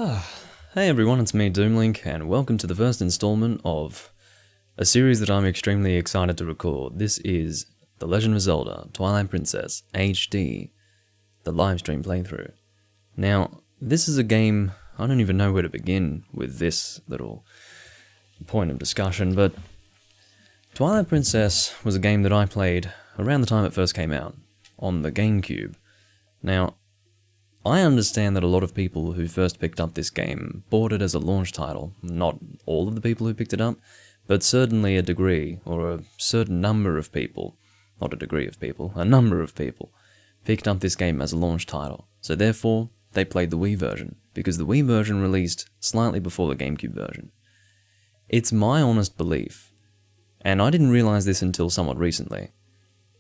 Hey everyone, it's me Doomlink, and welcome to the first installment of a series that I'm extremely excited to record. This is The Legend of Zelda, Twilight Princess, HD, the livestream playthrough. Now, this is a game, I don't even know where to begin with this little point of discussion, but Twilight Princess was a game that I played around the time it first came out, on the GameCube. Now, I understand that a lot of people who first picked up this game bought it as a launch title. Not all of the people who picked it up, but certainly a degree, or a certain number of people, not a degree of people, a number of people, picked up this game as a launch title. So therefore, they played the Wii version, because the Wii version released slightly before the GameCube version. It's my honest belief, and I didn't realize this until somewhat recently,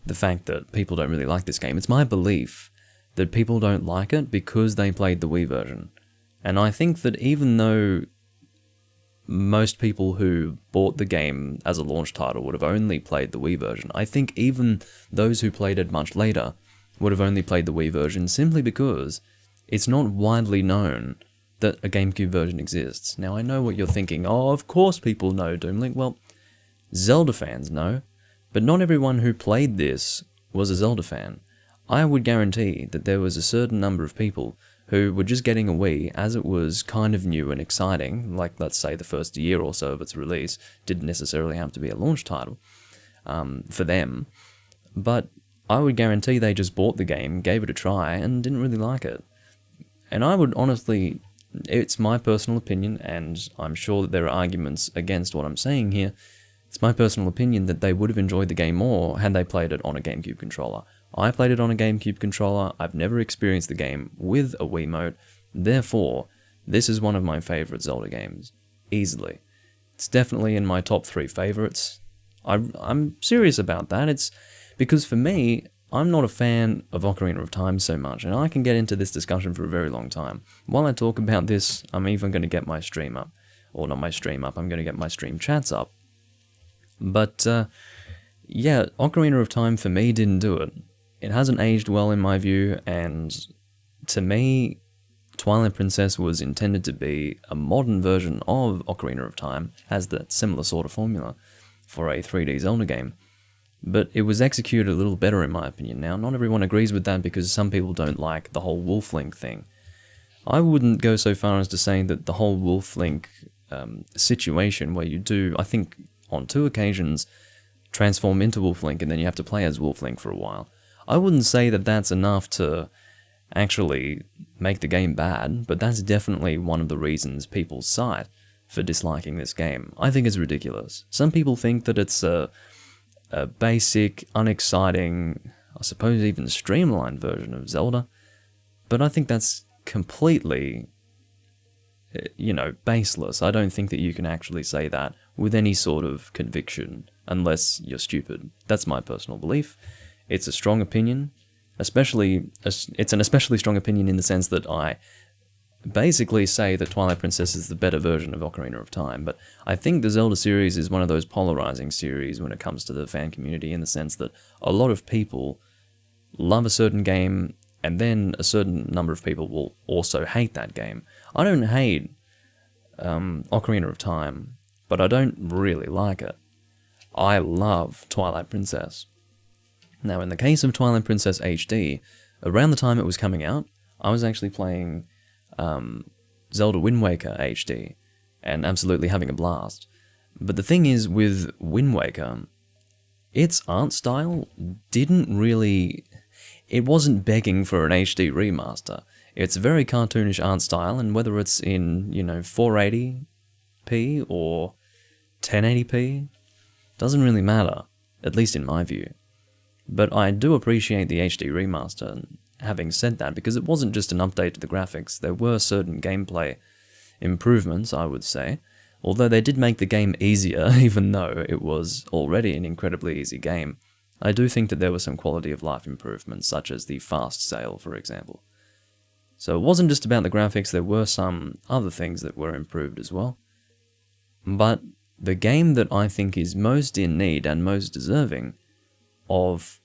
the fact that people don't really like this game. It's my belief that people don't like it because they played the Wii version. And I think that even though most people who bought the game as a launch title would have only played the Wii version, I think even those who played it much later would have only played the Wii version simply because it's not widely known that a GameCube version exists. Now I know what you're thinking, oh of course people know Doomlink. Well, Zelda fans know, but not everyone who played this was a Zelda fan. I would guarantee that there was a certain number of people who were just getting a Wii as it was kind of new and exciting, like let's say the first year or so of its release didn't necessarily have to be a launch title for them, but I would guarantee they just bought the game, gave it a try, and didn't really like it. And I would honestly, it's my personal opinion, and I'm sure that there are arguments against what I'm saying here, it's my personal opinion that they would have enjoyed the game more had they played it on a GameCube controller. I played it on a GameCube controller, I've never experienced the game with a Wiimote, therefore, this is one of my favourite Zelda games. Easily. It's definitely in my top 3 favourites. I'm serious about that. It's because for me, I'm not a fan of Ocarina of Time so much, and I can get into this discussion for a very long time. While I talk about this, I'm even going to get my stream up. Or not my stream up, I'm going to get my stream chats up. But, yeah, Ocarina of Time for me didn't do it. It hasn't aged well in my view, and to me, Twilight Princess was intended to be a modern version of Ocarina of Time, has that similar sort of formula for a 3D Zelda game. But it was executed a little better in my opinion. Now, not everyone agrees with that because some people don't like the whole Wolf Link thing. I wouldn't go so far as to say that the whole Wolf Link situation where you do, I think on 2 occasions, transform into Wolf Link and then you have to play as Wolf Link for a while. I wouldn't say that that's enough to actually make the game bad, but that's definitely one of the reasons people cite for disliking this game. I think it's ridiculous. Some people think that it's a basic, unexciting, I suppose even streamlined version of Zelda, but I think that's completely, baseless. I don't think that you can actually say that with any sort of conviction, unless you're stupid. That's my personal belief. It's a strong opinion, it's an especially strong opinion in the sense that I basically say that Twilight Princess is the better version of Ocarina of Time, but I think the Zelda series is one of those polarizing series when it comes to the fan community in the sense that a lot of people love a certain game, and then a certain number of people will also hate that game. I don't hate Ocarina of Time, but I don't really like it. I love Twilight Princess. Now, in the case of Twilight Princess HD, around the time it was coming out, I was actually playing Zelda Wind Waker HD, and absolutely having a blast. But the thing is, with Wind Waker, its art style didn't really... It wasn't begging for an HD remaster. It's a very cartoonish art style, and whether it's in, 480p or 1080p, doesn't really matter, at least in my view. But I do appreciate the HD remaster, having said that, because it wasn't just an update to the graphics, there were certain gameplay improvements, I would say, although they did make the game easier, even though it was already an incredibly easy game. I do think that there were some quality of life improvements, such as the fast sail, for example. So it wasn't just about the graphics, there were some other things that were improved as well. But the game that I think is most in need and most deserving of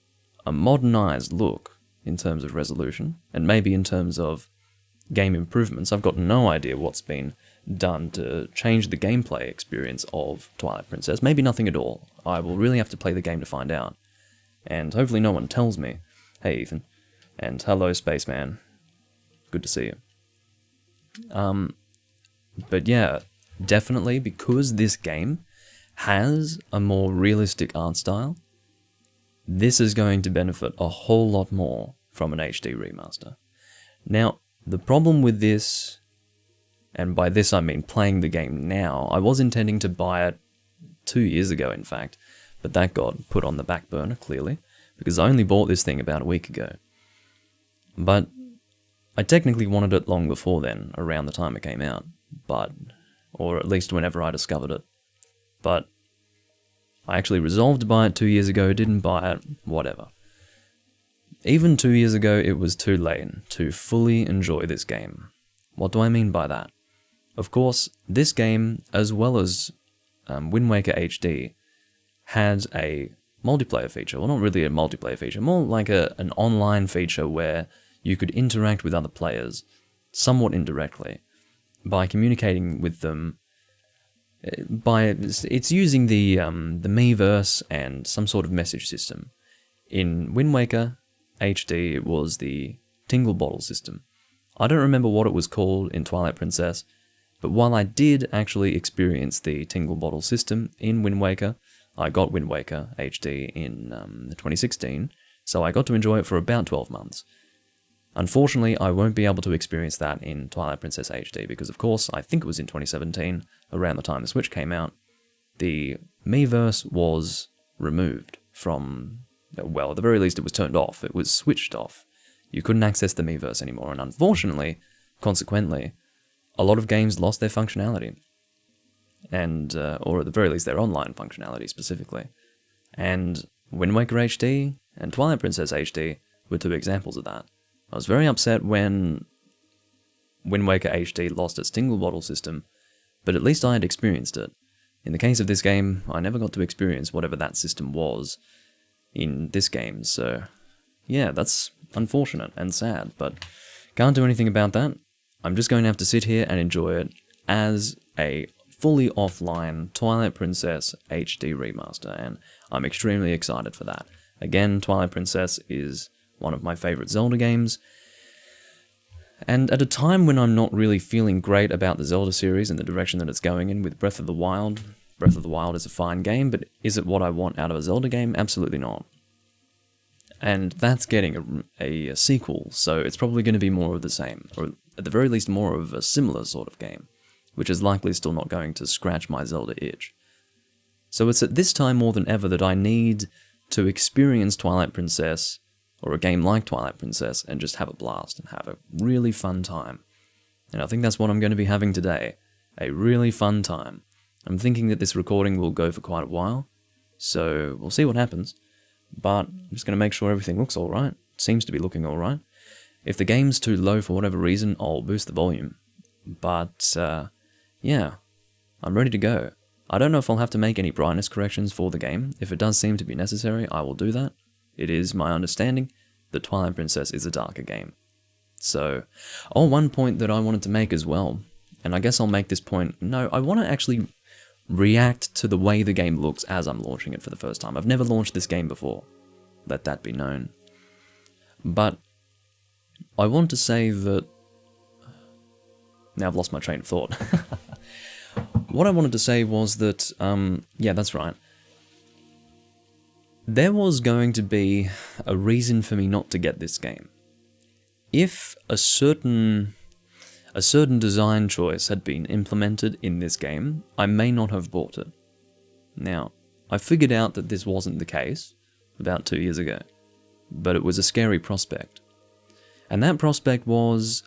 a modernized look in terms of resolution, and maybe in terms of game improvements. I've got no idea what's been done to change the gameplay experience of Twilight Princess. Maybe nothing at all. I will really have to play the game to find out. And hopefully no one tells me. Hey, Ethan. And hello, Spaceman. Good to see you. But yeah, definitely because this game has a more realistic art style, this is going to benefit a whole lot more from an HD remaster. Now, the problem with this, and by this I mean playing the game now, I was intending to buy it 2 years ago, in fact, but that got put on the back burner, clearly, because I only bought this thing about a week ago. But I technically wanted it long before then, around the time it came out, or at least whenever I discovered it. But I actually resolved to buy it 2 years ago, didn't buy it, whatever. Even 2 years ago, it was too late to fully enjoy this game. What do I mean by that? Of course, this game, as well as Wind Waker HD, had a multiplayer feature. Well, not really a multiplayer feature, more like an online feature where you could interact with other players, somewhat indirectly, by communicating with them. It's using the Miiverse and some sort of message system. In Wind Waker HD, it was the Tingle Bottle system. I don't remember what it was called in Twilight Princess, but while I did actually experience the Tingle Bottle system in Wind Waker, I got Wind Waker HD in 2016, so I got to enjoy it for about 12 months. Unfortunately, I won't be able to experience that in Twilight Princess HD because, of course, I think it was in 2017, around the time the Switch came out, the Miiverse was removed from, well, at the very least it was turned off, it was switched off. You couldn't access the Miiverse anymore, and unfortunately, consequently, a lot of games lost their functionality. And, or at the very least their online functionality specifically. And Wind Waker HD and Twilight Princess HD were two examples of that. I was very upset when Wind Waker HD lost its Tingle Bottle system, but at least I had experienced it. In the case of this game, I never got to experience whatever that system was in this game, so yeah, that's unfortunate and sad, but can't do anything about that. I'm just going to have to sit here and enjoy it as a fully offline Twilight Princess HD remaster, and I'm extremely excited for that. Again, Twilight Princess is one of my favorite Zelda games, and at a time when I'm not really feeling great about the Zelda series and the direction that it's going in with Breath of the Wild. Breath of the Wild is a fine game, but is it what I want out of a Zelda game? Absolutely not. And that's getting a sequel, so it's probably going to be more of the same, or at the very least more of a similar sort of game, which is likely still not going to scratch my Zelda itch. So it's at this time more than ever that I need to experience Twilight Princess, or a game like Twilight Princess, and just have a blast and have a really fun time. And I think that's what I'm going to be having today, a really fun time. I'm thinking that this recording will go for quite a while, so we'll see what happens. But I'm just going to make sure everything looks alright. Seems to be looking alright. If the game's too low for whatever reason, I'll boost the volume. But, yeah, I'm ready to go. I don't know if I'll have to make any brightness corrections for the game. If it does seem to be necessary, I will do that. It is my understanding that Twilight Princess is a darker game. So, one point that I wanted to make as well, and I guess I'll make this point, no, I want to actually react to the way the game looks as I'm launching it for the first time. I've never launched this game before, let that be known. But I want to say that... Now I've lost my train of thought. What I wanted to say was that, yeah, that's right. There was going to be a reason for me not to get this game. If a certain design choice had been implemented in this game, I may not have bought it. Now, I figured out that this wasn't the case about 2 years ago, but it was a scary prospect. And that prospect was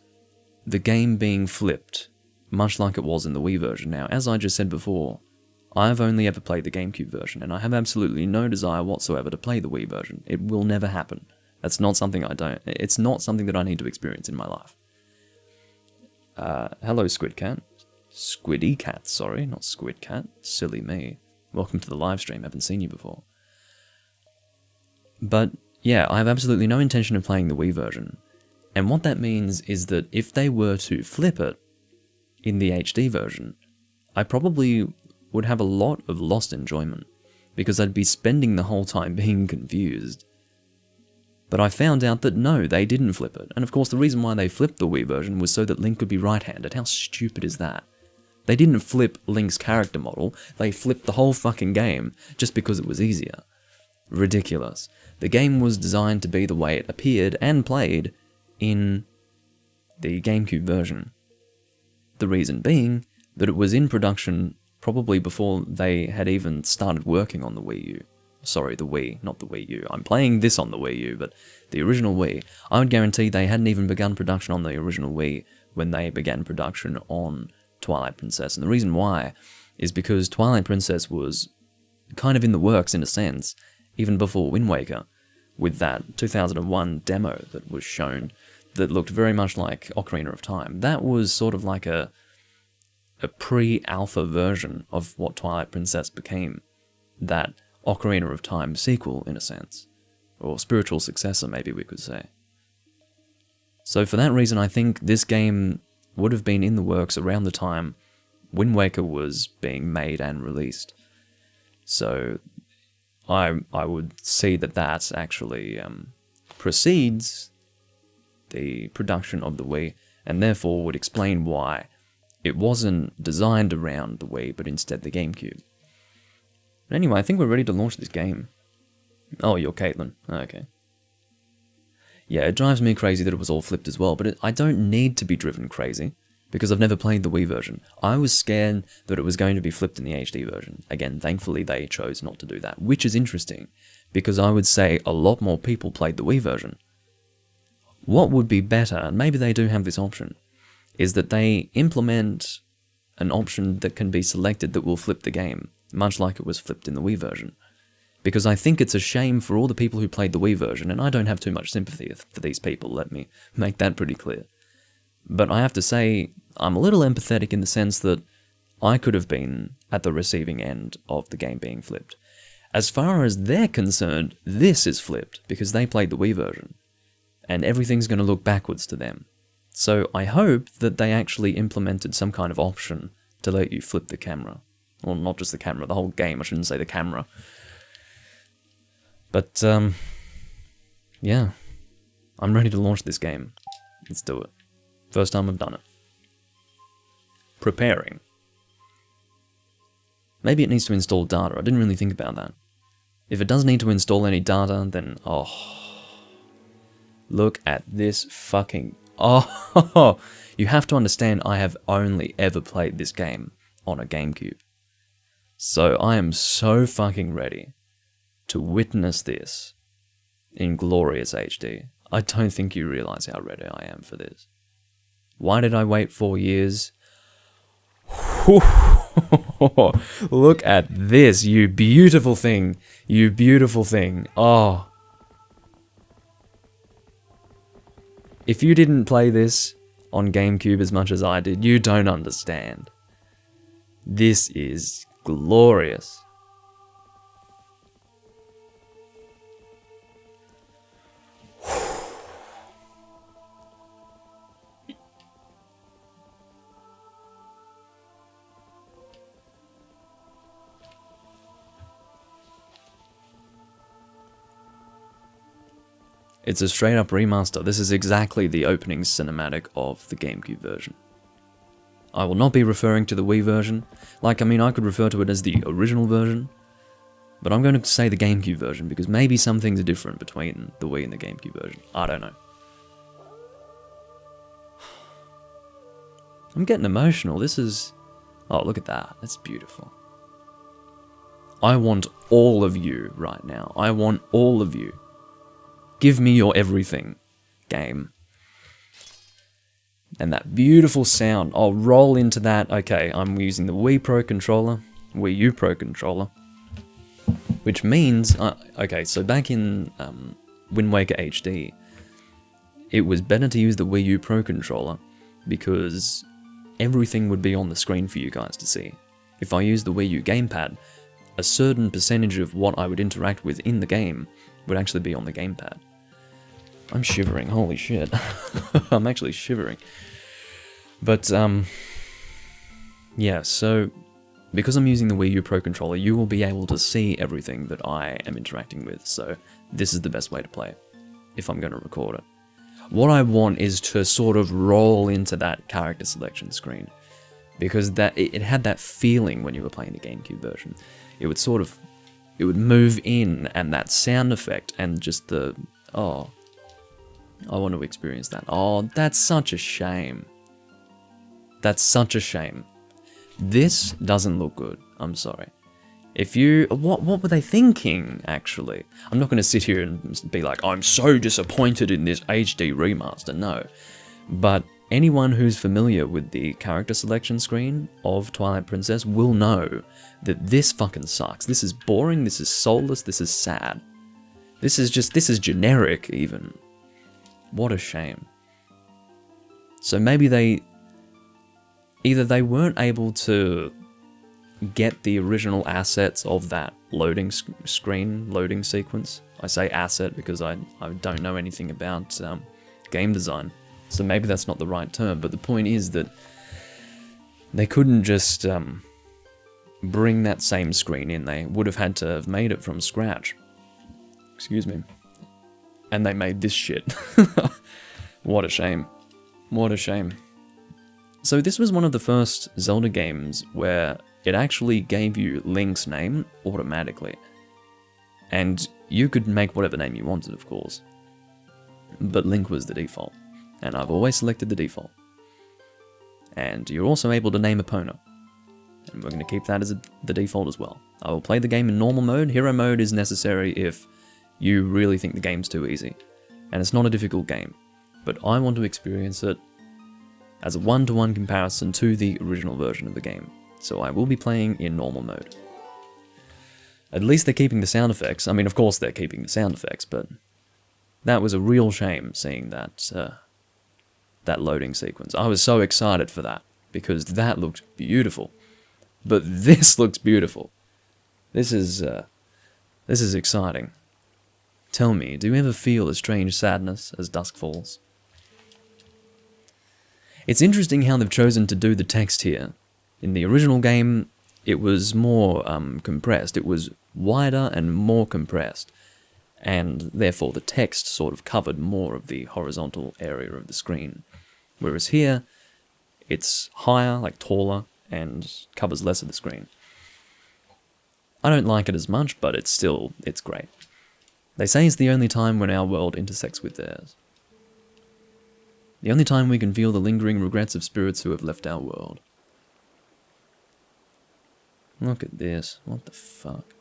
the game being flipped, much like it was in the Wii version. Now, as I just said before, I've only ever played the GameCube version, and I have absolutely no desire whatsoever to play the Wii version. It will never happen. That's not something it's not something that I need to experience in my life. Hello, Squid Cat. Squiddy Cat, sorry, not Squid Cat. Silly me. Welcome to the live stream, haven't seen you before. But, yeah, I have absolutely no intention of playing the Wii version. And what that means is that if they were to flip it in the HD version, I probably would have a lot of lost enjoyment, because I'd be spending the whole time being confused. But I found out that no, they didn't flip it. And of course the reason why they flipped the Wii version was so that Link could be right-handed. How stupid is that? They didn't flip Link's character model, they flipped the whole fucking game just because it was easier. Ridiculous. The game was designed to be the way it appeared and played in the GameCube version. The reason being that it was in production probably before they had even started working on the Wii U. Sorry, the Wii, not the Wii U. I'm playing this on the Wii U, but the original Wii. I would guarantee they hadn't even begun production on the original Wii when they began production on Twilight Princess. And the reason why is because Twilight Princess was kind of in the works in a sense, even before Wind Waker, with that 2001 demo that was shown that looked very much like Ocarina of Time. That was sort of like a pre-alpha version of what Twilight Princess became. That Ocarina of Time sequel, in a sense. Or spiritual successor, maybe we could say. So for that reason, I think this game would have been in the works around the time Wind Waker was being made and released. So I would see that that actually precedes the production of the Wii, and therefore would explain why it wasn't designed around the Wii, but instead the GameCube. But anyway, I think we're ready to launch this game. Oh, you're Caitlin. Okay. Yeah, it drives me crazy that it was all flipped as well, but I don't need to be driven crazy, because I've never played the Wii version. I was scared that it was going to be flipped in the HD version. Again, thankfully they chose not to do that, which is interesting, because I would say a lot more people played the Wii version. What would be better, and maybe they do have this option, is that they implement an option that can be selected that will flip the game, much like it was flipped in the Wii version. Because I think it's a shame for all the people who played the Wii version, and I don't have too much sympathy for these people, let me make that pretty clear. But I have to say, I'm a little empathetic in the sense that I could have been at the receiving end of the game being flipped. As far as they're concerned, this is flipped, because they played the Wii version, and everything's going to look backwards to them. So I hope that they actually implemented some kind of option to let you flip the camera. Well, not just the camera, the whole game, I shouldn't say the camera. But, yeah. I'm ready to launch this game. Let's do it. First time I've done it. Preparing. Maybe it needs to install data. I didn't really think about that. If it does need to install any data, then, oh. Look at this fucking... Oh, you have to understand I have only ever played this game on a GameCube. So I am so fucking ready to witness this in glorious HD. I don't think you realize how ready I am for this. Why did I wait 4 years? Look at this, you beautiful thing. You beautiful thing. Oh. If you didn't play this on GameCube as much as I did, you don't understand. This is glorious. It's a straight up remaster. This is exactly the opening cinematic of the GameCube version. I will not be referring to the Wii version. I could refer to it as the original version, but I'm going to say the GameCube version because maybe some things are different between the Wii and the GameCube version. I don't know. I'm getting emotional. This is... Oh, look at that. That's beautiful. I want all of you right now. I want all of you. Give me your everything, game. And that beautiful sound, I'll roll into that. Okay, I'm using the Wii Pro controller, Wii U Pro controller, which means, okay, so back in Wind Waker HD, it was better to use the Wii U Pro controller because everything would be on the screen for you guys to see. If I use the Wii U gamepad, a certain percentage of what I would interact with in the game would actually be on the gamepad. I'm shivering, holy shit. I'm actually shivering. But, yeah, so, because I'm using the Wii U Pro Controller, you will be able to see everything that I am interacting with, so this is the best way to play, if I'm going to record it. What I want is to sort of roll into that character selection screen, because it had that feeling when you were playing the GameCube version. It would move in, and that sound effect, and just the, oh, I want to experience that. Oh, that's such a shame. That's such a shame. This doesn't look good, I'm sorry. What were they thinking, actually? I'm not going to sit here and be like, I'm so disappointed in this HD remaster, no. But anyone who's familiar with the character selection screen of Twilight Princess will know that this fucking sucks. This is boring, this is soulless, this is sad. This is generic, even. What a shame. So maybe either they weren't able to get the original assets of that loading sequence. I say asset because I don't know anything about game design, so maybe that's not the right term, but the point is that they couldn't just bring that same screen in. They would have had to have made it from scratch. Excuse me. And they made this shit. What a shame. What a shame. So this was one of the first Zelda games where it actually gave you Link's name automatically. And you could make whatever name you wanted, of course. But Link was the default. And I've always selected the default. And you're also able to name Epona. And we're going to keep that as the default as well. I will play the game in normal mode. Hero mode is necessary if you really think the game's too easy. And it's not a difficult game. But I want to experience it as a one-to-one comparison to the original version of the game. So I will be playing in normal mode. At least they're keeping the sound effects. I mean, of course they're keeping the sound effects, but that was a real shame seeing that that loading sequence. I was so excited for that, because that looked beautiful. But this looks beautiful. This is exciting. Tell me, do you ever feel a strange sadness as dusk falls? It's interesting how they've chosen to do the text here. In the original game, it was more compressed. It was wider and more compressed, and therefore the text sort of covered more of the horizontal area of the screen. Whereas here, it's higher, like taller, and covers less of the screen. I don't like it as much, but it's great. They say it's the only time when our world intersects with theirs. The only time we can feel the lingering regrets of spirits who have left our world. Look at this. What the fuck?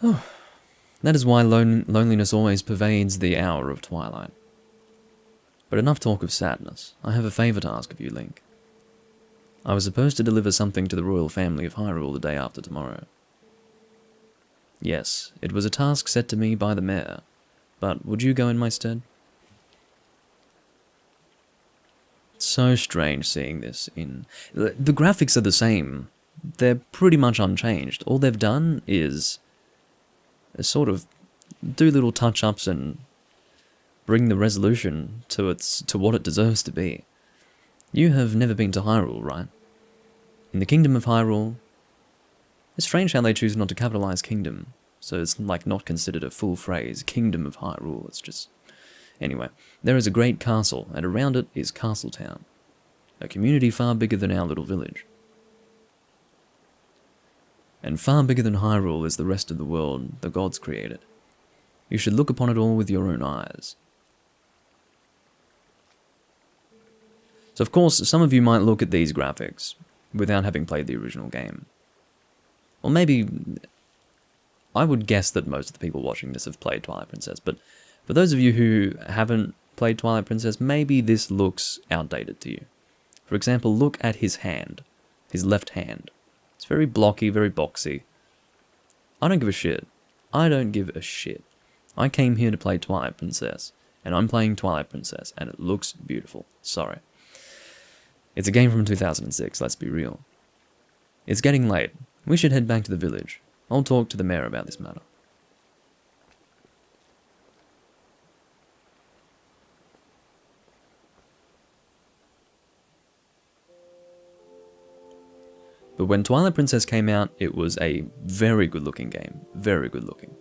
Oh. That is why loneliness always pervades the hour of twilight. But enough talk of sadness. I have a favour to ask of you, Link. I was supposed to deliver something to the royal family of Hyrule the day after tomorrow. Yes, it was a task set to me by the mayor, but would you go in my stead? It's so strange seeing this in... The graphics are the same. They're pretty much unchanged. All they've done is sort of do little touch-ups and bring the resolution to what it deserves to be. You have never been to Hyrule, right? In the Kingdom of Hyrule... It's strange how they choose not to capitalize Kingdom, so it's like not considered a full phrase, Kingdom of Hyrule, it's just... Anyway, there is a great castle, and around it is Castletown, a community far bigger than our little village. And far bigger than Hyrule is the rest of the world the gods created. You should look upon it all with your own eyes. So of course, some of you might look at these graphics without having played the original game. Or maybe, I would guess that most of the people watching this have played Twilight Princess, but for those of you who haven't played Twilight Princess, maybe this looks outdated to you. For example, look at his hand, his left hand. It's very blocky, very boxy. I don't give a shit. I don't give a shit. I came here to play Twilight Princess, and I'm playing Twilight Princess, and it looks beautiful. Sorry. It's a game from 2006, let's be real. It's getting late. We should head back to the village. I'll talk to the mayor about this matter. But when Twilight Princess came out, it was a very good looking game. Very good looking.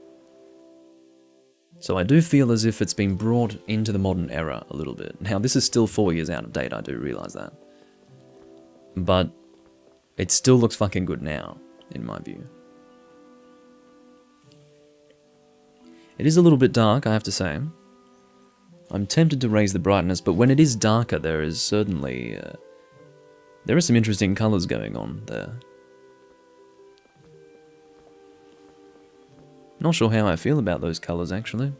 So I do feel as if it's been brought into the modern era a little bit. Now, this is still 4 years out of date, I do realise that. But it still looks fucking good now, in my view. It is a little bit dark, I have to say. I'm tempted to raise the brightness, but when it is darker, there is certainly... there are some interesting colours going on there. Not sure how I feel about those colours, actually.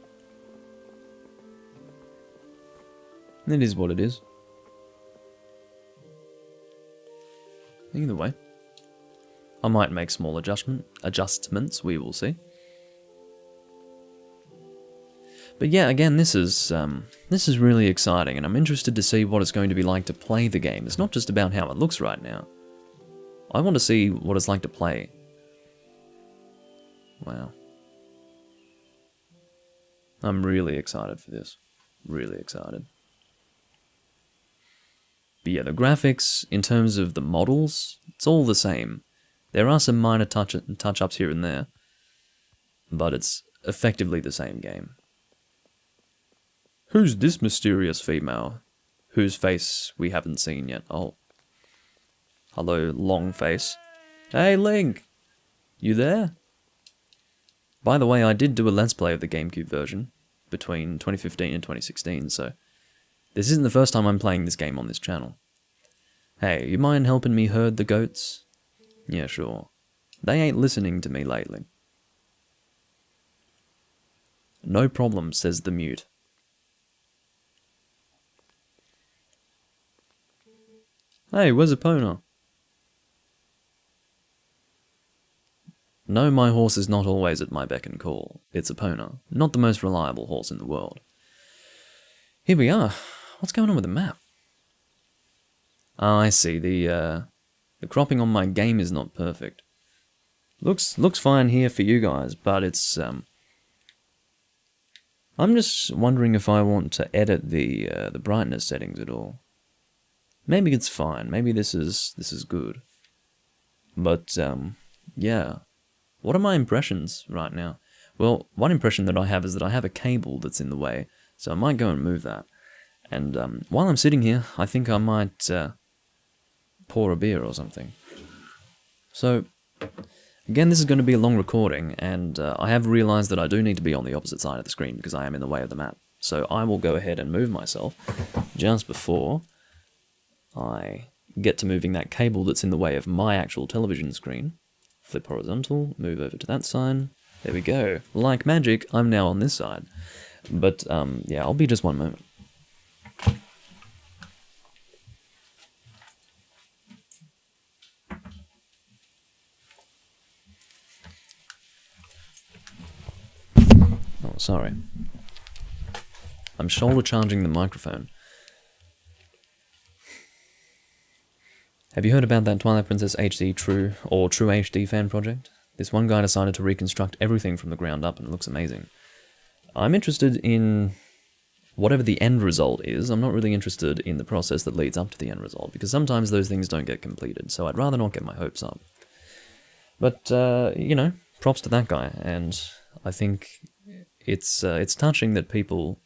It is what it is. Either way. I might make small adjustments, we will see. But yeah, again, this is really exciting, and I'm interested to see what it's going to be like to play the game. It's not just about how it looks right now. I want to see what it's like to play. Wow. I'm really excited for this. Really excited. But yeah, the graphics, in terms of the models, it's all the same. There are some minor touch-ups here and there, but it's effectively the same game. Who's this mysterious female, whose face we haven't seen yet? Oh. Hello, long face. Hey, Link! You there? By the way, I did do a Let's Play of the GameCube version between 2015 and 2016, so this isn't the first time I'm playing this game on this channel. Hey, you mind helping me herd the goats? Yeah, sure. They ain't listening to me lately. No problem, says the mute. Hey, where's Epona? No, my horse is not always at my beck and call. It's Epona, not the most reliable horse in the world. Here we are. What's going on with the map? Ah, I see. The cropping on my game is not perfect. Looks fine here for you guys, but it's I'm just wondering if I want to edit the brightness settings at all. Maybe it's fine. Maybe this is good. But yeah. What are my impressions right now? Well, one impression that I have is that I have a cable that's in the way, so I might go and move that. And while I'm sitting here, I think I might pour a beer or something. So, again, this is going to be a long recording, and I have realized that I do need to be on the opposite side of the screen because I am in the way of the map. So I will go ahead and move myself just before I get to moving that cable that's in the way of my actual television screen. Flip horizontal, move over to that side. There we go. Like magic, I'm now on this side. But, yeah, I'll be just one moment. Oh, sorry. I'm shoulder charging the microphone. Have you heard about that Twilight Princess HD True or True HD fan project? This one guy decided to reconstruct everything from the ground up and it looks amazing. I'm interested in whatever the end result is. I'm not really interested in the process that leads up to the end result because sometimes those things don't get completed, so I'd rather not get my hopes up. But, you know, props to that guy, and I think it's touching that people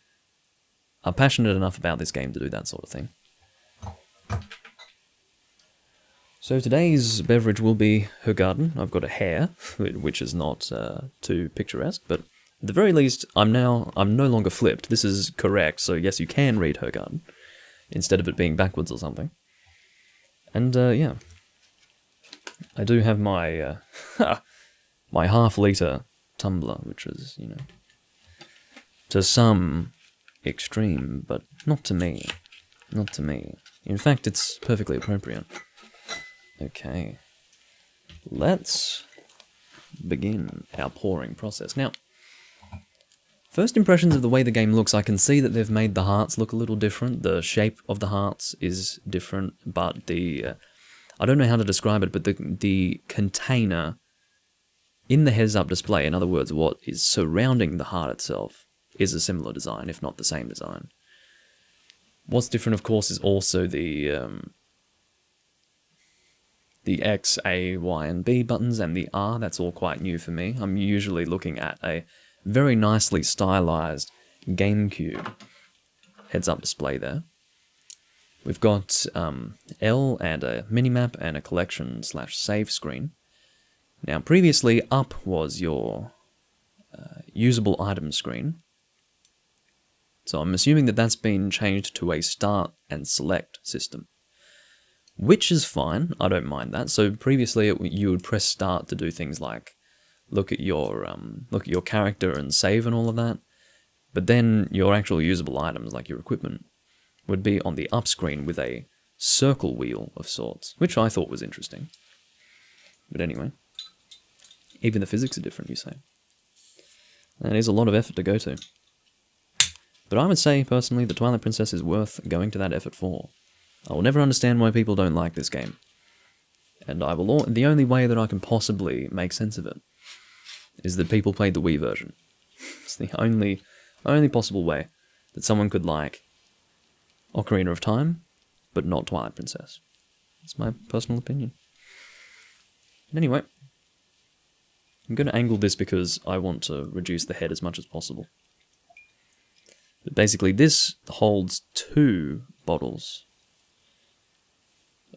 are passionate enough about this game to do that sort of thing. So today's beverage will be her garden. I've got a hare, which is not too picturesque, but at the very least, I'm no longer flipped. This is correct, so yes, you can read her garden, instead of it being backwards or something. And, yeah. I do have my, my half-litre tumbler, which is, you know, to some extreme, but not to me. Not to me. In fact, it's perfectly appropriate. Okay, let's begin our pouring process. Now, first impressions of the way the game looks, I can see that they've made the hearts look a little different. The shape of the hearts is different, but the, I don't know how to describe it, but the container in the heads-up display, in other words, what is surrounding the heart itself, is a similar design, if not the same design. What's different, of course, is also the the X, A, Y, and B buttons, and the R, that's all quite new for me. I'm usually looking at a very nicely stylized GameCube heads-up display there. We've got L and a minimap and a collection/save screen. Now, previously, up was your usable item screen. So I'm assuming that that's been changed to a start and select system, which is fine. I don't mind that. So previously, you would press start to do things like look at your character and save and all of that. But then your actual usable items, like your equipment, would be on the up screen with a circle wheel of sorts, which I thought was interesting. But anyway, even the physics are different, you say. That is a lot of effort to go to. But I would say, personally, the Twilight Princess is worth going to that effort for. I will never understand why people don't like this game. And the only way that I can possibly make sense of it is that people played the Wii version. It's the only possible way that someone could like Ocarina of Time, but not Twilight Princess. It's my personal opinion. Anyway, I'm going to angle this because I want to reduce the head as much as possible. But basically, this holds 2 bottles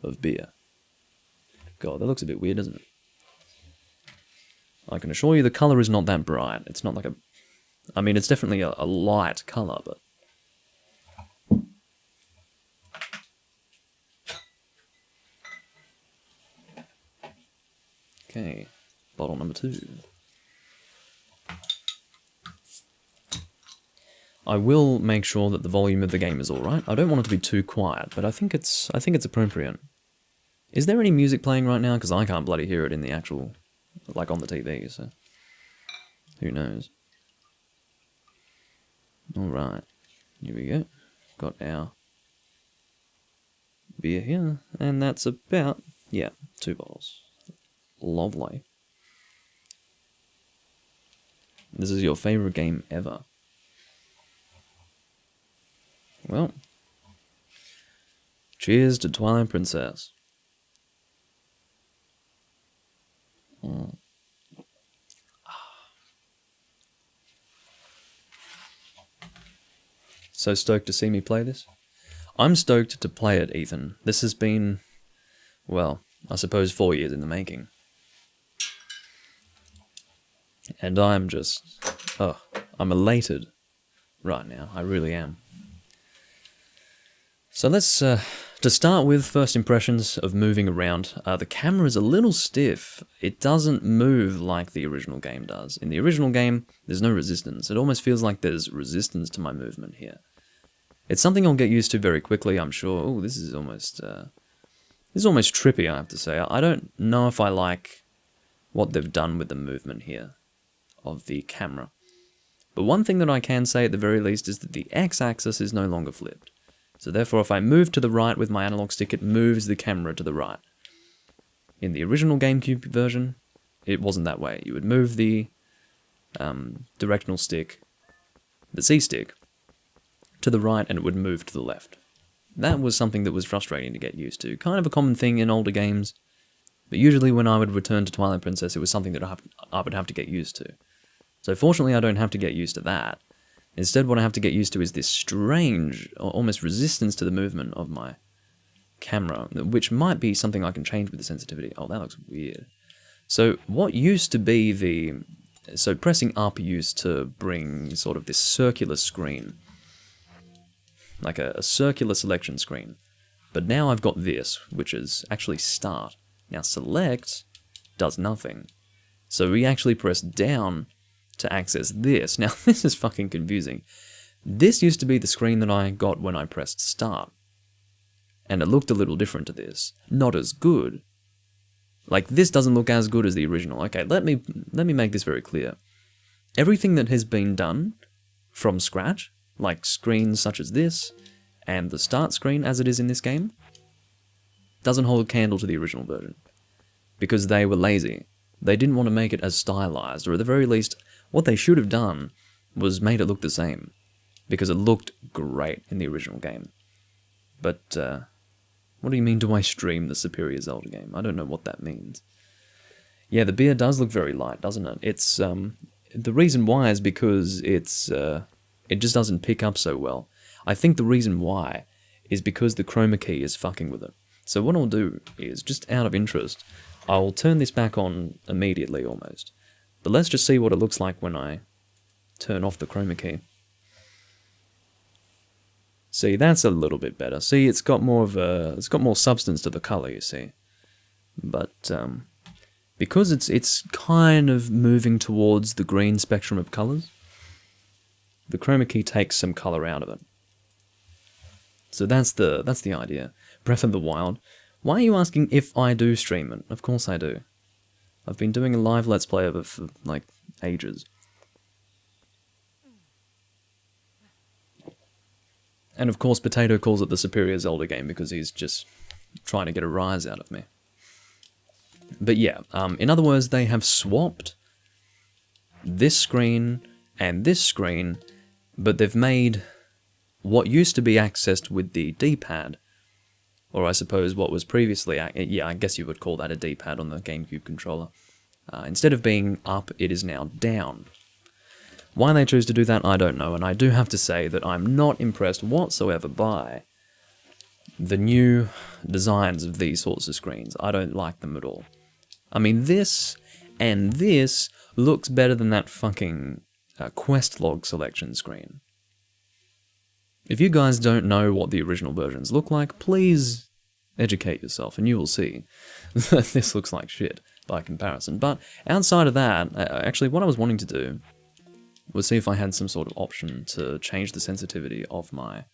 of beer. God, that looks a bit weird, doesn't it? I can assure you the colour is not that bright. It's not like a... I mean, it's definitely a light colour, but... Okay, bottle number 2. I will make sure that the volume of the game is alright. I don't want it to be too quiet, but I think it's appropriate. Is there any music playing right now? Because I can't bloody hear it in the actual, like on the TV, so who knows. Alright, here we go. Got our beer here, and that's about, 2 bottles. Lovely. This is your favourite game ever. Well, cheers to Twilight Princess. So stoked to see me play this? I'm stoked to play it, Ethan. This has been, well, I suppose 4 years in the making. And I'm just, I'm elated right now. I really am. So let's, to start with, first impressions of moving around. The camera is a little stiff. It doesn't move like the original game does. In the original game, there's no resistance. It almost feels like there's resistance to my movement here. It's something I'll get used to very quickly, I'm sure. Oh, this is almost trippy, I have to say. I don't know if I like what they've done with the movement here of the camera. But one thing that I can say at the very least is that the X-axis is no longer flipped. So therefore, if I move to the right with my analog stick, it moves the camera to the right. In the original GameCube version, it wasn't that way. You would move the directional stick, the C-stick, to the right, and it would move to the left. That was something that was frustrating to get used to. Kind of a common thing in older games, but usually when I would return to Twilight Princess, it was something that I would have to get used to. So fortunately, I don't have to get used to that. Instead, what I have to get used to is this strange, almost resistance to the movement of my camera, which might be something I can change with the sensitivity. Oh, that looks weird. So what used to be so pressing up used to bring sort of this circular screen, like a circular selection screen. But now I've got this, which is actually start. Now select does nothing. So we actually press down to access this. Now this is fucking confusing. This used to be the screen that I got when I pressed start. And it looked a little different to this. Not as good. Like this doesn't look as good as the original. Okay, let me make this very clear. Everything that has been done from scratch, like screens such as this, and the start screen as it is in this game, doesn't hold a candle to the original version. Because they were lazy. They didn't want to make it as stylized, or at the very least, what they should have done was made it look the same. Because it looked great in the original game. But What do you mean, do I stream the Superior Zelda game? I don't know what that means. Yeah, the beer does look very light, doesn't it? It's, the reason why is because it just doesn't pick up so well. I think the reason why is because the chroma key is fucking with it. So what I'll do is, just out of interest, I'll turn this back on immediately almost. But let's just see what it looks like when I turn off the chroma key. See, that's a little bit better. See, it's got more substance to the color, you see. But because it's kind of moving towards the green spectrum of colors, the chroma key takes some color out of it. So that's the idea. Breath of the Wild. Why are you asking if I do stream it? Of course I do. I've been doing a live Let's Play of it for, like, ages. And of course Potato calls it the Superior Zelda game because he's just trying to get a rise out of me. But yeah, in other words, they have swapped this screen and this screen, but they've made what used to be accessed with the D-pad, or I suppose what was previously, yeah, I guess you would call that a D-pad on the GameCube controller. Instead of being up, it is now down. Why they choose to do that, I don't know, and I do have to say that I'm not impressed whatsoever by the new designs of these sorts of screens. I don't like them at all. I mean, this and this looks better than that fucking quest log selection screen. If you guys don't know what the original versions look like, please educate yourself and you will see that this looks like shit by comparison. But outside of that, actually what I was wanting to do was see if I had some sort of option to change the sensitivity of my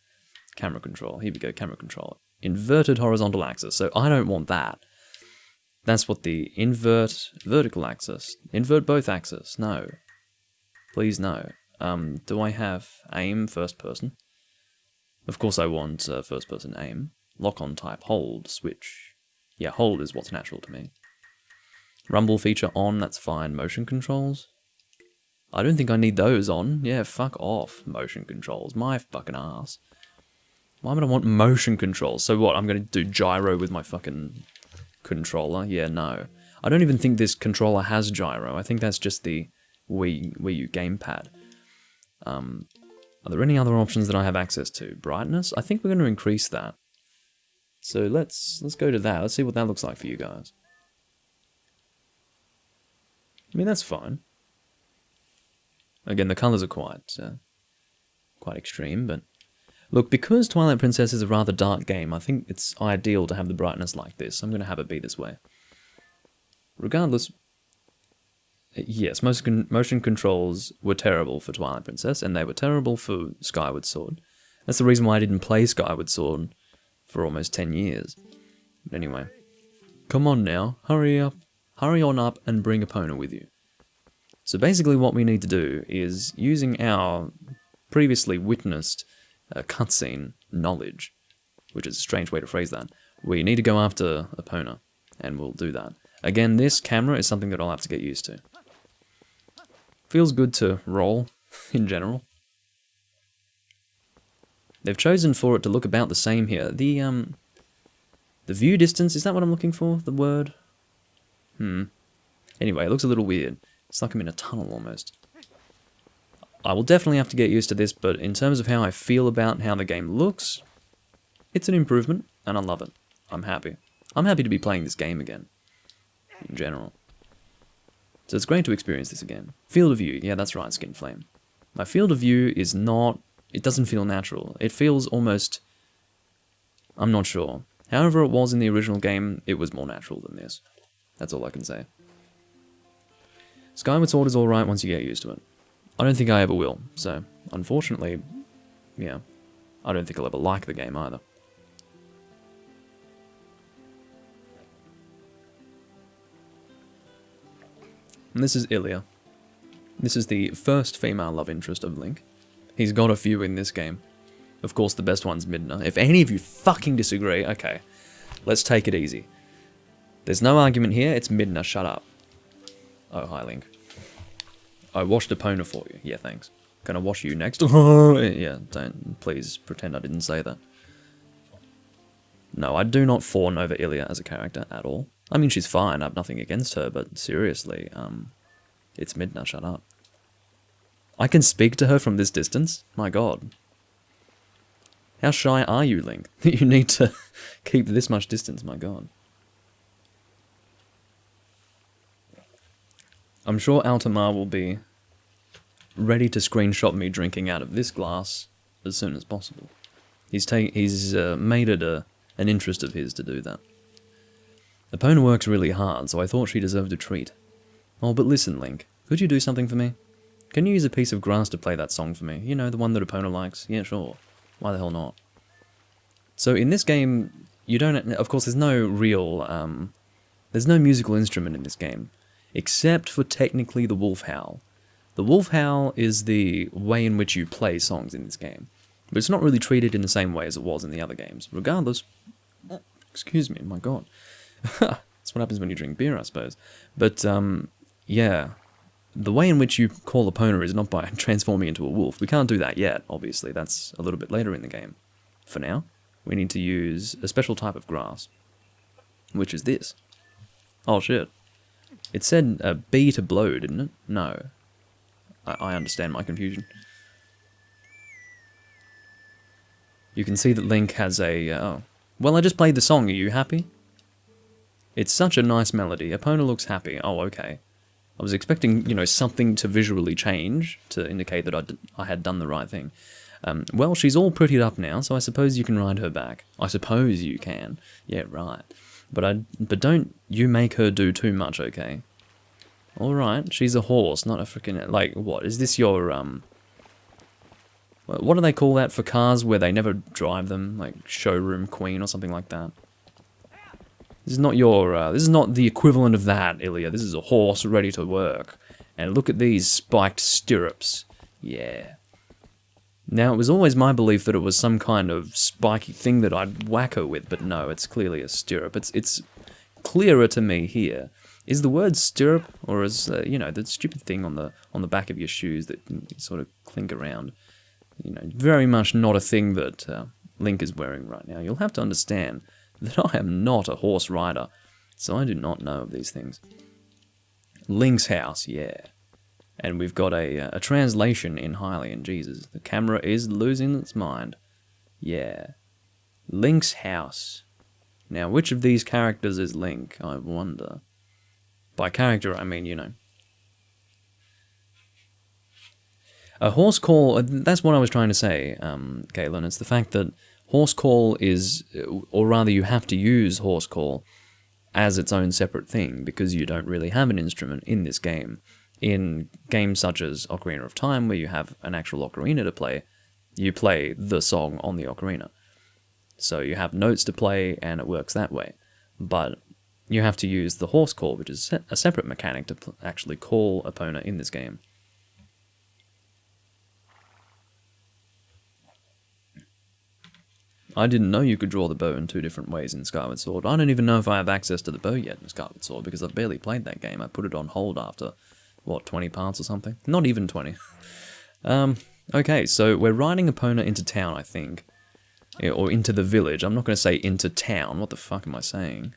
camera control. Here we go, camera control. Inverted horizontal axis, so I don't want that. That's what the invert vertical axis. Invert both axes, no. Please no. Do I have aim first person? Of course I want first person aim. Lock on type, hold, switch. Yeah, hold is what's natural to me. Rumble feature on, that's fine. Motion controls? I don't think I need those on. Yeah, fuck off, motion controls. My fucking ass. Why would I want motion controls? So what, I'm gonna do gyro with my fucking controller? Yeah, no. I don't even think this controller has gyro. I think that's just the Wii U gamepad. Are there any other options that I have access to? Brightness? I think we're going to increase that. So let's go to that. Let's see what that looks like for you guys. I mean, that's fine. Again, the colors are quite extreme, but look, because Twilight Princess is a rather dark game, I think it's ideal to have the brightness like this. I'm going to have it be this way. Regardless, yes, motion controls were terrible for Twilight Princess, and they were terrible for Skyward Sword. That's the reason why I didn't play Skyward Sword for almost 10 years. But anyway, come on now, hurry on up and bring Epona with you. So basically what we need to do is, using our previously witnessed cutscene knowledge, which is a strange way to phrase that, we need to go after Epona, and we'll do that. Again, this camera is something that I'll have to get used to. Feels good to roll, in general. They've chosen for it to look about the same here. The view distance, is that what I'm looking for? The word? Anyway, it looks a little weird. It's like I'm in a tunnel almost. I will definitely have to get used to this, but in terms of how I feel about how the game looks, it's an improvement, and I love it. I'm happy. I'm happy to be playing this game again, in general. So it's great to experience this again. Field of view, yeah, that's right, Skin Flame. My field of view is not, it doesn't feel natural. It feels almost, I'm not sure. However it was in the original game, it was more natural than this. That's all I can say. Skyward Sword is alright once you get used to it. I don't think I ever will, so unfortunately, yeah, I don't think I'll ever like the game either. And this is Ilia. This is the first female love interest of Link. He's got a few in this game. Of course, the best one's Midna. If any of you fucking disagree, okay, let's take it easy. There's no argument here, it's Midna, shut up. Oh, hi, Link. I washed Epona for you. Yeah, thanks. Can I wash you next? Yeah, don't please pretend I didn't say that. No, I do not fawn over Ilya as a character at all. I mean, she's fine, I have nothing against her, but seriously, it's Midna, shut up. I can speak to her from this distance? My god. How shy are you, Link, that you need to keep this much distance, my god. I'm sure Altamar will be ready to screenshot me drinking out of this glass as soon as possible. He's made it an interest of his to do that. Epona works really hard, so I thought she deserved a treat. Oh, but listen, Link, could you do something for me? Can you use a piece of grass to play that song for me? You know, the one that Epona likes? Yeah, sure. Why the hell not? So in this game, you don't... Of course, there's no real... there's no musical instrument in this game, except for technically the wolf howl. The wolf howl is the way in which you play songs in this game, but it's not really treated in the same way as it was in the other games. Regardless... Excuse me, my god. That's what happens when you drink beer, I suppose. But, yeah... The way in which you call Epona is not by transforming into a wolf. We can't do that yet, obviously. That's a little bit later in the game. For now, we need to use a special type of grass, which is this. Oh, shit. It said B to blow, didn't it? No. I understand my confusion. You can see that Link has a... oh. Well, I just played the song. Are you happy? It's such a nice melody. Epona looks happy. Oh, okay. I was expecting, you know, something to visually change to indicate that I had done the right thing. Well, she's all prettied up now, so I suppose you can ride her back. I suppose you can. Yeah, right. But don't you make her do too much, okay? Alright, she's a horse, not a freaking... Like, what? Is this your, what do they call that for cars where they never drive them? Like, showroom queen or something like that? This is not your, this is not the equivalent of that, Ilya. This is a horse ready to work. And look at these spiked stirrups. Yeah. Now, it was always my belief that it was some kind of spiky thing that I'd whack her with, but no, it's clearly a stirrup. It's clearer to me here. Is the word stirrup, or is, you know, the stupid thing on the back of your shoes that sort of clink around? You know, very much not a thing that Link is wearing right now. You'll have to understand that I am not a horse rider, so I do not know of these things. Link's house, yeah. And we've got a translation in Hylian. Jesus, the camera is losing its mind. Yeah. Link's house. Now, which of these characters is Link, I wonder? By character, I mean, you know. A horse call, that's what I was trying to say, Caitlin. It's the fact that horse call is, or rather you have to use horse call as its own separate thing, because you don't really have an instrument in this game. In games such as Ocarina of Time, where you have an actual ocarina to play, you play the song on the ocarina. So you have notes to play, and it works that way. But you have to use the horse call, which is a separate mechanic to actually call Epona in this game. I didn't know you could draw the bow in 2 different ways in Skyward Sword. I don't even know if I have access to the bow yet in Skyward Sword, because I've barely played that game. I put it on hold after, what, 20 parts or something? Not even 20. Okay, so we're riding Epona into town, I think. Or into the village. I'm not going to say into town. What the fuck am I saying?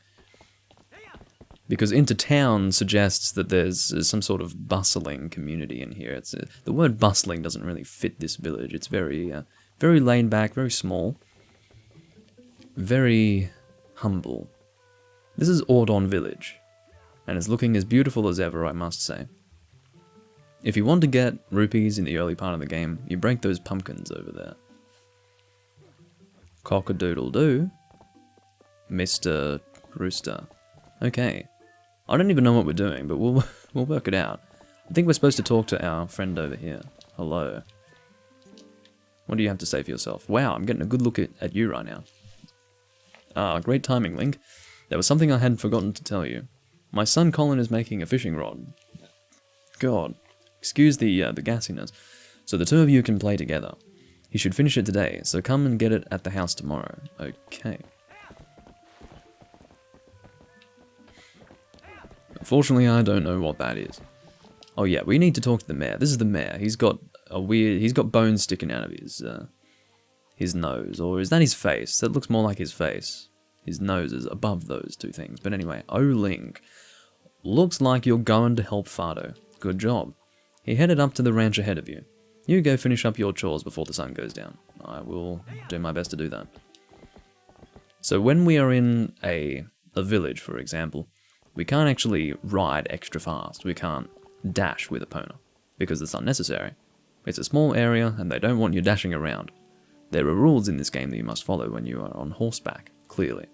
Because into town suggests that there's some sort of bustling community in here. The word bustling doesn't really fit this village. It's very laid back, very small. Very humble. This is Ordon Village, and it's looking as beautiful as ever, I must say. If you want to get rupees in the early part of the game, you break those pumpkins over there. Cock-a-doodle-doo, Mr. Rooster. Okay, I don't even know what we're doing, but we'll work it out. I think we're supposed to talk to our friend over here. Hello. What do you have to say for yourself? Wow, I'm getting a good look at you right now. Ah, great timing, Link. There was something I had forgotten to tell you. My son Colin is making a fishing rod. God, excuse the gassiness. So the 2 of you can play together. He should finish it today, so come and get it at the house tomorrow. Okay. Unfortunately, I don't know what that is. Oh yeah, we need to talk to the mayor. This is the mayor. He's got bones sticking out of his nose, or is that his face? That looks more like his face. his nose is above those two things. But anyway, O Link, looks like you're going to help Fardo. Good job. He headed up to the ranch ahead of you. You go finish up your chores before the sun goes down. I will do my best to do that. So when we are in a village, for example, we can't actually ride extra fast. We can't dash with Epona, because it's unnecessary. It's a small area, and they don't want you dashing around. There are rules in this game that you must follow when you are on horseback, clearly.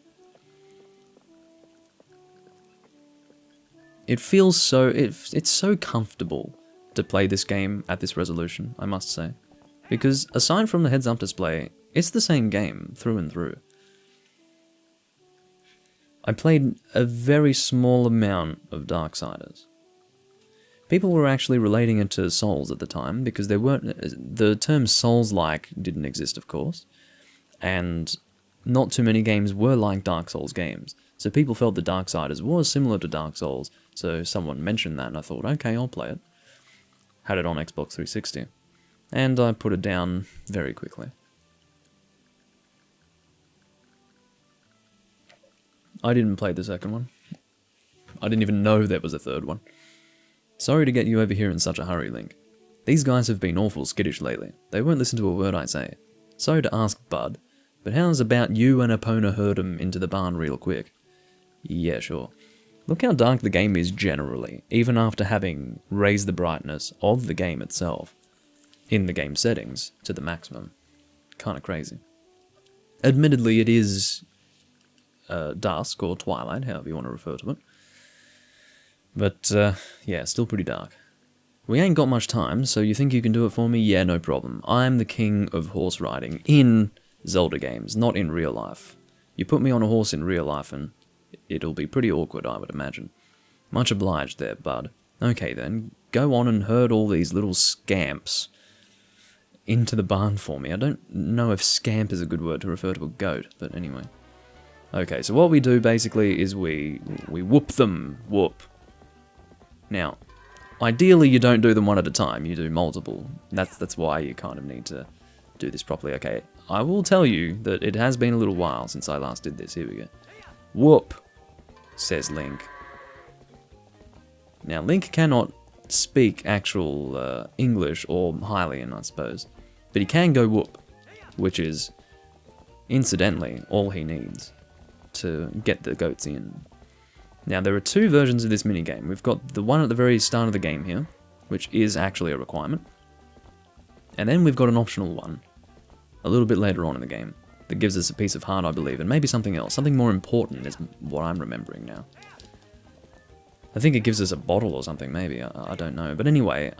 It feels so... It's so comfortable to play this game at this resolution, I must say. Because aside from the heads-up display, it's the same game through and through. I played a very small amount of Darksiders. People were actually relating it to Souls at the time, because there weren't... The term Souls-like didn't exist, of course, and not too many games were like Dark Souls games. So people felt that Darksiders was similar to Dark Souls, so someone mentioned that, and I thought, okay, I'll play it. Had it on Xbox 360. And I put it down very quickly. I didn't play the second one. I didn't even know there was a third one. Sorry to get you over here in such a hurry, Link. These guys have been awful skittish lately. They won't listen to a word I say. Sorry to ask, bud, but how's about you and Epona herd 'em into the barn real quick? Yeah, sure. Look how dark the game is generally, even after having raised the brightness of the game itself, in the game settings, to the maximum. Kinda crazy. Admittedly, it is dusk, or twilight, however you want to refer to it. But, yeah, still pretty dark. We ain't got much time, so you think you can do it for me? Yeah, no problem. I'm the king of horse riding in Zelda games, not in real life. You put me on a horse in real life and it'll be pretty awkward, I would imagine. Much obliged there, bud. Okay then, go on and herd all these little scamps into the barn for me. I don't know if scamp is a good word to refer to a goat, but anyway. Okay, so what we do basically is we whoop them. Whoop. Now, ideally you don't do them one at a time, you do multiple. That's why you kind of need to do this properly. Okay, I will tell you that it has been a little while since I last did this. Here we go. Whoop, says Link. Now, Link cannot speak actual English or Hylian, I suppose, but he can go whoop, which is, incidentally, all he needs to get the goats in. Now, there are two versions of this minigame. We've got the one at the very start of the game here, which is actually a requirement. And then we've got an optional one, a little bit later on in the game, that gives us a piece of heart, I believe, and maybe something else. Something more important is what I'm remembering now. I think it gives us a bottle or something, maybe. I don't know. But anyway,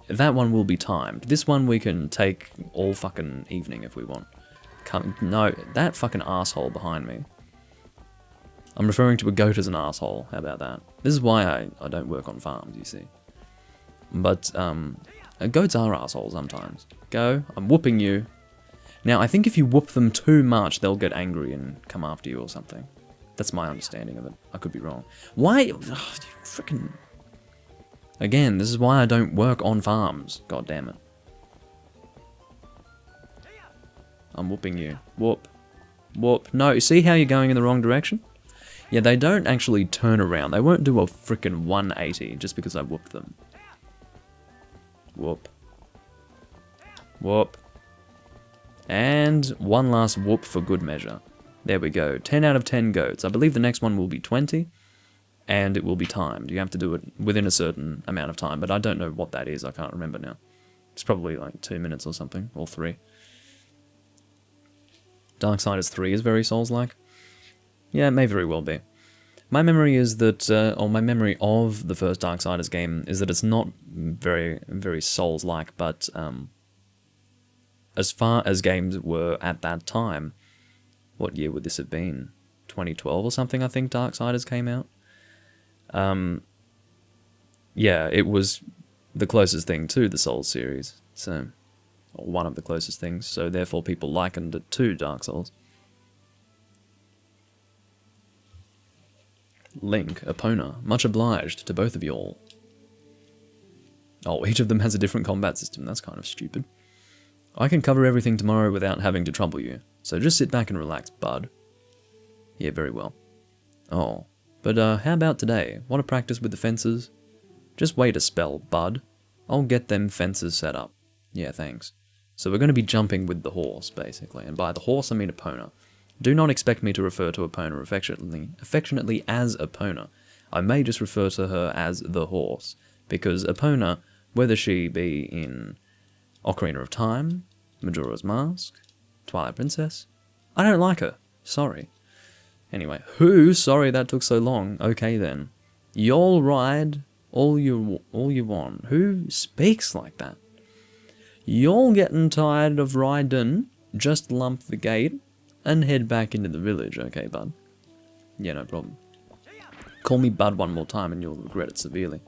that one will be timed. This one we can take all fucking evening if we want. No, that fucking asshole behind me. I'm referring to a goat as an asshole. How about that? This is why I don't work on farms, you see. But, goats are assholes sometimes. Go, I'm whooping you. Now, I think if you whoop them too much, they'll get angry and come after you or something. That's my understanding of it. I could be wrong. Why? Oh, freaking... Again, this is why I don't work on farms. God damn it. I'm whooping you. Whoop. Whoop. No, see how you're going in the wrong direction? Yeah, they don't actually turn around. They won't do a frickin' 180 just because I whooped them. Whoop. Whoop. And one last whoop for good measure. There we go. 10 out of 10 goats. I believe the next one will be 20, and it will be timed. You have to do it within a certain amount of time, but I don't know what that is. I can't remember now. It's probably like 2 minutes or something, or 3. Darksiders 3 is very Souls-like. Yeah, it may very well be. My memory is that, or my memory of the first Darksiders game is that it's not very, very Souls-like, but as far as games were at that time, what year would this have been? 2012 or something, I think Darksiders came out. Yeah, it was the closest thing to the Souls series, so, or one of the closest things, so therefore people likened it to Dark Souls. Link, Epona, much obliged to both of you all. Oh, each of them has a different combat system, that's kind of stupid. I can cover everything tomorrow without having to trouble you, so just sit back and relax, bud. Yeah, very well. Oh, but how about today? Want to practice with the fences? Just wait a spell, bud. I'll get them fences set up. Yeah, thanks. So we're going to be jumping with the horse, basically. And by the horse, I mean Epona. Do not expect me to refer to Epona affectionately as Epona. I may just refer to her as the horse, because Epona, whether she be in Ocarina of Time, Majora's Mask, Twilight Princess, I don't like her. Sorry. Anyway, who? Sorry that took so long. Okay then. You'll ride all you want. Who speaks like that? You're getting tired of riding, just lump the gate and head back into the village, okay, bud? Yeah, no problem. Call me bud one more time and you'll regret it severely.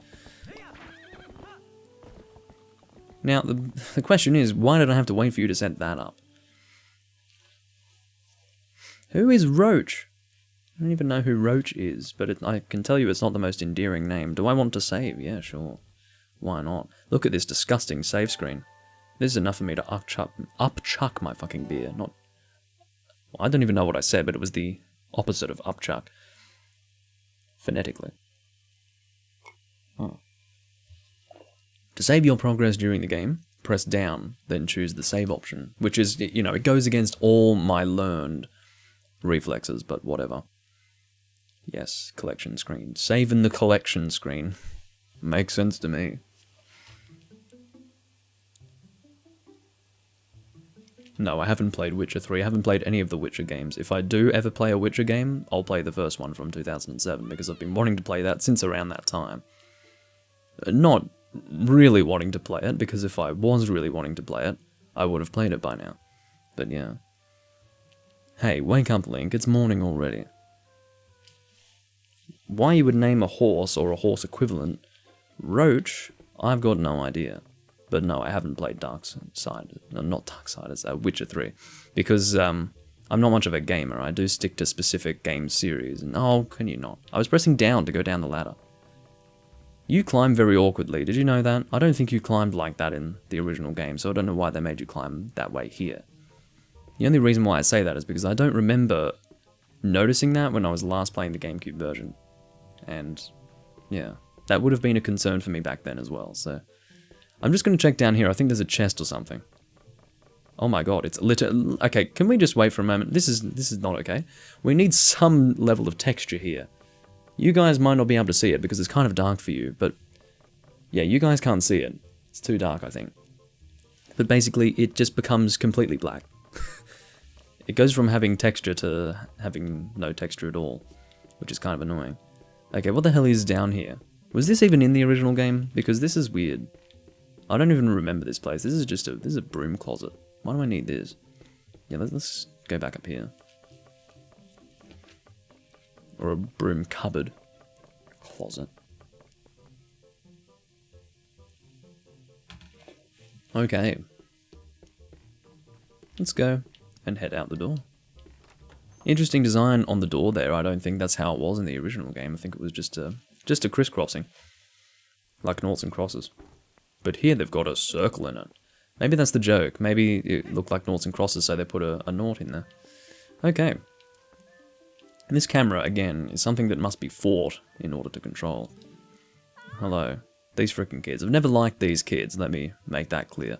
Now, the question is, why did I have to wait for you to set that up? Who is Roach? I don't even know who Roach is, but I can tell you it's not the most endearing name. Do I want to save? Yeah, sure. Why not? Look at this disgusting save screen. This is enough for me to upchuck my fucking beer. Not... Well, I don't even know what I said, but it was the opposite of upchuck. Phonetically. Oh. To save your progress during the game, press down, then choose the save option, which is, you know, it goes against all my learned reflexes, but whatever. Yes, collection screen. Save in the collection screen. Makes sense to me. No, I haven't played Witcher 3. I haven't played any of the Witcher games. If I do ever play a Witcher game, I'll play the first one from 2007, because I've been wanting to play that since around that time. Not really wanting to play it, because if I was really wanting to play it, I would have played it by now. But yeah. Hey, wake up, Link. It's morning already. Why you would name a horse, or a horse equivalent, Roach, I've got no idea. But no, I haven't played Witcher 3. Because, I'm not much of a gamer. I do stick to specific game series. And, oh, can you not? I was pressing down to go down the ladder. You climb very awkwardly, did you know that? I don't think you climbed like that in the original game, so I don't know why they made you climb that way here. The only reason why I say that is because I don't remember noticing that when I was last playing the GameCube version. And, yeah, that would have been a concern for me back then as well, so... I'm just going to check down here. I think there's a chest or something. Oh my god, it's literally... Okay, can we just wait for a moment? This is not okay. We need some level of texture here. You guys might not be able to see it because it's kind of dark for you, but... Yeah, you guys can't see it. It's too dark, I think. But basically, it just becomes completely black. It goes from having texture to having no texture at all, which is kind of annoying. Okay, what the hell is down here? Was this even in the original game? Because this is weird. I don't even remember this place. This is a broom closet. Why do I need this? Yeah, let's go back up here. Or a broom cupboard. Closet. Okay. Let's go and head out the door. Interesting design on the door there. I don't think that's how it was in the original game. I think it was just a crisscrossing. Like noughts and crosses. But here they've got a circle in it. Maybe that's the joke. Maybe it looked like noughts and crosses, so they put a nought in there. Okay. And this camera, again, is something that must be fought in order to control. Hello. These freaking kids. I've never liked these kids, let me make that clear.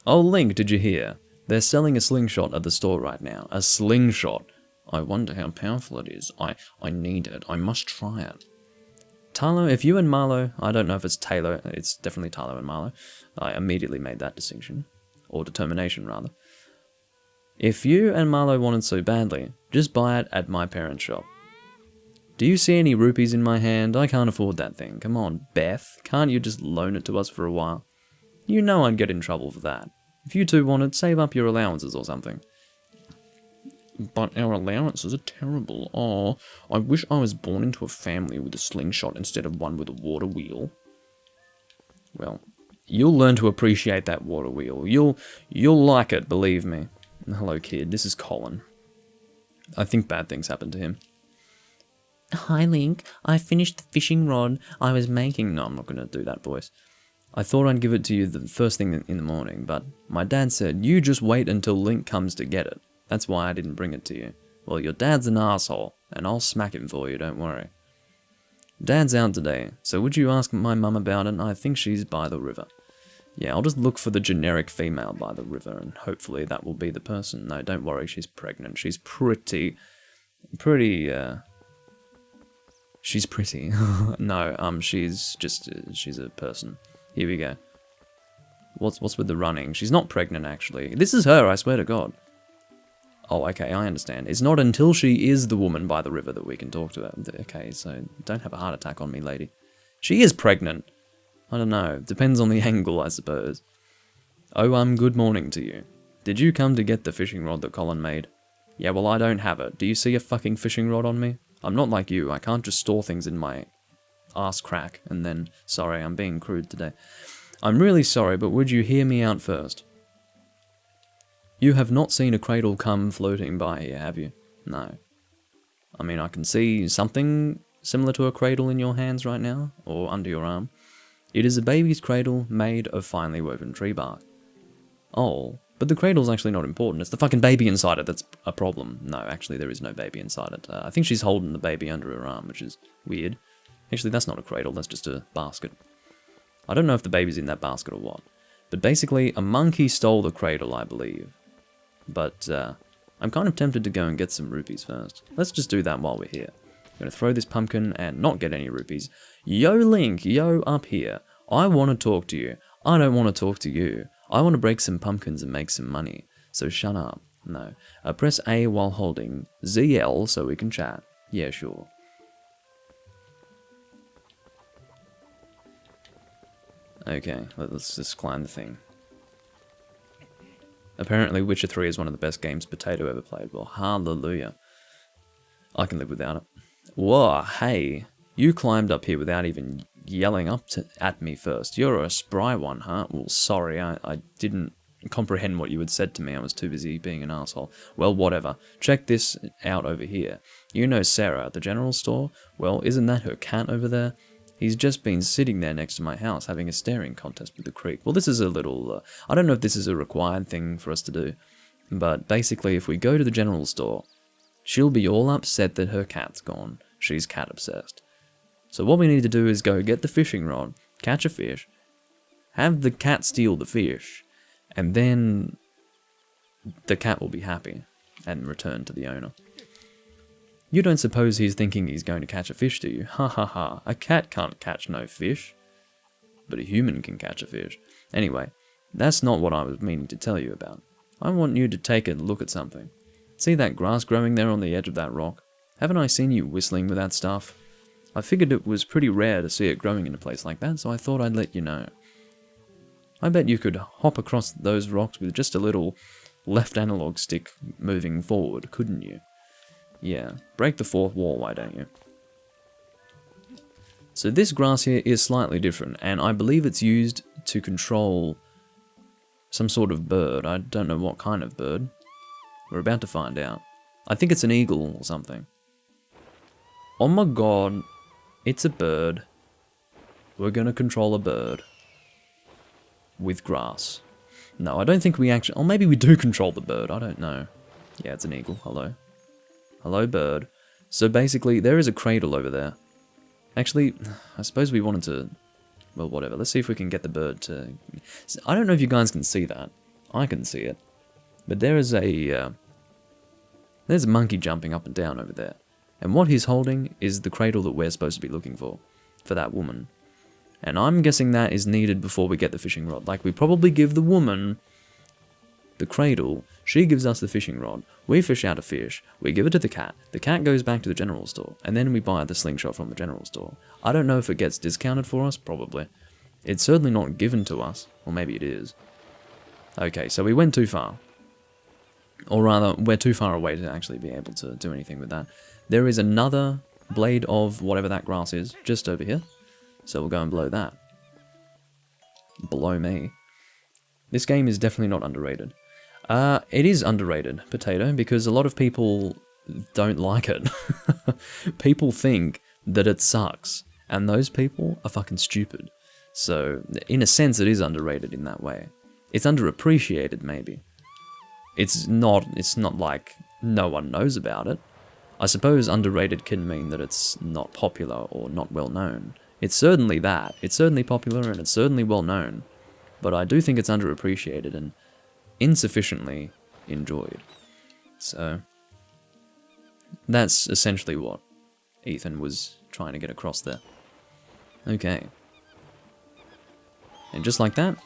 Oh, Link, did you hear? They're selling a slingshot at the store right now. A slingshot. I wonder how powerful it is. I need it. I must try it. Talo, if you and Marlo, I don't know if it's Taylor, it's definitely Talo and Marlo. I immediately made that distinction. Or determination, rather. If you and Marlo want it so badly, just buy it at my parents' shop. Do you see any rupees in my hand? I can't afford that thing. Come on, Beth, can't you just loan it to us for a while? You know I'd get in trouble for that. If you two want it, save up your allowances or something. But our allowances are terrible. Oh, I wish I was born into a family with a slingshot instead of one with a water wheel. Well, you'll learn to appreciate that water wheel. You'll like it, believe me. Hello, kid. This is Colin. I think bad things happened to him. Hi, Link. I finished the fishing rod I was making. No, I'm not going to do that voice. I thought I'd give it to you the first thing in the morning, but my dad said, you just wait until Link comes to get it. That's why I didn't bring it to you. Well, your dad's an asshole, and I'll smack him for you, don't worry. Dad's out today, so would you ask my mum about it? I think she's by the river. Yeah, I'll just look for the generic female by the river, and hopefully that will be the person. No, don't worry, she's pregnant. She's pretty... She's pretty. No, she's just... she's a person. Here we go. What's with the running? She's not pregnant, actually. This is her, I swear to God. Oh, okay, I understand. It's not until she is the woman by the river that we can talk to her. Okay, so don't have a heart attack on me, lady. She is pregnant. I don't know. Depends on the angle, I suppose. Oh, good morning to you. Did you come to get the fishing rod that Colin made? Yeah, well, I don't have it. Do you see a fucking fishing rod on me? I'm not like you. I can't just store things in my ass crack and then... Sorry, I'm being crude today. I'm really sorry, but would you hear me out first? You have not seen a cradle come floating by here, have you? No. I mean, I can see something similar to a cradle in your hands right now, or under your arm. It is a baby's cradle made of finely woven tree bark. Oh, but the cradle's actually not important. It's the fucking baby inside it that's a problem. No, actually, there is no baby inside it. I think she's holding the baby under her arm, which is weird. Actually, that's not a cradle, that's just a basket. I don't know if the baby's in that basket or what. But basically, a monkey stole the cradle, I believe. But I'm kind of tempted to go and get some rupees first. Let's just do that while we're here. I'm going to throw this pumpkin and not get any rupees. Yo, Link, yo, up here. I want to talk to you. I don't want to talk to you. I want to break some pumpkins and make some money. So shut up. No. Press A while holding ZL so we can chat. Yeah, sure. Okay, let's just climb the thing. Apparently Witcher 3 is one of the best games Potato ever played. Well, hallelujah. I can live without it. Whoa, hey. You climbed up here without even yelling at me first. You're a spry one, huh? Well, sorry, I didn't comprehend what you had said to me. I was too busy being an asshole. Well, whatever. Check this out over here. You know Sarah at the general store? Well, isn't that her cat over there? He's just been sitting there next to my house having a staring contest with the creek. Well, this is a little... I don't know if this is a required thing for us to do. But basically, if we go to the general store, she'll be all upset that her cat's gone. She's cat obsessed. So what we need to do is go get the fishing rod, catch a fish, have the cat steal the fish, and then the cat will be happy and return to the owner. You don't suppose he's thinking he's going to catch a fish, do you? Ha ha ha, a cat can't catch no fish. But a human can catch a fish. Anyway, that's not what I was meaning to tell you about. I want you to take a look at something. See that grass growing there on the edge of that rock? Haven't I seen you whistling with that stuff? I figured it was pretty rare to see it growing in a place like that, so I thought I'd let you know. I bet you could hop across those rocks with just a little left analog stick moving forward, couldn't you? Yeah, break the fourth wall, why don't you? So this grass here is slightly different, and I believe it's used to control some sort of bird. I don't know what kind of bird. We're about to find out. I think it's an eagle or something. Oh my god, it's a bird. We're gonna control a bird. With grass. No, I don't think we actually... Or maybe we do control the bird, I don't know. Yeah, it's an eagle, hello. Hello, bird. So basically, there is a cradle over there. Actually, I suppose we wanted to... Well, whatever. Let's see if we can get the bird to... I don't know if you guys can see that. I can see it. But there is a... There's a monkey jumping up and down over there. And what he's holding is the cradle that we're supposed to be looking for that woman. And I'm guessing that is needed before we get the fishing rod. Like, we probably give the woman the cradle, she gives us the fishing rod, we fish out a fish, we give it to the cat goes back to the general store, and then we buy the slingshot from the general store. I don't know if it gets discounted for us, probably. It's certainly not given to us, or maybe it is. Okay, so we went too far. Or rather, we're too far away to actually be able to do anything with that. There is another blade of whatever that grass is, just over here. So we'll go and blow that. Blow me. This game is definitely not underrated. It is underrated, Potato, because a lot of people don't like it. People think that it sucks, and those people are fucking stupid. So, in a sense, it is underrated in that way. It's underappreciated, maybe. It's not like no one knows about it. I suppose underrated can mean that it's not popular or not well known. It's certainly that. It's certainly popular and it's certainly well known. But I do think it's underappreciated and insufficiently enjoyed. So, that's essentially what Ethan was trying to get across there. Okay. And just like that,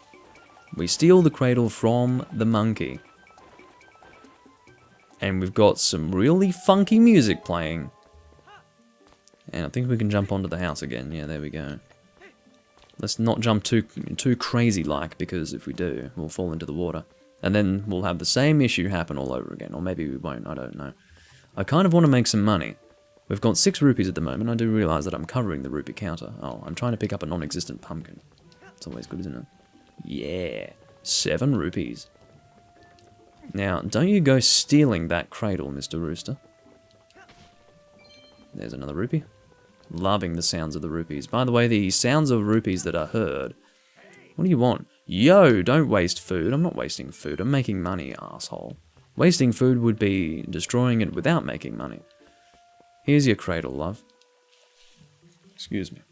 we steal the cradle from the monkey. And we've got some really funky music playing. And I think we can jump onto the house again. Yeah, there we go. Let's not jump too crazy-like, because if we do, we'll fall into the water. And then we'll have the same issue happen all over again. Or maybe we won't, I don't know. I kind of want to make some money. We've got 6 rupees at the moment. I do realise that I'm covering the rupee counter. Oh, I'm trying to pick up a non-existent pumpkin. It's always good, isn't it? Yeah, 7 rupees. Now, don't you go stealing that cradle, Mr. Rooster. There's another rupee. Loving the sounds of the rupees. By the way, the sounds of rupees that are heard. What do you want? Yo, don't waste food. I'm not wasting food. I'm making money, asshole. Wasting food would be destroying it without making money. Here's your cradle, love. Excuse me.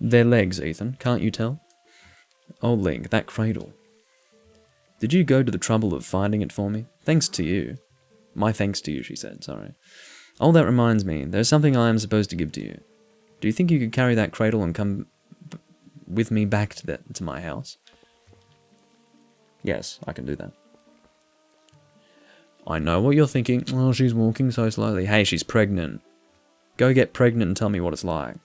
They're legs, Ethan. Can't you tell? Oh, Link, that cradle. Did you go to the trouble of finding it for me? Thanks to you. My thanks to you, she said, sorry. Oh, that reminds me, there's something I am supposed to give to you. Do you think you could carry that cradle and come with me back to my house? Yes, I can do that. I know what you're thinking. Oh, she's walking so slowly. Hey, she's pregnant. Go get pregnant and tell me what it's like.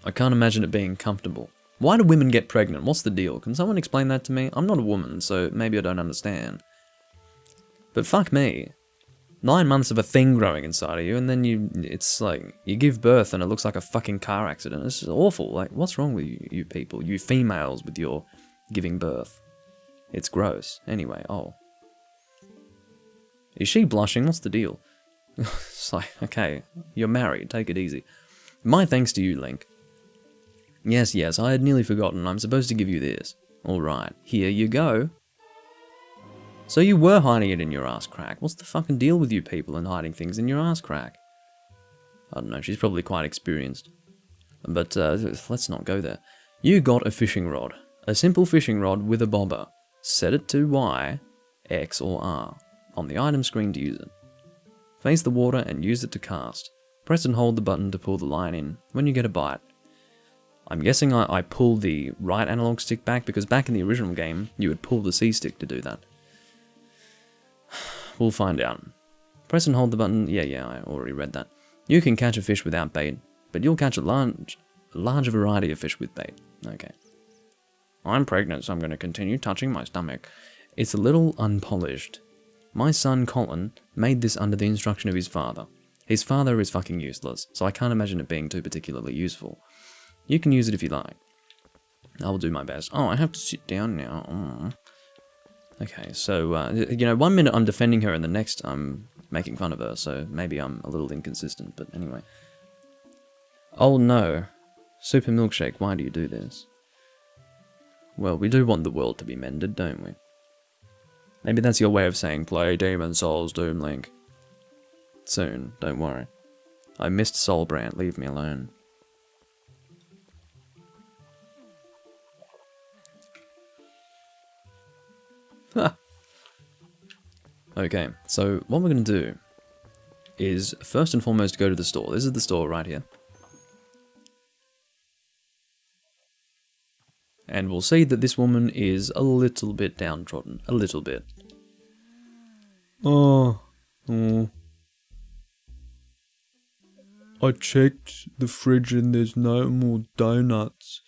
I can't imagine it being comfortable. Why do women get pregnant? What's the deal? Can someone explain that to me? I'm not a woman, so maybe I don't understand. But fuck me. 9 months of a thing growing inside of you, and then it's like, you give birth and it looks like a fucking car accident. It's just awful. Like, what's wrong with you people? You females with your giving birth. It's gross. Anyway, oh. Is she blushing? What's the deal? It's like, okay, you're married. Take it easy. My thanks to you, Link. Yes, I had nearly forgotten. I'm supposed to give you this. Alright, here you go. So you were hiding it in your ass crack. What's the fucking deal with you people and hiding things in your ass crack? I don't know, she's probably quite experienced. But let's not go there. You got a fishing rod. A simple fishing rod with a bobber. Set it to Y, X or R on the item screen to use it. Face the water and use it to cast. Press and hold the button to pull the line in when you get a bite. I'm guessing I pulled the right analog stick back, because back in the original game, you would pull the C stick to do that. We'll find out. Press and hold the button. Yeah, I already read that. You can catch a fish without bait, but you'll catch a large variety of fish with bait. Okay. I'm pregnant, so I'm going to continue touching my stomach. It's a little unpolished. My son, Colin, made this under the instruction of his father. His father is fucking useless, so I can't imagine it being too particularly useful. You can use it if you like. I will do my best. Oh, I have to sit down now. Oh. Okay, so, 1 minute I'm defending her and the next I'm making fun of her, so maybe I'm a little inconsistent, but anyway. Oh no. Super Milkshake, why do you do this? Well, we do want the world to be mended, don't we? Maybe that's your way of saying, play Demon Souls, Doom Link. Soon, don't worry. I missed Soulbrand, leave me alone. Okay, so what we're going to do is first and foremost go to the store. This is the store right here. And we'll see that this woman is a little bit downtrodden. A little bit. Oh. I checked the fridge and there's no more donuts.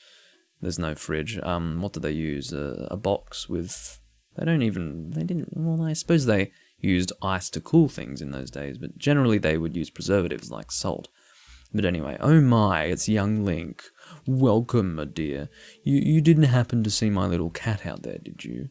There's no fridge. What did they use? A box with... Well, I suppose they used ice to cool things in those days, but generally they would use preservatives like salt. But anyway, oh my, it's young Link. Welcome, my dear. You didn't happen to see my little cat out there, did you?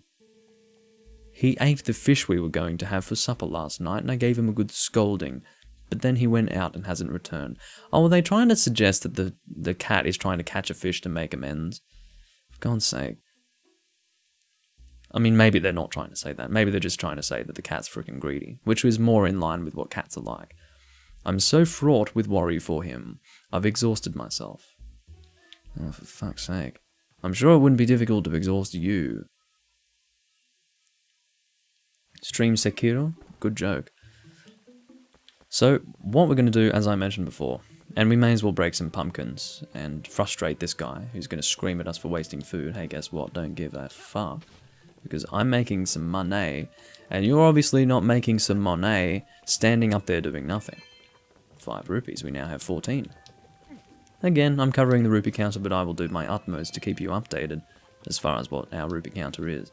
He ate the fish we were going to have for supper last night, and I gave him a good scolding. but then he went out and hasn't returned. Oh, are they trying to suggest that the cat is trying to catch a fish to make amends? For God's sake. I mean, maybe they're not trying to say that. Maybe they're just trying to say that the cat's freaking greedy, which was more in line with what cats are like. I'm so fraught with worry for him. I've exhausted myself. Oh, for fuck's sake. I'm sure it wouldn't be difficult to exhaust you. Stream Sekiro? Good joke. So, what we're going to do, as I mentioned before, and we may as well break some pumpkins and frustrate this guy who's going to scream at us for wasting food. Hey, guess what? Don't give a fuck. Because I'm making some money, and you're obviously not making some money standing up there doing nothing. 5 rupees, we now have 14. Again, I'm covering the rupee counter, but I will do my utmost to keep you updated as far as what our rupee counter is.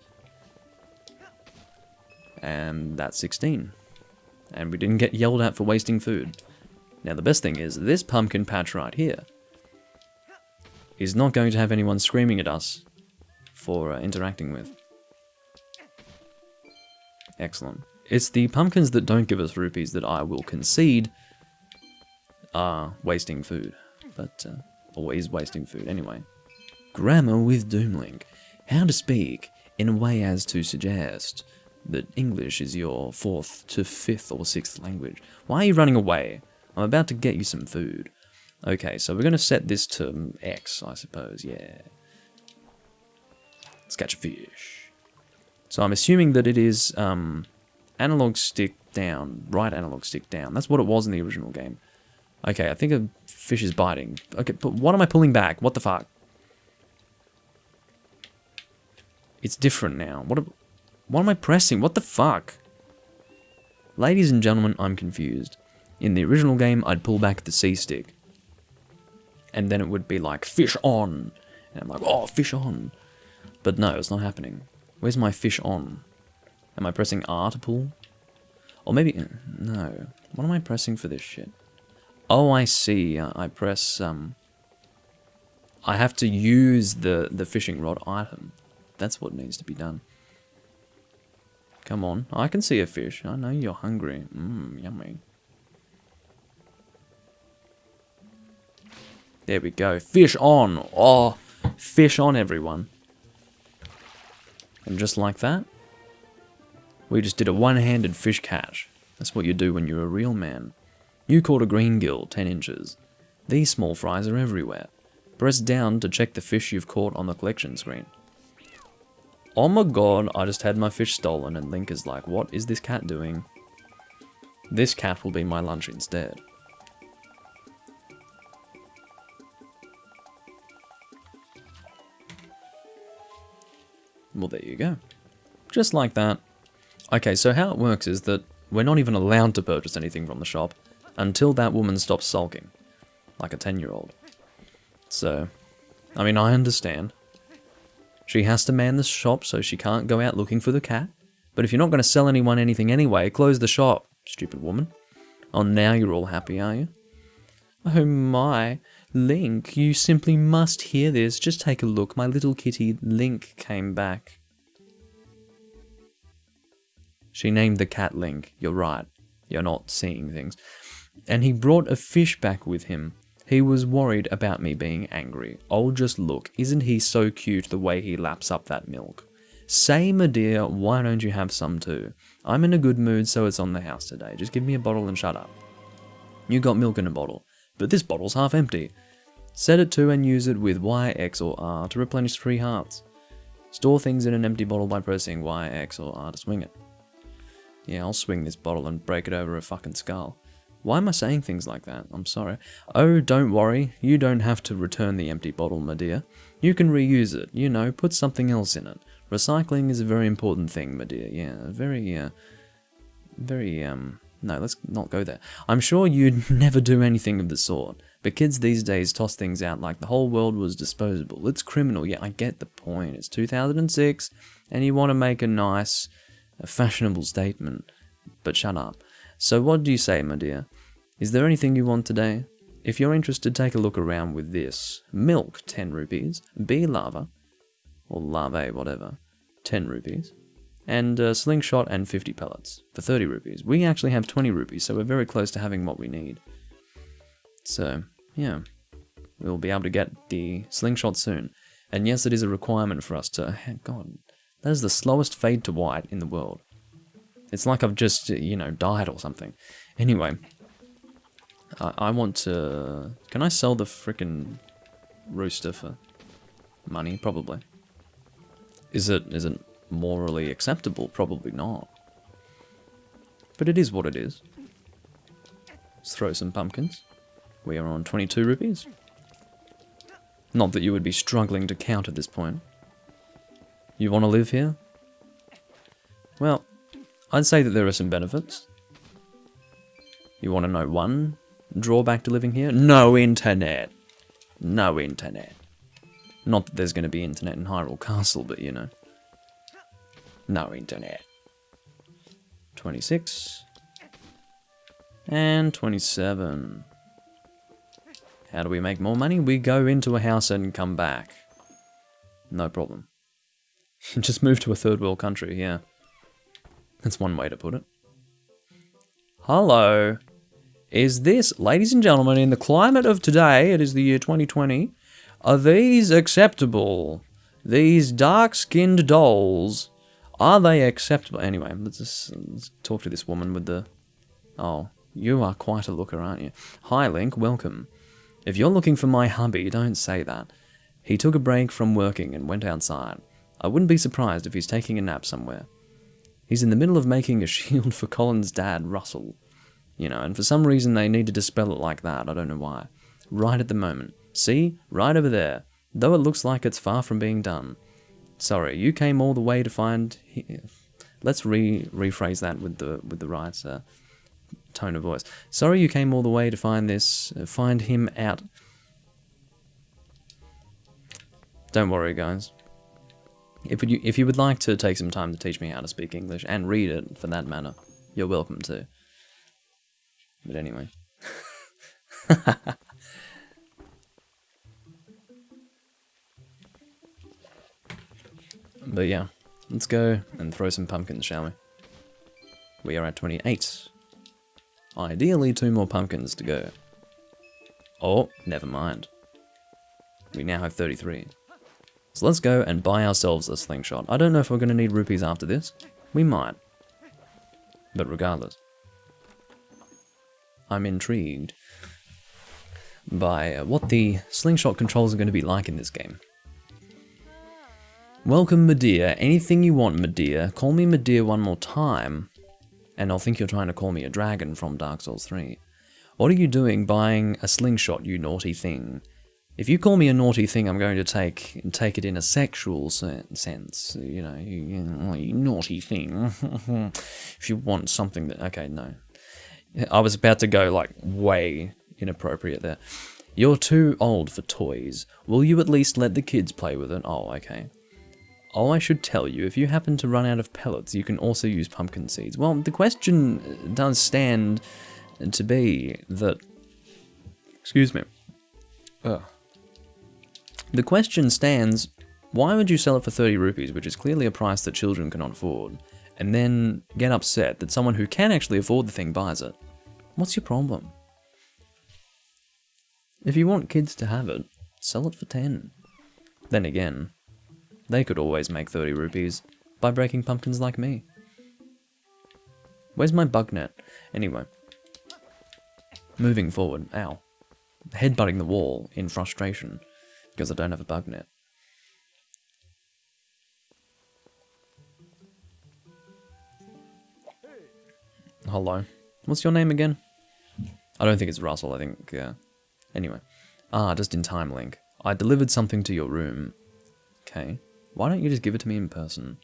And that's 16. And we didn't get yelled at for wasting food. Now the best thing is, this pumpkin patch right here is not going to have anyone screaming at us for interacting with. Excellent. It's the pumpkins that don't give us rupees that I will concede are wasting food. But, always wasting food anyway. Grammar with Doomlink. How to speak in a way as to suggest that English is your 4th to 5th or 6th language. Why are you running away? I'm about to get you some food. Okay, so we're going to set this to X, I suppose, yeah. Let's catch a fish. So I'm assuming that it is analog stick down, right analog stick down. That's what it was in the original game. Okay, I think a fish is biting. Okay, but what am I pulling back? What the fuck? It's different now. What am I pressing? What the fuck? Ladies and gentlemen, I'm confused. In the original game, I'd pull back the C stick. And then it would be like, fish on! And I'm like, oh, fish on! But no, it's not happening. Where's my fish on? Am I pressing R to pull? Or maybe... no. What am I pressing for this shit? Oh, I see. I press... I have to use the fishing rod item. That's what needs to be done. Come on. I can see a fish. I know you're hungry. Yummy. There we go. Fish on! Oh, fish on, everyone. And just like that, we just did a one-handed fish catch. That's what you do when you're a real man. You caught a green gill, 10 inches. These small fries are everywhere. Press down to check the fish you've caught on the collection screen. Oh my god, I just had my fish stolen, and Link is like, what is this cat doing? This cat will be my lunch instead. Well, there you go. Just like that. Okay, so how it works is that we're not even allowed to purchase anything from the shop until that woman stops sulking. Like a 10-year-old. So, I mean, I understand. She has to man the shop so she can't go out looking for the cat. But if you're not going to sell anyone anything anyway, close the shop, stupid woman. Oh, now you're all happy, are you? Oh my, Link, you simply must hear this. Just take a look. My little kitty Link came back. She named the cat Link. You're right. You're not seeing things. And he brought a fish back with him. He was worried about me being angry. Oh, just look. Isn't he so cute the way he laps up that milk? Say, my dear, why don't you have some too? I'm in a good mood, so it's on the house today. Just give me a bottle and shut up. You got milk in a bottle, but this bottle's half empty. Set it to and use it with Y, X, or R to replenish 3 hearts. Store things in an empty bottle by pressing Y, X, or R to swing it. Yeah, I'll swing this bottle and break it over a fucking skull. Why am I saying things like that? I'm sorry. Oh, don't worry. You don't have to return the empty bottle, my dear. You can reuse it. You know, put something else in it. Recycling is a very important thing, my dear. Yeah, no, let's not go there. I'm sure you'd never do anything of the sort. But kids these days toss things out like the whole world was disposable. It's criminal. Yeah, I get the point. It's 2006, and you want to make a nice, fashionable statement. But shut up. So what do you say, my dear? Is there anything you want today? If you're interested, take a look around with this. Milk, 10 rupees. Bee larva, or larvae, whatever, 10 rupees. and a slingshot and 50 pellets for 30 rupees. We actually have 20 rupees, so we're very close to having what we need. So, yeah, we'll be able to get the slingshot soon. And yes, it is a requirement for us to... God, that is the slowest fade to white in the world. It's like I've just, you know, died or something. Anyway, I want to... Can I sell the frickin' rooster for money? Probably. Is it morally acceptable? Probably not. But it is what it is. Let's throw some pumpkins. We are on 22 rupees. Not that you would be struggling to count at this point. You want to live here? Well, I'd say that there are some benefits. You want to know one drawback to living here? No internet. No internet. Not that there's going to be internet in Hyrule Castle, but you know. No internet. 26. And 27. How do we make more money? We go into a house and come back. No problem. Just move to a third world country, yeah. That's one way to put it. Hello. Is this, ladies and gentlemen, in the climate of today, it is the year 2020, are these acceptable? These dark-skinned dolls, are they acceptable? Anyway, let's talk to this woman with the... Oh, you are quite a looker, aren't you? Hi, Link, welcome. If you're looking for my hubby, don't say that. He took a break from working and went outside. I wouldn't be surprised if he's taking a nap somewhere. He's in the middle of making a shield for Colin's dad, Russell. You know, and for some reason they needed to spell it like that, I don't know why. Right at the moment. See? Right over there. Though it looks like it's far from being done. Sorry, you came all the way to find... Let's rephrase that with the right tone of voice. Sorry you came all the way to find him out. Don't worry, guys. If you would like to take some time to teach me how to speak English, and read it for that matter, you're welcome to. But anyway. But yeah, let's go and throw some pumpkins, shall we? We are at 28. Ideally, 2 more pumpkins to go. Oh, never mind. We now have 33. So let's go and buy ourselves a slingshot. I don't know if we're going to need rupees after this. We might. But regardless. I'm intrigued by what the slingshot controls are going to be like in this game. Welcome, Medea. Anything you want, Medea. Call me Medea one more time, and I'll think you're trying to call me a dragon from Dark Souls 3. What are you doing buying a slingshot, you naughty thing? If you call me a naughty thing, I'm going to take it in a sexual sense. You know, you naughty thing. If you want something that... Okay, no. I was about to go, like, way inappropriate there. You're too old for toys. Will you at least let the kids play with it? Oh, okay. Oh, I should tell you, if you happen to run out of pellets, you can also use pumpkin seeds. Well, the question does stand to be that... Excuse me. Ugh. The question stands, why would you sell it for 30 rupees, which is clearly a price that children cannot afford, and then get upset that someone who can actually afford the thing buys it? What's your problem? If you want kids to have it, sell it for 10. Then again, they could always make 30 rupees by breaking pumpkins like me. Where's my bug net? Anyway. Moving forward. Ow. Headbutting the wall in frustration because I don't have a bug net. Hello. What's your name again? I don't think it's Russell, I think... Anyway. Just in time, Link. I delivered something to your room. Okay. Why don't you just give it to me in person?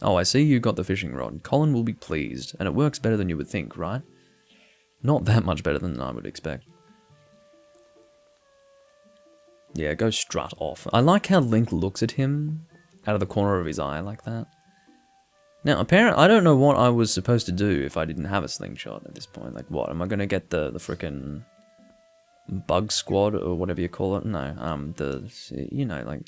Oh, I see you got the fishing rod. Colin will be pleased, and it works better than you would think, right? Not that much better than I would expect. Yeah, go strut off. I like how Link looks at him out of the corner of his eye like that. Now, apparently, I don't know what I was supposed to do if I didn't have a slingshot at this point. Like, what? Am I going to get the frickin' bug squad or whatever you call it? No, you know, like,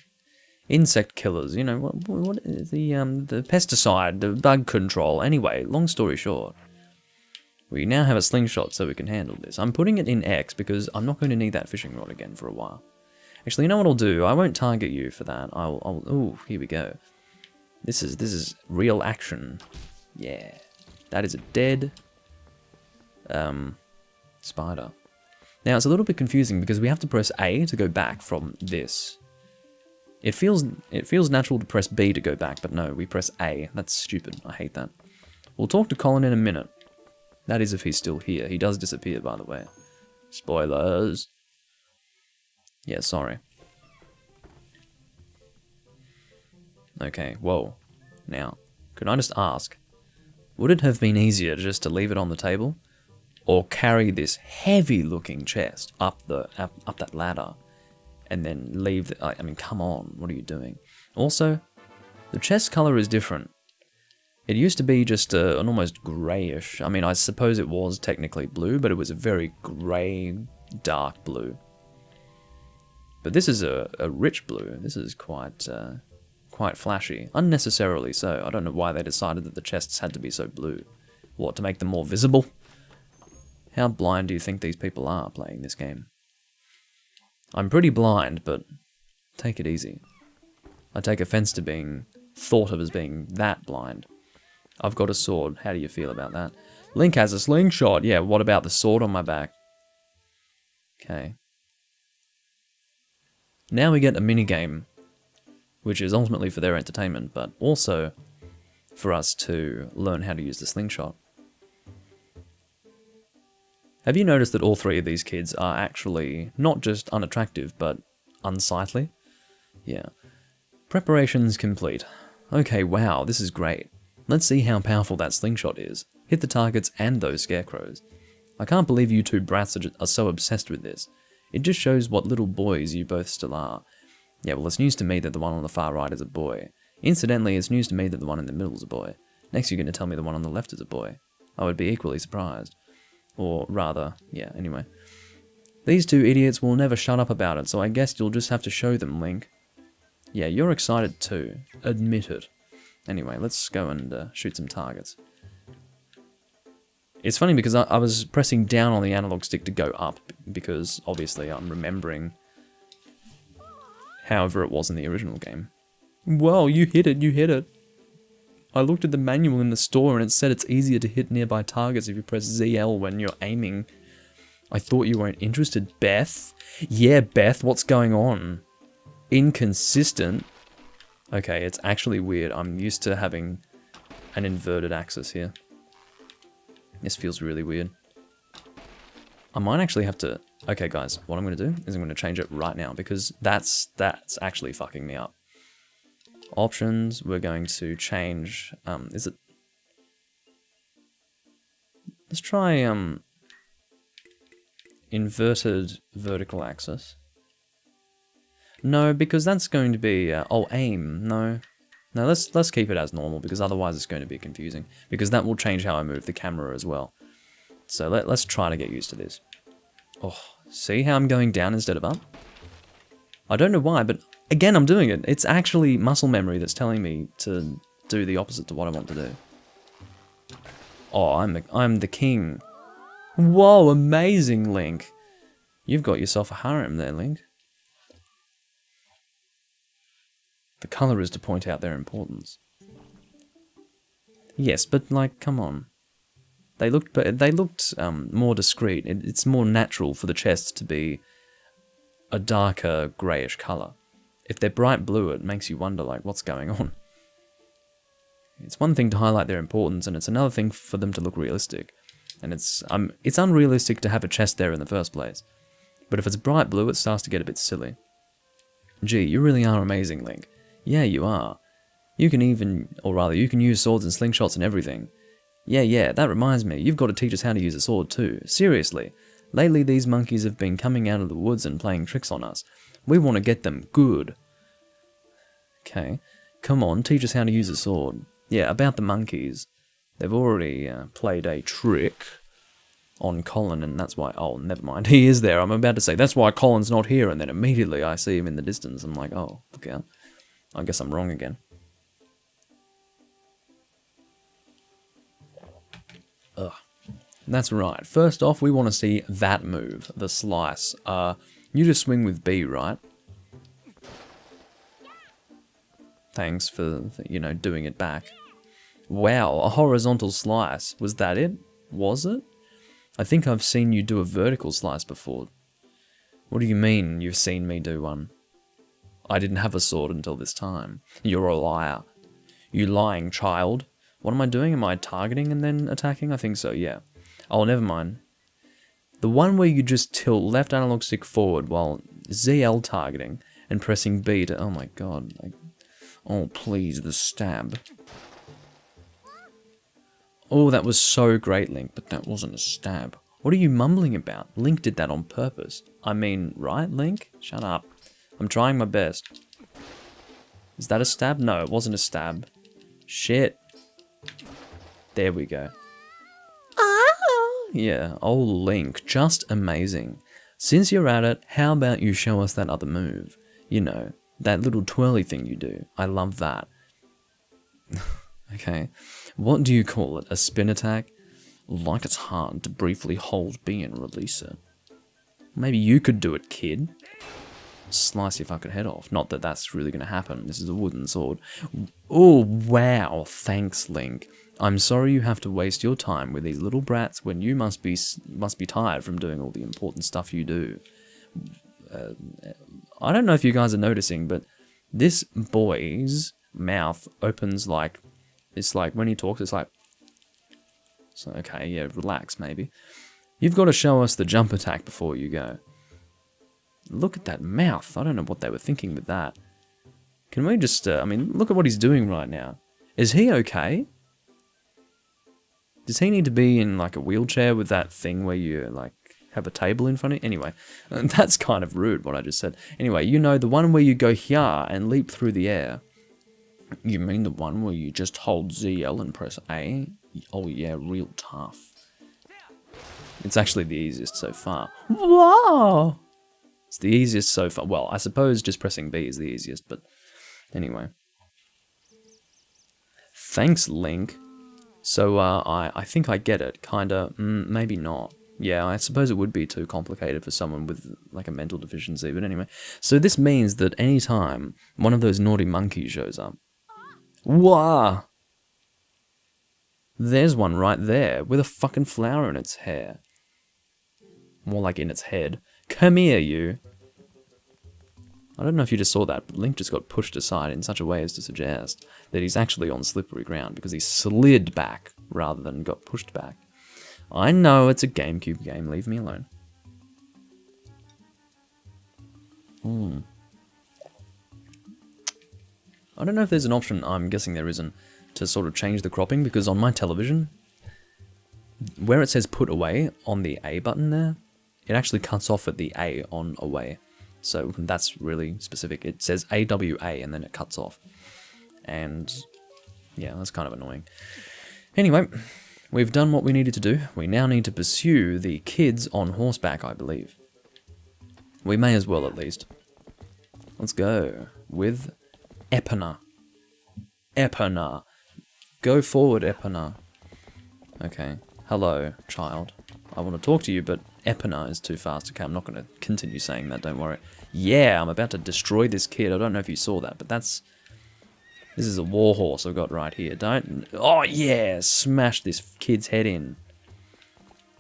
insect killers, you know, what the pesticide, the bug control. Anyway, long story short, we now have a slingshot so we can handle this. I'm putting it in X because I'm not going to need that fishing rod again for a while. Actually, you know what I'll do? I won't target you for that. Ooh, here we go. This is real action. Yeah. That is a dead spider. Now, it's a little bit confusing because we have to press A to go back from this. It feels natural to press B to go back, but no, we press A. That's stupid. I hate that. We'll talk to Colin in a minute. That is if he's still here. He does disappear, by the way. Spoilers. Yeah, sorry. Okay, whoa. Now, could I just ask, would it have been easier just to leave it on the table? Or carry this heavy-looking chest up that ladder, and then leave the... I mean, come on, what are you doing? Also, the chest color is different. It used to be just an almost greyish... I mean, I suppose it was technically blue, but it was a very grey, dark blue. But this is a rich blue. This is quite flashy. Unnecessarily so. I don't know why they decided that the chests had to be so blue. What, to make them more visible? How blind do you think these people are playing this game? I'm pretty blind, but take it easy. I take offense to being thought of as being that blind. I've got a sword. How do you feel about that? Link has a slingshot. Yeah, what about the sword on my back? Okay. Now we get a minigame, which is ultimately for their entertainment, but also for us to learn how to use the slingshot. Have you noticed that all three of these kids are actually not just unattractive, but unsightly? Yeah. Preparations complete. Okay, wow, this is great. Let's see how powerful that slingshot is. Hit the targets and those scarecrows. I can't believe you two brats are so obsessed with this. It just shows what little boys you both still are. Yeah, well, it's news to me that the one on the far right is a boy. Incidentally, it's news to me that the one in the middle is a boy. Next you're going to tell me the one on the left is a boy. I would be equally surprised. Or rather, yeah, anyway. These two idiots will never shut up about it, so I guess you'll just have to show them, Link. Yeah, you're excited too. Admit it. Anyway, let's go and shoot some targets. It's funny because I was pressing down on the analog stick to go up, because obviously I'm remembering however it was in the original game. Whoa, you hit it, you hit it. I looked at the manual in the store and it said it's easier to hit nearby targets if you press ZL when you're aiming. I thought you weren't interested, Beth. Yeah, Beth, what's going on? Inconsistent. Okay, it's actually weird. I'm used to having an inverted axis here. This feels really weird. I might actually have to... Okay, guys, what I'm going to do is I'm going to change it right now because that's actually fucking me up. Options, we're going to change, is it... Let's try, inverted vertical axis. No, because that's going to be, aim, no. No, let's keep it as normal, because otherwise it's going to be confusing. Because that will change how I move the camera as well. So let's try to get used to this. Oh, see how I'm going down instead of up? I don't know why, but again, I'm doing it. It's actually muscle memory that's telling me to do the opposite to what I want to do. Oh, I'm the king. Whoa, amazing, Link. You've got yourself a harem there, Link. The colour is to point out their importance. Yes, but like, come on. They looked more discreet. It's more natural for the chests to be a darker greyish colour. If they're bright blue, it makes you wonder, like, what's going on? It's one thing to highlight their importance, and it's another thing for them to look realistic. And it's unrealistic to have a chest there in the first place. But if it's bright blue, it starts to get a bit silly. Gee, you really are amazing, Link. Yeah, you are. You can use swords and slingshots and everything. Yeah, that reminds me, you've got to teach us how to use a sword too. Seriously. Lately, these monkeys have been coming out of the woods and playing tricks on us. We want to get them good. Okay. Come on, teach us how to use a sword. Yeah, about the monkeys. They've already played a trick on Colin, and that's why... Oh, never mind. He is there. I'm about to say, that's why Colin's not here, and then immediately I see him in the distance. I'm like, oh, look out. I guess I'm wrong again. Ugh. That's right. First off, we want to see that move, the slice. You just swing with B, right? Thanks for, you know, doing it back. Wow, a horizontal slice. Was that it? Was it? I think I've seen you do a vertical slice before. What do you mean you've seen me do one? I didn't have a sword until this time. You're a liar. You lying child. What am I doing? Am I targeting and then attacking? I think so, yeah. Oh, never mind. The one where you just tilt left analog stick forward while ZL targeting and pressing B to... Oh my god. Oh, please, the stab. Oh, that was so great, Link, but that wasn't a stab. What are you mumbling about? Link did that on purpose. I mean, right, Link? Shut up. I'm trying my best. Is that a stab? No, it wasn't a stab. Shit. There we go. Yeah, oh Link, just amazing. Since you're at it, how about you show us that other move? You know, that little twirly thing you do. I love that. Okay, what do you call it? A spin attack? Like it's hard to briefly hold B and release it. Maybe you could do it, kid. Slice your fucking head off. Not that that's really going to happen. This is a wooden sword. Oh, wow. Thanks, Link. I'm sorry you have to waste your time with these little brats when you must be tired from doing all the important stuff you do. I don't know if you guys are noticing, but this boy's mouth opens like... It's like, when he talks, it's like... So, okay, yeah, relax, maybe. You've got to show us the jump attack before you go. Look at that mouth. I don't know what they were thinking with that. Can we just... I mean, look at what he's doing right now. Is he okay? Does he need to be in, like, a wheelchair with that thing where you, like, have a table in front of you? Anyway, that's kind of rude, what I just said. Anyway, you know, the one where you go here and leap through the air. You mean the one where you just hold ZL and press A? Oh, yeah, real tough. It's actually the easiest so far. Whoa! It's the easiest so far. Well, I suppose just pressing B is the easiest, but anyway. Thanks, Link. So, I think I get it. Kinda, maybe not. Yeah, I suppose it would be too complicated for someone with, like, a mental deficiency, but anyway. So this means that any time one of those naughty monkeys shows up... Wah! There's one right there, with a fucking flower in its hair. More like in its head. Come here, you! I don't know if you just saw that, but Link just got pushed aside in such a way as to suggest that he's actually on slippery ground because he slid back rather than got pushed back. I know it's a GameCube game, leave me alone. I don't know if there's an option, I'm guessing there isn't, to sort of change the cropping, because on my television, where it says put away on the A button there, it actually cuts off at the A on away. So that's really specific. It says AWA and then it cuts off. And yeah, that's kind of annoying. Anyway, we've done what we needed to do. We now need to pursue the kids on horseback, I believe. We may as well, at least. Let's go with Epona. Epona. Go forward, Epona. Okay. Hello, child. I want to talk to you, but Epona is too fast. Okay, I'm not going to continue saying that, don't worry. Yeah, I'm about to destroy this kid. I don't know if you saw that, but that's... This is a war horse I've got right here. Don't... Oh, yeah! Smash this kid's head in.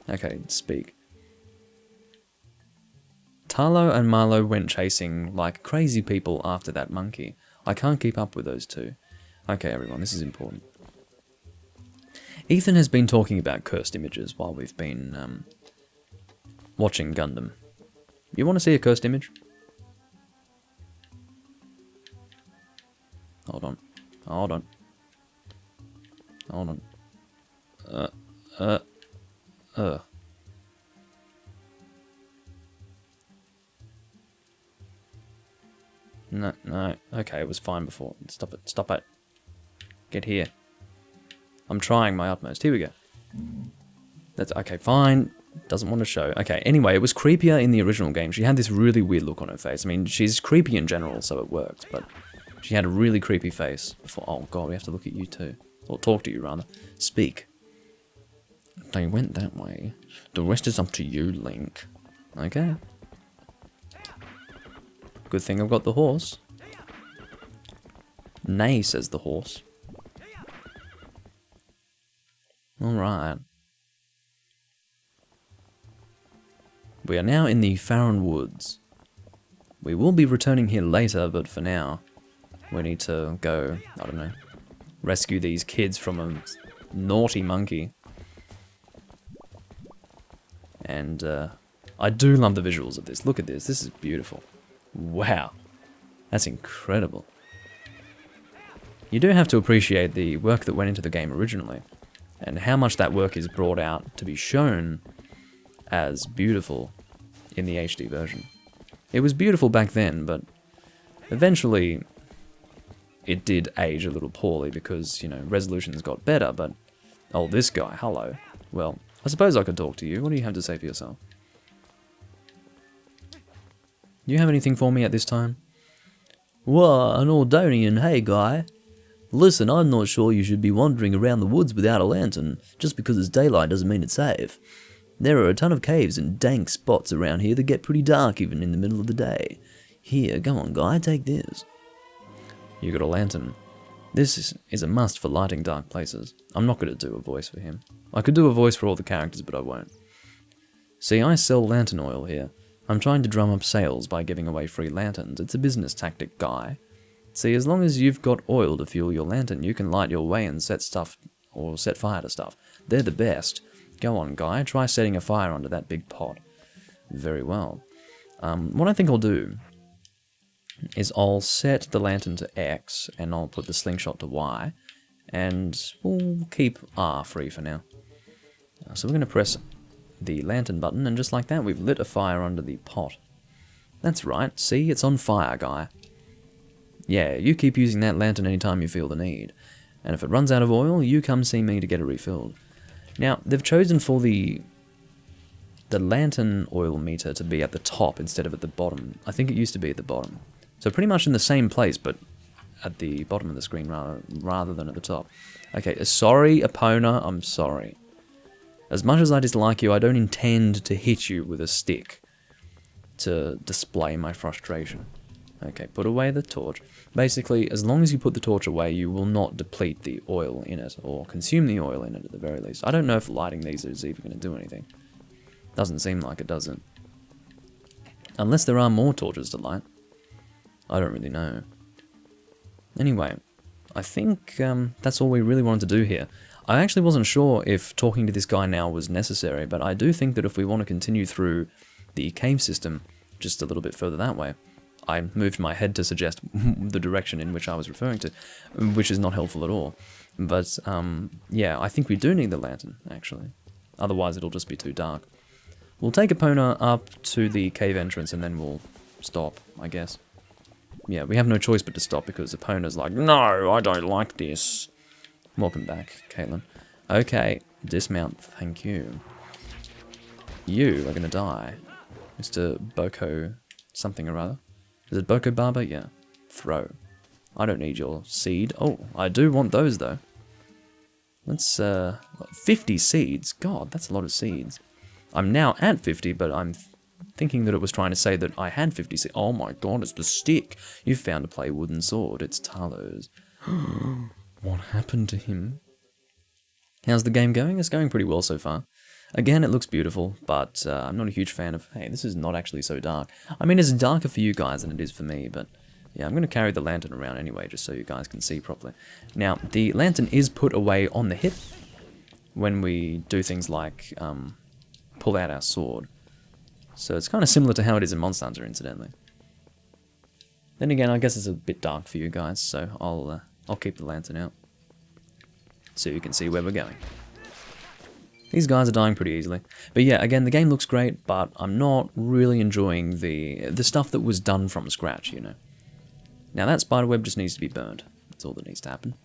Okay, speak. Tarlo and Marlo went chasing like crazy people after that monkey. I can't keep up with those two. Okay, everyone, this is important. Ethan has been talking about cursed images while we've been watching Gundam. You want to see a cursed image? Hold on. Hold on. Hold on. No. Okay, it was fine before. Stop it. Stop it. Get here. I'm trying my utmost. Here we go. That's okay, fine. Doesn't want to show. Okay, anyway, it was creepier in the original game. She had this really weird look on her face. I mean, she's creepy in general, so it works, but... She had a really creepy face. Before, oh god, we have to look at you too. Or talk to you, rather. Speak. They went that way. The rest is up to you, Link. Okay. Good thing I've got the horse. Nay, says the horse. Alright. We are now in the Farron Woods. We will be returning here later, but for now, we need to go, I don't know, rescue these kids from a naughty monkey. And I do love the visuals of this. Look at this. This is beautiful. Wow. That's incredible. You do have to appreciate the work that went into the game originally, and how much that work is brought out to be shown as beautiful in the HD version. It was beautiful back then, but eventually it did age a little poorly because, you know, resolutions got better, but... Oh, this guy, hello. Well, I suppose I could talk to you. What do you have to say for yourself? Do you have anything for me at this time? Whoa, an Ordonian, hey guy. Listen, I'm not sure you should be wandering around the woods without a lantern. Just because it's daylight doesn't mean it's safe. There are a ton of caves and dank spots around here that get pretty dark even in the middle of the day. Here, come on guy, take this. You got a lantern. This is a must for lighting dark places. I'm not going to do a voice for him. I could do a voice for all the characters, but I won't. See, I sell lantern oil here. I'm trying to drum up sales by giving away free lanterns. It's a business tactic, guy. See, as long as you've got oil to fuel your lantern, you can light your way and set fire to stuff. They're the best. Go on, guy, try setting a fire under that big pot. Very well. What I think I'll do is I'll set the lantern to X, and I'll put the slingshot to Y, and we'll keep R free for now. So we're going to press the lantern button, and just like that, we've lit a fire under the pot. That's right, see, it's on fire, guy. Yeah, you keep using that lantern anytime you feel the need, and if it runs out of oil, you come see me to get it refilled. Now, they've chosen for the lantern oil meter to be at the top instead of at the bottom. I think it used to be at the bottom. So pretty much in the same place, but at the bottom of the screen rather than at the top. Okay, sorry, Epona, I'm sorry. As much as I dislike you, I don't intend to hit you with a stick to display my frustration. Okay, put away the torch. Basically, as long as you put the torch away, you will not deplete the oil in it, or consume the oil in it at the very least. I don't know if lighting these is even going to do anything. Doesn't seem like it, does it? Unless there are more torches to light. I don't really know. Anyway, I think that's all we really wanted to do here. I actually wasn't sure if talking to this guy now was necessary, but I do think that if we want to continue through the cave system just a little bit further that way, I moved my head to suggest the direction in which I was referring to, which is not helpful at all. But, yeah, I think we do need the lantern, actually. Otherwise, it'll just be too dark. We'll take Epona up to the cave entrance, and then we'll stop, I guess. Yeah, we have no choice but to stop, because Epona's like, no, I don't like this. Welcome back, Caitlin. Okay, dismount, thank you. You are gonna die. Mr. Boko something or other. Is it Boko Barber? Yeah. Throw. I don't need your seed. Oh, I do want those, though. Let's, 50 seeds? God, that's a lot of seeds. I'm now at 50, but I'm thinking that it was trying to say that I had 50 seeds. Oh my god, it's the stick. You found a play wooden sword. It's Talos. What happened to him? How's the game going? It's going pretty well so far. Again, it looks beautiful, but I'm not a huge fan of... Hey, this is not actually so dark. I mean, it's darker for you guys than it is for me, but... Yeah, I'm going to carry the lantern around anyway, just so you guys can see properly. Now, the lantern is put away on the hip when we do things like pull out our sword. So it's kind of similar to how it is in Monster Hunter, incidentally. Then again, I guess it's a bit dark for you guys, so I'll keep the lantern out so you can see where we're going. These guys are dying pretty easily. But yeah, again, the game looks great, but I'm not really enjoying the stuff that was done from scratch, you know. Now that spiderweb just needs to be burned. That's all that needs to happen.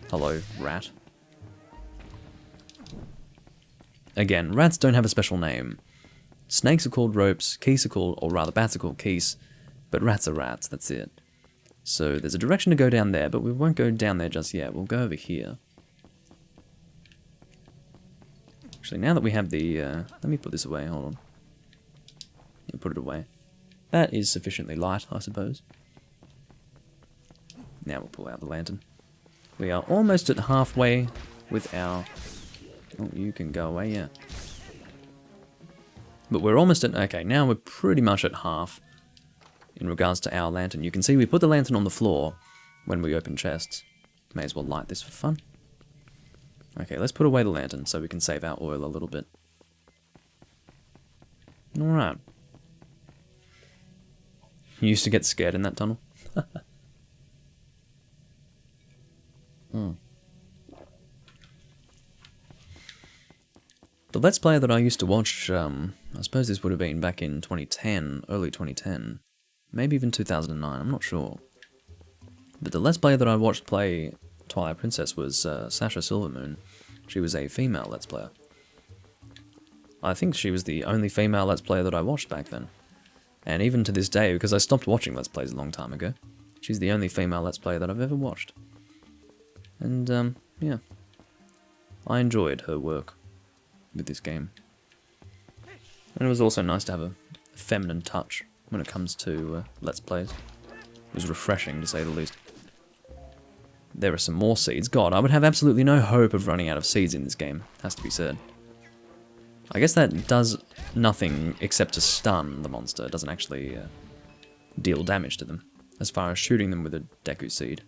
Hello, rat. Again, rats don't have a special name. Snakes are called ropes, geese are called, or rather bats are called geese, But rats are rats, that's it. So there's a direction to go down there, but we won't go down there just yet. We'll go over here. Actually, now that we have the... let me put this away, hold on. Let me put it away. That is sufficiently light, I suppose. Now we'll pull out the lantern. We are almost at halfway with our... Oh, you can go away, yeah. But we're almost at... Okay, now we're pretty much at half in regards to our lantern. You can see we put the lantern on the floor when we open chests. May as well light this for fun. Okay, let's put away the lantern so we can save our oil a little bit. Alright. You used to get scared in that tunnel? The Let's Play that I used to watch, I suppose this would have been back in 2010, early 2010. Maybe even 2009, I'm not sure. But the Let's Play that I watched play Twilight Princess was Sasha Silvermoon. She was a female Let's Player. I think she was the only female Let's Player that I watched back then. And even to this day, because I stopped watching Let's Plays a long time ago, she's the only female Let's Player that I've ever watched. And, yeah. I enjoyed her work with this game. And it was also nice to have a feminine touch when it comes to Let's Plays. It was refreshing, to say the least. There are some more seeds. God, I would have absolutely no hope of running out of seeds in this game, has to be said. I guess that does nothing except to stun the monster. It doesn't actually deal damage to them, as far as shooting them with a Deku Seed.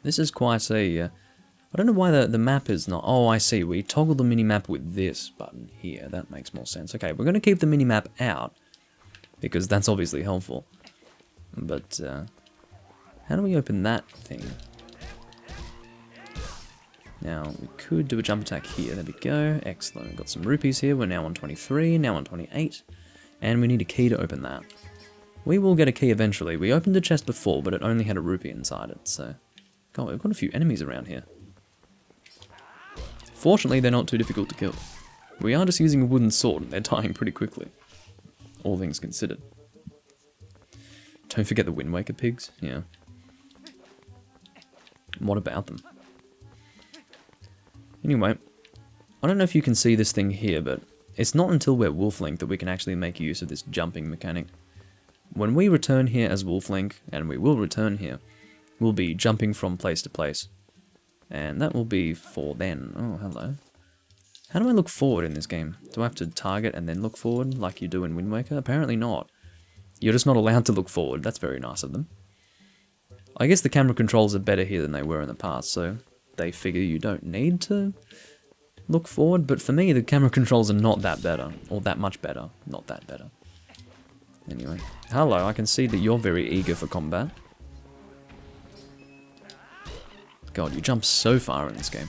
This is quite a... I don't know why the map is not... Oh, I see. We toggle the mini-map with this button here. That makes more sense. Okay, we're going to keep the mini-map out, because that's obviously helpful. But, how do we open that thing? Now, we could do a jump attack here. There we go. Excellent. We've got some rupees here. We're now on 23, now on 28. And we need a key to open that. We will get a key eventually. We opened a chest before, but it only had a rupee inside it, so... God, we've got a few enemies around here. Fortunately, they're not too difficult to kill. We are just using a wooden sword, and they're dying pretty quickly. All things considered. Don't forget the Wind Waker pigs. Yeah. What about them? Anyway, I don't know if you can see this thing here, but it's not until we're Wolf-Link that we can actually make use of this jumping mechanic. When we return here as Wolf-Link, and we will return here, we'll be jumping from place to place. And that will be for then. Oh, hello. How do I look forward in this game? Do I have to target and then look forward like you do in Wind Waker? Apparently not. You're just not allowed to look forward. That's very nice of them. I guess the camera controls are better here than they were in the past, so they figure you don't need to look forward. But for me, the camera controls are not that better. Or that much better. Not that better. Anyway. Hello, I can see that you're very eager for combat. God, you jump so far in this game.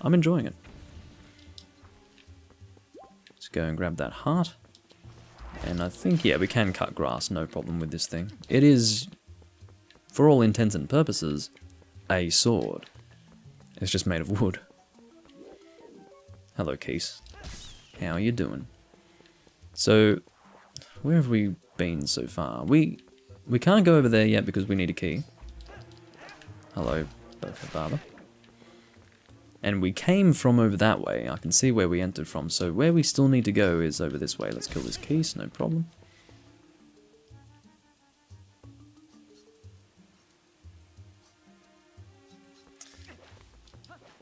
I'm enjoying it. Let's go and grab that heart. And I think, yeah, we can cut grass, no problem with this thing. It is, for all intents and purposes, a sword. It's just made of wood. Hello, Keese. How are you doing? So, where have we been so far? We can't go over there yet because we need a key. Hello, Barber. And we came from over that way. I can see where we entered from. So where we still need to go is over this way. Let's kill this Keese, no problem.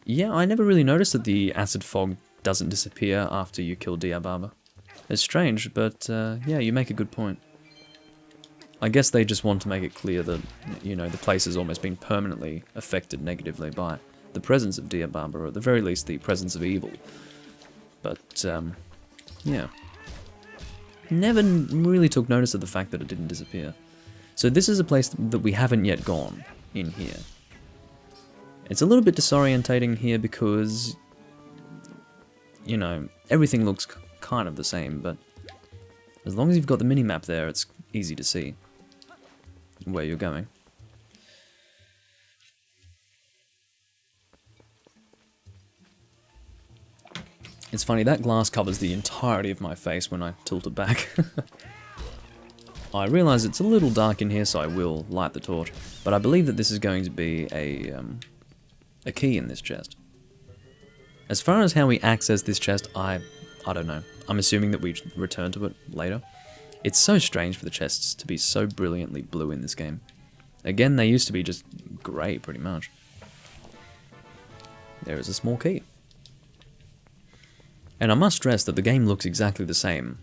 Yeah, I never really noticed that the acid fog doesn't disappear after you kill Diababa. It's strange, but yeah, you make a good point. I guess they just want to make it clear that, you know, the place has almost been permanently affected negatively by the presence of Diababa, or at the very least the presence of evil. But, yeah. Never really took notice of the fact that it didn't disappear. So this is a place that we haven't yet gone in here. It's a little bit disorientating here because, you know, everything looks kind of the same, but as long as you've got the mini-map there, it's easy to see where you're going. It's funny, that glass covers the entirety of my face when I tilt it back. I realise it's a little dark in here, so I will light the torch, but I believe that this is going to be a key in this chest. As far as how we access this chest, I don't know. I'm assuming that we return to it later. It's so strange for the chests to be so brilliantly blue in this game. Again, they used to be just grey, pretty much. There is a small key. And I must stress that the game looks exactly the same,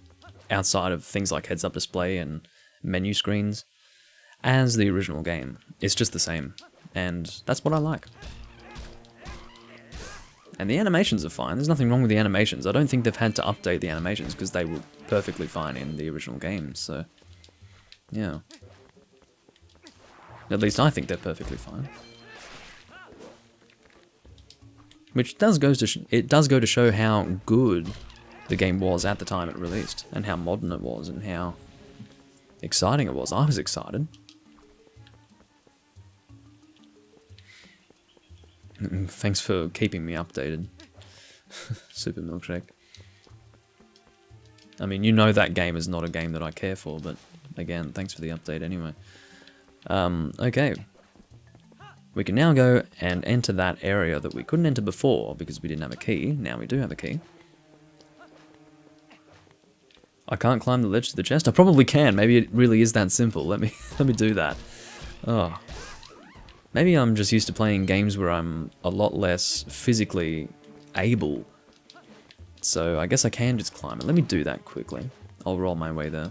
outside of things like heads-up display and menu screens, as the original game. It's just the same, and that's what I like. And the animations are fine. There's nothing wrong with the animations. I don't think they've had to update the animations because they were perfectly fine in the original game, so yeah. At least I think they're perfectly fine. Which does go to show how good the game was at the time it released, and how modern it was, and how exciting it was. I was excited. Thanks for keeping me updated, Super Milkshake. I mean, you know that game is not a game that I care for, but again, thanks for the update anyway. Okay. We can now go and enter that area that we couldn't enter before because we didn't have a key. Now we do have a key. I can't climb the ledge to the chest. I probably can. Maybe it really is that simple. Let me do that. Oh. Maybe I'm just used to playing games where I'm a lot less physically able. So I guess I can just climb it. Let me do that quickly. I'll roll my way there.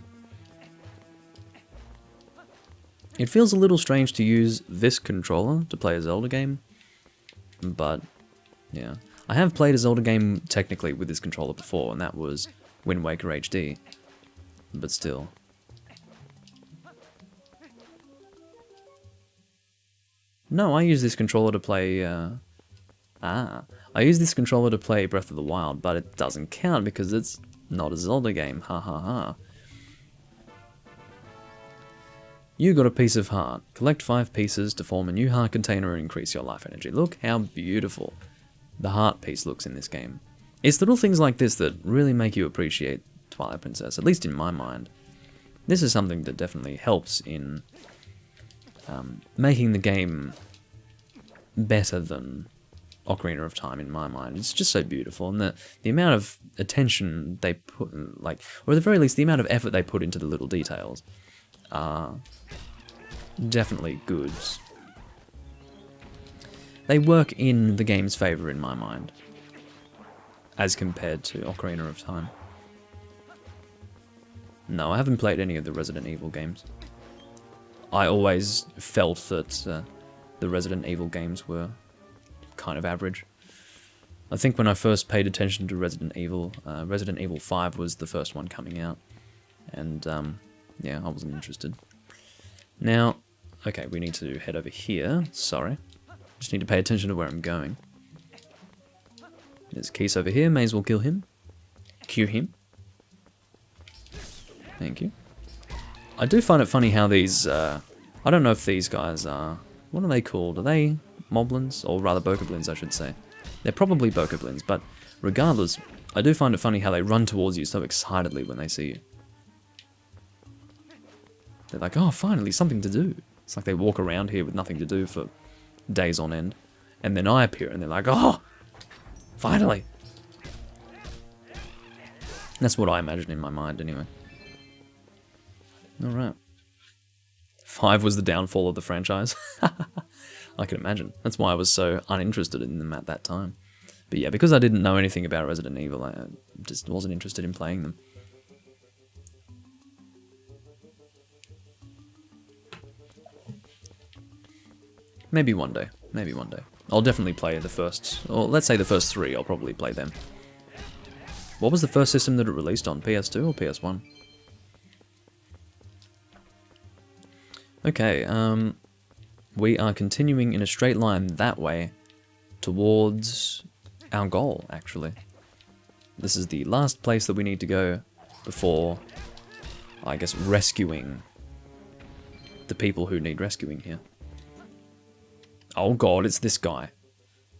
It feels a little strange to use this controller to play a Zelda game, but yeah. I have played a Zelda game technically with this controller before, and that was Wind Waker HD, but still. No, I use this controller to play, I use this controller to play Breath of the Wild, but it doesn't count because it's not a Zelda game, ha ha ha. You got a piece of heart. Collect 5 pieces to form a new heart container and increase your life energy. Look how beautiful the heart piece looks in this game. It's little things like this that really make you appreciate Twilight Princess, at least in my mind. This is something that definitely helps in making the game better than Ocarina of Time in my mind. It's just so beautiful, and the amount of attention they put, like, or at the very least, the amount of effort they put into the little details are definitely good. They work in the game's favour in my mind, as compared to Ocarina of Time. No, I haven't played any of the Resident Evil games. I always felt that the Resident Evil games were kind of average. I think when I first paid attention to Resident Evil 5 was the first one coming out, and yeah, I wasn't interested. Now, okay, we need to head over here. Sorry. Just need to pay attention to where I'm going. There's Keese over here. May as well kill him. Cue him. Thank you. I do find it funny how these, I don't know if these guys are, what are they called? Are they moblins? Or rather bokoblins, I should say. They're probably bokoblins, but regardless, I do find it funny how they run towards you so excitedly when they see you. They're like, oh, finally, something to do. It's like they walk around here with nothing to do for days on end. And then I appear and they're like, oh, finally. That's what I imagine in my mind anyway. Alright. 5 was the downfall of the franchise. I can imagine. That's why I was so uninterested in them at that time. But yeah, because I didn't know anything about Resident Evil, I just wasn't interested in playing them. Maybe one day. Maybe one day. I'll definitely play the first, or let's say the first 3, I'll probably play them. What was the first system that it released on? PS2 or PS1? Okay, we are continuing in a straight line that way towards our goal, actually. This is the last place that we need to go before, I guess, rescuing the people who need rescuing here. Oh god, it's this guy.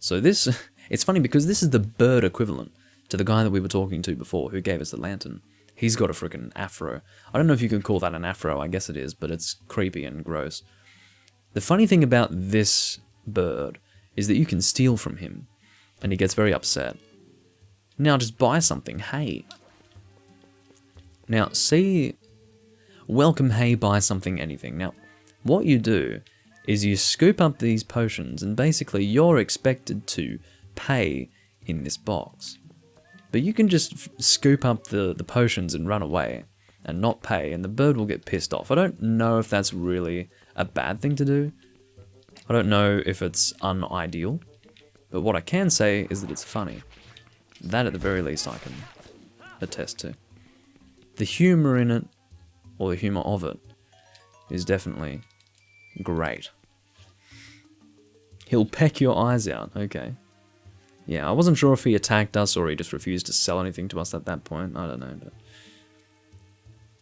So this, it's funny because this is the bird equivalent to the guy that we were talking to before who gave us the lantern. He's got a freaking afro. I don't know if you could call that an afro, I guess it is, but it's creepy and gross. The funny thing about this bird is that you can steal from him, and he gets very upset. Now just buy something, hey. Now, see, welcome, hey, buy something, anything. Now, what you do is you scoop up these potions, and basically you're expected to pay in this box. But you can just scoop up the potions and run away and not pay, and the bird will get pissed off. I don't know if that's really a bad thing to do. I don't know if it's unideal. But what I can say is that it's funny. That at the very least I can attest to. The humour in it, or the humour of it, is definitely great. He'll peck your eyes out, okay. Yeah, I wasn't sure if he attacked us or he just refused to sell anything to us at that point. I don't know. But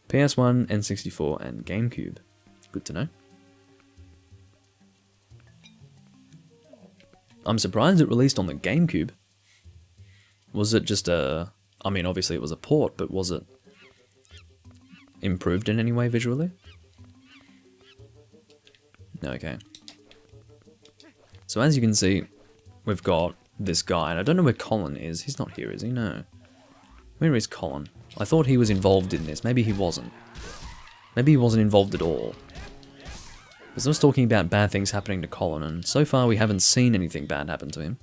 PS1, N64, and GameCube. Good to know. I'm surprised it released on the GameCube. Was it just a... I mean, obviously it was a port, but was it improved in any way visually? Okay. So as you can see, we've got this guy, and I don't know where Colin is. He's not here, is he? No. Where is Colin? I thought he was involved in this. Maybe he wasn't. Maybe he wasn't involved at all. Because I was talking about bad things happening to Colin, and so far we haven't seen anything bad happen to him.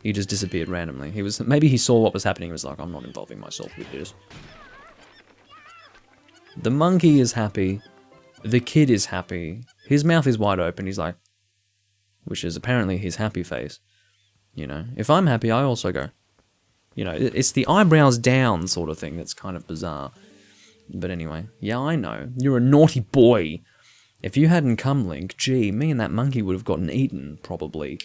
He just disappeared randomly. Maybe he saw what was happening and was like, I'm not involving myself with this. The monkey is happy. The kid is happy. His mouth is wide open. He's like, which is apparently his happy face. You know, if I'm happy, I also go. You know, it's the eyebrows down sort of thing that's kind of bizarre. But anyway, yeah, I know. You're a naughty boy. If you hadn't come, Link, gee, me and that monkey would have gotten eaten, probably.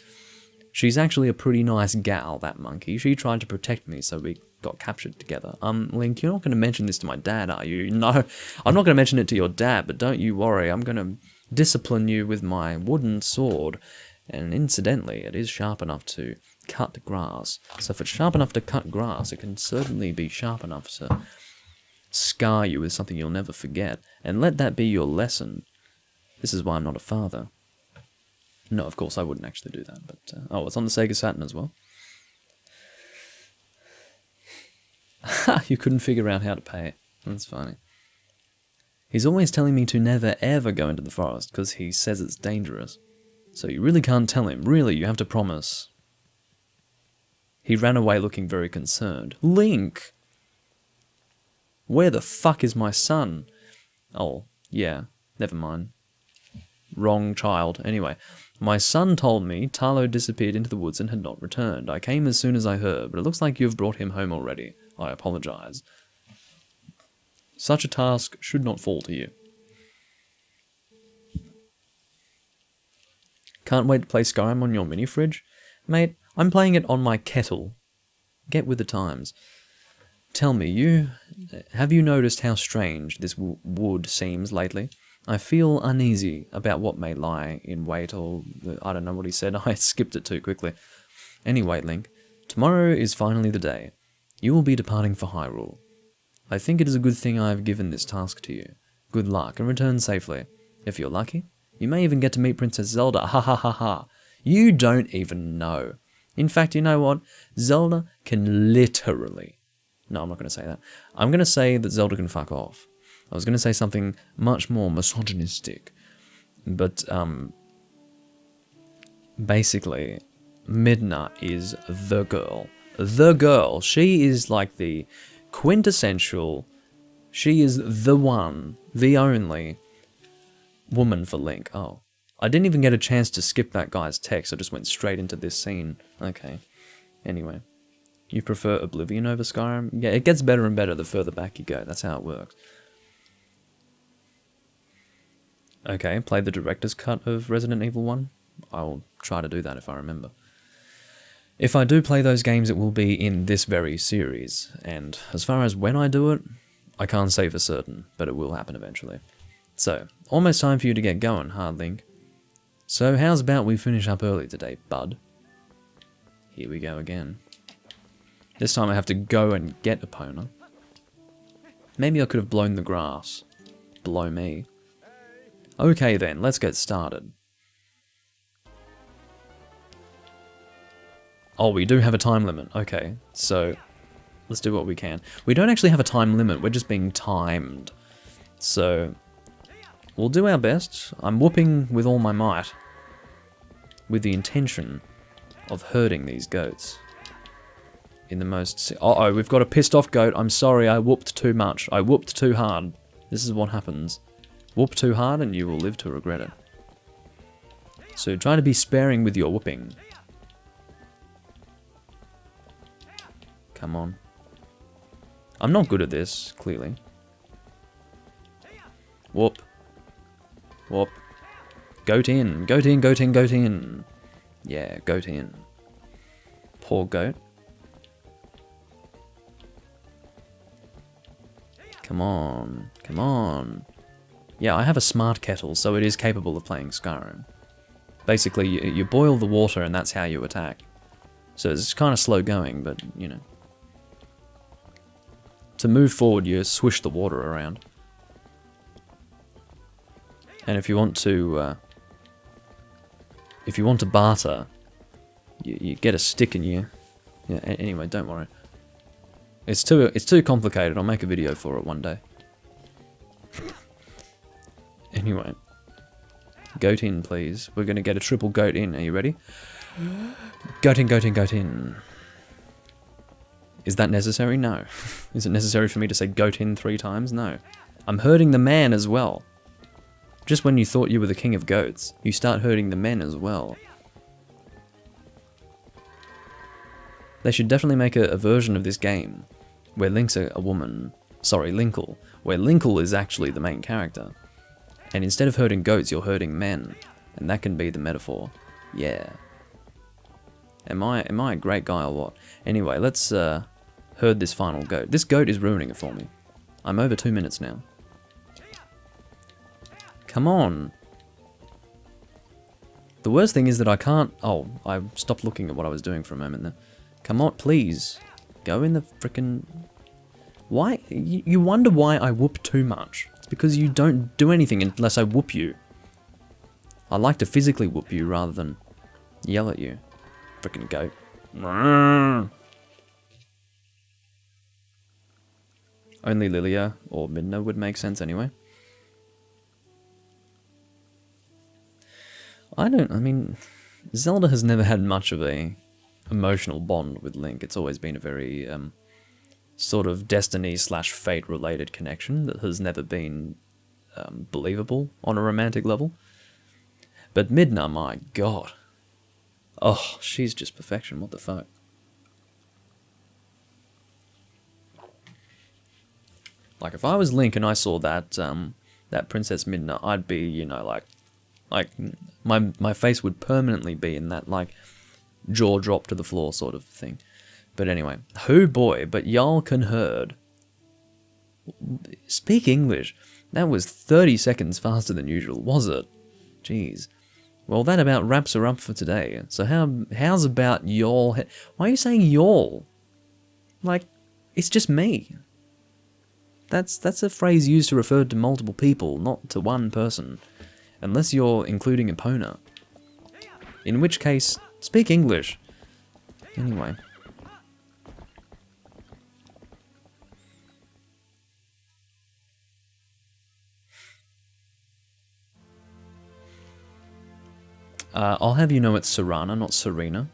She's actually a pretty nice gal, that monkey. She tried to protect me, so we got captured together. Link, you're not going to mention this to my dad, are you? No, I'm not going to mention it to your dad, but don't you worry. I'm going to discipline you with my wooden sword. And incidentally, it is sharp enough to cut grass. So if it's sharp enough to cut grass, it can certainly be sharp enough to scar you with something you'll never forget. And let that be your lesson. This is why I'm not a father. No, of course I wouldn't actually do that, but... oh, it's on the Sega Saturn as well. Ha! You couldn't figure out how to pay it. That's funny. He's always telling me to never ever go into the forest, because he says it's dangerous. So you really can't tell him. Really, you have to promise. He ran away looking very concerned. Link! Where the fuck is my son? Oh, yeah. Never mind. Wrong child. Anyway, my son told me Tarlo disappeared into the woods and had not returned. I came as soon as I heard, but it looks like you've brought him home already. I apologize. Such a task should not fall to you. Can't wait to play Skyrim on your mini-fridge? Mate, I'm playing it on my kettle. Get with the times. Tell me, have you noticed how strange this wood seems lately? I feel uneasy about what may lie in wait, or I don't know what he said, I skipped it too quickly. Anyway, Link, tomorrow is finally the day. You will be departing for Hyrule. I think it is a good thing I have given this task to you. Good luck, and return safely. If you're lucky, you may even get to meet Princess Zelda, ha ha ha ha. You don't even know. In fact, you know what? Zelda can literally... No, I'm not going to say that. I'm going to say that Zelda can fuck off. I was going to say something much more misogynistic, but basically, Midna is the girl. The girl. She is like the quintessential, she is the one, the only woman for Link. Oh, I didn't even get a chance to skip that guy's text, I just went straight into this scene. Okay, anyway. You prefer Oblivion over Skyrim? Yeah, it gets better and better the further back you go, that's how it works. Okay, play the director's cut of Resident Evil 1. I'll try to do that if I remember. If I do play those games, it will be in this very series, and as far as when I do it, I can't say for certain, but it will happen eventually. So, almost time for you to get going, huh, Link? So how's about we finish up early today, bud? Here we go again. This time I have to go and get Epona. Maybe I could have blown the grass. Below me. Okay then, let's get started. Oh, we do have a time limit. Okay, so let's do what we can. We don't actually have a time limit, we're just being timed. So, we'll do our best. I'm whooping with all my might. With the intention of hurting these goats. In the most... Uh-oh, we've got a pissed off goat. I'm sorry, I whooped too much. I whooped too hard. This is what happens. Whoop too hard and you will live to regret it. So try to be sparing with your whooping. Come on. I'm not good at this, clearly. Whoop. Whoop. Goat in. Goat in, goat in, goat in. Yeah, goat in. Poor goat. Come on. Come on. Yeah, I have a smart kettle, so it is capable of playing Skyrim. Basically, you boil the water and that's how you attack. So it's kind of slow going, but, you know. To move forward, you swish the water around. And if you want to barter, you get a stick and you... Yeah, anyway, don't worry. It's too complicated. I'll make a video for it one day. Anyway. Goat in, please. We're going to get a triple goat in. Are you ready? Goat in, goat in, goat in. Is that necessary? No. Is it necessary for me to say goat in 3 times? No. I'm hurting the man as well. Just when you thought you were the king of goats, you start hurting the men as well. They should definitely make a version of this game where Link's a woman. Sorry, Linkle. Where Linkle is actually the main character. And instead of hurting goats, you're hurting men. And that can be the metaphor. Yeah. Am I a great guy or what? Anyway, let's herd this final goat. This goat is ruining it for me. I'm over 2 minutes now. Come on. The worst thing is that I can't... Oh, I stopped looking at what I was doing for a moment there. Come on, please. Go in the frickin'... Why? You wonder why I whoop too much. It's because you don't do anything unless I whoop you. I like to physically whoop you rather than yell at you. Frickin' goat. Only Lilia or Midna would make sense anyway. I mean, Zelda has never had much of a emotional bond with Link. It's always been a very sort of destiny/fate related connection that has never been believable on a romantic level. But Midna, my god. Oh, she's just perfection, what the fuck. Like, if I was Link and I saw that that Princess Midna, I'd be, you know, like my face would permanently be in that, like, jaw drop to the floor sort of thing. But anyway, hoo boy, but y'all can herd. Speak English. That was 30 seconds faster than usual, was it? Jeez. Well, that about wraps her up for today. So how's about y'all? Why are you saying y'all? Like, it's just me. That's a phrase used to refer to multiple people, not to one person. Unless you're including Epona. In which case, speak English. Anyway. I'll have you know it's Serana, not Serena.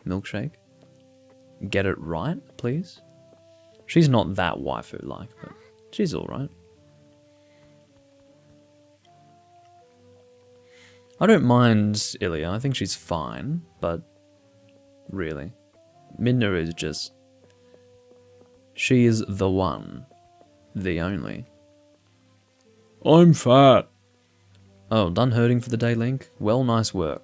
Milkshake. Get it right, please. She's not that waifu-like, but she's alright. I don't mind Ilya, I think she's fine, but really, Midna is just... She is the one. The only. I'm fat. Oh, done herding for the day, Link? Well, nice work.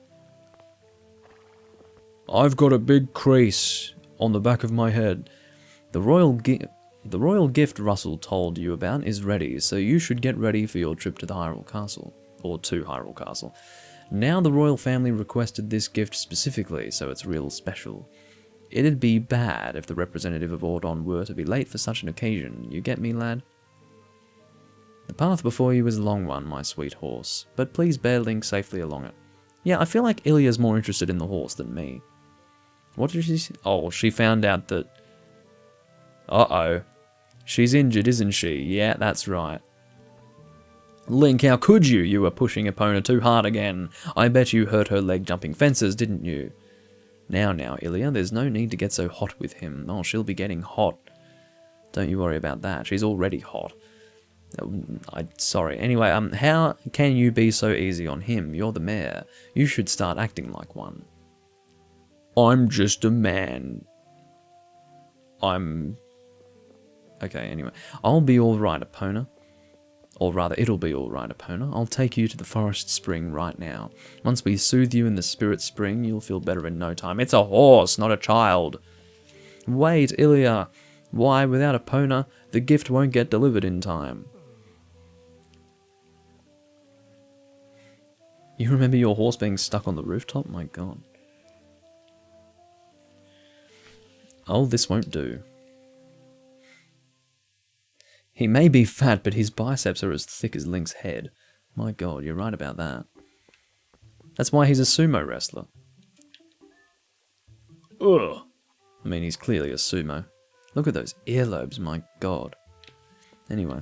I've got a big crease on the back of my head. The royal gift Russell told you about is ready, so you should get ready for your trip to the Hyrule Castle. Or to Hyrule Castle. Now the royal family requested this gift specifically, so it's real special. It'd be bad if the representative of Ordon were to be late for such an occasion. You get me, lad? The path before you is a long one, my sweet horse, but please bear Link safely along it. Yeah, I feel like Ilya's more interested in the horse than me. What did she say? Oh, she found out that... Uh-oh. She's injured, isn't she? Yeah, that's right. Link, how could you? You were pushing Epona too hard again. I bet you hurt her leg jumping fences, didn't you? Now, Ilya, there's no need to get so hot with him. Oh, she'll be getting hot. Don't you worry about that. She's already hot. Sorry. Anyway, how can you be so easy on him? You're the mayor. You should start acting like one. I'm just a man. Okay, anyway. I'll be alright, Epona. Or rather, it'll be alright, Epona. I'll take you to the forest spring right now. Once we soothe you in the spirit spring, you'll feel better in no time. It's a horse, not a child. Wait, Ilya. Why, without Epona, the gift won't get delivered in time. You remember your horse being stuck on the rooftop? My god. Oh, this won't do. He may be fat, but his biceps are as thick as Link's head. My god, you're right about that. That's why he's a sumo wrestler. Ugh. I mean, he's clearly a sumo. Look at those earlobes, my god. Anyway.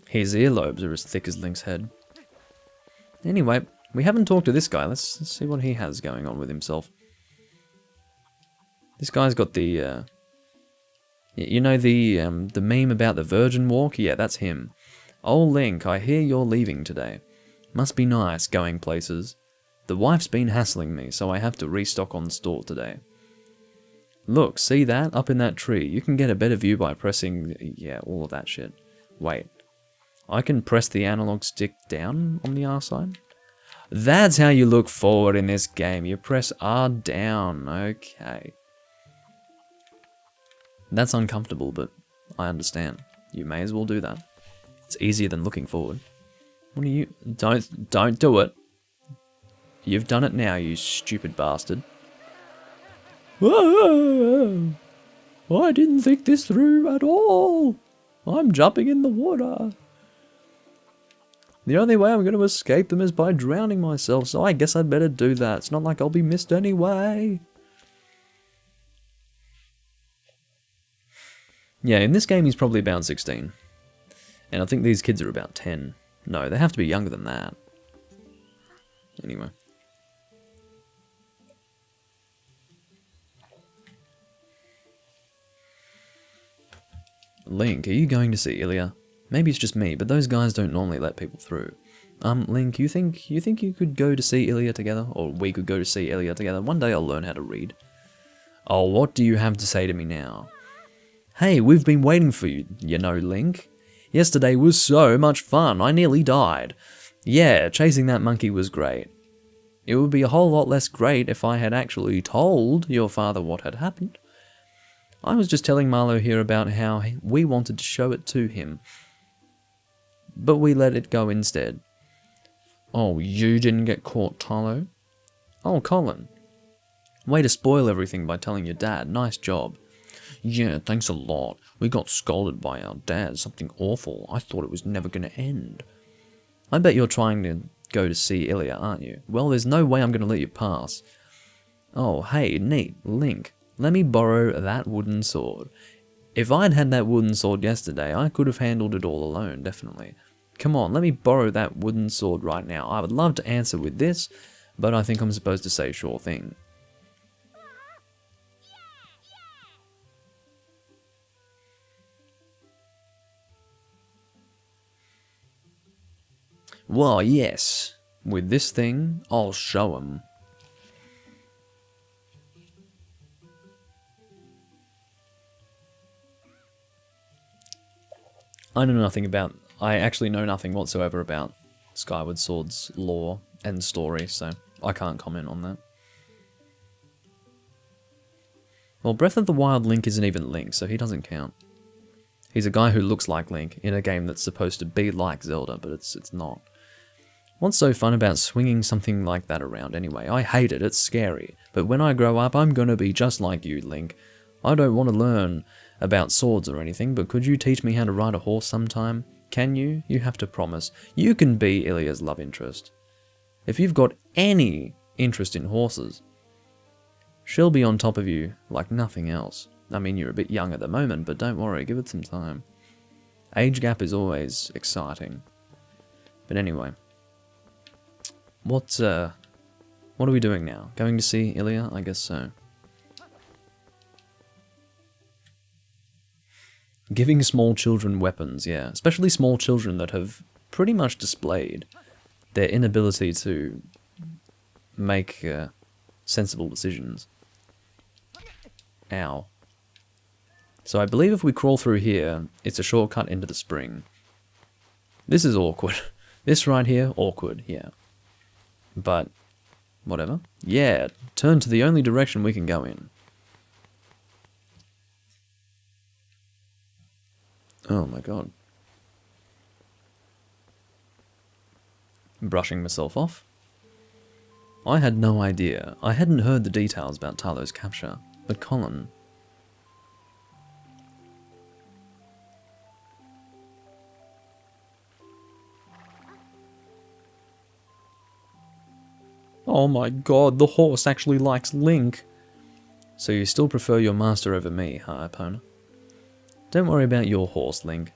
His earlobes are as thick as Link's head. Anyway, we haven't talked to this guy. Let's see what he has going on with himself. This guy's got the, you know the meme about the Virgin Walk? Yeah, that's him. Oh, Link, I hear you're leaving today. Must be nice going places. The wife's been hassling me, so I have to restock on store today. Look, see that? Up in that tree. You can get a better view by pressing... Yeah, all of that shit. Wait. I can press the analog stick down on the R side? That's how you look forward in this game. You press R down. Okay. That's uncomfortable, but I understand. You may as well do that. It's easier than looking forward. What are you... Don't do it. You've done it now, you stupid bastard. Whoa! I didn't think this through at all. I'm jumping in the water. The only way I'm going to escape them is by drowning myself, so I guess I'd better do that. It's not like I'll be missed anyway. Yeah, in this game he's probably about 16. And I think these kids are about 10. No, they have to be younger than that. Anyway. Link, are you going to see Ilya? Maybe it's just me, but those guys don't normally let people through. Link, you think you could go to see Ilya together? Or we could go to see Ilya together? One day I'll learn how to read. Oh, what do you have to say to me now? Hey, we've been waiting for you, you know, Link. Yesterday was so much fun, I nearly died. Yeah, chasing that monkey was great. It would be a whole lot less great if I had actually told your father what had happened. I was just telling Marlo here about how we wanted to show it to him. But we let it go instead. Oh, you didn't get caught, Tylo? Oh, Colin. Way to spoil everything by telling your dad. Nice job. Yeah, thanks a lot. We got scolded by our dad. Something awful. I thought it was never going to end. I bet you're trying to go to see Ilya, aren't you? Well, there's no way I'm going to let you pass. Oh, hey, neat. Link. Let me borrow that wooden sword. If I'd had that wooden sword yesterday, I could have handled it all alone, definitely. Come on, let me borrow that wooden sword right now. I would love to answer with this, but I think I'm supposed to say sure thing. Well, yes. With this thing, I'll show 'em. I actually know nothing whatsoever about Skyward Sword's lore and story, so I can't comment on that. Well, Breath of the Wild Link isn't even Link, so he doesn't count. He's a guy who looks like Link in a game that's supposed to be like Zelda, but it's not. What's so fun about swinging something like that around anyway? I hate it, it's scary. But when I grow up, I'm gonna be just like you, Link. I don't want to learn about swords or anything, but could you teach me how to ride a horse sometime? Can you? You have to promise. You can be Ilya's love interest. If you've got any interest in horses, she'll be on top of you like nothing else. I mean, you're a bit young at the moment, but don't worry, give it some time. Age gap is always exciting. But anyway, what are we doing now? Going to see Ilya? I guess so. Giving small children weapons, yeah. Especially small children that have pretty much displayed their inability to make sensible decisions. Ow. So I believe if we crawl through here, it's a shortcut into the spring. This is awkward. This right here, awkward, yeah. But, whatever. Yeah, turn to the only direction we can go in. Oh my god. Brushing myself off. I had no idea. I hadn't heard the details about Talo's capture, but Colin... Oh my god, the horse actually likes Link. So you still prefer your master over me, huh, Epona? Don't worry about your horse, Link.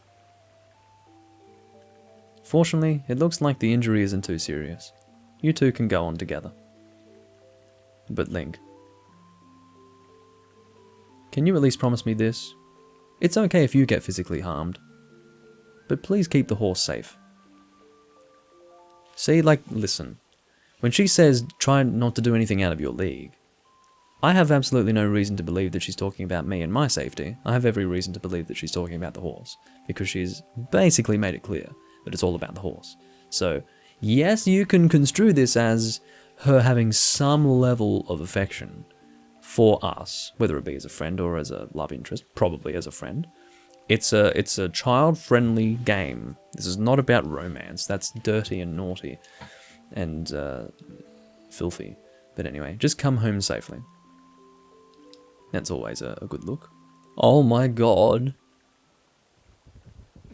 Fortunately, it looks like the injury isn't too serious. You two can go on together. But Link... Can you at least promise me this? It's okay if you get physically harmed. But please keep the horse safe. See, like, listen. When she says, try not to do anything out of your league, I have absolutely no reason to believe that she's talking about me and my safety. I have every reason to believe that she's talking about the horse, because she's basically made it clear that it's all about the horse. So, yes, you can construe this as her having some level of affection for us, whether it be as a friend or as a love interest, probably as a friend. It's a child-friendly game. This is not about romance. That's dirty and naughty and filthy. But anyway, just come home safely. That's always a good look. Oh my god.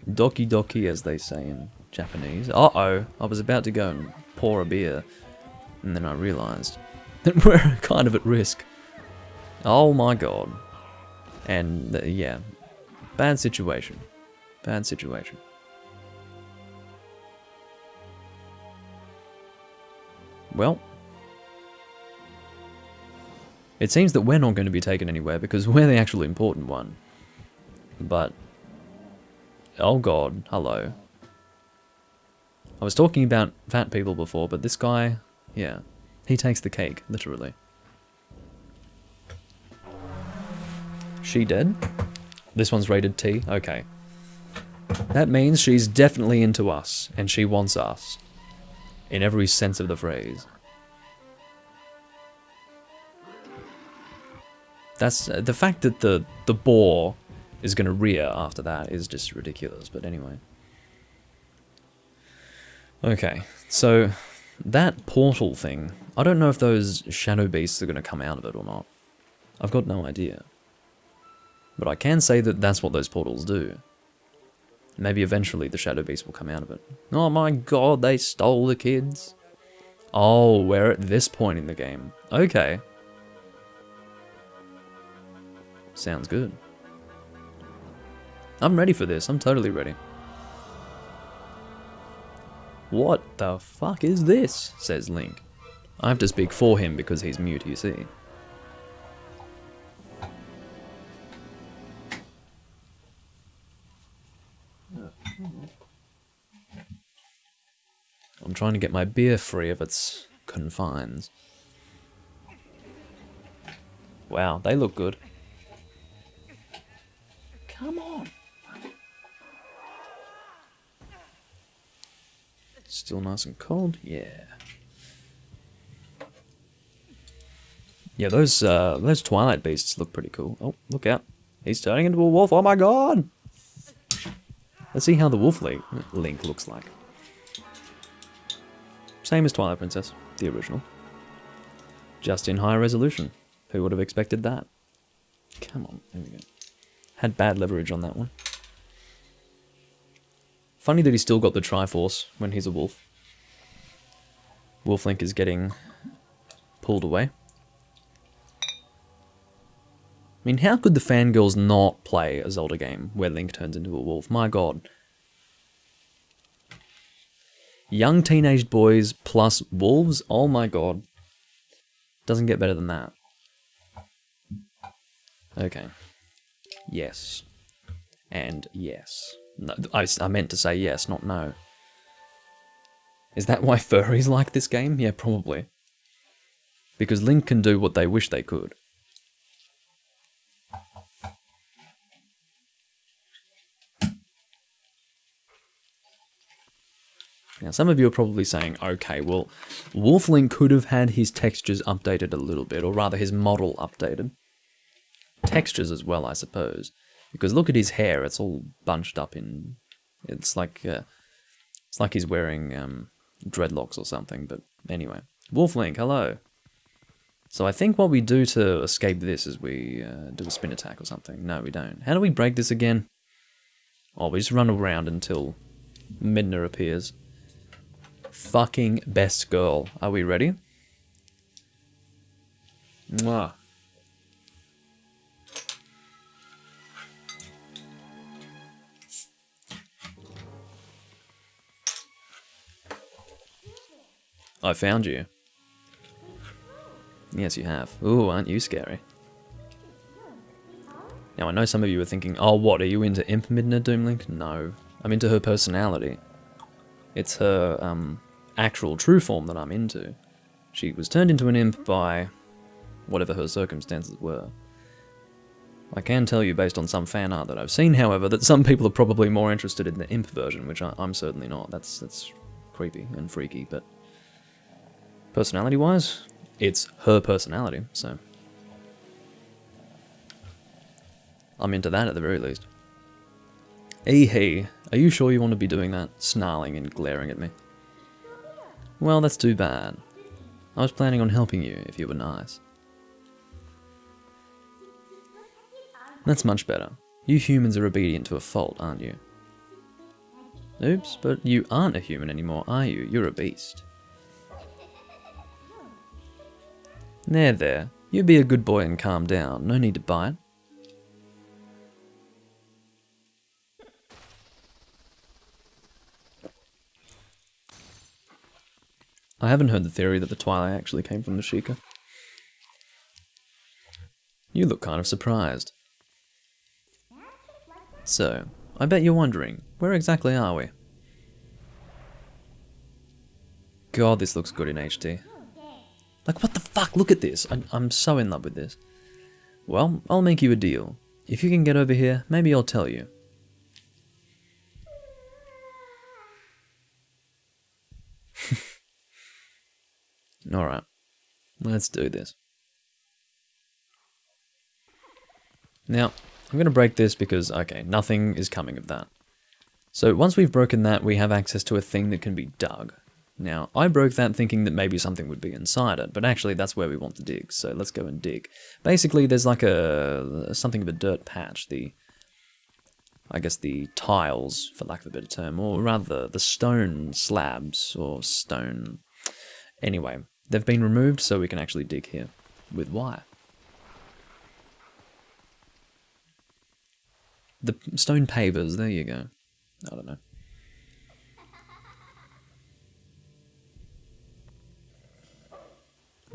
Doki doki, as they say in Japanese. Uh-oh, I was about to go and pour a beer, and then I realised that we're kind of at risk. Oh my god. And, yeah, bad situation. Bad situation. Well, it seems that we're not going to be taken anywhere because we're the actual important one. But, oh god, hello. I was talking about fat people before, but this guy, yeah, he takes the cake, literally. She dead? This one's rated T? Okay. That means she's definitely into us, and she wants us. In every sense of the phrase. That's the fact that the boar is going to rear after that is just ridiculous, but anyway. Okay, so that portal thing, I don't know if those shadow beasts are going to come out of it or not. I've got no idea. But I can say that that's what those portals do. Maybe eventually the shadow beast will come out of it. Oh my god, they stole the kids. Oh, we're at this point in the game. Okay. Sounds good. I'm ready for this. I'm totally ready. What the fuck is this? Says Link. I have to speak for him because he's mute, you see. I'm trying to get my beer free of its confines. Wow, they look good. Come on. Still nice and cold? Yeah. Yeah, those Twilight beasts look pretty cool. Oh, look out. He's turning into a wolf. Oh my god! Let's see how the wolf Link looks like. Same as Twilight Princess, the original. Just in higher resolution. Who would have expected that? Come on, there we go. Had bad leverage on that one. Funny that he's still got the Triforce when he's a wolf. Wolf Link is getting pulled away. I mean, how could the fangirls not play a Zelda game where Link turns into a wolf? My god. Young teenage boys plus wolves? Oh my god. Doesn't get better than that. Okay. Yes. And yes. No, I meant to say yes, not no. Is that why furries like this game? Yeah, probably. Because Link can do what they wish they could. Now, some of you are probably saying, okay, well, Wolf Link could have had his textures updated a little bit, or rather his model updated. Textures as well, I suppose. Because look at his hair, it's all bunched up in... It's like he's wearing dreadlocks or something, but anyway. Wolf Link, hello. So I think what we do to escape this is we do a spin attack or something. No, we don't. How do we break this again? Oh, we just run around until Midna appears. Fucking best girl. Are we ready? Mwah. I found you. Yes, you have. Ooh, aren't you scary? Now, I know some of you are thinking, oh, what, are you into Imp Midna, Doomlink? No. I'm into her personality. It's her, actual true form that I'm into. She was turned into an imp by whatever her circumstances were. I can tell you, based on some fan art that I've seen, however, that some people are probably more interested in the imp version, which I'm certainly not. That's creepy and freaky, but personality-wise, it's her personality, so I'm into that at the very least. Hey, are you sure you want to be doing that? Snarling and glaring at me. Well, that's too bad. I was planning on helping you if you were nice. That's much better. You humans are obedient to a fault, aren't you? Oops, but you aren't a human anymore, are you? You're a beast. There. You be a good boy and calm down. No need to bite. I haven't heard the theory that the Twilight actually came from the Sheikah. You look kind of surprised. So, I bet you're wondering, where exactly are we? God, this looks good in HD. Like, what the fuck? Look at this. I'm so in love with this. Well, I'll make you a deal. If you can get over here, maybe I'll tell you. Alright, let's do this. Now, I'm going to break this because, okay, nothing is coming of that. So once we've broken that, we have access to a thing that can be dug. Now, I broke that thinking that maybe something would be inside it, but actually that's where we want to dig, so let's go and dig. Basically, there's like something of a dirt patch, I guess the tiles, for lack of a better term, or rather the stone slabs, or stone... Anyway, they've been removed so we can actually dig here with wire. The stone pavers, there you go. I don't know.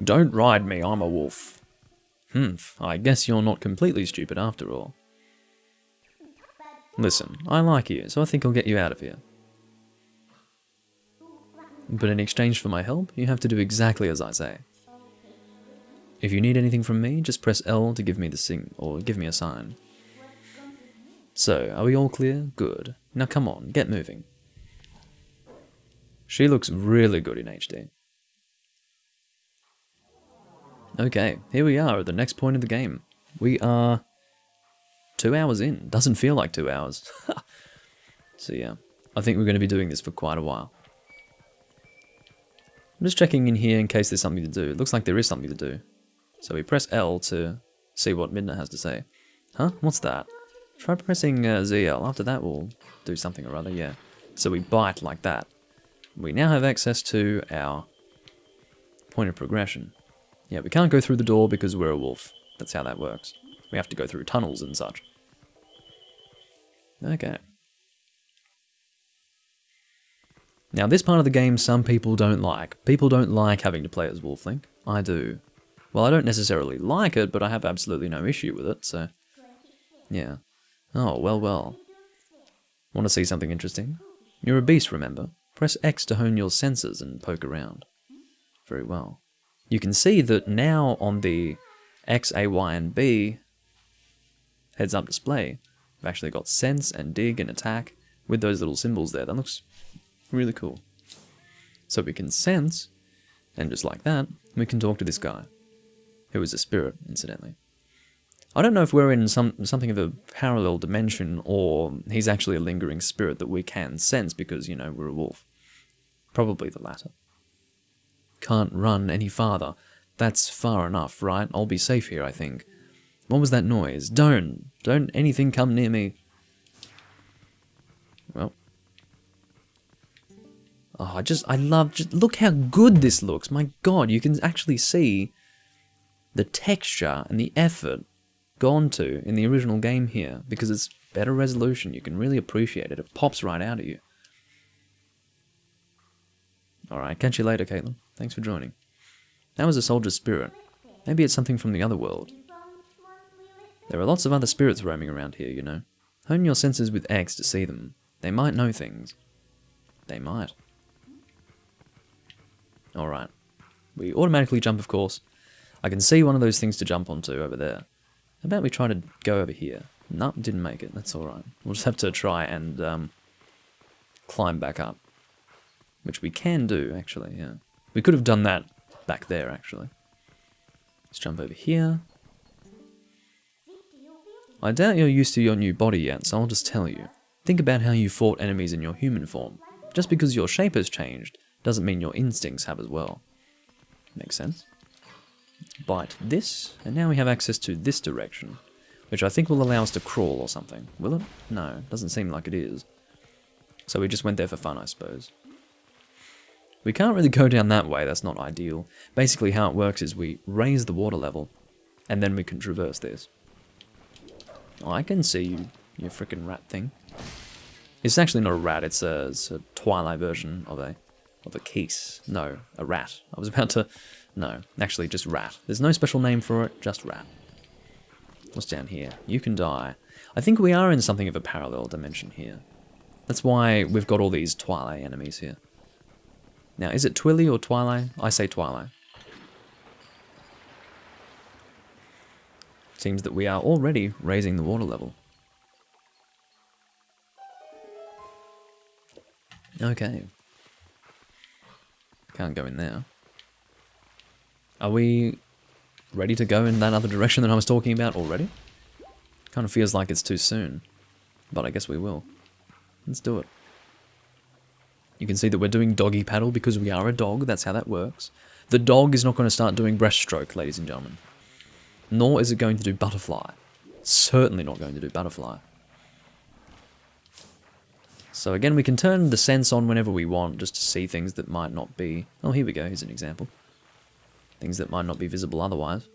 Don't ride me, I'm a wolf. I guess you're not completely stupid after all. Listen, I like you, so I think I'll get you out of here. But in exchange for my help, you have to do exactly as I say. If you need anything from me, just press L to give me give me a sign. So, are we all clear? Good. Now come on, get moving. She looks really good in HD. Okay, here we are at the next point of the game. We are 2 hours in. Doesn't feel like 2 hours. So yeah, I think we're going to be doing this for quite a while. I'm just checking in here in case there's something to do. It looks like there is something to do. So we press L to see what Midna has to say. Huh? What's that? Try pressing ZL. After that we'll do something or other, yeah. So we bite like that. We now have access to our point of progression. Yeah, we can't go through the door because we're a wolf. That's how that works. We have to go through tunnels and such. Okay. Now this part of the game some people don't like. People don't like having to play as Wolflink. I do. Well, I don't necessarily like it, but I have absolutely no issue with it, so... yeah. Oh, well. Want to see something interesting? You're a beast, remember? Press X to hone your senses and poke around. Very well. You can see that now on the X, A, Y, and B heads-up display, we've actually got sense and dig and attack with those little symbols there. That looks really cool. So we can sense, and just like that, we can talk to this guy, who is a spirit, incidentally. I don't know if we're in something of a parallel dimension, or he's actually a lingering spirit that we can sense because, you know, we're a wolf. Probably the latter. Can't run any farther. That's far enough, right? I'll be safe here, I think. What was that noise? Don't anything come near me. Well. Oh, look how good this looks. My God, you can actually see the texture and the effort gone to in the original game here, because it's better resolution. You can really appreciate it. It pops right out at you. Alright, catch you later, Caitlin. Thanks for joining. That was a soldier's spirit. Maybe it's something from the other world. There are lots of other spirits roaming around here, you know. Hone your senses with X to see them. They might know things. They might. Alright. We automatically jump, of course. I can see one of those things to jump onto over there. How about we try to go over here? Nope, didn't make it. That's alright. We'll just have to try and climb back up. Which we can do, actually, yeah. We could have done that back there, actually. Let's jump over here. I doubt you're used to your new body yet, so I'll just tell you. Think about how you fought enemies in your human form. Just because your shape has changed, doesn't mean your instincts have as well. Makes sense? Bite this, and now we have access to this direction, which I think will allow us to crawl or something. Will it? No, doesn't seem like it is. So we just went there for fun, I suppose. We can't really go down that way, that's not ideal. Basically how it works is we raise the water level, and then we can traverse this. Oh, I can see you, you frickin' rat thing. It's actually not a rat, it's a Twilight version of a keese. No, a rat. I was about to... No, actually just rat. There's no special name for it, just rat. What's down here? You can die. I think we are in something of a parallel dimension here. That's why we've got all these Twilight enemies here. Now, is it Twilly or Twilight? I say Twilight. Seems that we are already raising the water level. Okay. Can't go in there. Are we ready to go in that other direction that I was talking about already? Kind of feels like it's too soon. But I guess we will. Let's do it. You can see that we're doing doggy paddle because we are a dog. That's how that works. The dog is not going to start doing breaststroke, ladies and gentlemen. Nor is it going to do butterfly. Certainly not going to do butterfly. So again, we can turn the sense on whenever we want, just to see things that might not be... Oh, here we go. Here's an example. Things that might not be visible otherwise.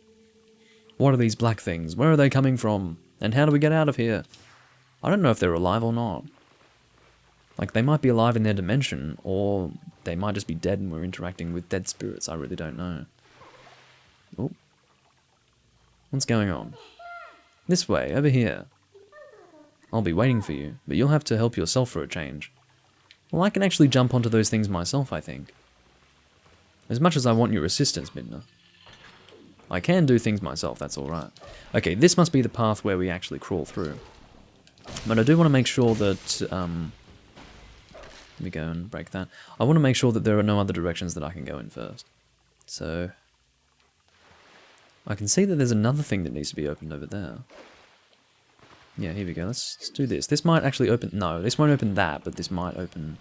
What are these black things? Where are they coming from? And how do we get out of here? I don't know if they're alive or not. Like, they might be alive in their dimension, or they might just be dead and we're interacting with dead spirits. I really don't know. Oh. What's going on? This way, over here. I'll be waiting for you, but you'll have to help yourself for a change. Well, I can actually jump onto those things myself, I think. As much as I want your assistance, Midna. I can do things myself, that's alright. Okay, this must be the path where we actually crawl through. But I do want to make sure that... let me go and break that. I want to make sure that there are no other directions that I can go in first. So... I can see that there's another thing that needs to be opened over there. Yeah, here we go. Let's do this. This might actually open... No, this won't open that, but this might open...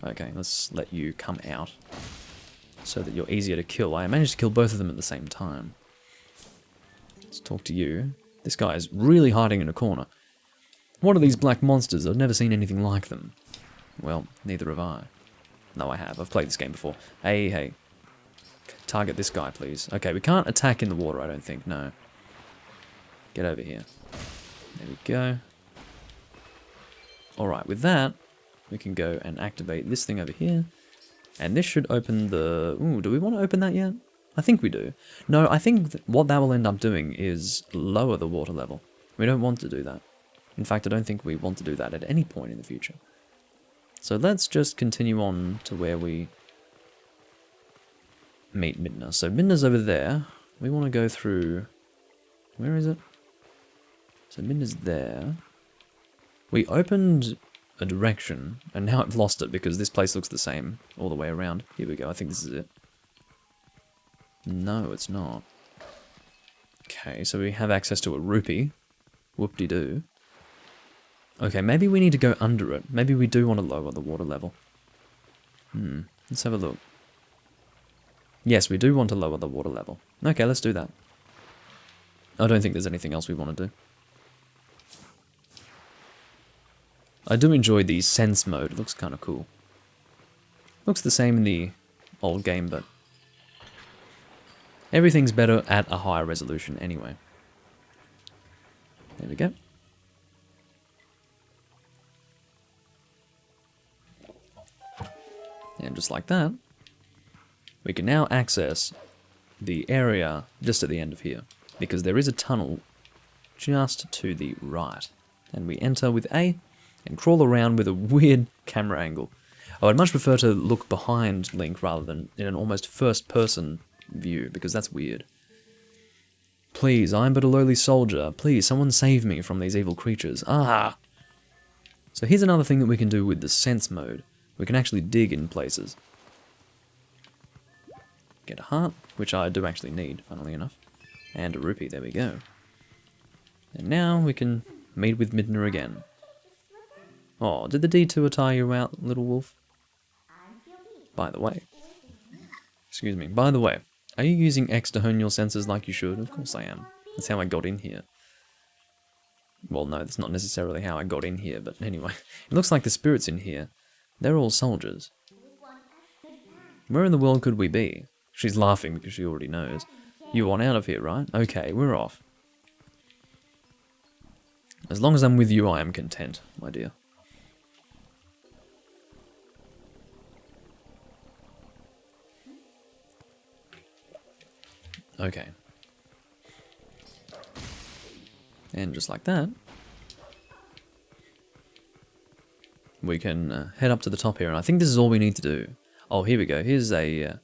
Okay, let's let you come out. So that you're easier to kill. I managed to kill both of them at the same time. Let's talk to you. This guy is really hiding in a corner. What are these black monsters? I've never seen anything like them. Well, neither have I. No, I have. I've played this game before. Hey, hey. Target this guy, please. Okay, we can't attack in the water, I don't think. No. Get over here. There we go. Alright, with that, we can go and activate this thing over here. And this should open the... Ooh, do we want to open that yet? I think we do. No, I think what that will end up doing is lower the water level. We don't want to do that. In fact, I don't think we want to do that at any point in the future. So let's just continue on to where we meet Midna. So Midna's over there. We want to go through... Where is it? So Midna's there. We opened a direction, and now I've lost it because this place looks the same all the way around. Here we go, I think this is it. No, it's not. Okay, so we have access to a rupee. Whoop-de-doo. Okay, maybe we need to go under it. Maybe we do want to lower the water level. Let's have a look. Yes, we do want to lower the water level. Okay, let's do that. I don't think there's anything else we want to do. I do enjoy the sense mode. It looks kind of cool. Looks the same in the old game, but everything's better at a higher resolution anyway. There we go. And just like that, we can now access the area just at the end of here, because there is a tunnel just to the right. And we enter with A, and crawl around with a weird camera angle. Oh, I'd much prefer to look behind Link rather than in an almost first-person view, because that's weird. Please, I'm but a lowly soldier. Please, someone save me from these evil creatures. Ah! So here's another thing that we can do with the sense mode. We can actually dig in places. Get a heart, which I do actually need, funnily enough. And a rupee, there we go. And now we can meet with Midna again. Oh, did the detour tire you out, little wolf? By the way. Excuse me. By the way, are you using external sensors like you should? Of course I am. That's how I got in here. Well, no, that's not necessarily how I got in here, but anyway. It looks like the spirits in here, they're all soldiers. Where in the world could we be? She's laughing because she already knows. You want out of here, right? Okay, we're off. As long as I'm with you, I am content, my dear. Okay. And just like that, we can head up to the top here, and I think this is all we need to do. Oh, here we go. Here's a...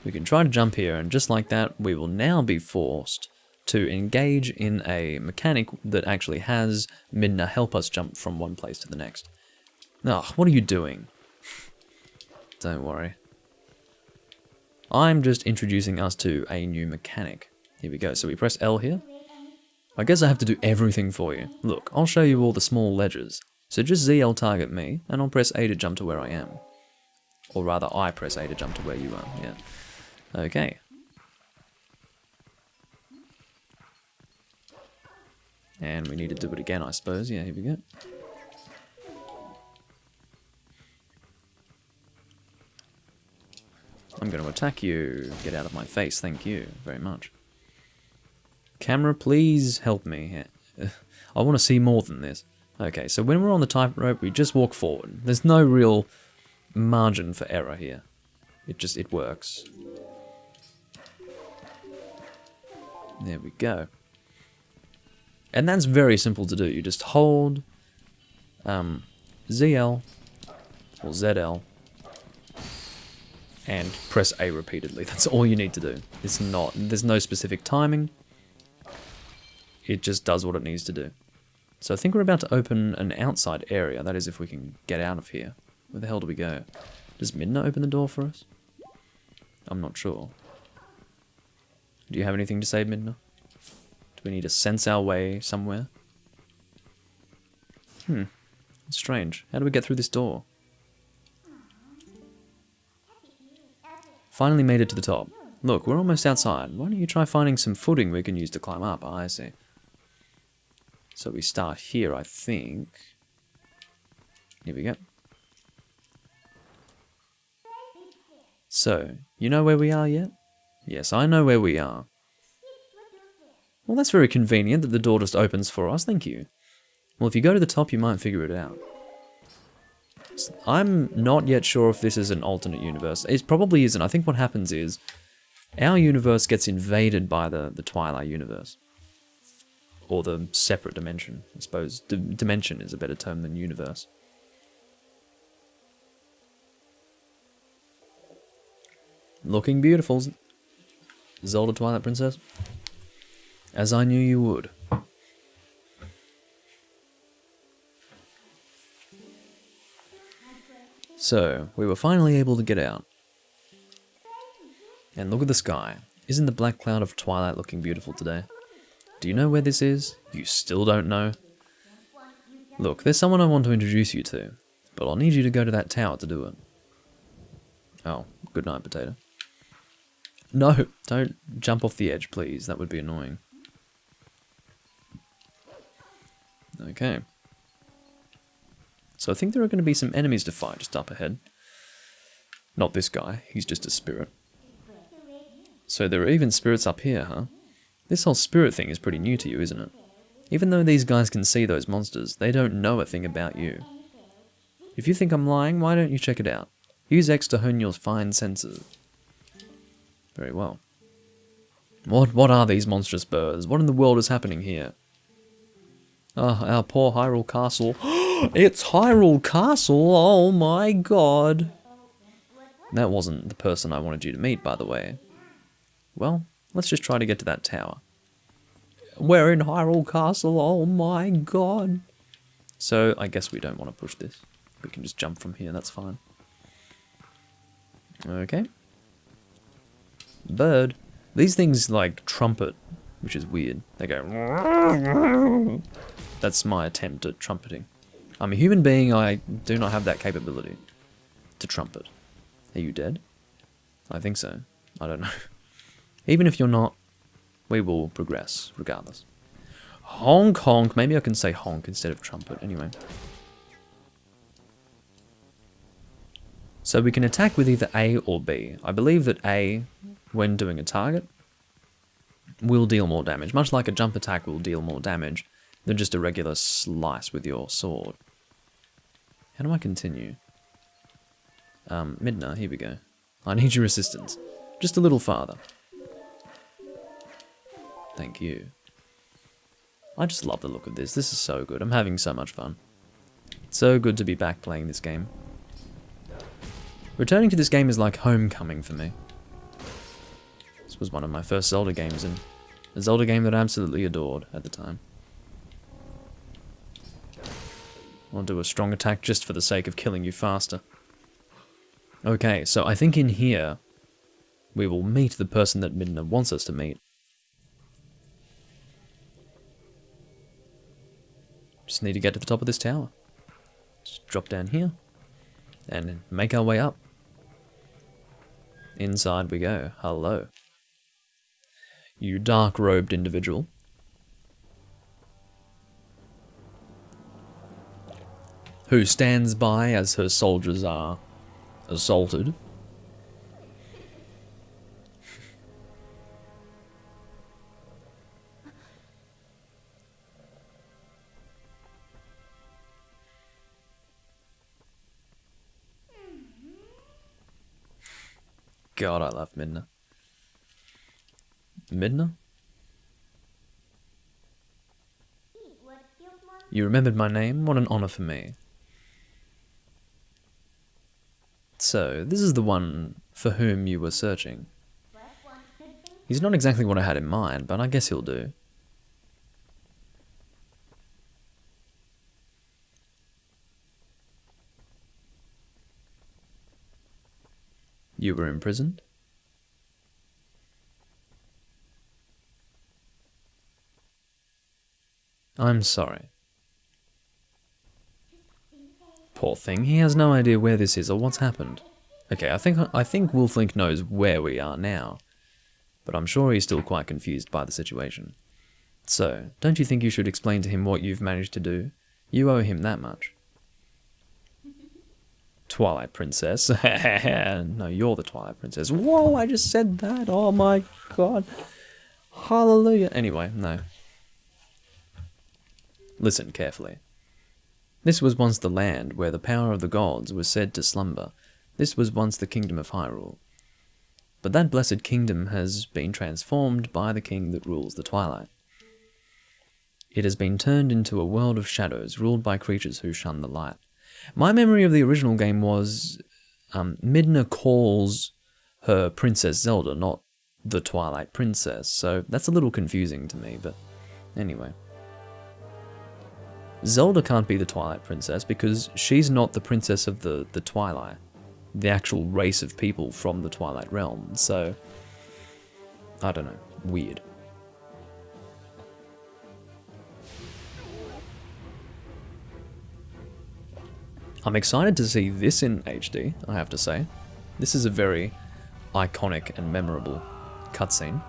we can try to jump here, and just like that, we will now be forced to engage in a mechanic that actually has Midna help us jump from one place to the next. Ugh, what are you doing? Don't worry. I'm just introducing us to a new mechanic. Here we go. So we press L here. I guess I have to do everything for you. Look, I'll show you all the small ledges. So just ZL target me, and I'll press A to jump to where I am. Or rather, I press A to jump to where you are. Yeah. Okay. And we need to do it again, I suppose. Yeah, here we go. I'm going to attack you. Get out of my face, thank you very much. Camera, please help me. I want to see more than this. Okay, so when we're on the tightrope, we just walk forward. There's no real margin for error here. It works. There we go. And that's very simple to do. You just hold ZL or ZL and press A repeatedly. That's all you need to do. There's no specific timing. It just does what it needs to do. So I think we're about to open an outside area. That is if we can get out of here. Where the hell do we go? Does Midna open the door for us? I'm not sure. Do you have anything to say, Midna? Do we need to sense our way somewhere? It's strange. How do we get through this door? Finally made it to the top. Look, we're almost outside. Why don't you try finding some footing we can use to climb up? I see. So we start here, I think. Here we go. So, you know where we are yet? Yes, I know where we are. Well, that's very convenient that the door just opens for us, thank you. Well, if you go to the top, you might figure it out. I'm not yet sure if this is an alternate universe. It probably isn't. I think what happens is, our universe gets invaded by the Twilight universe. Or the separate dimension, I suppose. Dimension is a better term than universe. Looking beautiful, Zelda Twilight Princess. As I knew you would. So, we were finally able to get out. And look at the sky. Isn't the black cloud of Twilight looking beautiful today? Do you know where this is? You still don't know? Look, there's someone I want to introduce you to, but I'll need you to go to that tower to do it. Oh, good night, potato. No, don't jump off the edge, please. That would be annoying. Okay. So I think there are going to be some enemies to fight just up ahead. Not this guy, he's just a spirit. So there are even spirits up here, huh? This whole spirit thing is pretty new to you, isn't it? Even though these guys can see those monsters, they don't know a thing about you. If you think I'm lying, why don't you check it out? Use X to hone your fine senses. Very well. What are these monstrous birds? What in the world is happening here? Ah, our poor Hyrule Castle. It's Hyrule Castle! Oh my god! That wasn't the person I wanted you to meet, by the way. Well, let's just try to get to that tower. We're in Hyrule Castle, oh my god! So, I guess we don't want to push this. We can just jump from here, that's fine. Okay. Bird. These things, like, trumpet, which is weird. They go... That's my attempt at trumpeting. I'm a human being, I do not have that capability to trumpet. Are you dead? I think so. I don't know. Even if you're not, we will progress, regardless. Honk honk. Maybe I can say honk instead of trumpet. Anyway. So we can attack with either A or B. I believe that A, when doing a target, will deal more damage. Much like a jump attack will deal more damage than just a regular slice with your sword. How do I continue? Midna, here we go. I need your assistance. Just a little farther. Thank you. I just love the look of this. This is so good. I'm having so much fun. It's so good to be back playing this game. Returning to this game is like homecoming for me. This was one of my first Zelda games, and a Zelda game that I absolutely adored at the time. I'll do a strong attack just for the sake of killing you faster. Okay, so I think in here, we will meet the person that Midna wants us to meet. Just need to get to the top of this tower. Just drop down here, and make our way up. Inside we go. Hello. You dark-robed individual. Who stands by as her soldiers are assaulted. God, I love Midna. Midna? You remembered my name? What an honor for me. So, this is the one for whom you were searching. He's not exactly what I had in mind, but I guess he'll do. You were imprisoned? I'm sorry. Poor thing, he has no idea where this is or what's happened. Okay, I think Wolflink knows where we are now, but I'm sure he's still quite confused by the situation. So, don't you think you should explain to him what you've managed to do? You owe him that much. Twilight Princess. No, you're the Twilight Princess. Whoa, I just said that. Oh my god. Hallelujah. Anyway, no. Listen carefully. This was once the land where the power of the gods was said to slumber. This was once the kingdom of Hyrule. But that blessed kingdom has been transformed by the king that rules the Twilight. It has been turned into a world of shadows ruled by creatures who shun the light. My memory of the original game was Midna calls her Princess Zelda, not the Twilight Princess, so that's a little confusing to me, but anyway. Zelda can't be the Twilight Princess because she's not the princess of the Twilight, the actual race of people from the Twilight realm, so I don't know, weird. I'm excited to see this in HD, I have to say. This is a very iconic and memorable cutscene.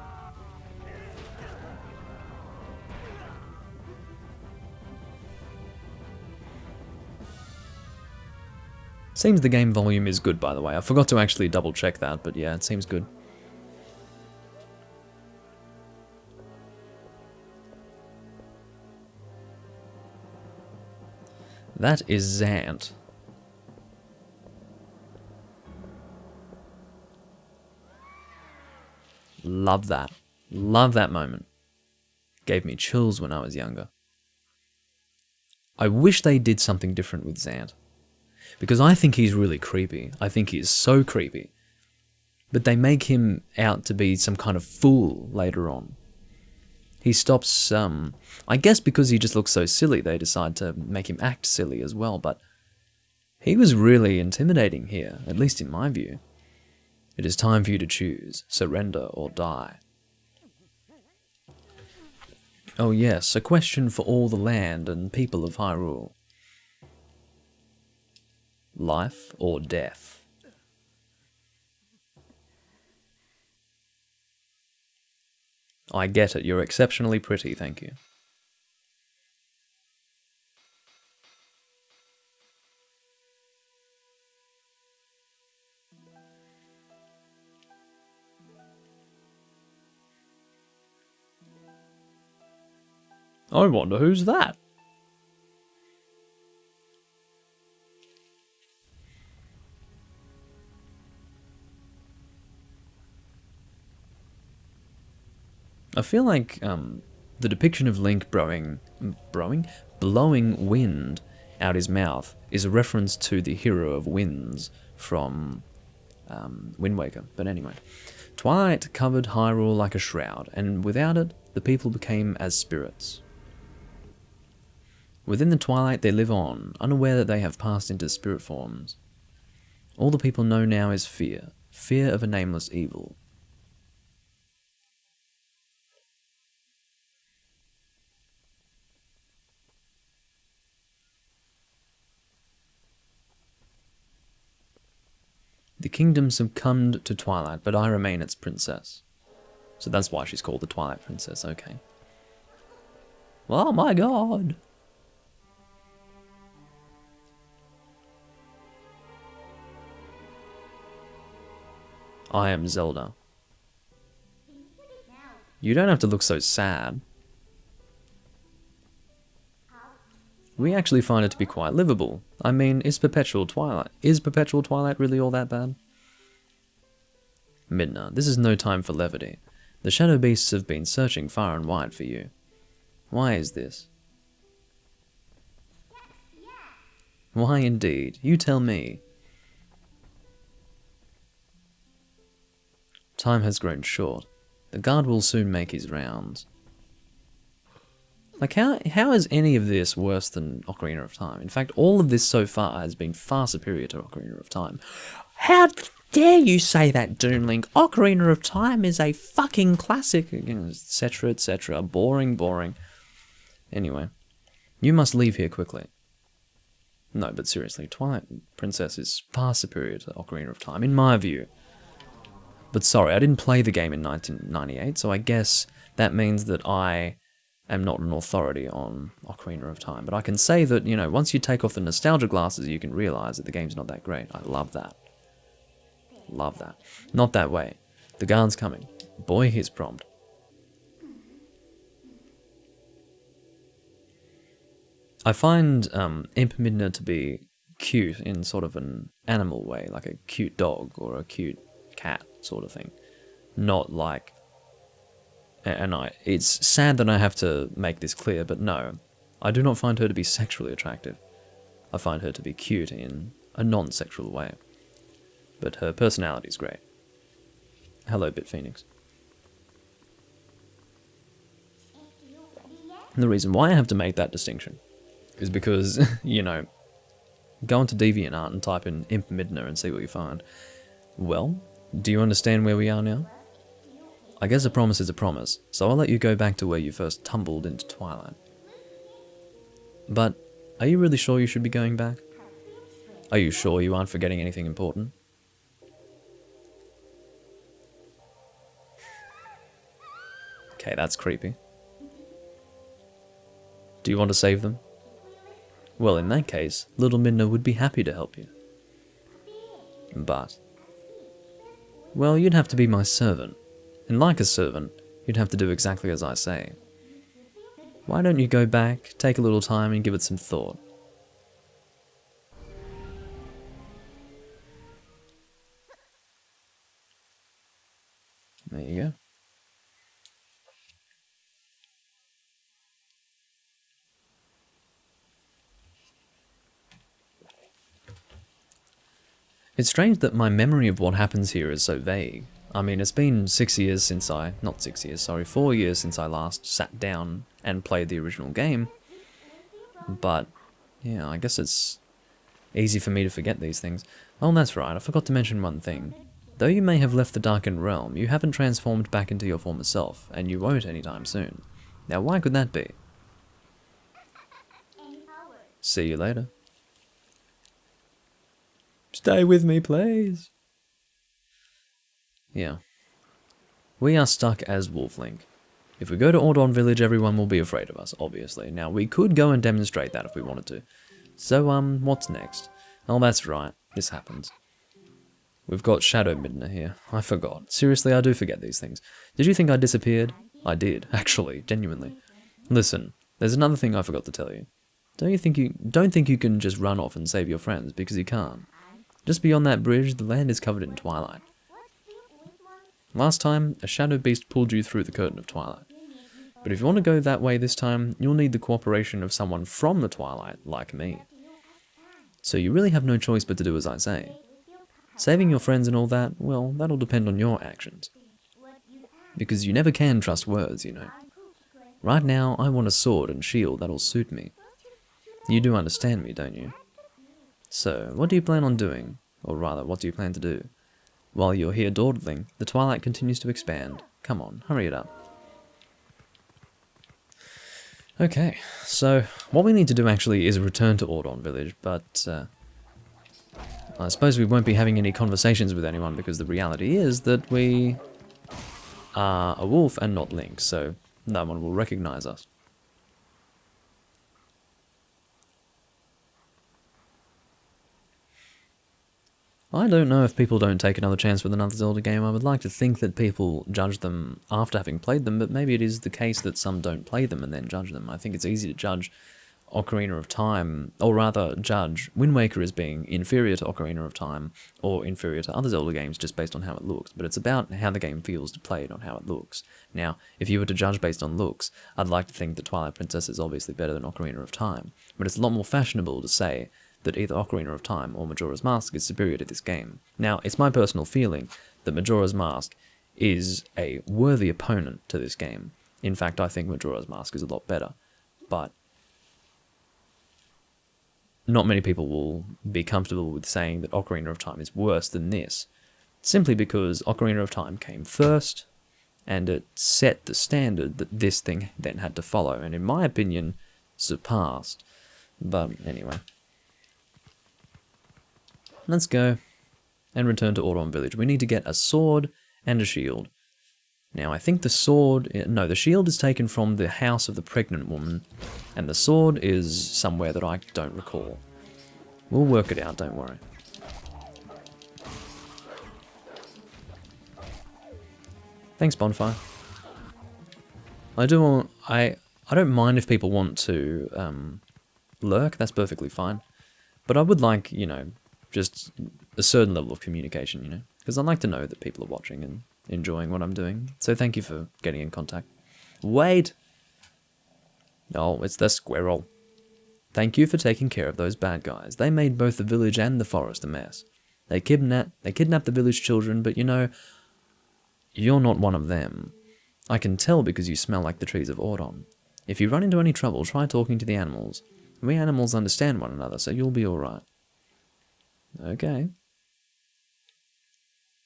Seems the game volume is good, by the way. I forgot to actually double check that, but yeah, it seems good. That is Zant. Love that. Love that moment. Gave me chills when I was younger. I wish they did something different with Zant. Because I think he's really creepy. I think he's so creepy. But they make him out to be some kind of fool later on. He stops, I guess because he just looks so silly, they decide to make him act silly as well, but he was really intimidating here, at least in my view. It is time for you to choose, surrender or die. Oh yes, a question for all the land and people of Hyrule. Life or death? I get it, you're exceptionally pretty, thank you. I wonder who's that? I feel like the depiction of Link blowing wind out his mouth is a reference to the Hero of Winds from Wind Waker. But anyway, Twilight covered Hyrule like a shroud, and without it, the people became as spirits. Within the Twilight they live on, unaware that they have passed into spirit forms. All the people know now is fear, fear of a nameless evil. The kingdom succumbed to Twilight, but I remain its princess. So that's why she's called the Twilight Princess, okay. Oh my god! I am Zelda. You don't have to look so sad. We actually find it to be quite livable. I mean, is Perpetual Twilight really all that bad? Midna, this is no time for levity. The Shadow Beasts have been searching far and wide for you. Why is this? Why indeed? You tell me. Time has grown short. The guard will soon make his rounds. Like, how is any of this worse than Ocarina of Time? In fact, all of this so far has been far superior to Ocarina of Time. How dare you say that, Doom Link? Ocarina of Time is a fucking classic, etc., etc. Boring, boring. Anyway, you must leave here quickly. No, but seriously, Twilight Princess is far superior to Ocarina of Time, in my view. But sorry, I didn't play the game in 1998, so I guess that means that I am not an authority on Ocarina of Time, but I can say that, you know, once you take off the nostalgia glasses, you can realize that the game's not that great. I love that. Love that. Not that way. The guard's coming. Boy, he's prompt. I find Imp Midna to be cute in sort of an animal way, like a cute dog or a cute cat sort of thing. Not like... it's sad that I have to make this clear, but no, I do not find her to be sexually attractive. I find her to be cute in a non-sexual way. But her personality is great. Hello, Bit Phoenix. And the reason why I have to make that distinction is because, you know, go onto DeviantArt and type in Imp Midna and see what you find. Well, do you understand where we are now? I guess a promise is a promise, so I'll let you go back to where you first tumbled into Twilight. But, are you really sure you should be going back? Are you sure you aren't forgetting anything important? Okay, that's creepy. Do you want to save them? Well, in that case, little Midna would be happy to help you. But... well, you'd have to be my servant. And like a servant, you'd have to do exactly as I say. Why don't you go back, take a little time and give it some thought? There you go. It's strange that my memory of what happens here is so vague. I mean, it's been 6 years since not 6 years, sorry, 4 years since I last sat down and played the original game. But, yeah, I guess it's easy for me to forget these things. Oh, that's right, I forgot to mention one thing. Though you may have left the Darkened Realm, you haven't transformed back into your former self, and you won't anytime soon. Now, why could that be? See you later. Stay with me, please. Yeah. We are stuck as Wolf Link. If we go to Ordon Village, everyone will be afraid of us, obviously. Now, we could go and demonstrate that if we wanted to. So, what's next? Oh, that's right. This happens. We've got Shadow Midna here. I forgot. Seriously, I do forget these things. Did you think I disappeared? I did, actually, genuinely. Listen, there's another thing I forgot to tell you. Don't think you can just run off and save your friends, because you can't. Just beyond that bridge, the land is covered in twilight. Last time, a shadow beast pulled you through the curtain of twilight. But if you want to go that way this time, you'll need the cooperation of someone from the twilight, like me. So you really have no choice but to do as I say. Saving your friends and all that, well, that'll depend on your actions. Because you never can trust words, you know. Right now, I want a sword and shield that'll suit me. You do understand me, don't you? So, what do you plan on doing? Or rather, what do you plan to do? While you're here dawdling, the twilight continues to expand. Come on, hurry it up. Okay, so what we need to do actually is return to Ordon Village, but I suppose we won't be having any conversations with anyone because the reality is that we are a wolf and not Link, so no one will recognize us. I don't know if people don't take another chance with another Zelda game. I would like to think that people judge them after having played them, but maybe it is the case that some don't play them and then judge them. I think it's easy to judge Ocarina of Time, or rather judge Wind Waker as being inferior to Ocarina of Time, or inferior to other Zelda games just based on how it looks, but it's about how the game feels to play it, not how it looks. Now, if you were to judge based on looks, I'd like to think that Twilight Princess is obviously better than Ocarina of Time, but it's a lot more fashionable to say that either Ocarina of Time or Majora's Mask is superior to this game. Now, it's my personal feeling that Majora's Mask is a worthy opponent to this game. In fact, I think Majora's Mask is a lot better, but not many people will be comfortable with saying that Ocarina of Time is worse than this, simply because Ocarina of Time came first, and it set the standard that this thing then had to follow, and in my opinion, surpassed. But anyway. Let's go and return to Ordon Village. We need to get a sword and a shield. Now, I think the sword... No, the shield is taken from the house of the pregnant woman, and the sword is somewhere that I don't recall. We'll work it out, don't worry. Thanks, Bonfire. I don't mind if people want to lurk, that's perfectly fine. But I would like, you know, just a certain level of communication, you know? Because I'd like to know that people are watching and enjoying what I'm doing. So thank you for getting in contact. Wait! Oh, it's the squirrel. Thank you for taking care of those bad guys. They made both the village and the forest a mess. They kidnapped the village children, but you know, you're not one of them. I can tell because you smell like the trees of Ordon. If you run into any trouble, try talking to the animals. We animals understand one another, so you'll be alright. Okay.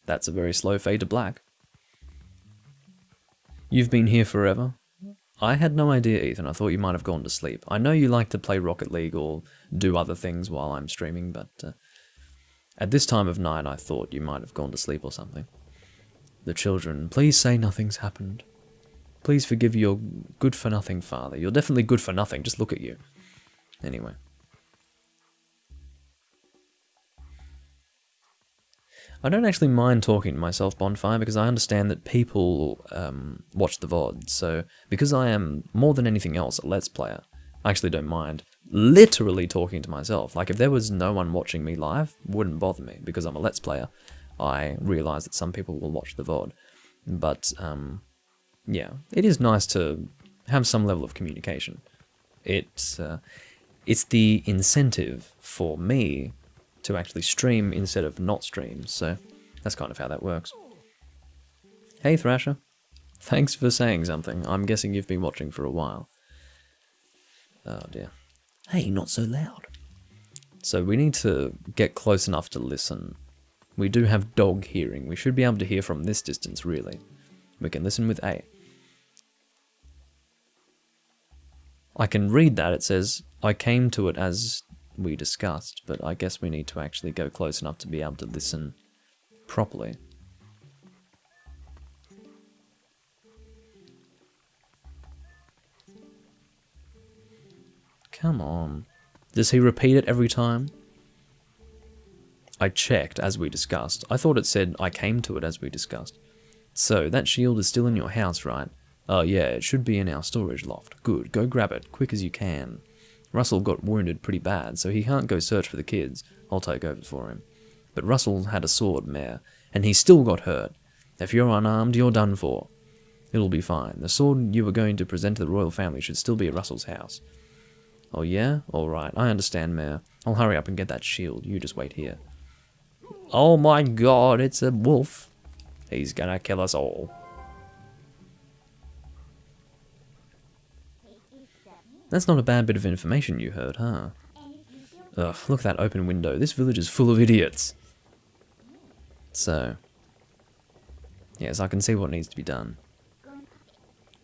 That's a very slow fade to black. You've been here forever? I had no idea, Ethan. I thought you might have gone to sleep. I know you like to play Rocket League or do other things while I'm streaming, but at this time of night I thought you might have gone to sleep or something. The children, please say nothing's happened. Please forgive your good-for-nothing father. You're definitely good for nothing, just look at you. Anyway. I don't actually mind talking to myself, Bonfire, because I understand that people watch the VOD, so because I am, more than anything else, a Let's Player, I actually don't mind literally talking to myself. Like, if there was no one watching me live, it wouldn't bother me, because I'm a Let's Player. I realise that some people will watch the VOD, but, yeah, it is nice to have some level of communication. It's the incentive for me to actually stream instead of not stream, so that's kind of how that works. Hey Thrasher, thanks for saying something. I'm guessing you've been watching for a while. Oh dear. Hey, not so loud. So we need to get close enough to listen. We do have dog hearing. We should be able to hear from this distance, really. We can listen with A. I can read that. It says, I came to it as we discussed, but I guess we need to actually go close enough to be able to listen properly. Come on. Does he repeat it every time? I checked as we discussed. I thought it said I came to it as we discussed. So, that shield is still in your house, right? Oh yeah, it should be in our storage loft. Good, go grab it, quick as you can. Russell got wounded pretty bad, so he can't go search for the kids. I'll take over for him. But Russell had a sword, Mare, and he still got hurt. If you're unarmed, you're done for. It'll be fine. The sword you were going to present to the royal family should still be at Russell's house. Oh yeah? Alright, I understand, Mare. I'll hurry up and get that shield. You just wait here. Oh my god, it's a wolf. He's gonna kill us all. That's not a bad bit of information you heard, huh? Ugh, look at that open window. This village is full of idiots. So, yes, I can see what needs to be done.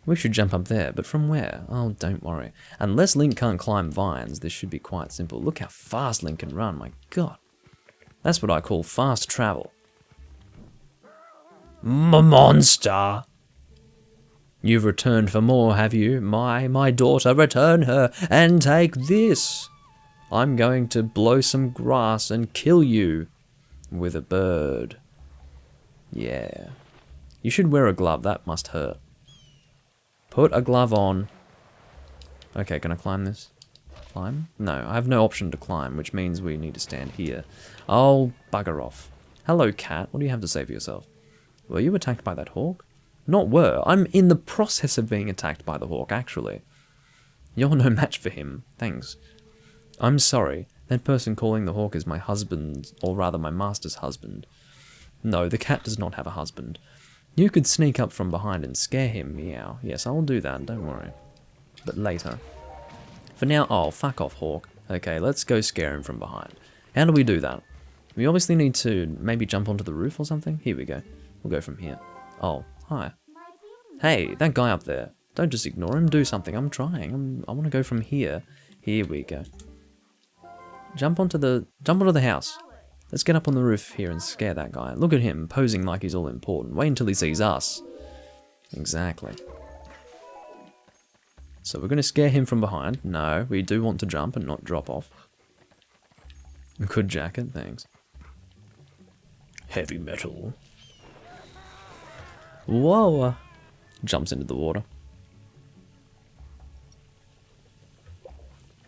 We should jump up there, but from where? Oh, don't worry. Unless Link can't climb vines, this should be quite simple. Look how fast Link can run, my god. That's what I call fast travel. Monster! You've returned for more, have you? My daughter, return her, and take this! I'm going to blow some grass and kill you with a bird. Yeah. You should wear a glove, that must hurt. Put a glove on. Okay, can I climb this? Climb? No, I have no option to climb, which means we need to stand here. Oh, bugger off. Hello, cat. What do you have to say for yourself? Were you attacked by that hawk? Not were. I'm in the process of being attacked by the hawk, actually. You're no match for him. Thanks. I'm sorry. That person calling the hawk is my husband, or rather my master's husband. No, the cat does not have a husband. You could sneak up from behind and scare him, meow. Yes, I'll do that, don't worry. But later. For now, oh, fuck off, hawk. Okay, let's go scare him from behind. How do we do that? We obviously need to maybe jump onto the roof or something. Here we go. We'll go from here. Oh, hi. Hey, that guy up there. Don't just ignore him, do something. I'm trying. I want to go from here. Here we go. Jump onto the house. Let's get up on the roof here and scare that guy. Look at him, posing like he's all important. Wait until he sees us. Exactly. So we're going to scare him from behind. No, we do want to jump and not drop off. Good jacket, thanks. Heavy metal. Whoa! Jumps into the water.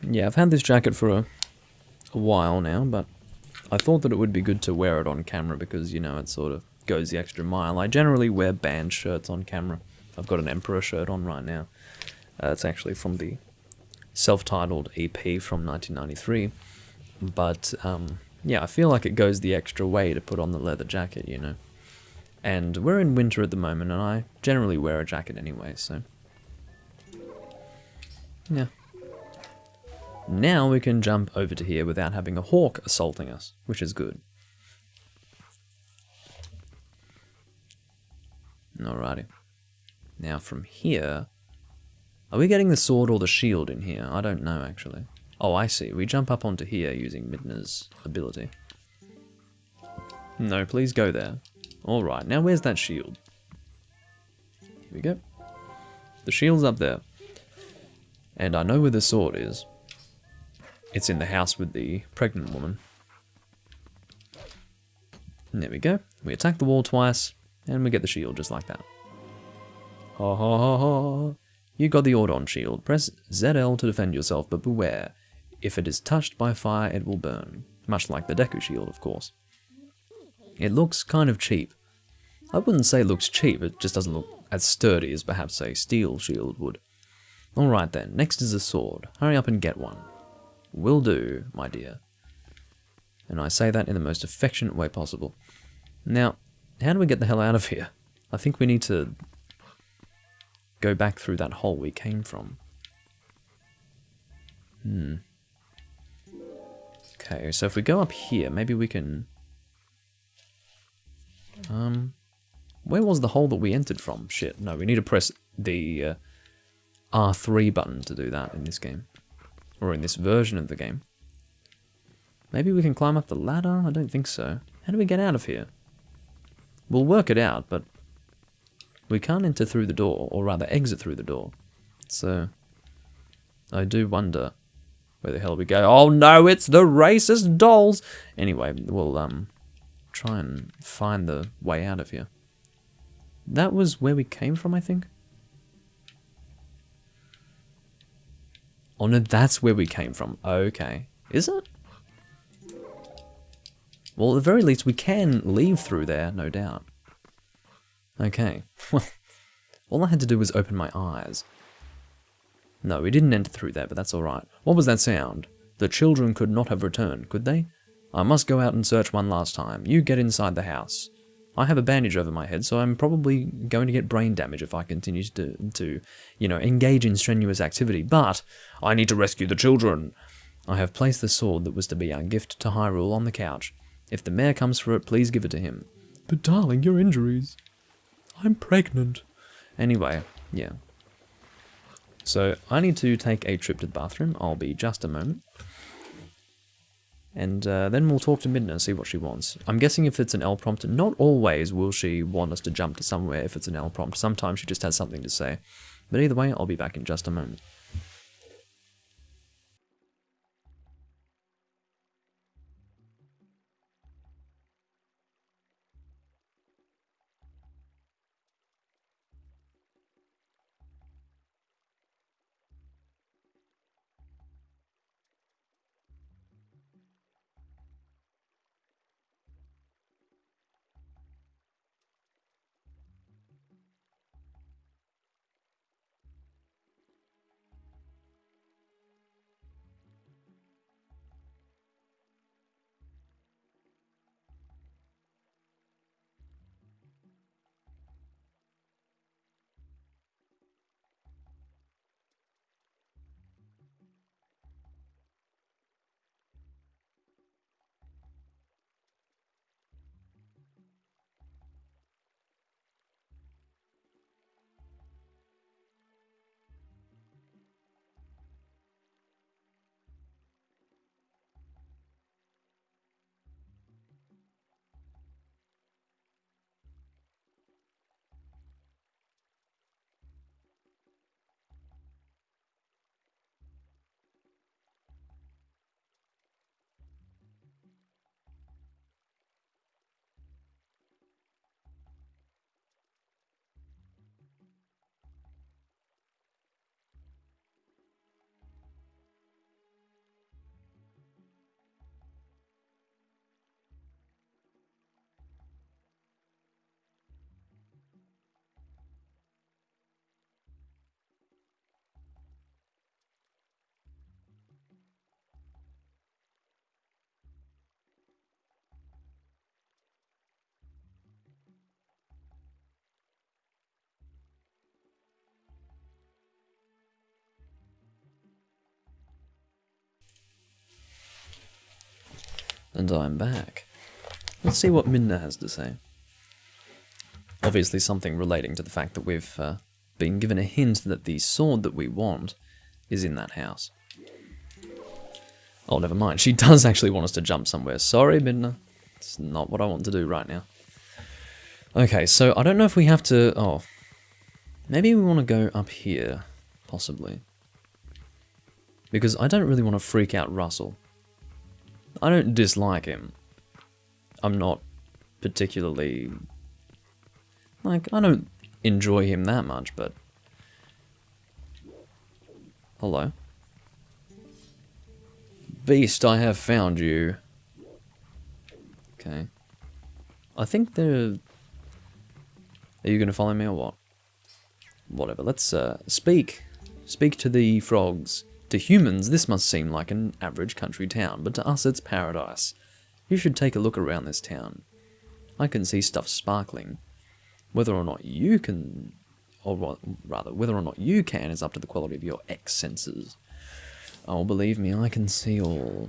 Yeah, I've had this jacket for a while now, but I thought that it would be good to wear it on camera because, you know, it sort of goes the extra mile. I generally wear band shirts on camera. I've got an Emperor shirt on right now. It's actually from the self-titled EP from 1993. But, yeah, I feel like it goes the extra way to put on the leather jacket, you know. And we're in winter at the moment, and I generally wear a jacket anyway, so... yeah. Now we can jump over to here without having a hawk assaulting us, which is good. Alrighty. Now from here... are we getting the sword or the shield in here? I don't know, actually. Oh, I see. We jump up onto here using Midna's ability. No, please go there. Alright, now where's that shield? Here we go. The shield's up there. And I know where the sword is. It's in the house with the pregnant woman. And there we go. We attack the wall twice, and we get the shield just like that. Ha ha ha ha. You got the Ordon shield. Press ZL to defend yourself, but beware. If it is touched by fire, it will burn. Much like the Deku shield, of course. It looks kind of cheap. I wouldn't say it looks cheap, it just doesn't look as sturdy as perhaps a steel shield would. Alright then, next is a sword. Hurry up and get one. Will do, my dear. And I say that in the most affectionate way possible. Now, how do we get the hell out of here? I think we need to go back through that hole we came from. Okay, so if we go up here, maybe we can... where was the hole that we entered from? Shit, no, we need to press the R3 button to do that in this game. Or in this version of the game. Maybe we can climb up the ladder? I don't think so. How do we get out of here? We'll work it out, but we can't enter through the door, or rather exit through the door. So, I do wonder where the hell we go. Oh no, it's the racist dolls! Anyway, we'll try and find the way out of here. That was where we came from, I think? Oh no, that's where we came from. Okay. Is it? Well, at the very least, we can leave through there, no doubt. Okay. Well, all I had to do was open my eyes. No, we didn't enter through there, but that's alright. What was that sound? The children could not have returned, could they? I must go out and search one last time. You get inside the house. I have a bandage over my head, so I'm probably going to get brain damage if I continue to you know, engage in strenuous activity. But I need to rescue the children. I have placed the sword that was to be our gift to Hyrule on the couch. If the mayor comes for it, please give it to him. But darling, your injuries. I'm pregnant. Anyway, yeah. So I need to take a trip to the bathroom. I'll be just a moment. And then we'll talk to Midna and see what she wants. I'm guessing if it's an L prompt, not always will she want us to jump to somewhere if it's an L prompt. Sometimes she just has something to say. But either way, I'll be back in just a moment. And I'm back. Let's see what Midna has to say. Obviously something relating to the fact that we've been given a hint that the sword that we want is in that house. Oh, never mind. She does actually want us to jump somewhere. Sorry, Midna. It's not what I want to do right now. Okay, so I don't know if we have to... Oh, maybe we want to go up here, possibly. Because I don't really want to freak out Russell. I don't dislike him. I'm not particularly... Like, I don't enjoy him that much, but... Hello? Beast, I have found you. Okay. I think they're... Are you going to follow me or what? Whatever, let's speak. Speak to the frogs. To humans, this must seem like an average country town, but to us it's paradise. You should take a look around this town. I can see stuff sparkling. Whether or not you can, or rather, whether or not you can is up to the quality of your X senses. Oh, believe me, I can see all.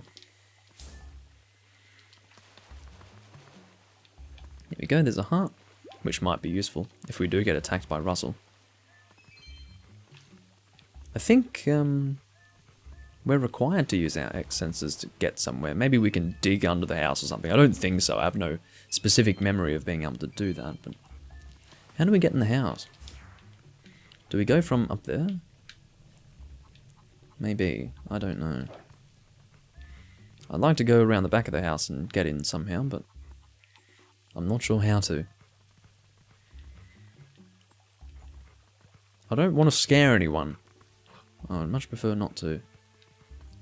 Here we go, there's a heart, which might be useful if we do get attacked by Russell. I think we're required to use our X senses to get somewhere. Maybe we can dig under the house or something. I don't think so. I have no specific memory of being able to do that. But how do we get in the house? Do we go from up there? Maybe. I don't know. I'd like to go around the back of the house and get in somehow, but I'm not sure how to. I don't want to scare anyone. Oh, I'd much prefer not to.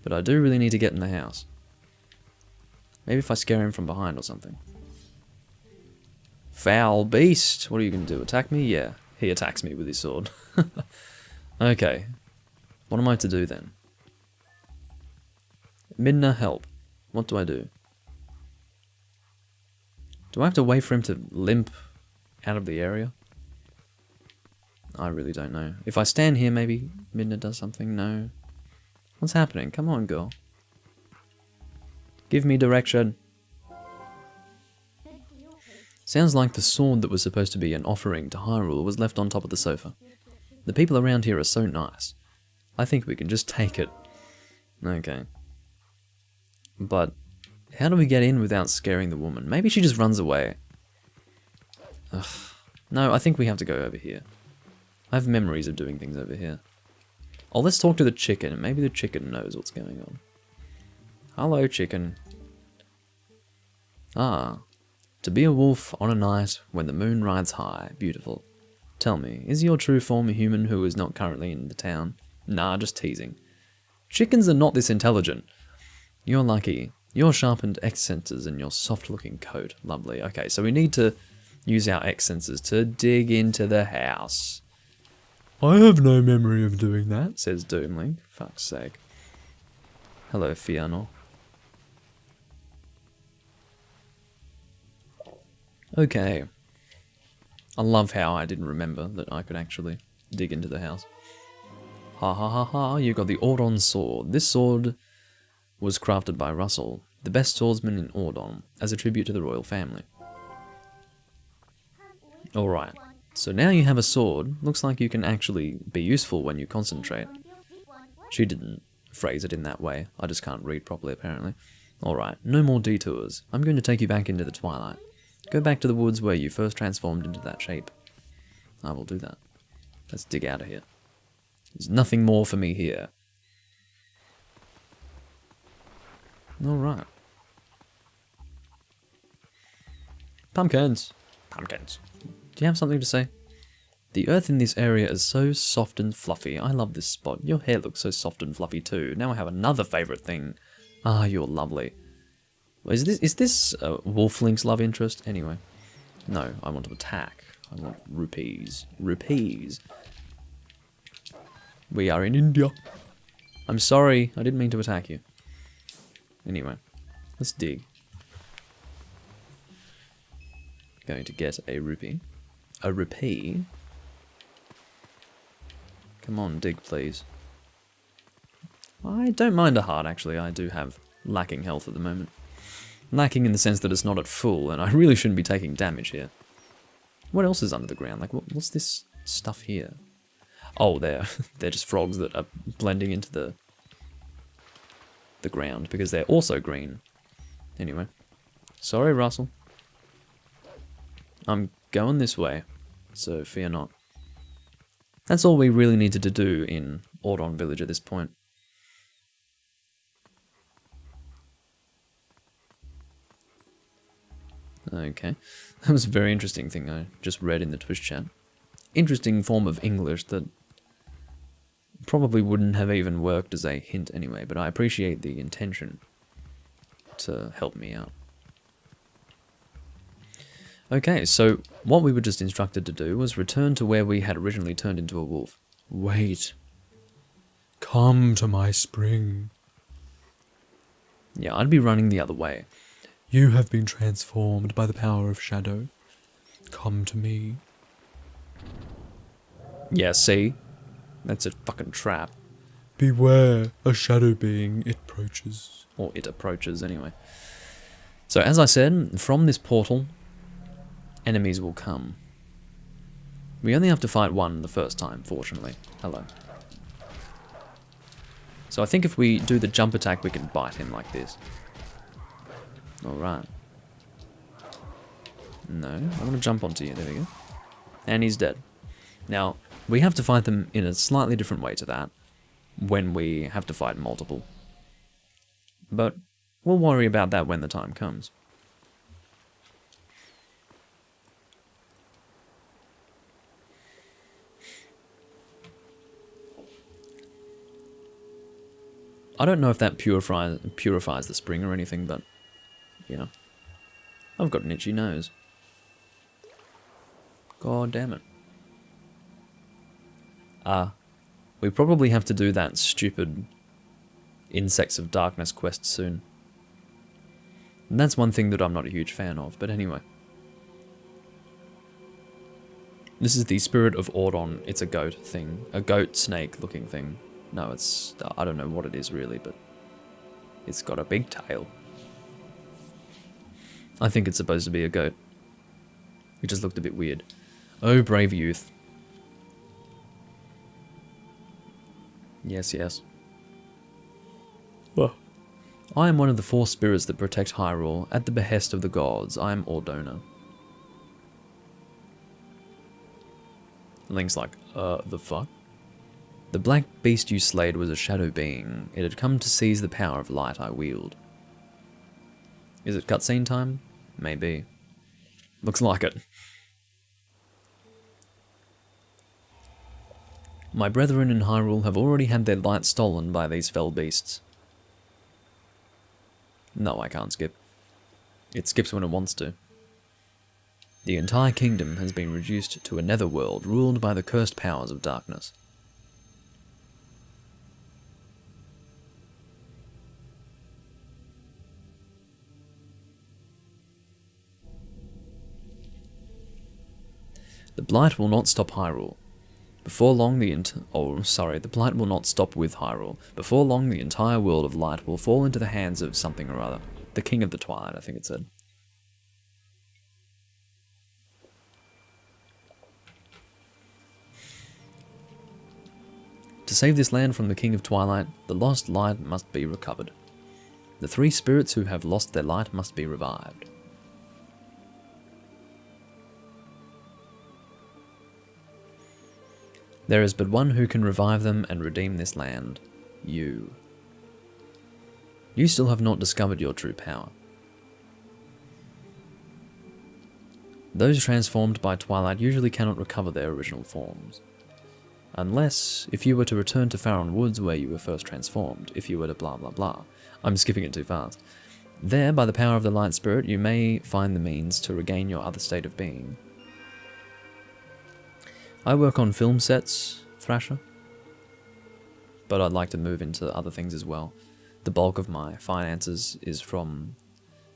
But I do really need to get in the house. Maybe if I scare him from behind or something. Foul beast! What are you going to do? Attack me? Yeah, he attacks me with his sword. Okay. What am I to do then? Midna, help. What do I do? Do I have to wait for him to limp out of the area? I really don't know. If I stand here, maybe Midna does something? No. What's happening? Come on, girl. Give me direction. Sounds like the sword that was supposed to be an offering to Hyrule was left on top of the sofa. The people around here are so nice. I think we can just take it. Okay. But how do we get in without scaring the woman? Maybe she just runs away. Ugh. No, I think we have to go over here. I have memories of doing things over here. Oh, let's talk to the chicken. Maybe the chicken knows what's going on. Hello, chicken. Ah. To be a wolf on a night when the moon rides high. Beautiful. Tell me, is your true form a human who is not currently in the town? Nah, just teasing. Chickens are not this intelligent. You're lucky. Your sharpened X senses and your soft-looking coat. Lovely. Okay, so we need to use our X senses to dig into the house. I have no memory of doing that, says Doomlink. Fuck's sake. Hello, Fianor. Okay. I love how I didn't remember that I could actually dig into the house. Ha ha ha ha, you got the Ordon sword. This sword was crafted by Russell, the best swordsman in Ordon, as a tribute to the royal family. Alright, so now you have a sword. Looks like you can actually be useful when you concentrate. She didn't phrase it in that way. I just can't read properly, apparently. Alright, no more detours. I'm going to take you back into the Twilight. Go back to the woods where you first transformed into that shape. I will do that. Let's dig out of here. There's nothing more for me here. Alright. Pumpkins. Pumpkins. Do you have something to say? The earth in this area is so soft and fluffy. I love this spot. Your hair looks so soft and fluffy too. Now I have another favourite thing. Ah, you're lovely. Is this Wolflink's love interest? Anyway. No, I want to attack. I want rupees. Rupees. We are in India. I'm sorry, I didn't mean to attack you. Anyway, let's dig. Going to get a rupee. A rupee? Come on, dig please. I don't mind a heart actually, I do have lacking health at the moment. Lacking in the sense that it's not at full, and I really shouldn't be taking damage here. What else is under the ground? Like, what's this stuff here? Oh, they're just frogs that are blending into the ground because they're also green. Anyway, sorry, Russell. I'm going this way, so fear not. That's all we really needed to do in Ordon Village at this point. Okay, that was a very interesting thing I just read in the Twitch chat. Interesting form of English that probably wouldn't have even worked as a hint anyway, but I appreciate the intention to help me out. Okay, so what we were just instructed to do was return to where we had originally turned into a wolf. Wait. Come to my spring. Yeah, I'd be running the other way. You have been transformed by the power of shadow. Come to me. Yeah, see? That's a fucking trap. Beware, a shadow being, it approaches. Or it approaches, anyway. So, as I said, from this portal, enemies will come. We only have to fight one the first time, fortunately. Hello. So I think if we do the jump attack, we can bite him like this. Alright. No, I want to jump onto you. There we go. And he's dead. Now, we have to fight them in a slightly different way to that when we have to fight multiple. But we'll worry about that when the time comes. I don't know if that purifies the spring or anything, but, you know, I've got an itchy nose. God damn it. We probably have to do that stupid Insects of Darkness quest soon. And that's one thing that I'm not a huge fan of, but anyway. This is the Spirit of Ordon. It's a goat thing. A goat snake looking thing. No, it's... I don't know what it is really, but... it's got a big tail. I think it's supposed to be a goat. It just looked a bit weird. Oh, brave youth. Yes, yes. Well, I am one of the 4 spirits that protect Hyrule. At the behest of the gods, I am Ordona. Link's like, the fuck? The black beast you slayed was a shadow being. It had come to seize the power of light I wield. Is it cutscene time? Maybe. Looks like it. My brethren in Hyrule have already had their light stolen by these fell beasts. No, I can't skip. It skips when it wants to. The entire kingdom has been reduced to a netherworld ruled by the cursed powers of darkness. The blight will not stop Hyrule. Before long the blight will not stop with Hyrule. Before long the entire world of light will fall into the hands of something or other. The King of the Twilight, I think it said. To save this land from the King of Twilight, the lost light must be recovered. The 3 spirits who have lost their light must be revived. There is but one who can revive them and redeem this land. You. You still have not discovered your true power. Those transformed by Twilight usually cannot recover their original forms. Unless, if you were to return to Faron Woods where you were first transformed, if you were to blah blah blah. I'm skipping it too fast. There, by the power of the Light Spirit, you may find the means to regain your other state of being. I work on film sets, Thrasher, but I'd like to move into other things as well. The bulk of my finances is from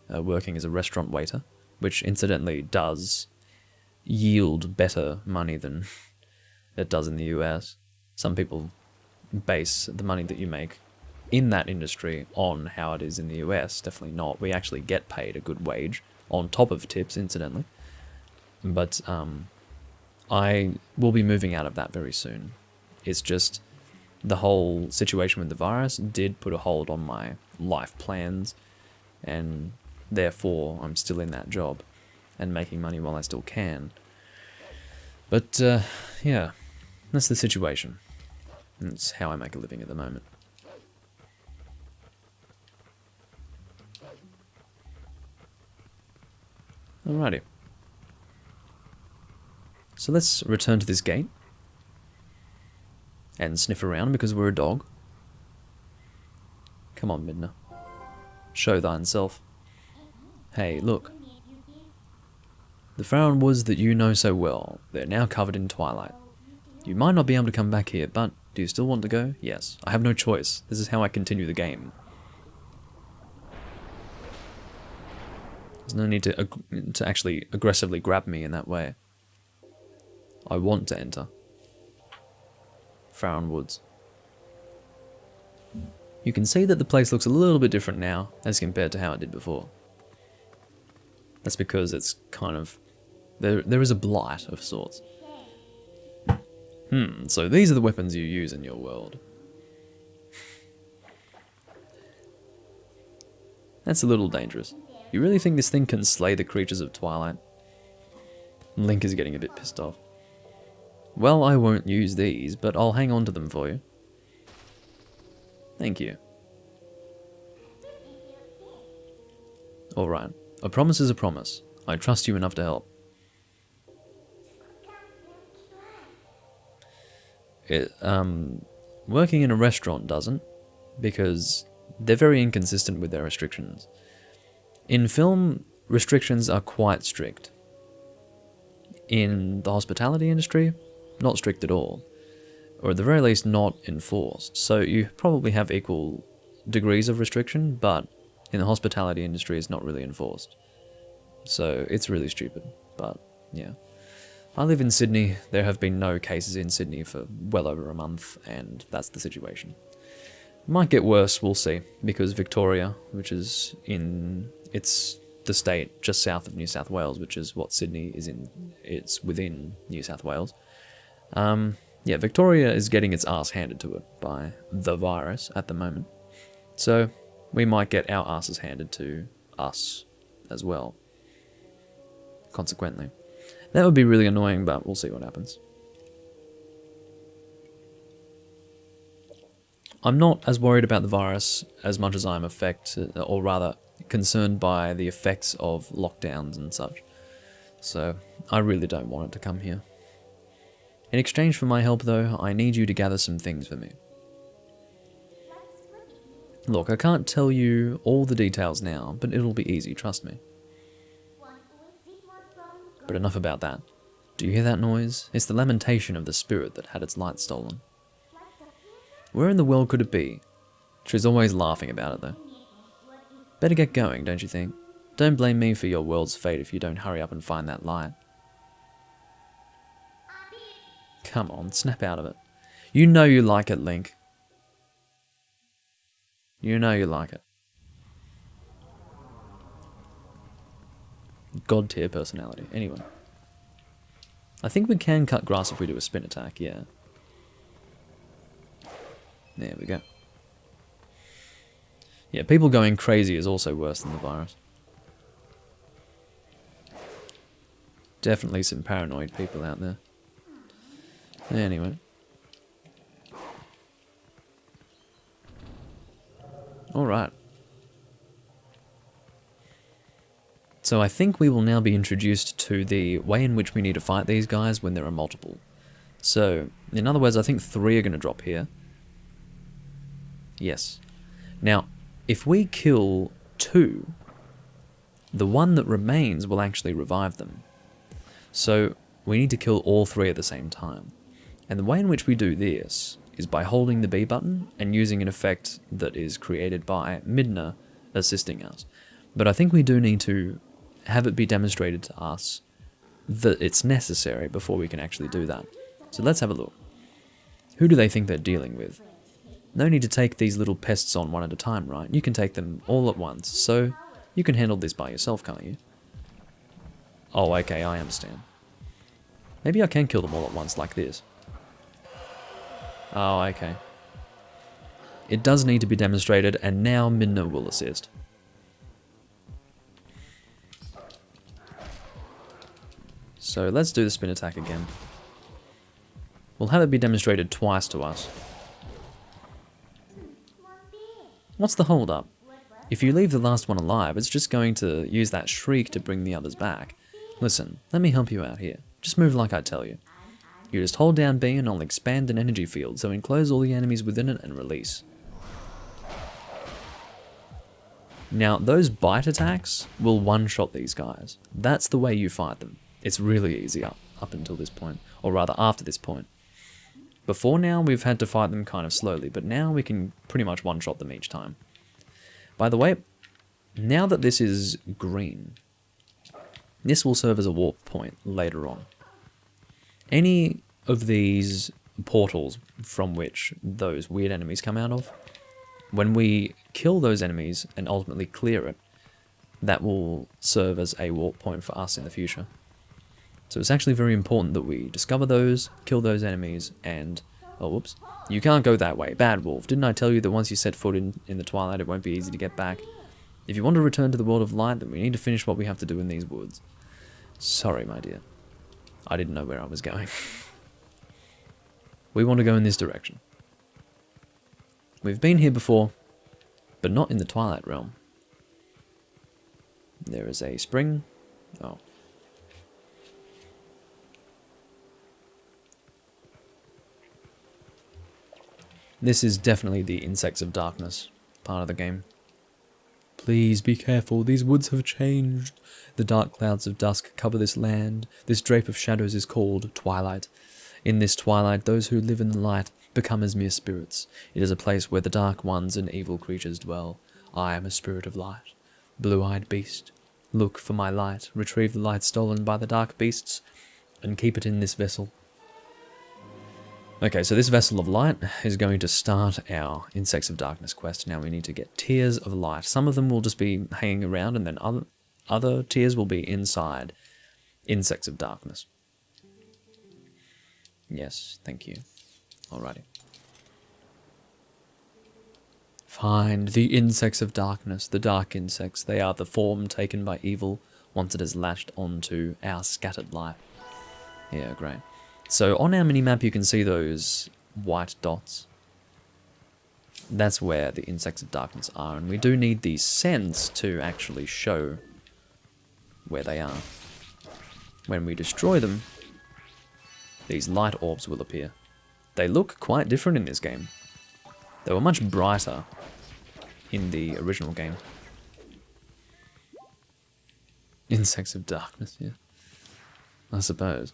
working as a restaurant waiter, which incidentally does yield better money than it does in the US. Some people base the money that you make in that industry on how it is in the US. Definitely not. We actually get paid a good wage on top of tips, incidentally. But I will be moving out of that very soon. It's just the whole situation with the virus did put a hold on my life plans, and therefore I'm still in that job and making money while I still can. But yeah, that's the situation. That's how I make a living at the moment. Alrighty. So let's return to this gate and sniff around because we're a dog. Come on, Midna. Show thine self. Hey, look. The Farron woods that you know so well, they're now covered in twilight. You might not be able to come back here, but do you still want to go? Yes. I have no choice. This is how I continue the game. There's no need to actually aggressively grab me in that way. I want to enter Farron Woods. You can see that the place looks a little bit different now as compared to how it did before. That's because it's kind of... There is a blight of sorts. So these are the weapons you use in your world. That's a little dangerous. You really think this thing can slay the creatures of Twilight? Link is getting a bit pissed off. Well, I won't use these, but I'll hang on to them for you. Thank you. Alright, a promise is a promise. I trust you enough to help. Working in a restaurant doesn't, because they're very inconsistent with their restrictions. In film, restrictions are quite strict. In the hospitality industry, not strict at all, or at the very least not enforced. So you probably have equal degrees of restriction, but in the hospitality industry it's not really enforced. So it's really stupid, but yeah. I live in Sydney. There have been no cases in Sydney for well over a month, and that's the situation. Might get worse, we'll see, because Victoria, which is it's the state just south of New South Wales, which is what Sydney is in, it's within New South Wales. Yeah, Victoria is getting its ass handed to it by the virus at the moment. So we might get our asses handed to us as well, consequently. That would be really annoying, but we'll see what happens. I'm not as worried about the virus as much as I'm or rather concerned by the effects of lockdowns and such. So I really don't want it to come here. In exchange for my help though, I need you to gather some things for me. Look, I can't tell you all the details now, but it'll be easy, trust me. But enough about that. Do you hear that noise? It's the lamentation of the spirit that had its light stolen. Where in the world could it be? She's always laughing about it though. Better get going, don't you think? Don't blame me for your world's fate if you don't hurry up and find that light. Come on, snap out of it. You know you like it, Link. You know you like it. God tier personality. Anyway. I think we can cut grass if we do a spin attack, yeah. There we go. Yeah, people going crazy is also worse than the virus. Definitely some paranoid people out there. Anyway. Alright. So I think we will now be introduced to the way in which we need to fight these guys when there are multiple. So, in other words, I think 3 are going to drop here. Yes. Now, if we kill 2, the one that remains will actually revive them. So, we need to kill all 3 at the same time. And the way in which we do this is by holding the B button and using an effect that is created by Midna assisting us. But I think we do need to have it be demonstrated to us that it's necessary before we can actually do that. So let's have a look. Who do they think they're dealing with? No need to take these little pests on one at a time, right? You can take them all at once, so you can handle this by yourself, can't you? Oh, okay, I understand. Maybe I can kill them all at once like this. Oh, okay. It does need to be demonstrated, and now Minna will assist. So let's do the spin attack again. We'll have it be demonstrated twice to us. What's the hold up? If you leave the last one alive, it's just going to use that shriek to bring the others back. Listen, let me help you out here. Just move like I tell you. You just hold down B and I'll expand an energy field, so enclose all the enemies within it and release. Now, those bite attacks will one-shot these guys. That's the way you fight them. It's really easy up until this point, or rather after this point. Before now, we've had to fight them kind of slowly, but now we can pretty much one-shot them each time. By the way, now that this is green, this will serve as a warp point later on. Any of these portals from which those weird enemies come out of, when we kill those enemies and ultimately clear it, that will serve as a warp point for us in the future. So it's actually very important that we discover those, kill those enemies, and... Oh, whoops. You can't go that way. Bad wolf. Didn't I tell you that once you set foot in the Twilight, it won't be easy to get back? If you want to return to the world of light, then we need to finish what we have to do in these woods. Sorry, my dear. I didn't know where I was going. We want to go in this direction. We've been here before, but not in the Twilight realm. There is a spring. Oh. This is definitely the Insects of Darkness part of the game. Please be careful, these woods have changed. The dark clouds of dusk cover this land. This drape of shadows is called Twilight. In this twilight, those who live in the light become as mere spirits. It is a place where the dark ones and evil creatures dwell. I am a spirit of light. Blue-eyed beast, look for my light. Retrieve the light stolen by the dark beasts, and keep it in this vessel. Okay, so this Vessel of Light is going to start our Insects of Darkness quest. Now we need to get Tears of Light. Some of them will just be hanging around, and then other tears will be inside Insects of Darkness. Yes, thank you. Alrighty. Find the Insects of Darkness, the dark insects. They are the form taken by evil once it is latched onto our scattered light. Yeah, great. So on our minimap you can see those white dots. That's where the Insects of Darkness are, and we do need the sense to actually show where they are. When we destroy them, these light orbs will appear. They look quite different in this game. They were much brighter in the original game. Insects of Darkness, yeah. I suppose.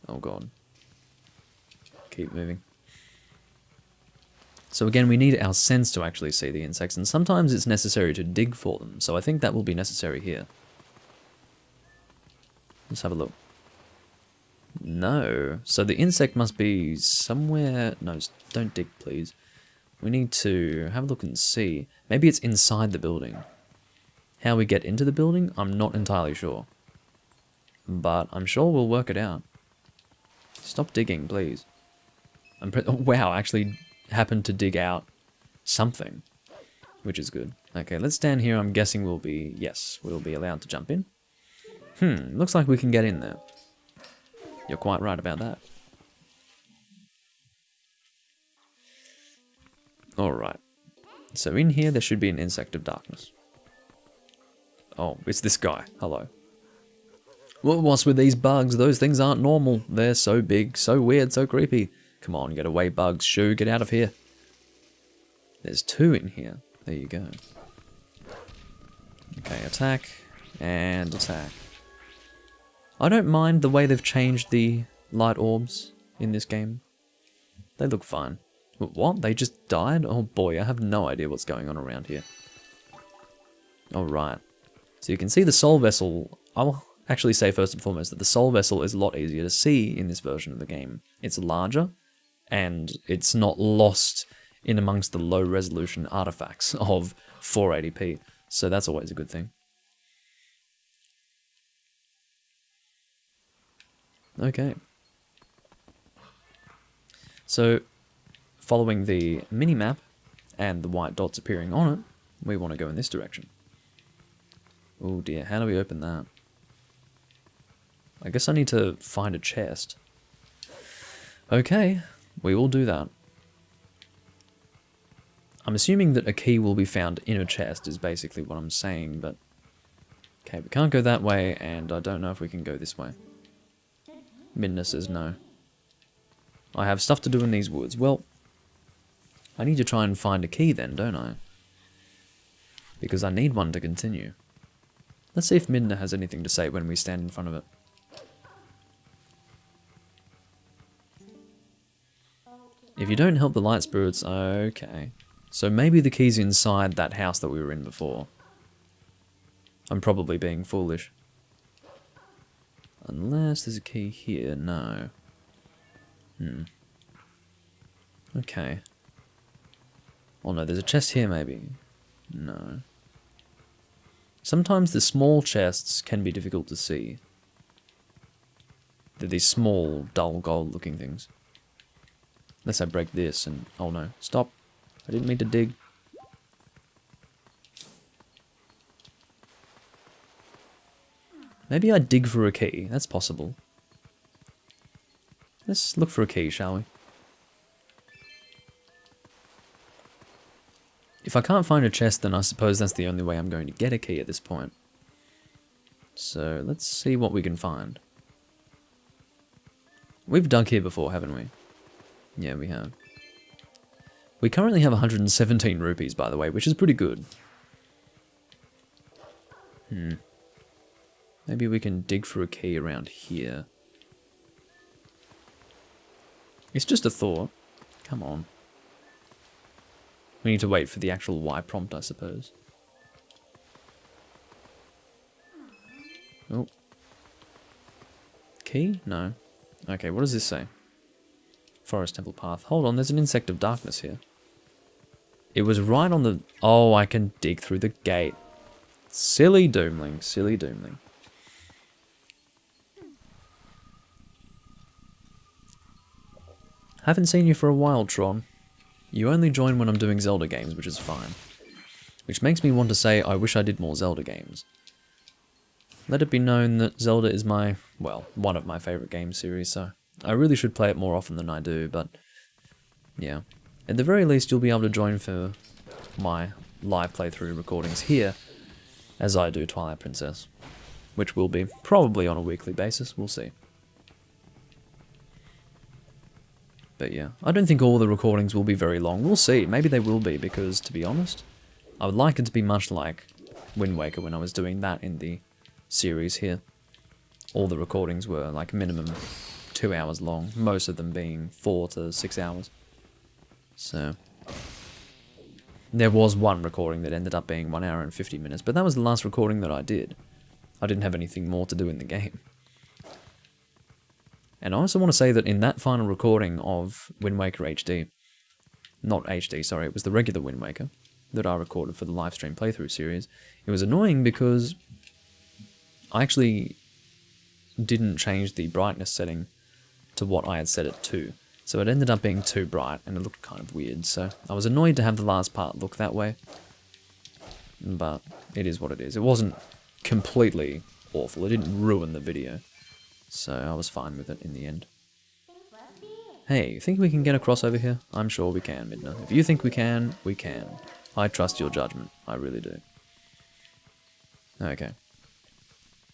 Oh god. Keep moving. So again, we need our sense to actually see the insects, and sometimes it's necessary to dig for them, so I think that will be necessary here. Let's have a look. No. So the insect must be somewhere... No, don't dig, please. We need to have a look and see. Maybe it's inside the building. How we get into the building, I'm not entirely sure. But I'm sure we'll work it out. Stop digging, please. Oh, wow, I actually happened to dig out something, which is good. Okay, let's stand here. I'm guessing we'll be... Yes, we'll be allowed to jump in. Looks like we can get in there. You're quite right about that. Alright. So in here, there should be an Insect of Darkness. Oh, it's this guy. Hello. Well, what's with these bugs? Those things aren't normal. They're so big, so weird, so creepy. Come on, get away, bugs. Shoo, get out of here. There's two in here. There you go. Okay, attack. And attack. I don't mind the way they've changed the light orbs in this game. They look fine. What? They just died? Oh boy, I have no idea what's going on around here. Alright. So you can see the soul vessel. I'll actually say first and foremost that the soul vessel is a lot easier to see in this version of the game. It's larger, and it's not lost in amongst the low resolution artifacts of 480p. So that's always a good thing. Okay. So, following the mini-map and the white dots appearing on it, we want to go in this direction. Oh dear, how do we open that? I guess I need to find a chest. Okay, we will do that. I'm assuming that a key will be found in a chest is basically what I'm saying, but... Okay, we can't go that way, and I don't know if we can go this way. Midna says no. I have stuff to do in these woods. Well, I need to try and find a key then, don't I? Because I need one to continue. Let's see if Midna has anything to say when we stand in front of it. If you don't help the light spirits, okay. So maybe the key's inside that house that we were in before. I'm probably being foolish. Unless there's a key here, no. Okay. Oh no, there's a chest here maybe. No. Sometimes the small chests can be difficult to see. They're these small, dull gold looking things. Unless I break this and... Oh no, stop. I didn't mean to dig. Maybe I dig for a key, that's possible. Let's look for a key, shall we? If I can't find a chest, then I suppose that's the only way I'm going to get a key at this point. So, let's see what we can find. We've dug here before, haven't we? Yeah, we have. We currently have 117 rupees, by the way, which is pretty good. Maybe we can dig for a key around here. It's just a thought. Come on. We need to wait for the actual Y prompt, I suppose. Oh. Key? No. Okay, what does this say? Forest Temple Path. Hold on, there's an Insect of Darkness here. It was right on the... Oh, I can dig through the gate. Silly Doomling, silly Doomling. Haven't seen you for a while, Tron. You only join when I'm doing Zelda games, which is fine. Which makes me want to say I wish I did more Zelda games. Let it be known that Zelda is my, well, one of my favourite game series, so I really should play it more often than I do, but yeah. At the very least, you'll be able to join for my live playthrough recordings here, as I do Twilight Princess, which will be probably on a weekly basis, we'll see. But yeah, I don't think all the recordings will be very long. We'll see. Maybe they will be, because, to be honest, I would like it to be much like Wind Waker when I was doing that in the series here. All the recordings were like minimum 2 hours long, most of them being 4 to 6 hours. So, there was one recording that ended up being 1 hour and 50 minutes, but that was the last recording that I did. I didn't have anything more to do in the game. And I also want to say that in that final recording of Wind Waker HD, not HD, sorry, it was the regular Wind Waker that I recorded for the live stream playthrough series, it was annoying because I actually didn't change the brightness setting to what I had set it to. So it ended up being too bright and it looked kind of weird, so I was annoyed to have the last part look that way. But it is what it is. It wasn't completely awful, it didn't ruin the video. So I was fine with it in the end. Hey, you think we can get across over here? I'm sure we can, Midna. If you think we can, we can. I trust your judgment. I really do. Okay.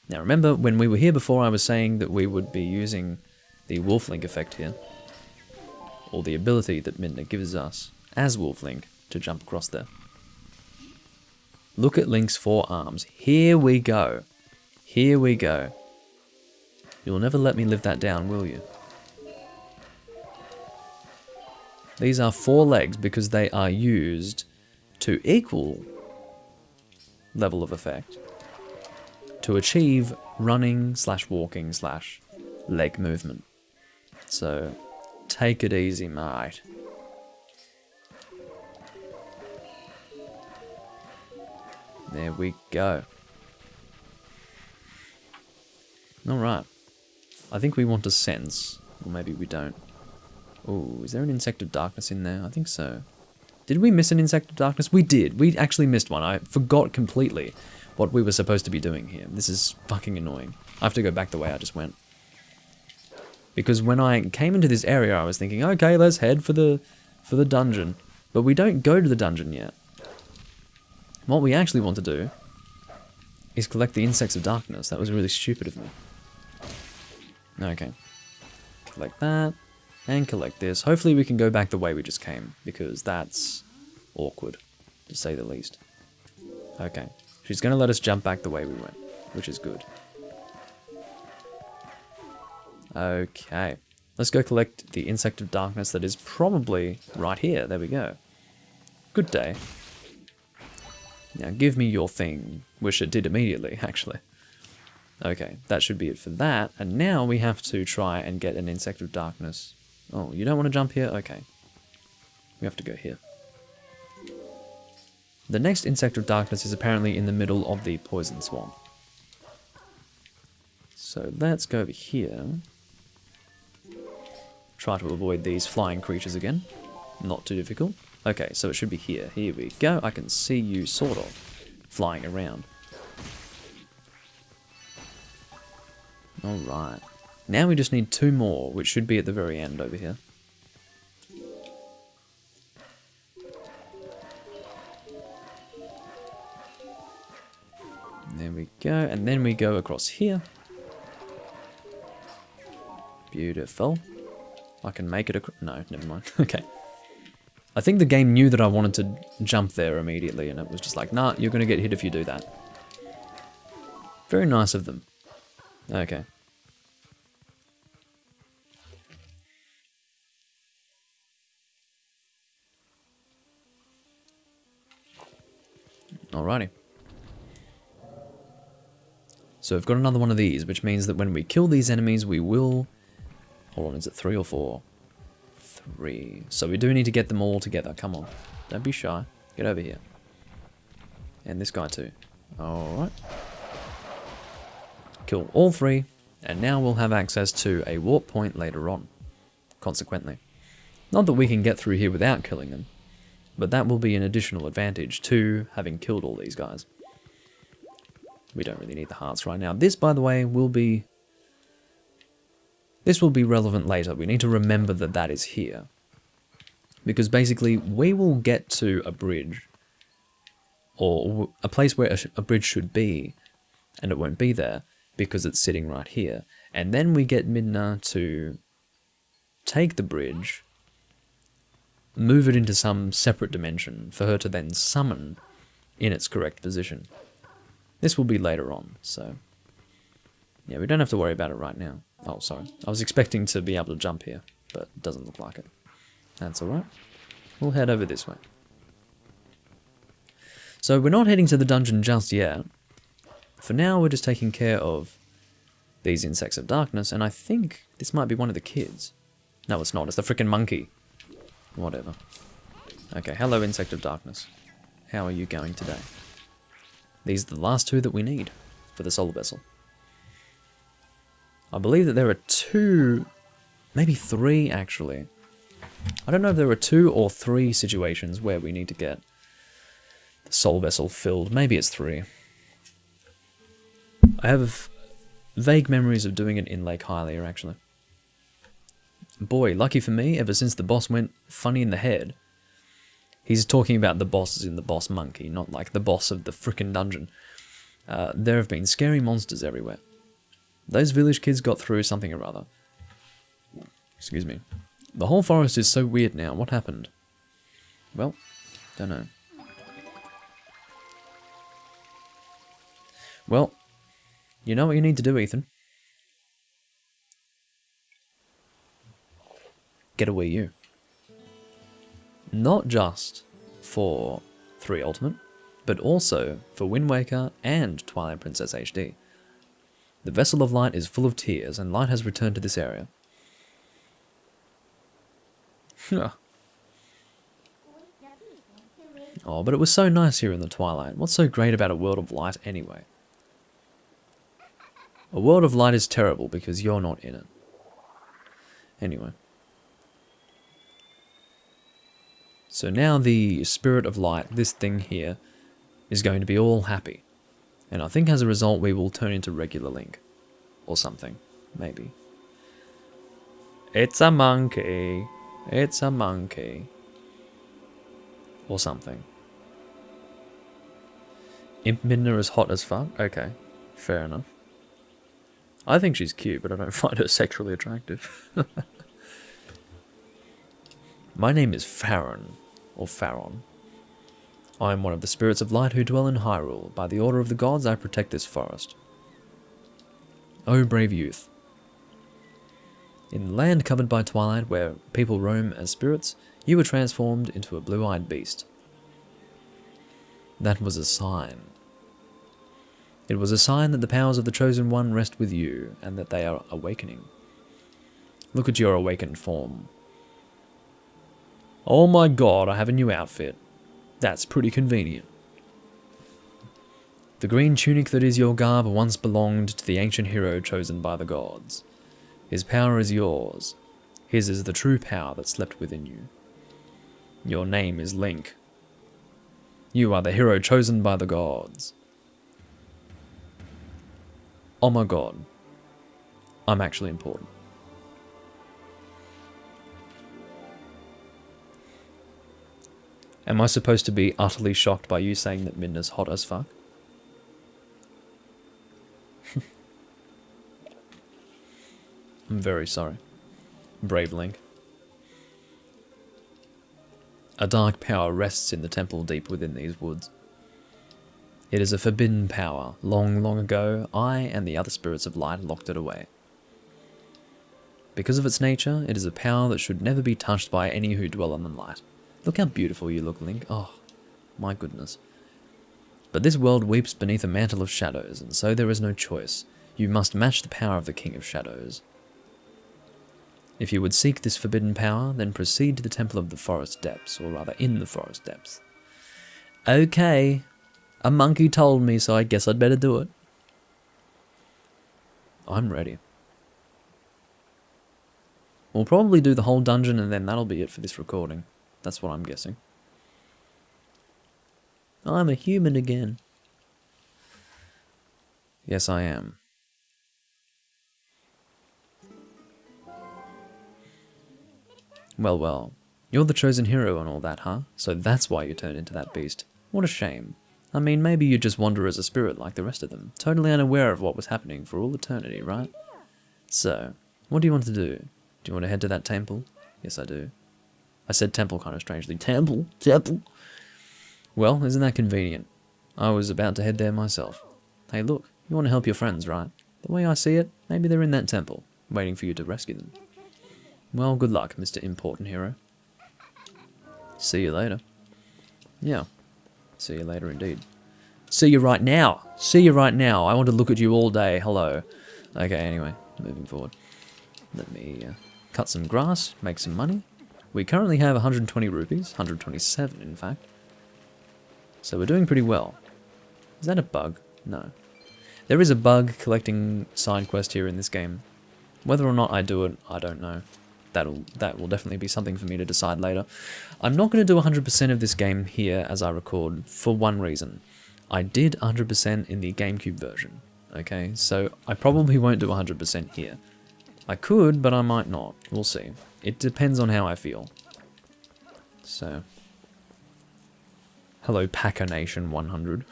Now remember, when we were here before, I was saying that we would be using the Wolf Link effect here. Or the ability that Midna gives us, as Wolf Link, to jump across there. Look at Link's 4 arms. Here we go. Here we go. You'll never let me live that down, will you? These are 4 legs because they are used to equal level of effect to achieve running / walking / leg movement. So Take it easy, mate. There we go. Alright. I think we want to sense. Or maybe we don't. Oh, is there an Insect of Darkness in there? I think so. Did we miss an Insect of Darkness? We did. We actually missed one. I forgot completely what we were supposed to be doing here. This is fucking annoying. I have to go back the way I just went. Because when I came into this area, I was thinking, okay, let's head for the dungeon. But we don't go to the dungeon yet. What we actually want to do is collect the Insects of Darkness. That was really stupid of me. Okay. Collect that. And collect this. Hopefully we can go back the way we just came, because that's awkward, to say the least. Okay. She's going to let us jump back the way we went, which is good. Okay. Let's go collect the Insect of Darkness that is probably right here. There we go. Good day. Now give me your thing, which it did immediately, actually. Okay, that should be it for that. And now we have to try and get an Insect of Darkness. Oh, you don't want to jump here? Okay. We have to go here. The next Insect of Darkness is apparently in the middle of the Poison Swamp. So let's go over here. Try to avoid these flying creatures again. Not too difficult. Okay, so it should be here. Here we go. I can see you sort of flying around. Alright. Now we just need 2 more, which should be at the very end over here. There we go. And then we go across here. Beautiful. I can make it across. No, never mind. Okay. I think the game knew that I wanted to jump there immediately, and it was just like, nah, you're going to get hit if you do that. Very nice of them. Okay. Alrighty. So we've got another one of these, which means that when we kill these enemies, we will... Hold on, is it 3 or 4? 3. So we do need to get them all together. Come on. Don't be shy. Get over here. And this guy too. Alright. Kill all 3. And now we'll have access to a warp point later on. Consequently. Not that we can get through here without killing them. But that will be an additional advantage to having killed all these guys. We don't really need the hearts right now. This, by the way, will be... This will be relevant later. We need to remember that that is here. Because basically, we will get to a bridge, or a place where a bridge should be, and it won't be there, because it's sitting right here. And then we get Midna to take the bridge, move it into some separate dimension, for her to then summon in its correct position. This will be later on, so... Yeah, we don't have to worry about it right now. Oh, sorry. I was expecting to be able to jump here, but it doesn't look like it. That's alright. We'll head over this way. So we're not heading to the dungeon just yet. For now, we're just taking care of these Insects of Darkness, and I think this might be one of the kids. No, it's not. It's the frickin' monkey. Whatever. Okay, hello, Insect of Darkness. How are you going today? These are the last 2 that we need for the solar vessel. I believe that there are 2, maybe 3 actually. I don't know if there are 2 or 3 situations where we need to get the soul vessel filled. Maybe it's 3. I have vague memories of doing it in Lake Hylia actually. Boy, lucky for me, ever since the boss went funny in the head. He's talking about the bosses in the boss monkey, not like the boss of the frickin' dungeon. There have been scary monsters everywhere. Those village kids got through something or other. Excuse me. The whole forest is so weird now. What happened? Well, don't know. Well, you know what you need to do, Ethan. Get a Wii U. Not just for 3 Ultimate, but also for Wind Waker and Twilight Princess HD. The Vessel of Light is full of tears, and light has returned to this area. Oh, but it was so nice here in the Twilight. What's so great about a world of light anyway? A world of light is terrible because you're not in it. Anyway. So now the spirit of light, this thing here, is going to be all happy. And I think as a result we will turn into regular Link. Or something. Maybe. It's a monkey. It's a monkey. Or something. Imp Midna is hot as fuck? Okay. Fair enough. I think she's cute, but I don't find her sexually attractive. My name is Farron. Or Farron. I am one of the spirits of light who dwell in Hyrule. By the order of the gods, I protect this forest. O brave youth. In the land covered by twilight, where people roam as spirits, you were transformed into a blue-eyed beast. That was a sign. It was a sign that the powers of the Chosen One rest with you, and that they are awakening. Look at your awakened form. Oh my god, I have a new outfit. That's pretty convenient. The green tunic that is your garb once belonged to the ancient hero chosen by the gods. His power is yours. His is the true power that slept within you. Your name is Link. You are the hero chosen by the gods. Oh my god. I'm actually important. Am I supposed to be utterly shocked by you saying that Midna's hot as fuck? I'm very sorry. Brave Link. A dark power rests in the temple deep within these woods. It is a forbidden power. Long, long ago, I and the other spirits of light locked it away. Because of its nature, it is a power that should never be touched by any who dwell in the light. Look how beautiful you look, Link. Oh, my goodness. But this world weeps beneath a mantle of shadows, and so there is no choice. You must match the power of the King of Shadows. If you would seek this forbidden power, then proceed to the Temple of the Forest Depths, or rather in the Forest Depths. Okay, a monkey told me, so I guess I'd better do it. I'm ready. We'll probably do the whole dungeon and then that'll be it for this recording. That's what I'm guessing. I'm a human again. Yes, I am. Well, well. You're the chosen hero and all that, huh? So that's why you turned into that beast. What a shame. I mean, maybe you just wander as a spirit like the rest of them, totally unaware of what was happening for all eternity, right? So, what do you want to do? Do you want to head to that temple? Yes, I do. I said temple kind of strangely. Temple? Temple? Well, isn't that convenient? I was about to head there myself. Hey, look, you want to help your friends, right? The way I see it, maybe they're in that temple, waiting for you to rescue them. Well, good luck, Mr. Important Hero. See you later. Yeah. See you later indeed. See you right now! See you right now! I want to look at you all day. Hello. Okay, anyway, moving forward. Let me cut some grass, make some money. We currently have 120 rupees, 127 in fact. So we're doing pretty well. Is that a bug? No. There is a bug collecting side quest here in this game. Whether or not I do it, I don't know. That will definitely be something for me to decide later. I'm not going to do 100% of this game here as I record for one reason. I did 100% in the GameCube version. Okay, so I probably won't do 100% here. I could, but I might not. We'll see. It depends on how I feel. So, hello Packer Nation 100.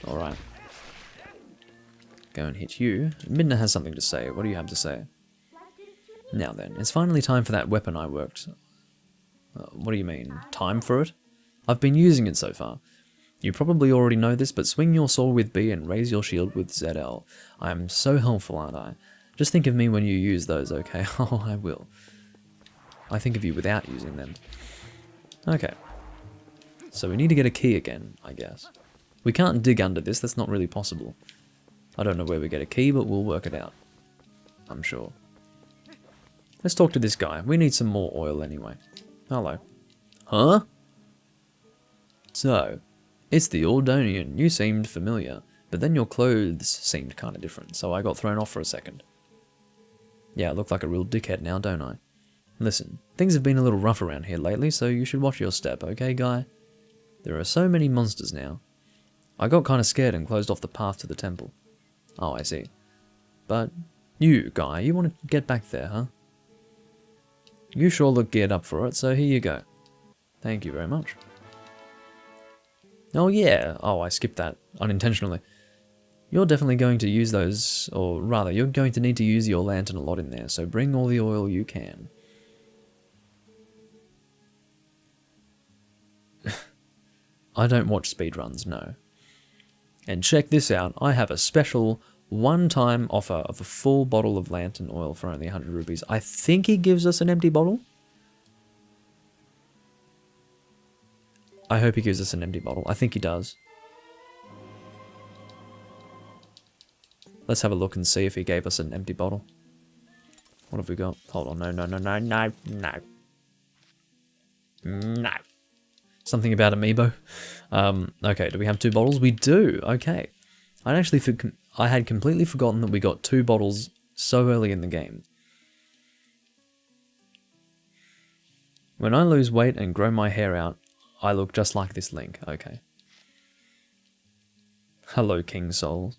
Alright. Go and hit you. Midna has something to say. What do you have to say? Now then, it's finally time for that weapon I worked. What do you mean? Time for it? I've been using it so far. You probably already know this, but swing your sword with B and raise your shield with ZL. I am so helpful, aren't I? Just think of me when you use those, okay? Oh, I will. I think of you without using them. Okay. So we need to get a key again, I guess. We can't dig under this, that's not really possible. I don't know where we get a key, but we'll work it out. I'm sure. Let's talk to this guy. We need some more oil anyway. Hello. Huh? So, it's the Ordonian. You seemed familiar, but then your clothes seemed kind of different, so I got thrown off for a second. Yeah, I look like a real dickhead now, don't I? Listen, things have been a little rough around here lately, so you should watch your step, okay, guy? There are so many monsters now. I got kind of scared and closed off the path to the temple. Oh, I see. But you, guy, you want to get back there, huh? You sure look geared up for it, so here you go. Thank you very much. Oh yeah, oh I skipped that unintentionally. You're definitely going to use those, or rather, you're going to need to use your lantern a lot in there, so bring all the oil you can. I don't watch speedruns, no. And check this out, I have a special one-time offer of a full bottle of lantern oil for only 100 rupees. I think he gives us an empty bottle. I hope he gives us an empty bottle. I think he does. Let's have a look and see if he gave us an empty bottle. What have we got? Hold on, no. Something about amiibo. Okay, do we have 2 bottles? We do, okay. I had completely forgotten that we got 2 bottles so early in the game. When I lose weight and grow my hair out, I look just like this Link. Okay. Hello, King Souls.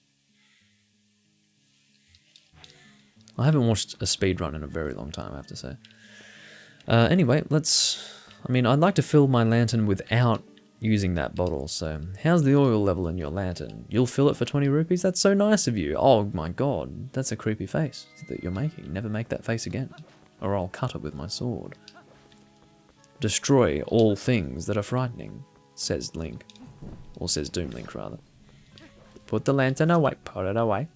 I haven't watched a speedrun in a very long time, I have to say. Anyway, I'd like to fill my lantern without using that bottle, so how's the oil level in your lantern? You'll fill it for 20 rupees? That's so nice of you. Oh my god, that's a creepy face that you're making. Never make that face again, or I'll cut it with my sword. Destroy all things that are frightening, says Link. Or says Doom Link, rather. Put the lantern away, put it away.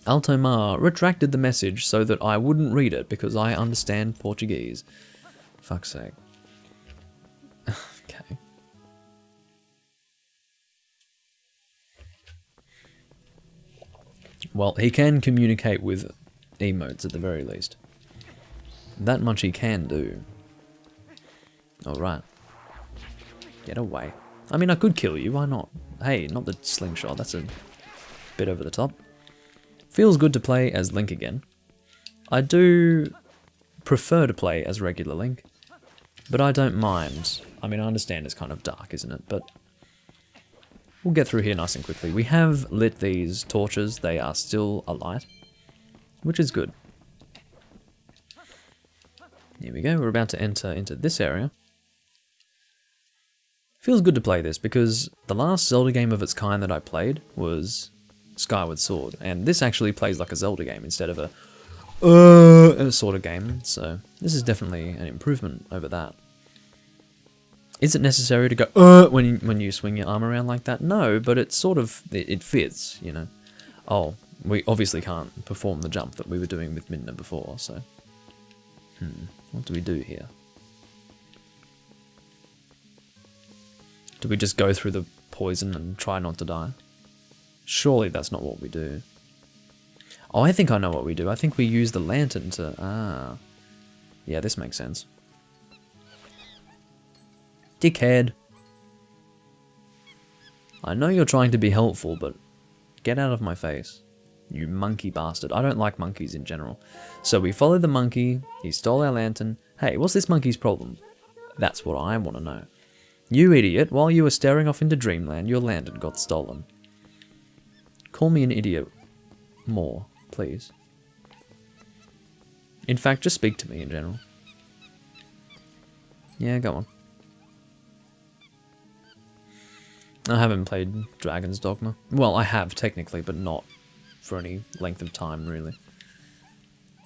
Altomar retracted the message so that I wouldn't read it because I understand Portuguese. Fuck's sake. Okay. Well, he can communicate with emotes at the very least. That much he can do. Alright. Get away. I mean, I could kill you, why not? Hey, not the slingshot, that's a bit over the top. Feels good to play as Link again. I do prefer to play as regular Link, but I don't mind. I mean, I understand it's kind of dark, isn't it? But we'll get through here nice and quickly. We have lit these torches. They are still alight, which is good. Here we go. We're about to enter into this area. Feels good to play this because the last Zelda game of its kind that I played was Skyward Sword, and this actually plays like a Zelda game instead of a sort of game, so this is definitely an improvement over that. Is it necessary to go when you swing your arm around like that? No, but it sort of, it fits, you know. Oh, we obviously can't perform the jump that we were doing with Midna before, so... what do we do here? Do we just go through the poison and try not to die? Surely that's not what we do. Oh, I think I know what we do. I think we use the lantern to... Ah. Yeah, this makes sense. Dickhead. I know you're trying to be helpful, but get out of my face. You monkey bastard. I don't like monkeys in general. So we followed the monkey, he stole our lantern. Hey, what's this monkey's problem? That's what I want to know. You idiot, while you were staring off into dreamland, your lantern got stolen. Call me an idiot more, please. In fact, just speak to me in general. Yeah, go on. I haven't played Dragon's Dogma. Well, I have, technically, but not for any length of time, really.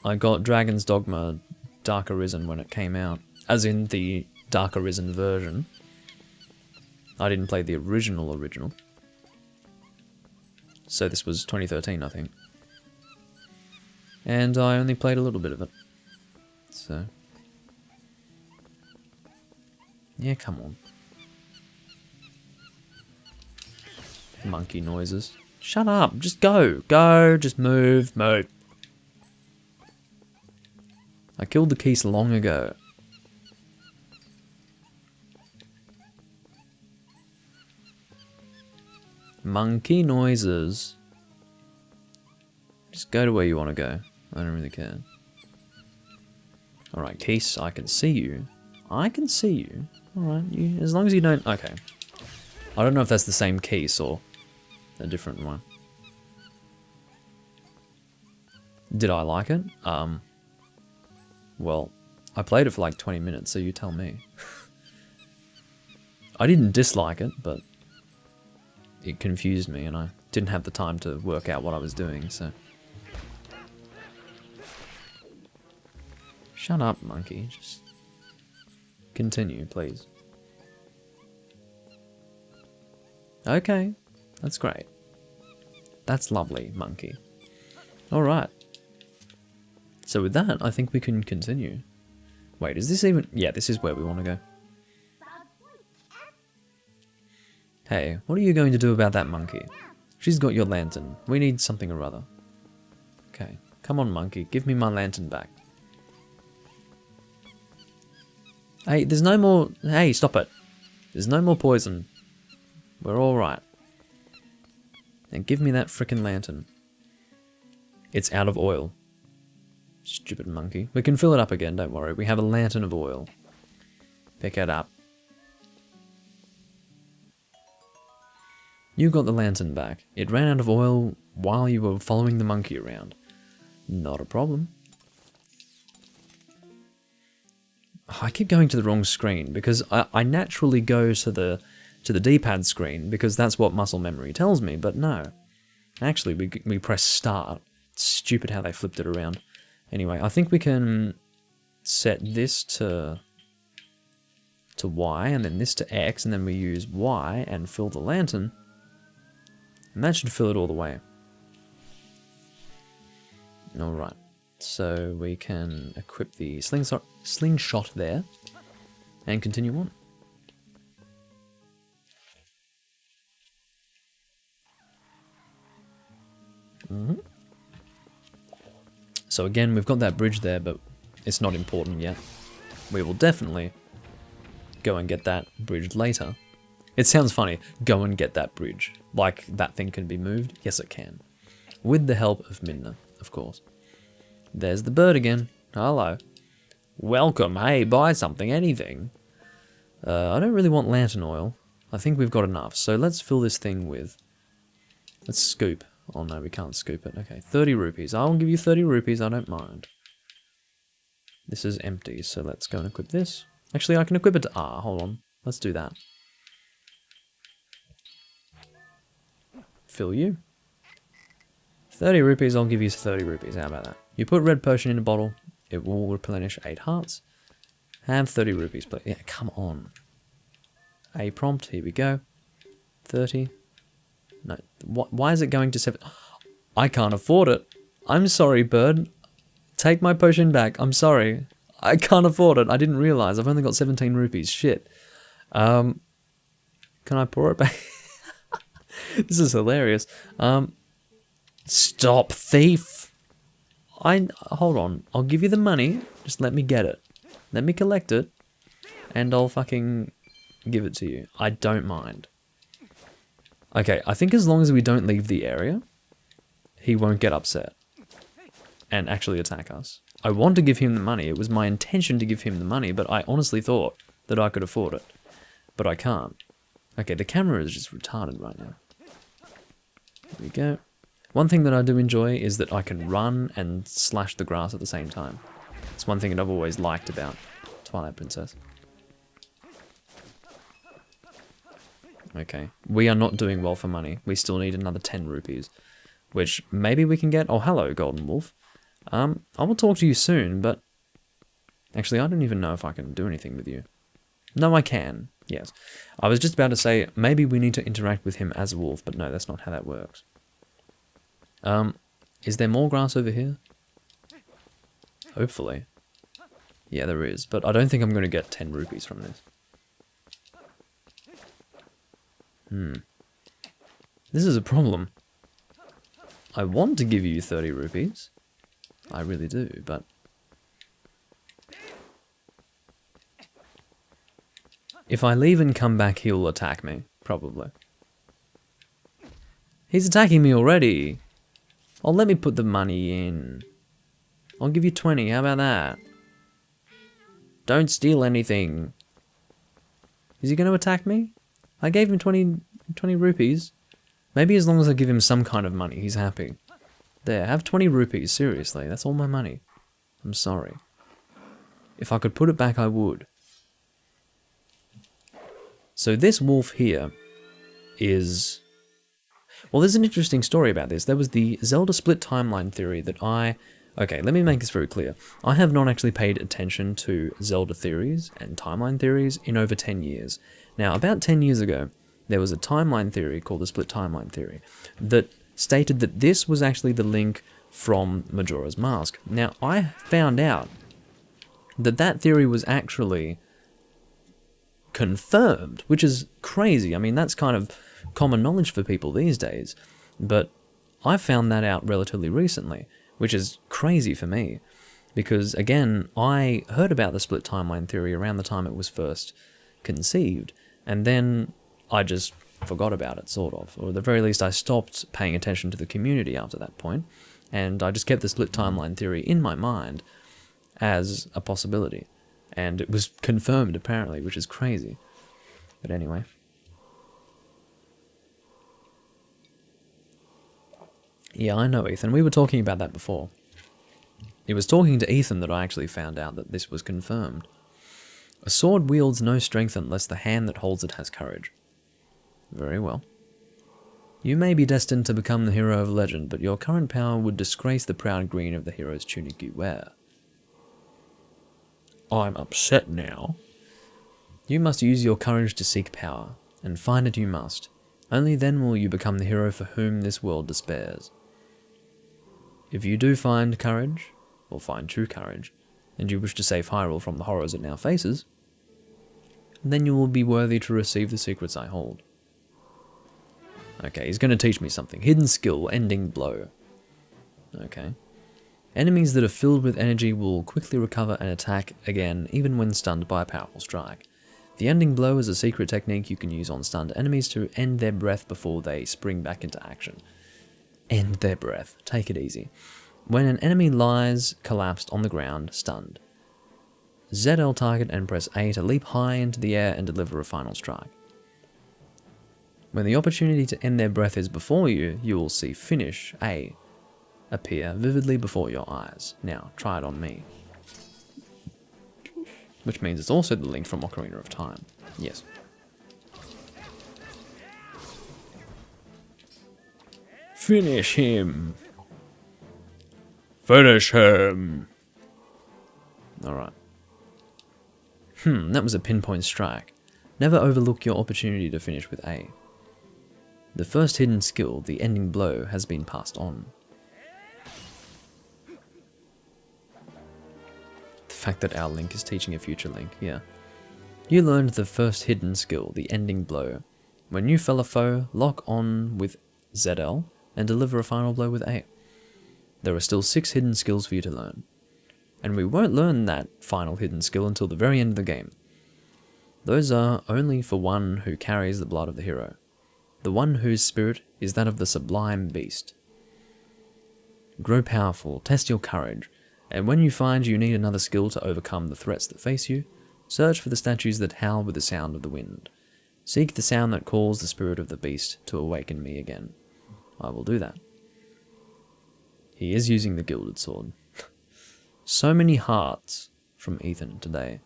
I got Dragon's Dogma Dark Arisen when it came out. As in the Dark Arisen version. I didn't play the original. So this was 2013, I think. And I only played a little bit of it. So... yeah, come on. Monkey noises. Shut up, just go. Go, just move, move. I killed the geese long ago. Monkey noises. Just go to where you want to go. I don't really care. Alright, geese, I can see you. I can see you. Alright, you, as long as you don't... Okay. I don't know if that's the same geese or a different one. Did I like it? Well, I played it for like 20 minutes, so you tell me. I didn't dislike it, but it confused me and I didn't have the time to work out what I was doing, so... Shut up, monkey. Just continue, please. Okay, that's great. That's lovely, monkey. Alright. So with that, I think we can continue. Wait, is this even... Yeah, this is where we want to go. Hey, what are you going to do about that monkey? She's got your lantern. We need something or other. Okay, come on, monkey. Give me my lantern back. Hey, there's no more... Hey, stop it. There's no more poison. We're alright. And give me that frickin' lantern. It's out of oil. Stupid monkey. We can fill it up again, don't worry. We have a lantern of oil. Pick it up. You got the lantern back. It ran out of oil while you were following the monkey around. Not a problem. I keep going to the wrong screen because I naturally go to the D-pad screen because that's what muscle memory tells me, but no. Actually, we press start. It's stupid how they flipped it around. Anyway, I think we can set this to Y and then this to X and then we use Y and fill the lantern. And that should fill it all the way. Alright. So we can equip the slingshot there and continue on. So again, we've got that bridge there, but it's not important yet. We will definitely go and get that bridge later. It sounds funny, go and get that bridge. Like that thing can be moved? Yes, it can. With the help of Midna, of course. There's the bird again. Hello. Welcome. Hey, buy something, anything. I don't really want lantern oil. I think we've got enough. So let's fill this thing with... Let's scoop. Oh no, we can't scoop it. Okay, 30 rupees. I'll give you 30 rupees, I don't mind. This is empty, so let's go and equip this. Actually, I can equip it to R. Hold on. Let's do that. Fill you. 30 rupees, I'll give you 30 rupees. How about that? You put red potion in a bottle, it will replenish 8 hearts. Have 30 rupees, please. Yeah, come on. A prompt, here we go. 30. No, why is it going to 7? I can't afford it. I'm sorry, bird. Take my potion back. I'm sorry. I can't afford it. I didn't realize. I've only got 17 rupees. Shit. Can I pour it back? This is hilarious. Stop, thief. Hold on. I'll give you the money. Just let me get it. Let me collect it. And I'll fucking give it to you. I don't mind. Okay, I think as long as we don't leave the area, he won't get upset and actually attack us. I want to give him the money. It was my intention to give him the money, but I honestly thought that I could afford it. But I can't. Okay, the camera is just retarded right now. There we go. One thing that I do enjoy is that I can run and slash the grass at the same time. It's one thing that I've always liked about Twilight Princess. Okay, we are not doing well for money. We still need another 10 rupees, which maybe we can get. Oh, hello, Golden Wolf. I will talk to you soon, but actually, I don't even know if I can do anything with you. No, I can. Yes. I was just about to say, maybe we need to interact with him as a wolf, but no, that's not how that works. Is there more grass over here? Hopefully. Yeah, there is, but I don't think I'm going to get 10 rupees from this. This is a problem. I want to give you 30 rupees. I really do, but If I leave and come back, he'll attack me. Probably. He's attacking me already. Oh, let me put the money in. I'll give you 20. How about that? Don't steal anything. Is he going to attack me? I gave him 20 rupees. Maybe as long as I give him some kind of money, he's happy. There, have 20 rupees. Seriously, that's all my money. I'm sorry. If I could put it back, I would. So this wolf here is... Well, there's an interesting story about this. There was the Zelda split timeline theory that Okay, let me make this very clear. I have not actually paid attention to Zelda theories and timeline theories in over 10 years. Now, about 10 years ago, there was a timeline theory called the split timeline theory that stated that this was actually the link from Majora's Mask. Now, I found out that that theory was actually confirmed, which is crazy. I mean, that's kind of common knowledge for people these days, but I found that out relatively recently, which is crazy for me, because again, I heard about the split timeline theory around the time it was first conceived, and then I just forgot about it, sort of, or at the very least I stopped paying attention to the community after that point, and I just kept the split timeline theory in my mind as a possibility, and it was confirmed apparently, which is crazy. But anyway. Yeah, I know, Ethan. We were talking about that before. It was talking to Ethan that I actually found out that this was confirmed. A sword wields no strength unless the hand that holds it has courage. Very well. You may be destined to become the hero of legend, but your current power would disgrace the proud green of the hero's tunic you wear. I'm upset now. You must use your courage to seek power, and find it you must. Only then will you become the hero for whom this world despairs. If you do find courage, or find true courage, and you wish to save Hyrule from the horrors it now faces, then you will be worthy to receive the secrets I hold. Okay, he's going to teach me something. Hidden skill, ending blow. Okay. Enemies that are filled with energy will quickly recover and attack again, even when stunned by a powerful strike. The ending blow is a secret technique you can use on stunned enemies to end their breath before they spring back into action. End their breath. Take it easy. When an enemy lies collapsed on the ground, stunned, ZL target and press A to leap high into the air and deliver a final strike. When the opportunity to end their breath is before you, you will see Finish A appear vividly before your eyes. Now, try it on me. Which means it's also the link from Ocarina of Time. Yes. Finish him! Finish him! Alright. That was a pinpoint strike. Never overlook your opportunity to finish with A. The first hidden skill, the ending blow, has been passed on. The fact that our Link is teaching a future Link, yeah. You learned the first hidden skill, the ending blow. When you fell a foe, lock on with ZL and deliver a final blow with A. There are still 6 hidden skills for you to learn. And we won't learn that final hidden skill until the very end of the game. Those are only for one who carries the blood of the hero. The one whose spirit is that of the sublime beast. Grow powerful, test your courage, and when you find you need another skill to overcome the threats that face you, search for the statues that howl with the sound of the wind. Seek the sound that calls the spirit of the beast to awaken me again. I will do that. He is using the gilded sword. So many hearts from Ethan today.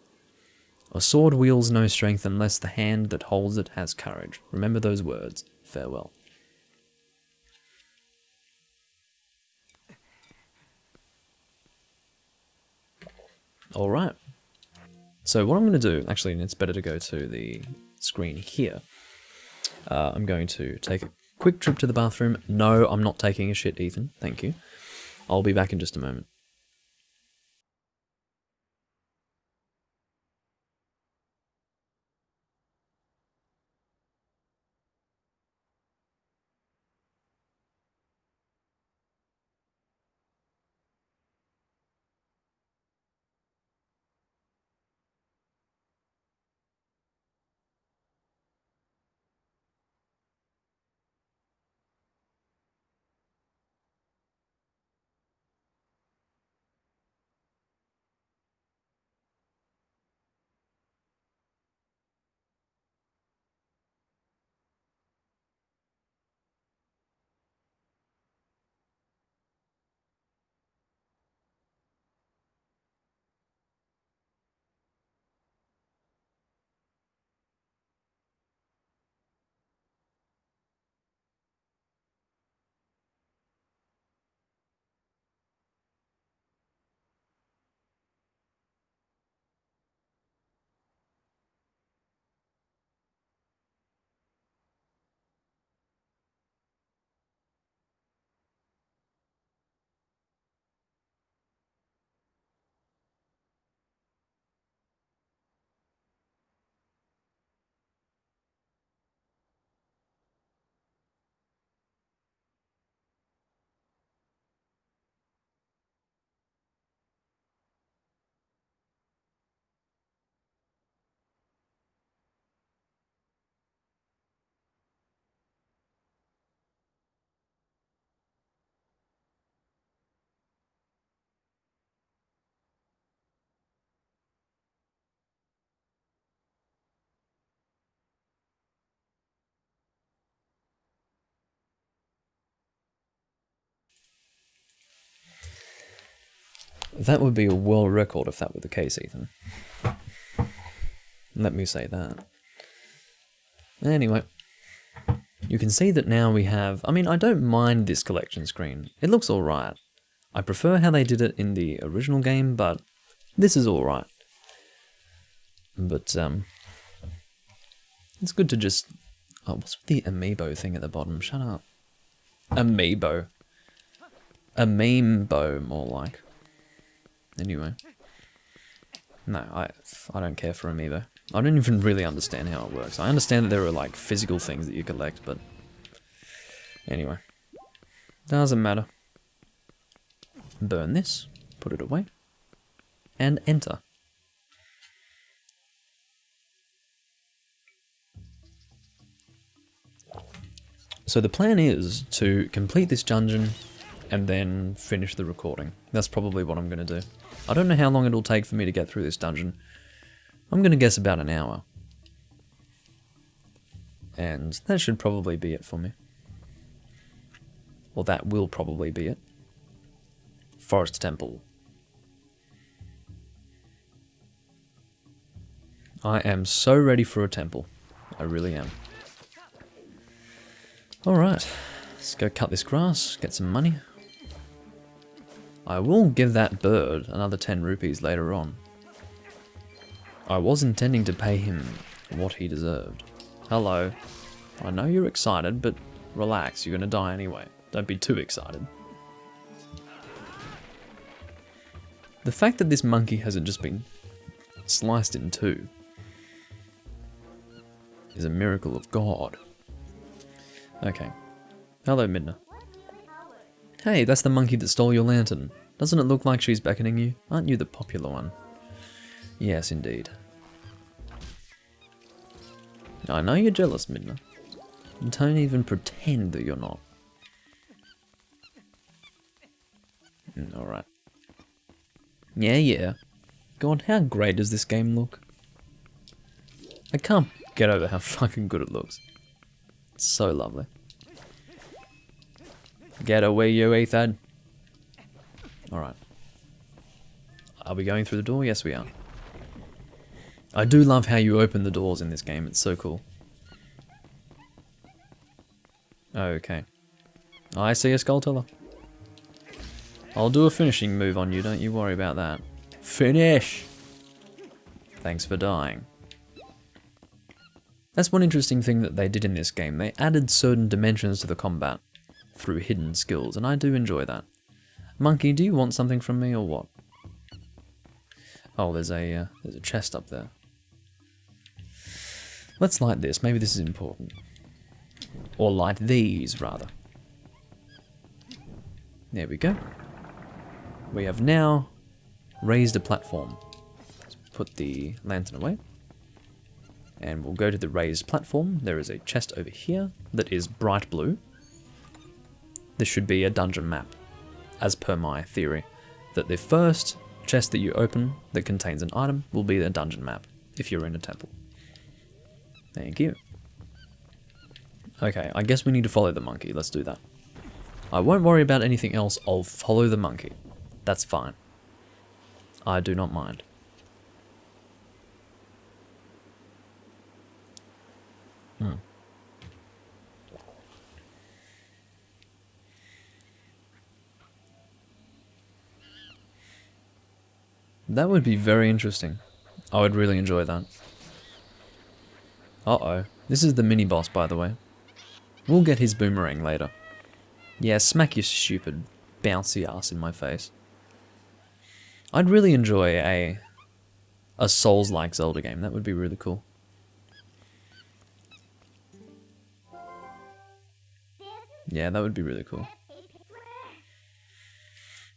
A sword wields no strength unless the hand that holds it has courage. Remember those words. Farewell. Alright. So what I'm going to do, actually it's better to go to the screen here. I'm going to take a quick trip to the bathroom. No, I'm not taking a shit, Ethan. Thank you. I'll be back in just a moment. That would be a world record if that were the case, Ethan. Let me say that. Anyway, you can see that now we have... I mean, I don't mind this collection screen. It looks alright. I prefer how they did it in the original game, but this is alright. But, it's good to just... Oh, what's with the amiibo thing at the bottom? Shut up. Amiibo. A meme-bo, more like. Anyway. No, I don't care for amiibo. I don't even really understand how it works. I understand that there are like physical things that you collect, but... Anyway. Doesn't matter. Burn this. Put it away. And enter. So the plan is to complete this dungeon and then finish the recording. That's probably what I'm going to do. I don't know how long it'll take for me to get through this dungeon. I'm going to guess about an hour. And that should probably be it for me. Well, that will probably be it. Forest Temple. I am so ready for a temple. I really am. Alright, let's go cut this grass, get some money. I will give that bird another 10 rupees later on. I was intending to pay him what he deserved. Hello. I know you're excited, but relax, you're gonna die anyway. Don't be too excited. The fact that this monkey hasn't just been sliced in two is a miracle of God. Okay. Hello, Midna. Hey, that's the monkey that stole your lantern. Doesn't it look like she's beckoning you? Aren't you the popular one? Yes, indeed. I know you're jealous, Midna. Don't even pretend that you're not. Alright. Yeah. God, how great does this game look? I can't get over how fucking good it looks. It's so lovely. Get away, you Ethan. Alright. Are we going through the door? Yes, we are. I do love how you open the doors in this game. It's so cool. Okay. I see a Skulltula. I'll do a finishing move on you, don't you worry about that. Finish! Thanks for dying. That's one interesting thing that they did in this game. They added certain dimensions to the combat through hidden skills, and I do enjoy that. Monkey, do you want something from me or what? Oh, there's a chest up there. Let's light this. Maybe this is important. Or light these, rather. There we go. We have now raised a platform. Let's put the lantern away. And we'll go to the raised platform. There is a chest over here that is bright blue. This should be a dungeon map, as per my theory, that the first chest that you open that contains an item will be a dungeon map, if you're in a temple. Thank you. Okay, I guess we need to follow the monkey. Let's do that. I won't worry about anything else. I'll follow the monkey. That's fine. I do not mind. That would be very interesting. I would really enjoy that. Uh-oh. This is the mini-boss, by the way. We'll get his boomerang later. Yeah, smack your stupid, bouncy ass in my face. I'd really enjoy a Souls-like Zelda game. That would be really cool. Yeah, that would be really cool.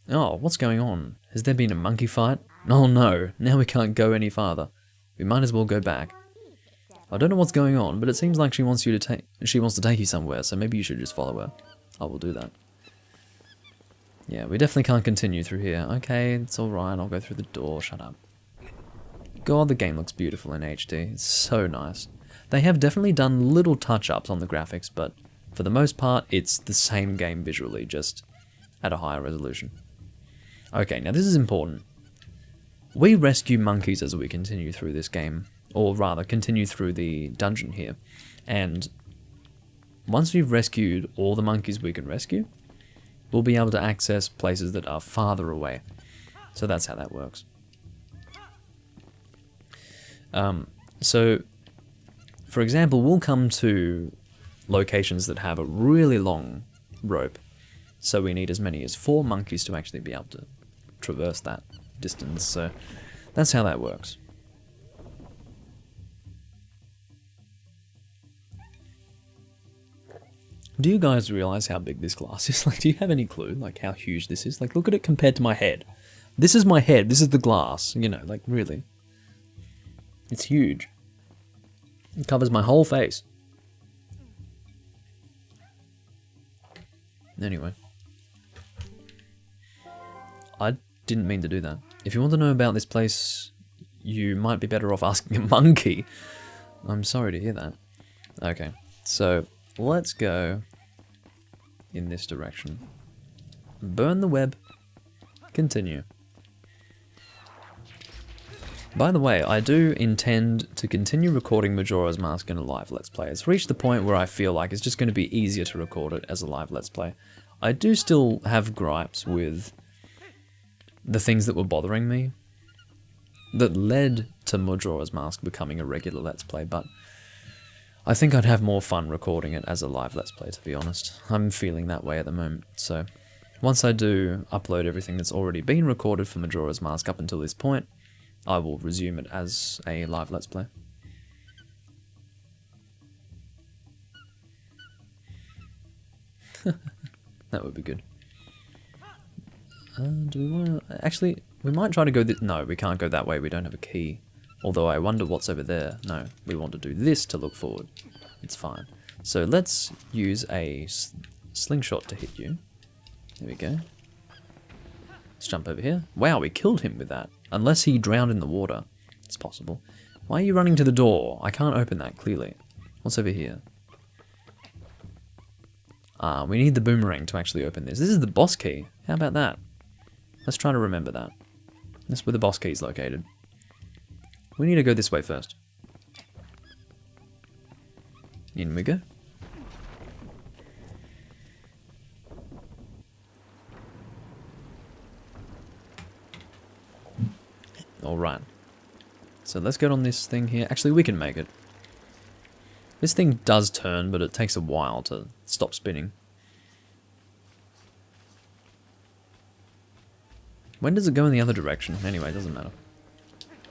Oh, what's going on? Has there been a monkey fight? Oh no, now we can't go any farther. We might as well go back. I don't know what's going on, but it seems like she wants to take you somewhere, so maybe you should just follow her. I will do that. Yeah, we definitely can't continue through here. Okay, it's alright, I'll go through the door, shut up. God, the game looks beautiful in HD. It's so nice. They have definitely done little touch-ups on the graphics, but for the most part, it's the same game visually, just at a higher resolution. Okay, now this is important. We rescue monkeys as we continue through this game, or rather, continue through the dungeon here. And once we've rescued all the monkeys we can rescue, we'll be able to access places that are farther away. So that's how that works. So, for example, we'll come to locations that have a really long rope. So we need as many as 4 monkeys to actually be able to traverse that distance. So that's how that works. Do you guys realize how big this glass is? Like, do you have any clue, like, how huge this is? Like, look at it compared to my head. This is my head, this is the glass, you know, like, really. It's huge. It covers my whole face. Anyway. I didn't mean to do that. If you want to know about this place, you might be better off asking a monkey. I'm sorry to hear that. Okay, so let's go in this direction. Burn the web. Continue. By the way, I do intend to continue recording Majora's Mask in a live Let's Play. It's reached the point where I feel like it's just going to be easier to record it as a live Let's Play. I do still have gripes with the things that were bothering me that led to Majora's Mask becoming a regular Let's Play, but I think I'd have more fun recording it as a live Let's Play, to be honest. I'm feeling that way at the moment, so once I do upload everything that's already been recorded for Majora's Mask up until this point, I will resume it as a live Let's Play. That would be good. Do we want to... Actually, we might try to go this... No, we can't go that way. We don't have a key. Although I wonder what's over there. No, we want to do this to look forward. It's fine. So let's use a slingshot to hit you. There we go. Let's jump over here. Wow, we killed him with that. Unless he drowned in the water. It's possible. Why are you running to the door? I can't open that, clearly. What's over here? We need the boomerang to actually open this. This is the boss key. How about that? Let's try to remember that. That's where the boss key is located. We need to go this way first. In we go. Alright. So let's get on this thing here. Actually, we can make it. This thing does turn, but it takes a while to stop spinning. When does it go in the other direction? Anyway, it doesn't matter.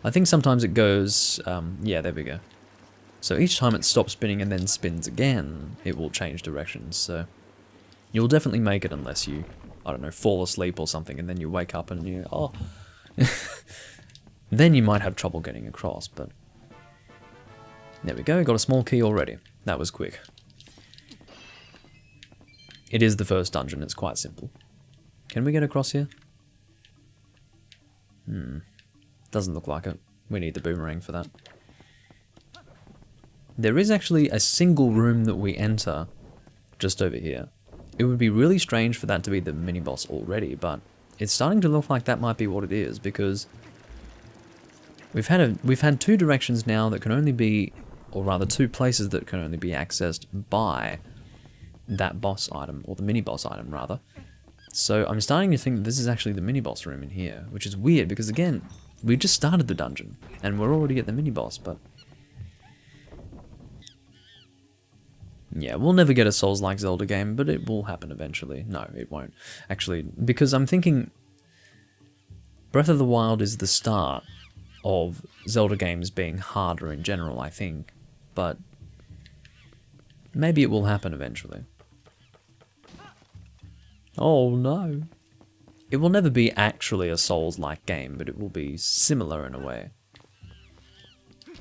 I think sometimes it goes... yeah, there we go. So each time it stops spinning and then spins again, it will change directions. So you'll definitely make it unless you, I don't know, fall asleep or something, and then you wake up and you... Oh... Then you might have trouble getting across, but... There we go, got a small key already. That was quick. It is the first dungeon, it's quite simple. Can we get across here? Doesn't look like it. We need the boomerang for that. There is actually a single room that we enter just over here. It would be really strange for that to be the mini-boss already, but it's starting to look like that might be what it is, because we've had 2 directions now that can only be, or rather 2 places that can only be accessed by that boss item, or the mini-boss item rather. So I'm starting to think that this is actually the mini-boss room in here, which is weird because again, we just started the dungeon and we're already at the mini-boss, but yeah, we'll never get a Souls-like Zelda game, but it will happen eventually. No, it won't. Actually, because I'm thinking Breath of the Wild is the start of Zelda games being harder in general, I think, but maybe it will happen eventually. Oh no. It will never be actually a Souls-like game, but it will be similar in a way. There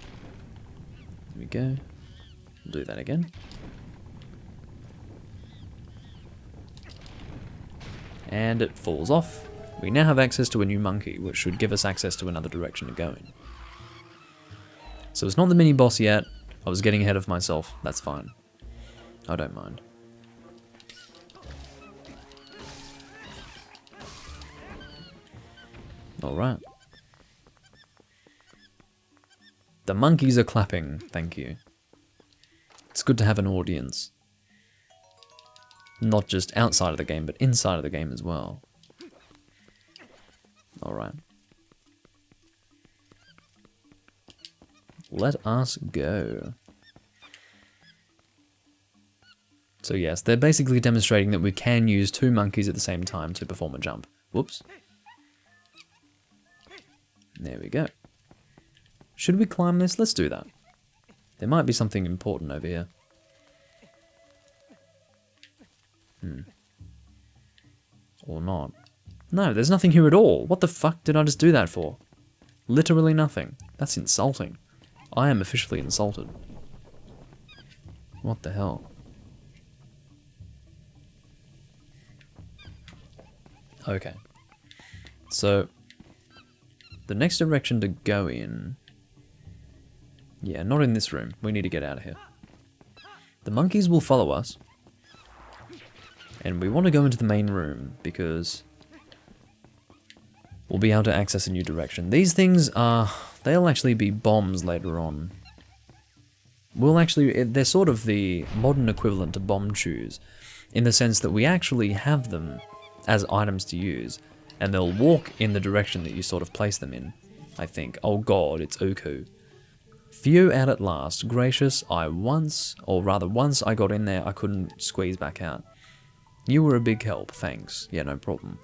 we go. Do that again. And it falls off. We now have access to a new monkey, which should give us access to another direction to go in. So it's not the mini-boss yet. I was getting ahead of myself. That's fine. I don't mind. Alright. The monkeys are clapping, thank you. It's good to have an audience. Not just outside of the game, but inside of the game as well. Alright. Let us go. So yes, they're basically demonstrating that we can use 2 monkeys at the same time to perform a jump. Whoops. There we go. Should we climb this? Let's do that. There might be something important over here. Or not. No, there's nothing here at all. What the fuck did I just do that for? Literally nothing. That's insulting. I am officially insulted. What the hell? Okay. So, the next direction to go in... Yeah, not in this room. We need to get out of here. The monkeys will follow us. And we want to go into the main room because we'll be able to access a new direction. These things are... They'll actually be bombs later on. They're sort of the modern equivalent to bomb shoes, in the sense that we actually have them as items to use, and they'll walk in the direction that you sort of place them in, I think. Oh god, it's Uku. Few out at last. Gracious, once I got in there, I couldn't squeeze back out. You were a big help, thanks. Yeah, no problem.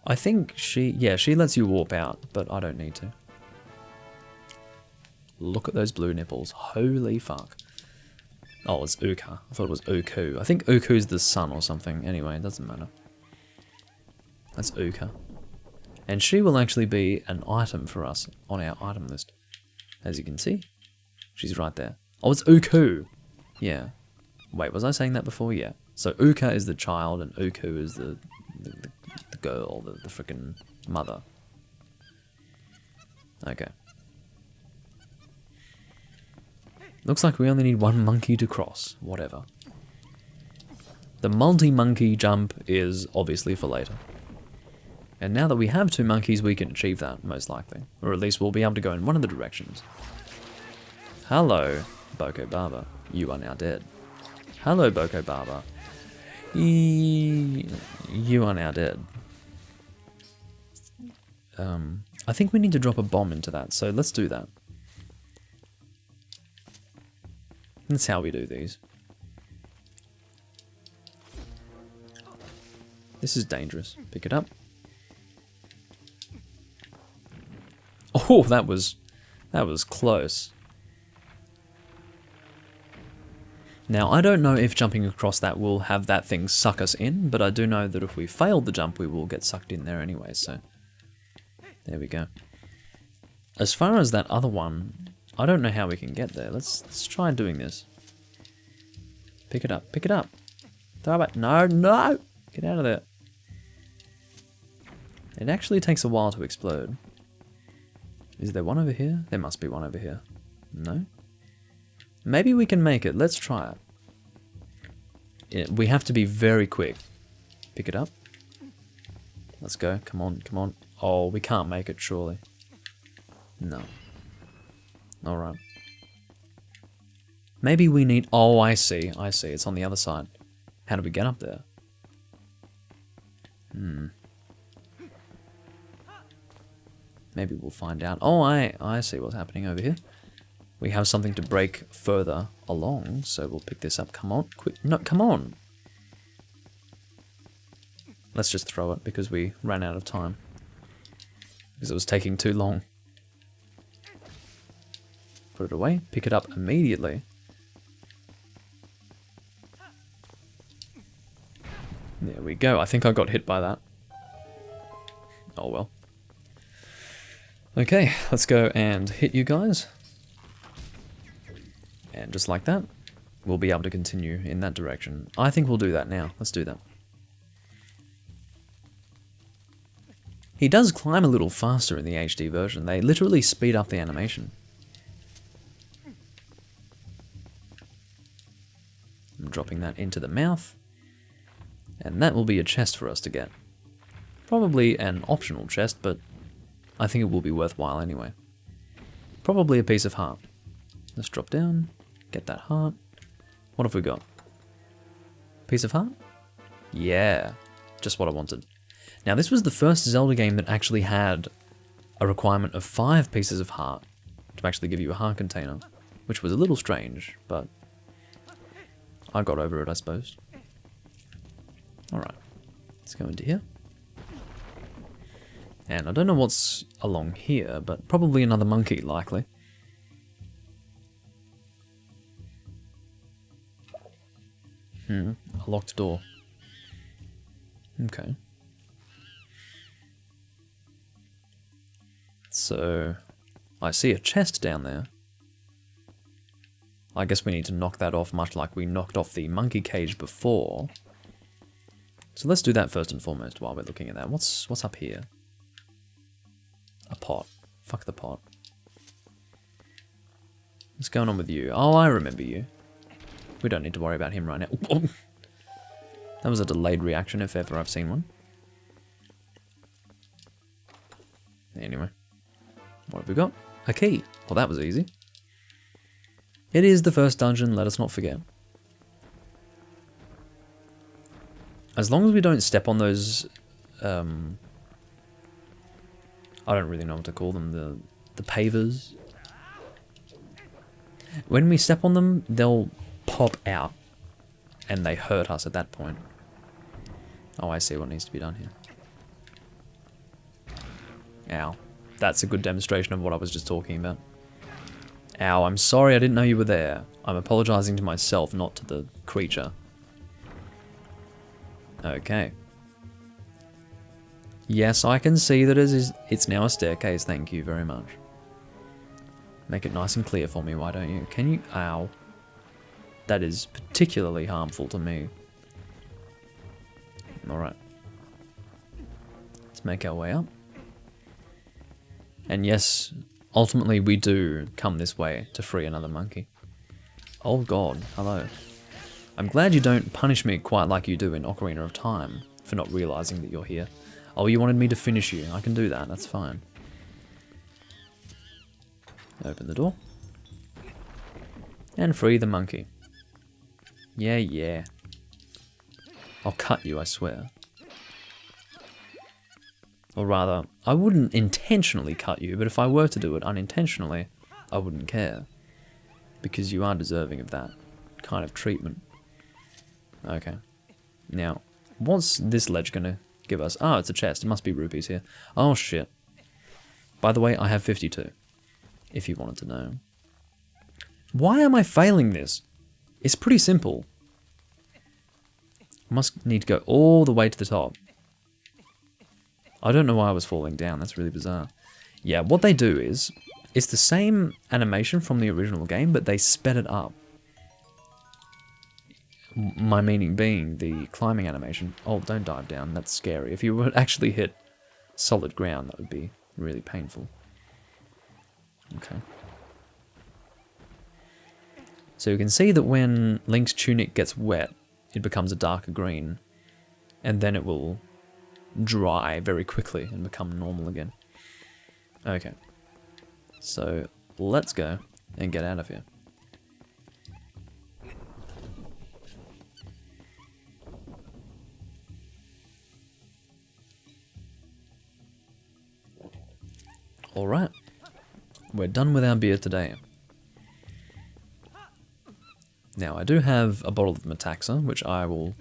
I think she lets you warp out, but I don't need to. Look at those blue nipples. Holy fuck. Oh, it's Uka. I thought it was Uku. I think Uku's the sun or something. Anyway, it doesn't matter. That's Uka. And she will actually be an item for us on our item list. As you can see. She's right there. Oh, it's Uku! Yeah. Wait, was I saying that before? Yeah. So Uka is the child and Uku is the girl, the frickin' mother. Okay. Looks like we only need 1 monkey to cross. Whatever. The multi-monkey jump is obviously for later. And now that we have 2 monkeys, we can achieve that, most likely. Or at least we'll be able to go in one of the directions. Hello, Boko Baba. You are now dead. Hello, Boko Baba. You are now dead. I think we need to drop a bomb into that, so let's do that. That's how we do these. This is dangerous. Pick it up. Oh, that was close. Now, I don't know if jumping across that will have that thing suck us in, but I do know that if we fail the jump, we will get sucked in there anyway, so... There we go. As far as that other one, I don't know how we can get there. Let's try doing this. Pick it up, pick it up. Throw it. No, no! Get out of there. It actually takes a while to explode. Is there one over here? There must be one over here. No? Maybe we can make it. Let's try it. We have to be very quick. Pick it up. Let's go. Come on, come on. Oh, we can't make it, surely. No. Alright. Maybe we need... Oh, I see. I see. It's on the other side. How do we get up there? Maybe we'll find out. Oh, I see what's happening over here. We have something to break further along, so we'll pick this up. Come on, quick. No, come on. Let's just throw it because we ran out of time. Because it was taking too long. Put it away. Pick it up immediately. There we go. I think I got hit by that. Oh well. Okay, let's go and hit you guys. And just like that, we'll be able to continue in that direction. I think we'll do that now. Let's do that. He does climb a little faster in the HD version. They literally speed up the animation. I'm dropping that into the mouth. And that will be a chest for us to get. probably an optional chest, but I think it will be worthwhile anyway. Probably a piece of heart. Let's drop down, get that heart. What have we got? Piece of heart? Yeah, just what I wanted. Now this was the first Zelda game that actually had a requirement of 5 pieces of heart to actually give you a heart container, which was a little strange, but I got over it, I suppose. Alright, let's go into here. And I don't know what's along here, but probably another monkey, likely. A locked door. Okay. So, I see a chest down there. I guess we need to knock that off, much like we knocked off the monkey cage before. So let's do that first and foremost while we're looking at that. What's up here? A pot. Fuck the pot. What's going on with you? Oh, I remember you. We don't need to worry about him right now. That was a delayed reaction if ever I've seen one. Anyway. What have we got? A key. Well, that was easy. It is the first dungeon, let us not forget. As long as we don't step on those... I don't really know what to call them. The pavers. When we step on them, they'll pop out. And they hurt us at that point. Oh, I see what needs to be done here. Ow. That's a good demonstration of what I was just talking about. Ow, I'm sorry I didn't know you were there. I'm apologizing to myself, not to the creature. Okay. Yes, I can see that it's now a staircase, thank you very much. Make it nice and clear for me, why don't you? Can you? Ow. That is particularly harmful to me. Alright. Let's make our way up. And yes, ultimately we do come this way to free another monkey. Oh god, hello. I'm glad you don't punish me quite like you do in Ocarina of Time for not realizing that you're here. Oh, you wanted me to finish you. I can do that, that's fine. Open the door. And free the monkey. Yeah, yeah. I'll cut you, I swear. Or rather, I wouldn't intentionally cut you, but if I were to do it unintentionally, I wouldn't care. Because you are deserving of that kind of treatment. Okay. Now, what's this ledge gonna give us? Oh, it's a chest. It must be rupees here. Oh, shit. By the way, I have 52. If you wanted to know. Why am I failing this? It's pretty simple. I must need to go all the way to the top. I don't know why I was falling down. That's really bizarre. Yeah, what they do is, it's the same animation from the original game, but they sped it up. My meaning being the climbing animation. Oh, don't dive down. That's scary. If you would actually hit solid ground, that would be really painful. Okay. So you can see that when Link's tunic gets wet, it becomes a darker green. And then it will dry very quickly and become normal again. Okay. So, let's go and get out of here. Alright. We're done with our beer today. Now, I do have a bottle of Metaxa, which I will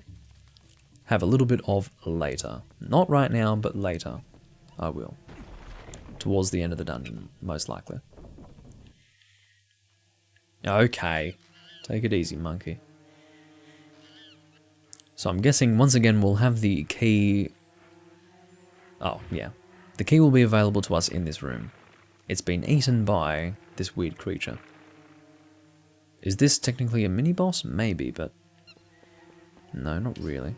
have a little bit of later. Not right now, but later. I will. Towards the end of the dungeon, most likely. Okay. Take it easy, monkey. So I'm guessing, once again, we'll have the key... Oh, yeah. The key will be available to us in this room. It's been eaten by this weird creature. Is this technically a mini-boss? Maybe, but... No, not really.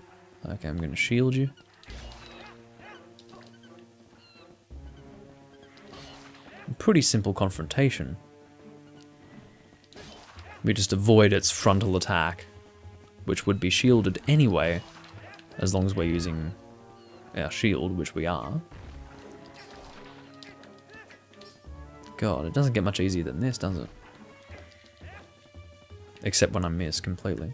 Okay, I'm going to shield you. Pretty simple confrontation. We just avoid its frontal attack, which would be shielded anyway, as long as we're using our shield, which we are. God, it doesn't get much easier than this, does it? Except when I miss completely.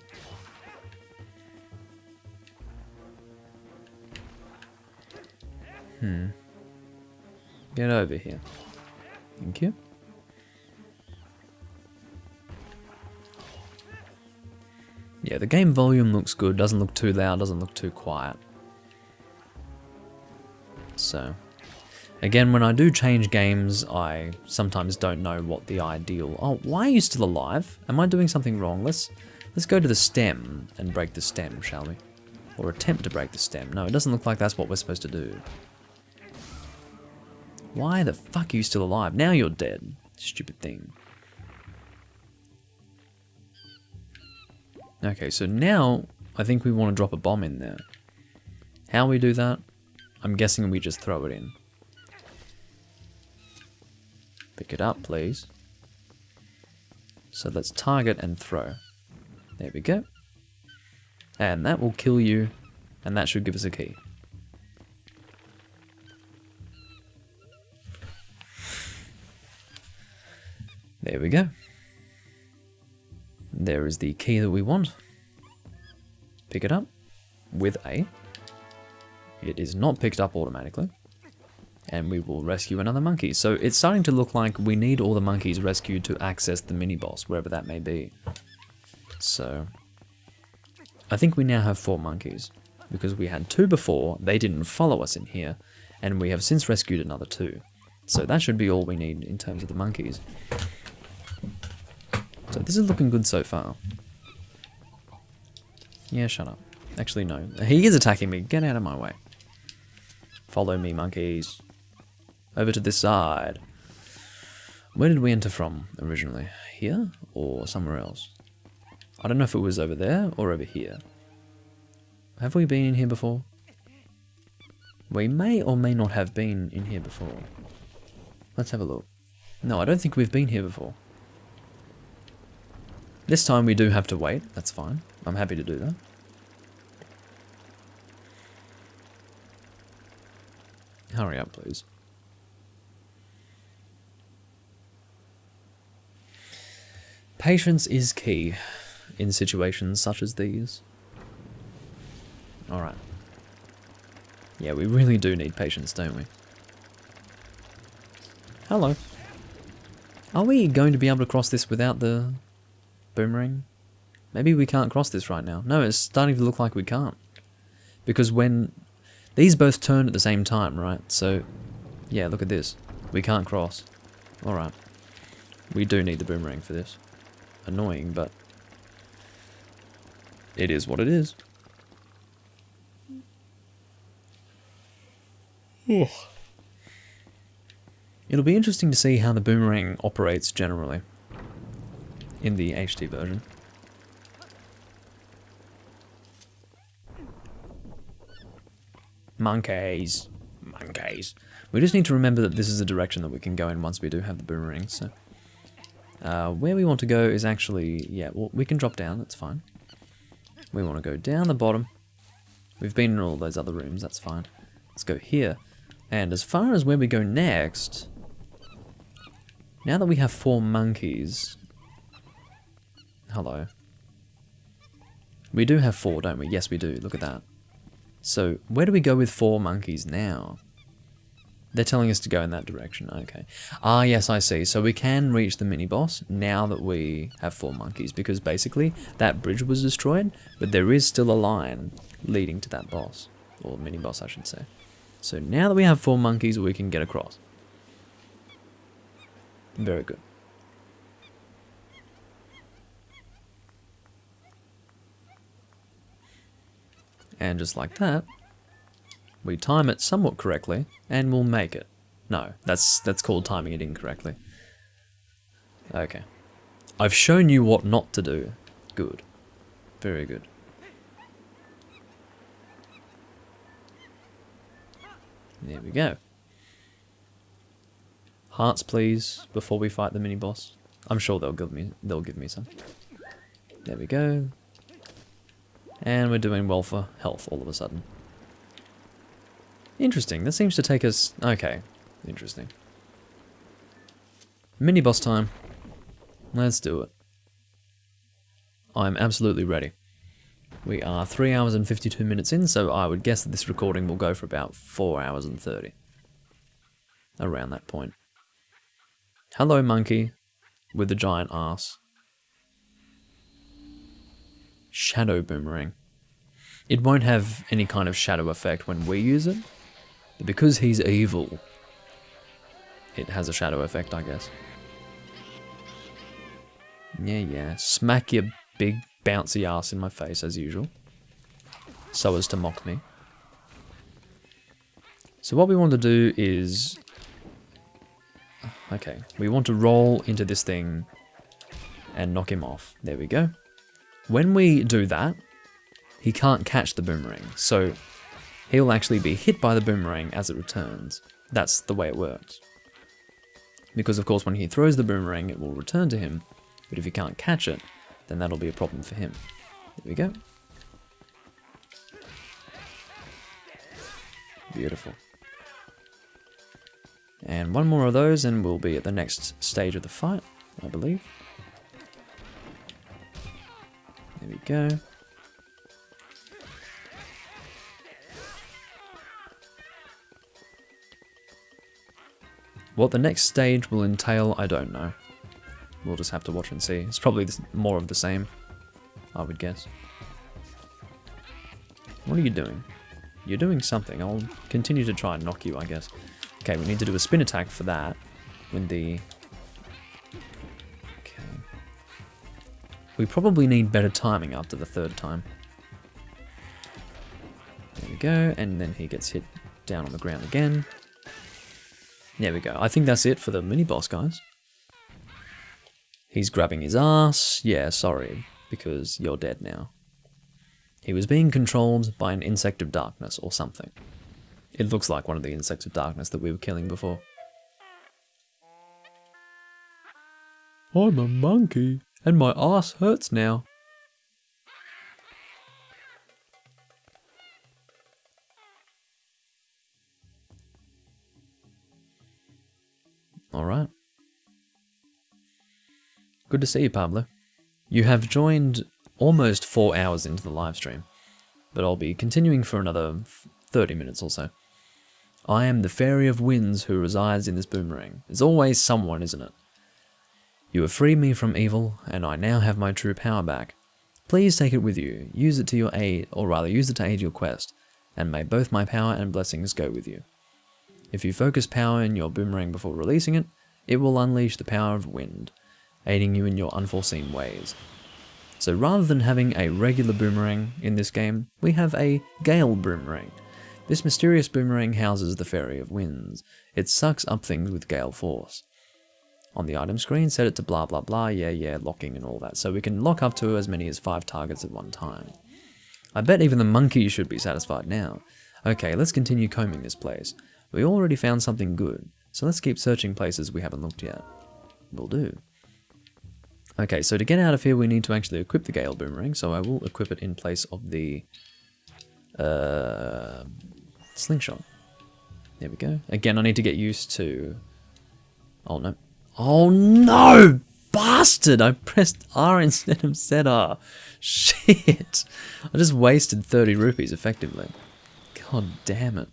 Get over here. Thank you. Yeah, the game volume looks good, doesn't look too loud, doesn't look too quiet. So, again, when I do change games, I sometimes don't know what the ideal... Oh, why are you still alive? Am I doing something wrong? Let's go to the stem and break the stem, shall we? Or attempt to break the stem. No, it doesn't look like that's what we're supposed to do. Why the fuck are you still alive? Now you're dead. Stupid thing. Okay, so now I think we want to drop a bomb in there. How we do that? I'm guessing we just throw it in. Pick it up, please. So let's target and throw. There we go. And that will kill you, and that should give us a key. There we go. There is the key that we want. Pick it up with A. It is not picked up automatically. And we will rescue another monkey. So it's starting to look like we need all the monkeys rescued to access the mini-boss, wherever that may be. So I think we now have 4 monkeys. Because we had 2 before, they didn't follow us in here. And we have since rescued another 2. So that should be all we need in terms of the monkeys. So this is looking good so far. Yeah, shut up. Actually, no. He is attacking me. Get out of my way. Follow me, monkeys. Over to this side. Where did we enter from originally? Here? Or somewhere else? I don't know if it was over there or over here. Have we been in here before? We may or may not have been in here before. Let's have a look. No, I don't think we've been here before. This time we do have to wait. That's fine. I'm happy to do that. Hurry up, please. Patience is key in situations such as these. Alright. Yeah, we really do need patience, don't we? Hello. Are we going to be able to cross this without the boomerang? Maybe we can't cross this right now. No, it's starting to look like we can't. Because when... These both turn at the same time, right? So, yeah, look at this. We can't cross. Alright. We do need the boomerang for this. Annoying, but... it is what it is. It'll be interesting to see how the boomerang operates generally in the HD version. Monkeys. Monkeys. We just need to remember that this is the direction that we can go in once we do have the boomerang, so... where we want to go is actually... yeah, well, we can drop down, that's fine. We want to go down the bottom. We've been in all those other rooms, that's fine. Let's go here. And as far as where we go next... now that we have 4 monkeys... hello. We do have 4, don't we? Yes, we do. Look at that. So, where do we go with 4 monkeys now? They're telling us to go in that direction. Okay. Ah, yes, I see. So we can reach the mini-boss now that we have 4 monkeys. Because basically, that bridge was destroyed, but there is still a line leading to that boss. Or mini-boss, I should say. So now that we have 4 monkeys, we can get across. Very good. And just like that, we time it somewhat correctly, and we'll make it. No, that's called timing it incorrectly. Okay. I've shown you what not to do. Good. Very good. There we go. Hearts, please, before we fight the mini-boss. I'm sure they'll give me some. There we go. And we're doing well for health all of a sudden. Interesting. That seems to take us... Okay. Interesting. Mini boss time. Let's do it. I'm absolutely ready. We are 3 hours and 52 minutes in, so I would guess that this recording will go for about 4 hours and 30. Around that point. Hello, monkey with the giant ass. Shadow boomerang. It won't have any kind of shadow effect when we use it, but because he's evil, it has a shadow effect, I guess. Yeah. Smack your big bouncy ass in my face as usual, so as to mock me. So what we want to do is... Okay, we want to roll into this thing and knock him off. There we go. When we do that, he can't catch the boomerang, so he'll actually be hit by the boomerang as it returns. That's the way it works. Because of course when he throws the boomerang, it will return to him, but if he can't catch it, then that'll be a problem for him. There we go. Beautiful. And one more of those and we'll be at the next stage of the fight, I believe. There we go. What the next stage will entail, I don't know. We'll just have to watch and see. It's probably more of the same, I would guess. What are you doing? You're doing something. I'll continue to try and knock you, I guess. Okay, we need to do a spin attack for that. When the... Okay. We probably need better timing after the third time. There we go, and then he gets hit down on the ground again. There we go. I think that's it for the mini-boss, guys. He's grabbing his ass. Yeah, sorry, because you're dead now. He was being controlled by an insect of darkness or something. It looks like one of the insects of darkness that we were killing before. I'm a monkey, and my ass hurts now. Alright. Good to see you, Pablo. You have joined almost 4 hours into the live stream, but I'll be continuing for another 30 minutes or so. I am the Fairy of Winds who resides in this boomerang. There's always someone, isn't it? You have freed me from evil, and I now have my true power back. Please take it with you, use it to your aid, or rather use it to aid your quest, and may both my power and blessings go with you. If you focus power in your boomerang before releasing it, it will unleash the power of wind, aiding you in your unforeseen ways. So rather than having a regular boomerang in this game, we have a gale boomerang. This mysterious boomerang houses the Fairy of Winds. It sucks up things with gale force. On the item screen, set it to blah blah blah, yeah, locking and all that, so we can lock up to as many as 5 targets at one time. I bet even the monkey should be satisfied now. Okay, let's continue combing this place. We already found something good, so let's keep searching places we haven't looked yet. Will do. Okay, so to get out of here we need to actually equip the Gale Boomerang, so I will equip it in place of the Slingshot. There we go. Again, I need to get used to... Oh no. Oh no! Bastard! I pressed R instead of ZR. Shit! I just wasted 30 rupees effectively. God damn it.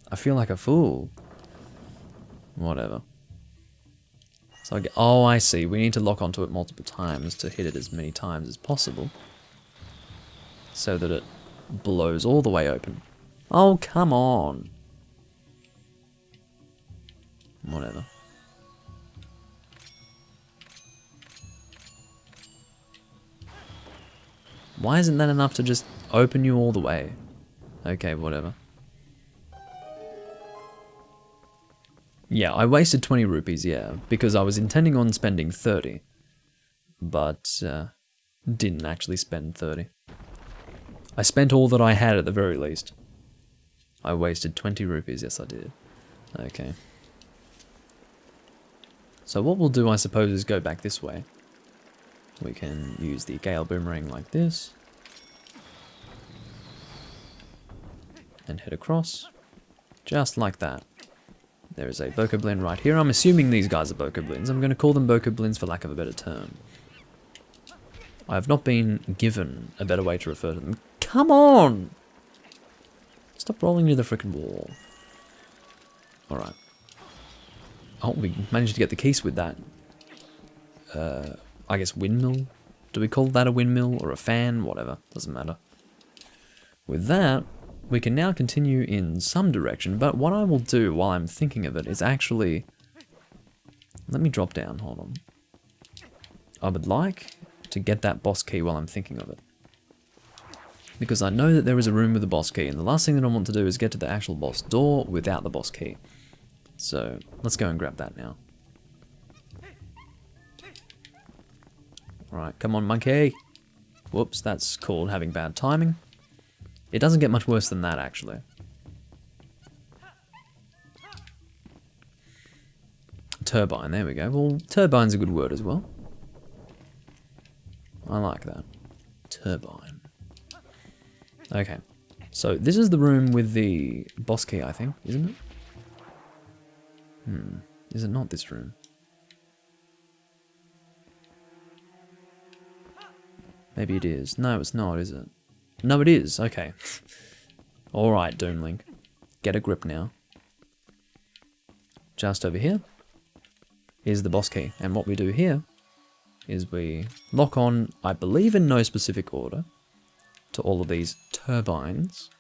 I feel like a fool. Whatever. So I get, oh, I see. We need to lock onto it multiple times to hit it as many times as possible. So that it blows all the way open. Oh, come on. Whatever. Why isn't that enough to just open you all the way? Okay, whatever. Yeah, I wasted 20 rupees, yeah, because I was intending on spending 30. But, didn't actually spend 30. I spent all that I had at the very least. I wasted 20 rupees, yes I did. Okay. So what we'll do, I suppose, is go back this way. We can use the Gale Boomerang like this. And head across. Just like that. There is a Bokoblin right here. I'm assuming these guys are Bokoblins. I'm going to call them Bokoblins for lack of a better term. I have not been given a better way to refer to them. Come on! Stop rolling near the frickin' wall. Alright. Oh, we managed to get the keys with that. I guess windmill? Do we call that a windmill or a fan? Whatever. Doesn't matter. With that, we can now continue in some direction, but what I will do while I'm thinking of it is actually... Let me drop down, hold on. I would like to get that boss key while I'm thinking of it. Because I know that there is a room with a boss key, and the last thing that I want to do is get to the actual boss door without the boss key. So, let's go and grab that now. Alright, come on monkey! Whoops, that's called having bad timing. It doesn't get much worse than that, actually. Turbine, there we go. Well, turbine's a good word as well. I like that. Turbine. Okay. So, this is the room with the boss key, I think, isn't it? Is it not this room? Maybe it is. No, it's not, is it? No, it is. Okay. Alright, Doomlink. Get a grip now. Just over here is the boss key. And what we do here is we lock on, I believe in no specific order, to all of these turbines.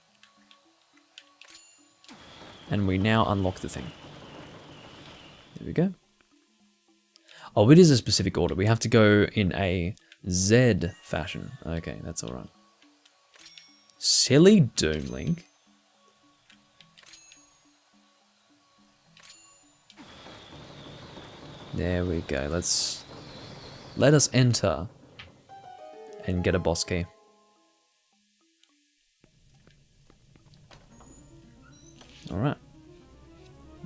And we now unlock the thing. There we go. Oh, it is a specific order. We have to go in a Z fashion. Okay, that's alright. Silly Doomlink. There we go. Let us enter and get a boss key. Alright.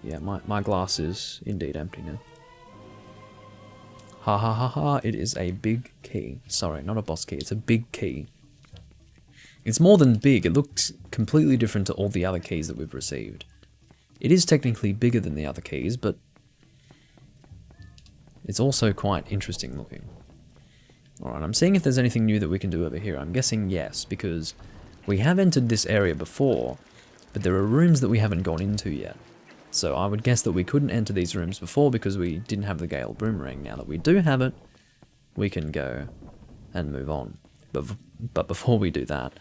Yeah, my glass is indeed empty now. Ha ha ha ha, it is a big key. Sorry, not a boss key, it's a big key. It's more than big, it looks completely different to all the other keys that we've received. It is technically bigger than the other keys, but it's also quite interesting looking. Alright, I'm seeing if there's anything new that we can do over here. I'm guessing yes, because we have entered this area before, but there are rooms that we haven't gone into yet. So I would guess that we couldn't enter these rooms before because we didn't have the Gale Boomerang. Now that we do have it, we can go and move on. But before we do that,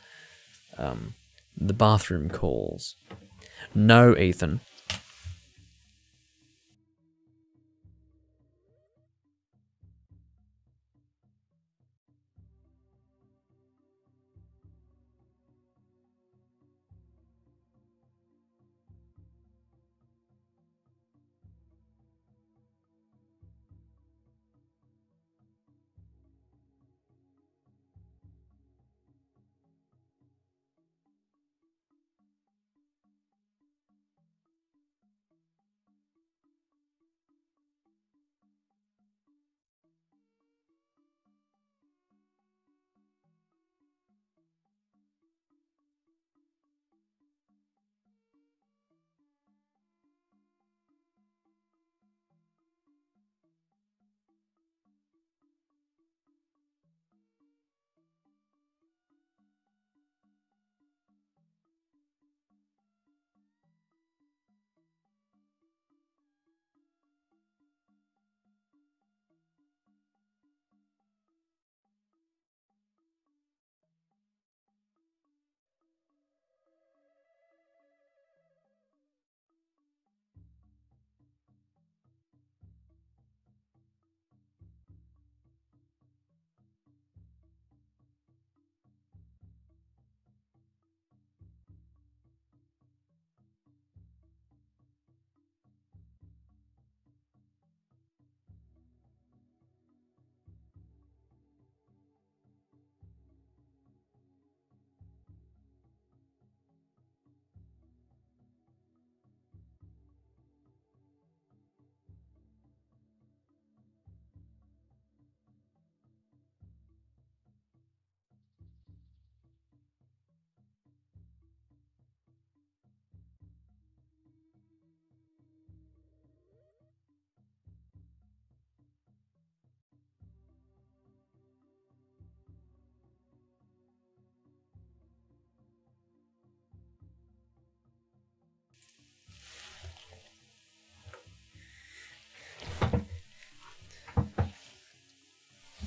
the bathroom calls. No, Ethan.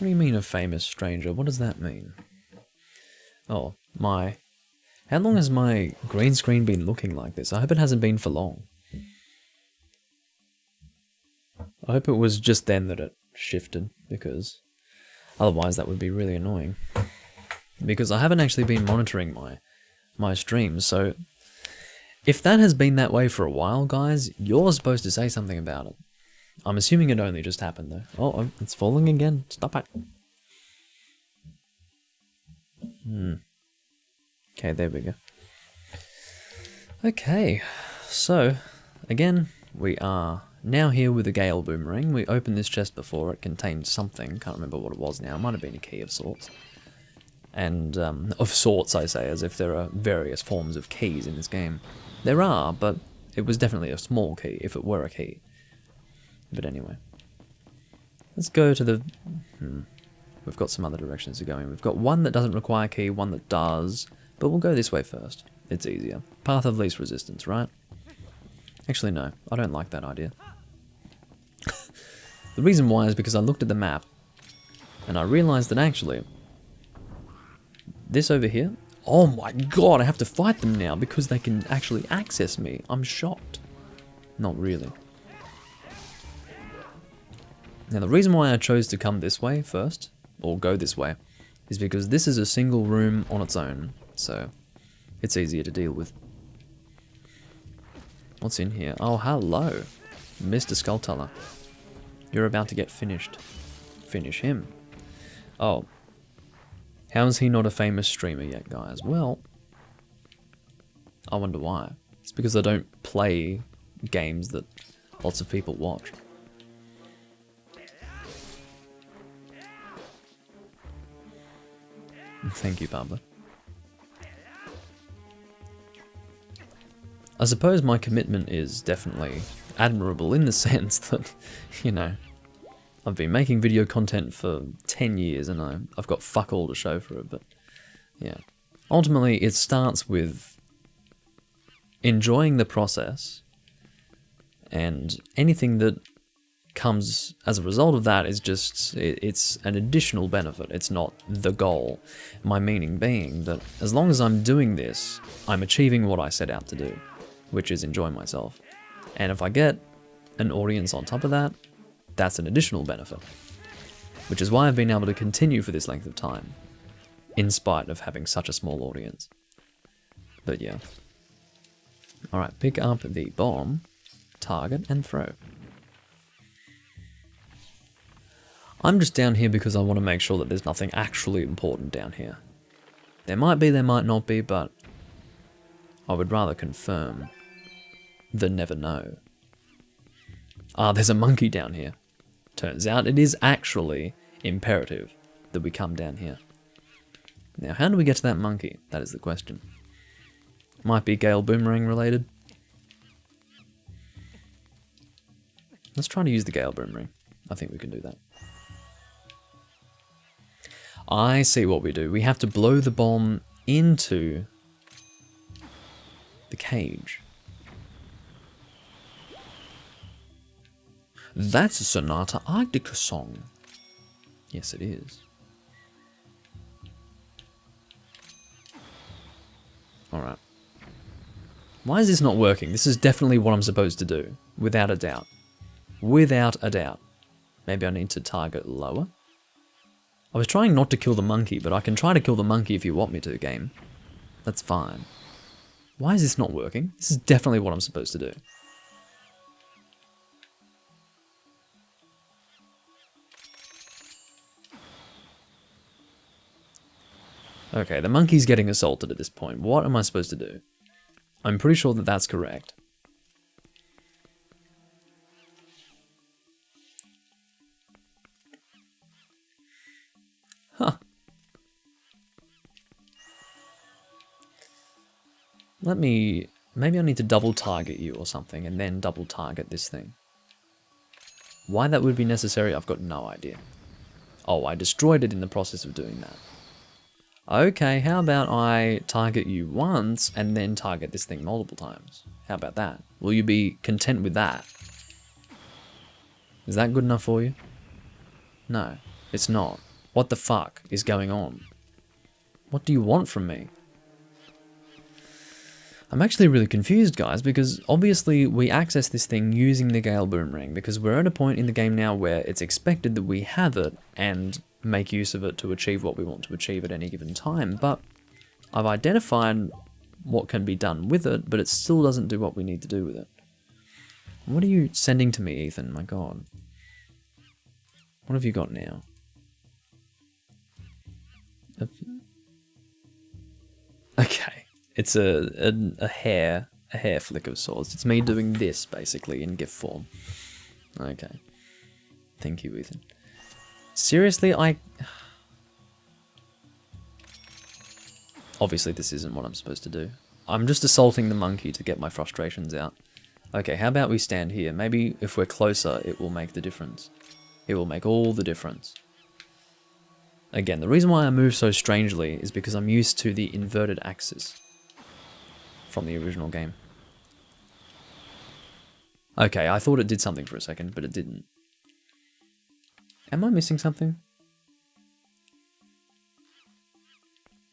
do you mean a famous stranger? What does that mean? Oh, my... How long has my green screen been looking like this? I hope it hasn't been for long. I hope it was just then that it shifted, because otherwise that would be really annoying. Because I haven't actually been monitoring my streams, so if that has been that way for a while, guys, you're supposed to say something about it. I'm assuming it only just happened, though. Oh, it's falling again. Stop it. Okay, there we go. Okay, so, again, we are now here with a Gale Boomerang. We opened this chest before. It contained something. Can't remember what it was now. It might have been a key of sorts. And, of sorts, I say, as if there are various forms of keys in this game. There are, but it was definitely a small key, if it were a key. But anyway. Let's go to the... We've got some other directions to go in. We've got one that doesn't require a key, one that does. But we'll go this way first. It's easier. Path of least resistance, right? Actually, no. I don't like that idea. The reason why is because I looked at the map, and I realized that actually... This over here... Oh my god, I have to fight them now because they can actually access me. I'm shocked. Not really. Now the reason why I chose to come this way first, or go this way, is because this is a single room on its own, so it's easier to deal with. What's in here? Oh, hello, Mr. Skulltuller. You're about to get finished. Finish him. Oh. How is he not a famous streamer yet, guys? Well, I wonder why. It's because I don't play games that lots of people watch. Thank you, Barbara. I suppose my commitment is definitely admirable in the sense that, you know, I've been making video content for 10 years and I've got fuck all to show for it, but yeah. Ultimately, it starts with enjoying the process, and anything that comes as a result of that is just, it's an additional benefit. It's not the goal. My meaning being that as long as I'm doing this, I'm achieving what I set out to do, which is enjoy myself. And if I get an audience on top of that, that's an additional benefit, which is why I've been able to continue for this length of time, in spite of having such a small audience. But yeah. Alright, pick up the bomb, target, and throw. I'm just down here because I want to make sure that there's nothing actually important down here. There might be, there might not be, but I would rather confirm than never know. Ah, there's a monkey down here. Turns out it is actually imperative that we come down here. Now, how do we get to that monkey? That is the question. Might be Gale Boomerang related. Let's try to use the Gale Boomerang. I think we can do that. I see what we do. We have to blow the bomb into the cage. That's a Sonata Arctica song. Yes, it is. Alright. Why is this not working? This is definitely what I'm supposed to do. Without a doubt. Without a doubt. Maybe I need to target lower? I was trying not to kill the monkey, but I can try to kill the monkey if you want me to, game. That's fine. Why is this not working? This is definitely what I'm supposed to do. Okay, the monkey's getting assaulted at this point. What am I supposed to do? I'm pretty sure that that's correct. Huh. Maybe I need to double target you or something and then double target this thing. Why that would be necessary, I've got no idea. Oh, I destroyed it in the process of doing that. Okay, how about I target you once and then target this thing multiple times? How about that? Will you be content with that? Is that good enough for you? No, it's not. What the fuck is going on? What do you want from me? I'm actually really confused, guys, because obviously we access this thing using the Gale Boomerang, because we're at a point in the game now where it's expected that we have it and make use of it to achieve what we want to achieve at any given time, but I've identified what can be done with it, but it still doesn't do what we need to do with it. What are you sending to me, Ethan? My god. What have you got now? Okay. It's a hair flick of sorts. It's me doing this, basically, in GIF form. Okay. Thank you, Ethan. Seriously, Obviously, this isn't what I'm supposed to do. I'm just assaulting the monkey to get my frustrations out. Okay, how about we stand here? Maybe if we're closer, it will make the difference. It will make all the difference. Again, the reason why I move so strangely is because I'm used to the inverted axis from the original game. Okay, I thought it did something for a second, but it didn't. Am I missing something?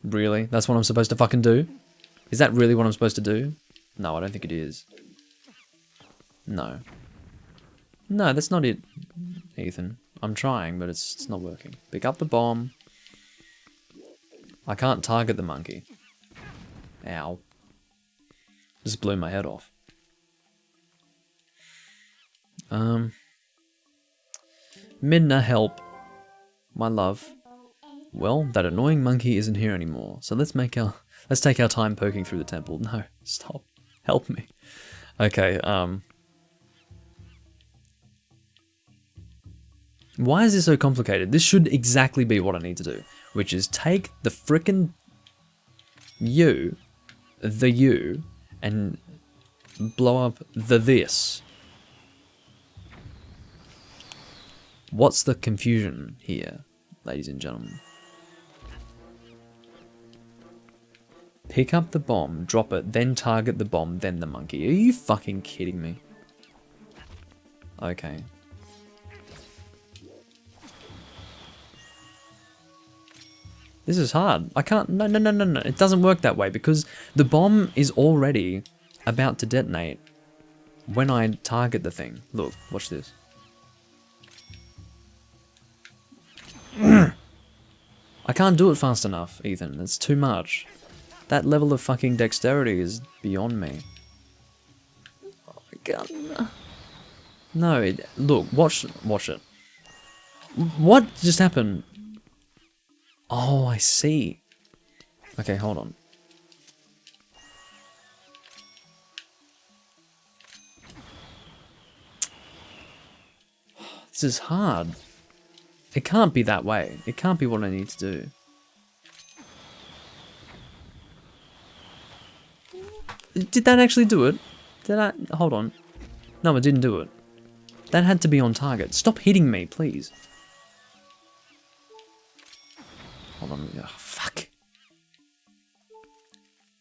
Really? That's what I'm supposed to fucking do? Is that really what I'm supposed to do? No, I don't think it is. No. No, that's not it, Ethan. I'm trying, but it's not working. Pick up the bomb. I can't target the monkey. Ow. Just blew my head off. Midna, help. My love. Well, that annoying monkey isn't here anymore, so let's take our time poking through the temple. No, stop. Help me. Okay, why is this so complicated? This should exactly be what I need to do, which is take the frickin' U, and blow up the this. What's the confusion here, ladies and gentlemen? Pick up the bomb, drop it, then target the bomb, then the monkey. Are you fucking kidding me? Okay. This is hard. I can't... No. It doesn't work that way because the bomb is already about to detonate when I target the thing. Look, watch this. I can't do it fast enough, Ethan. It's too much. That level of fucking dexterity is beyond me. Oh my god. No, look, watch it. What just happened? Oh, I see. Okay, hold on. This is hard. It can't be that way. It can't be what I need to do. Did that actually do it? Did I... Hold on. No, it didn't do it. That had to be on target. Stop hitting me, please. Hold on. Oh, fuck.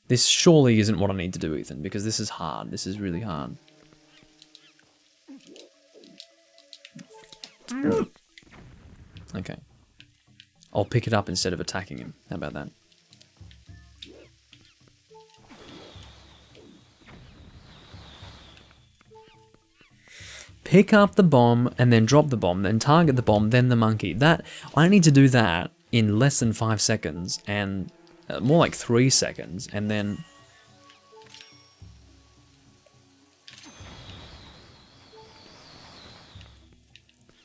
This surely isn't what I need to do, Ethan, because this is hard. This is really hard. Okay. I'll pick it up instead of attacking him. How about that? Pick up the bomb and then drop the bomb, then target the bomb, then the monkey. That I need to do that in less than 5 seconds, and more like 3 seconds, and then...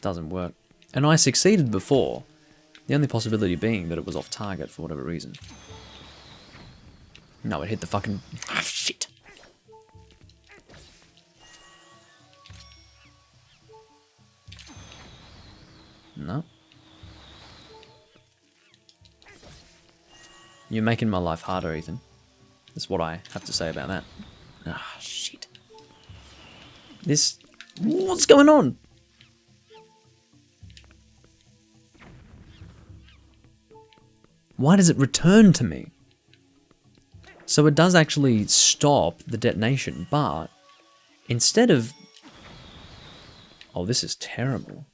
Doesn't work. And I succeeded before, the only possibility being that it was off target for whatever reason. No, it hit the fucking... Ah, shit. No. You're making my life harder, Ethan. That's what I have to say about that. Ah, shit. This... What's going on? Why does it return to me? So it does actually stop the detonation, but instead of... Oh, this is terrible.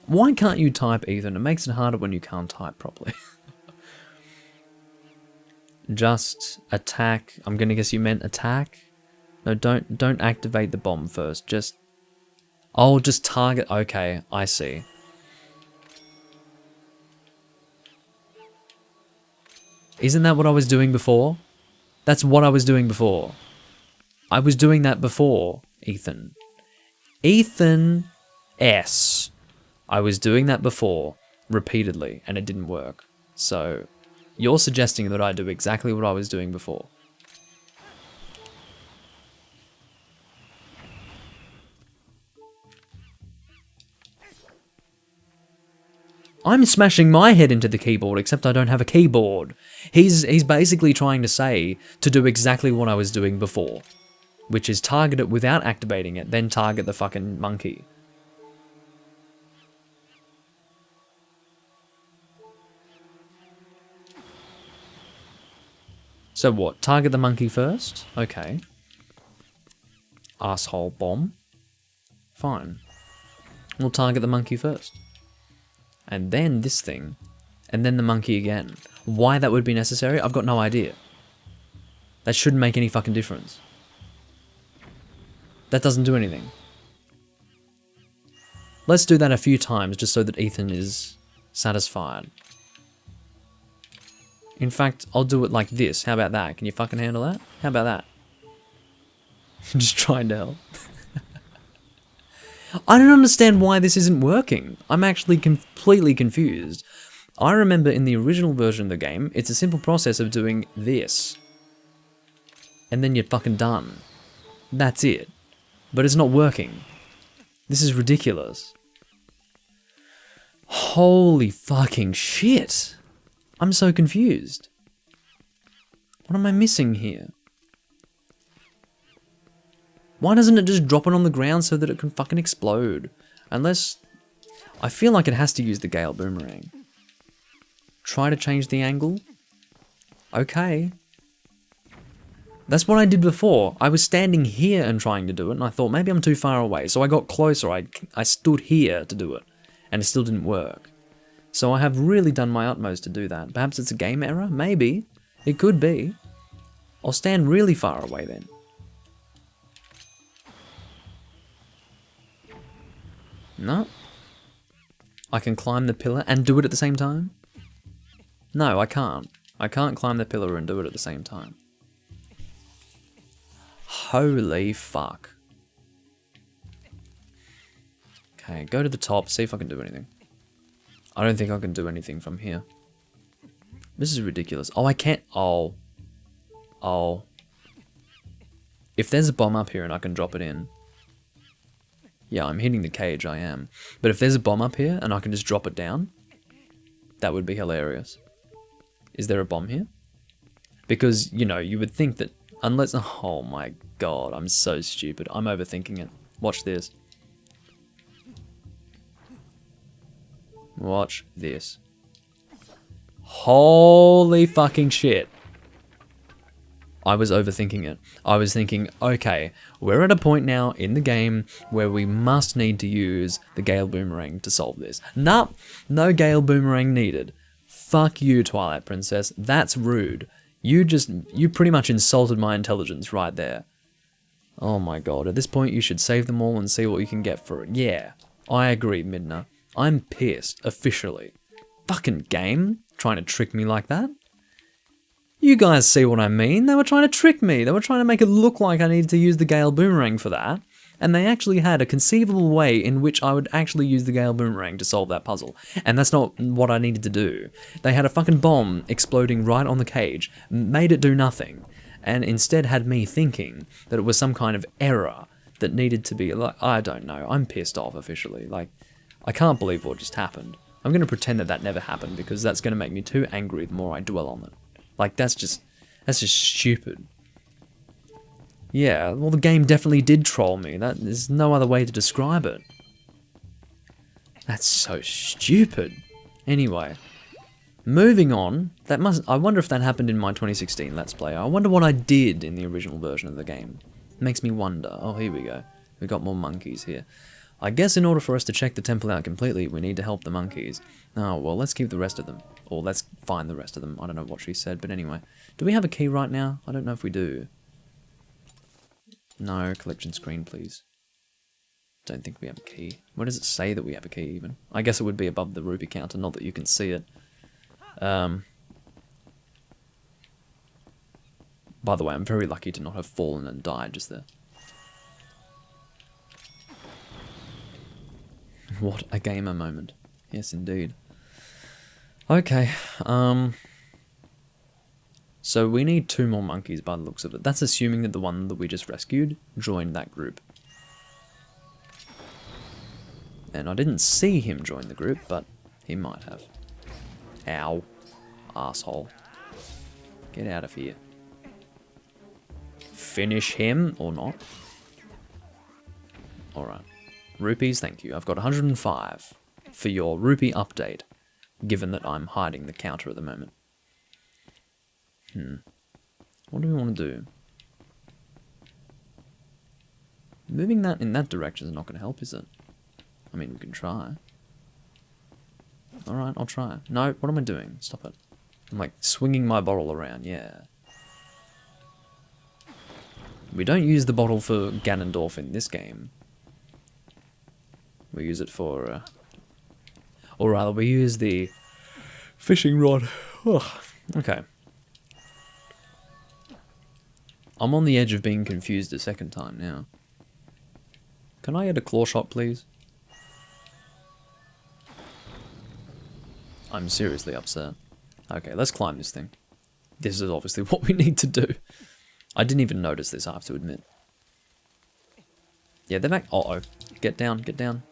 Why can't you type, Ethan? It makes it harder when you can't type properly. Just attack. I'm gonna guess you meant attack. No, don't activate the bomb first. Just... Oh, just target. Okay, I see. Isn't that what I was doing before? That's what I was doing before. I was doing that before, Ethan. Ethan S. I was doing that before, repeatedly, and it didn't work. So, you're suggesting that I do exactly what I was doing before. I'm smashing my head into the keyboard, except I don't have a keyboard. He's basically trying to say to do exactly what I was doing before, which is target it without activating it, then target the fucking monkey. So what? Target the monkey first? Okay. Asshole bomb. Fine. We'll target the monkey first. And then this thing. And then the monkey again. Why that would be necessary, I've got no idea. That shouldn't make any fucking difference. That doesn't do anything. Let's do that a few times just so that Ethan is satisfied. In fact, I'll do it like this. How about that? Can you fucking handle that? How about that? Just trying to help. I don't understand why this isn't working. I'm actually completely confused. I remember in the original version of the game, it's a simple process of doing this. And then you're fucking done. That's it. But it's not working. This is ridiculous. Holy fucking shit. I'm so confused. What am I missing here? Why doesn't it just drop it on the ground so that it can fucking explode? Unless... I feel like it has to use the Gale Boomerang. Try to change the angle? Okay. That's what I did before. I was standing here and trying to do it, and I thought maybe I'm too far away. So I got closer. I stood here to do it, and it still didn't work. So I have really done my utmost to do that. Perhaps it's a game error? Maybe. It could be. I'll stand really far away then. No. I can climb the pillar and do it at the same time? No, I can't. I can't climb the pillar and do it at the same time. Holy fuck. Okay, go to the top, see if I can do anything. I don't think I can do anything from here. This is ridiculous. Oh, I can't. Oh. Oh. If there's a bomb up here and I can drop it in. Yeah, I'm hitting the cage, I am. But if there's a bomb up here and I can just drop it down, that would be hilarious. Is there a bomb here? Because, you know, you would think that unless... Oh my god, I'm so stupid. I'm overthinking it. Watch this. Watch this. Holy fucking shit. I was overthinking it. I was thinking, okay, we're at a point now in the game where we must need to use the Gale Boomerang to solve this. Nah, no Gale Boomerang needed. Fuck you, Twilight Princess. That's rude. You pretty much insulted my intelligence right there. Oh my god, at this point you should save them all and see what you can get for it. Yeah, I agree, Midna. I'm pissed, officially. Fucking game, trying to trick me like that. You guys see what I mean? They were trying to trick me. They were trying to make it look like I needed to use the Gale Boomerang for that. And they actually had a conceivable way in which I would actually use the Gale Boomerang to solve that puzzle. And that's not what I needed to do. They had a fucking bomb exploding right on the cage, made it do nothing, and instead had me thinking that it was some kind of error that needed to be, like, I don't know. I'm pissed off officially. Like, I can't believe what just happened. I'm going to pretend that that never happened because that's going to make me too angry the more I dwell on it. Like, that's just stupid. Yeah, well, the game definitely did troll me. There's no other way to describe it. That's so stupid. Anyway, moving on. I wonder if that happened in my 2016 Let's Play. I wonder what I did in the original version of the game. It makes me wonder. Oh, here we go. We got more monkeys here. I guess in order for us to check the temple out completely, we need to help the monkeys. Oh, well, let's keep the rest of them. Or let's find the rest of them. I don't know what she said, but anyway. Do we have a key right now? I don't know if we do. No, collection screen, please. Don't think we have a key. Where does it say that we have a key, even? I guess it would be above the rupee counter, not that you can see it. By the way, I'm very lucky to not have fallen and died just there. What a gamer moment. Yes, indeed. Okay, so we need 2 more monkeys by the looks of it. That's assuming that the one that we just rescued joined that group. And I didn't see him join the group, but he might have. Ow. Asshole. Get out of here. Finish him, or not. Alright. Rupees, thank you. I've got 105 for your rupee update, given that I'm hiding the counter at the moment. What do we want to do? Moving that in that direction is not going to help, is it? I mean, we can try. Alright, I'll try. No, what am I doing? Stop it. I'm like swinging my bottle around, yeah. We don't use the bottle for Ganondorf in this game. We use it for... or rather, we use the fishing rod. Ugh. Okay. I'm on the edge of being confused a second time now. Can I get a claw shot, please? I'm seriously upset. Okay, let's climb this thing. This is obviously what we need to do. I didn't even notice this, I have to admit. Yeah, they're back. Uh-oh. Get down, get down.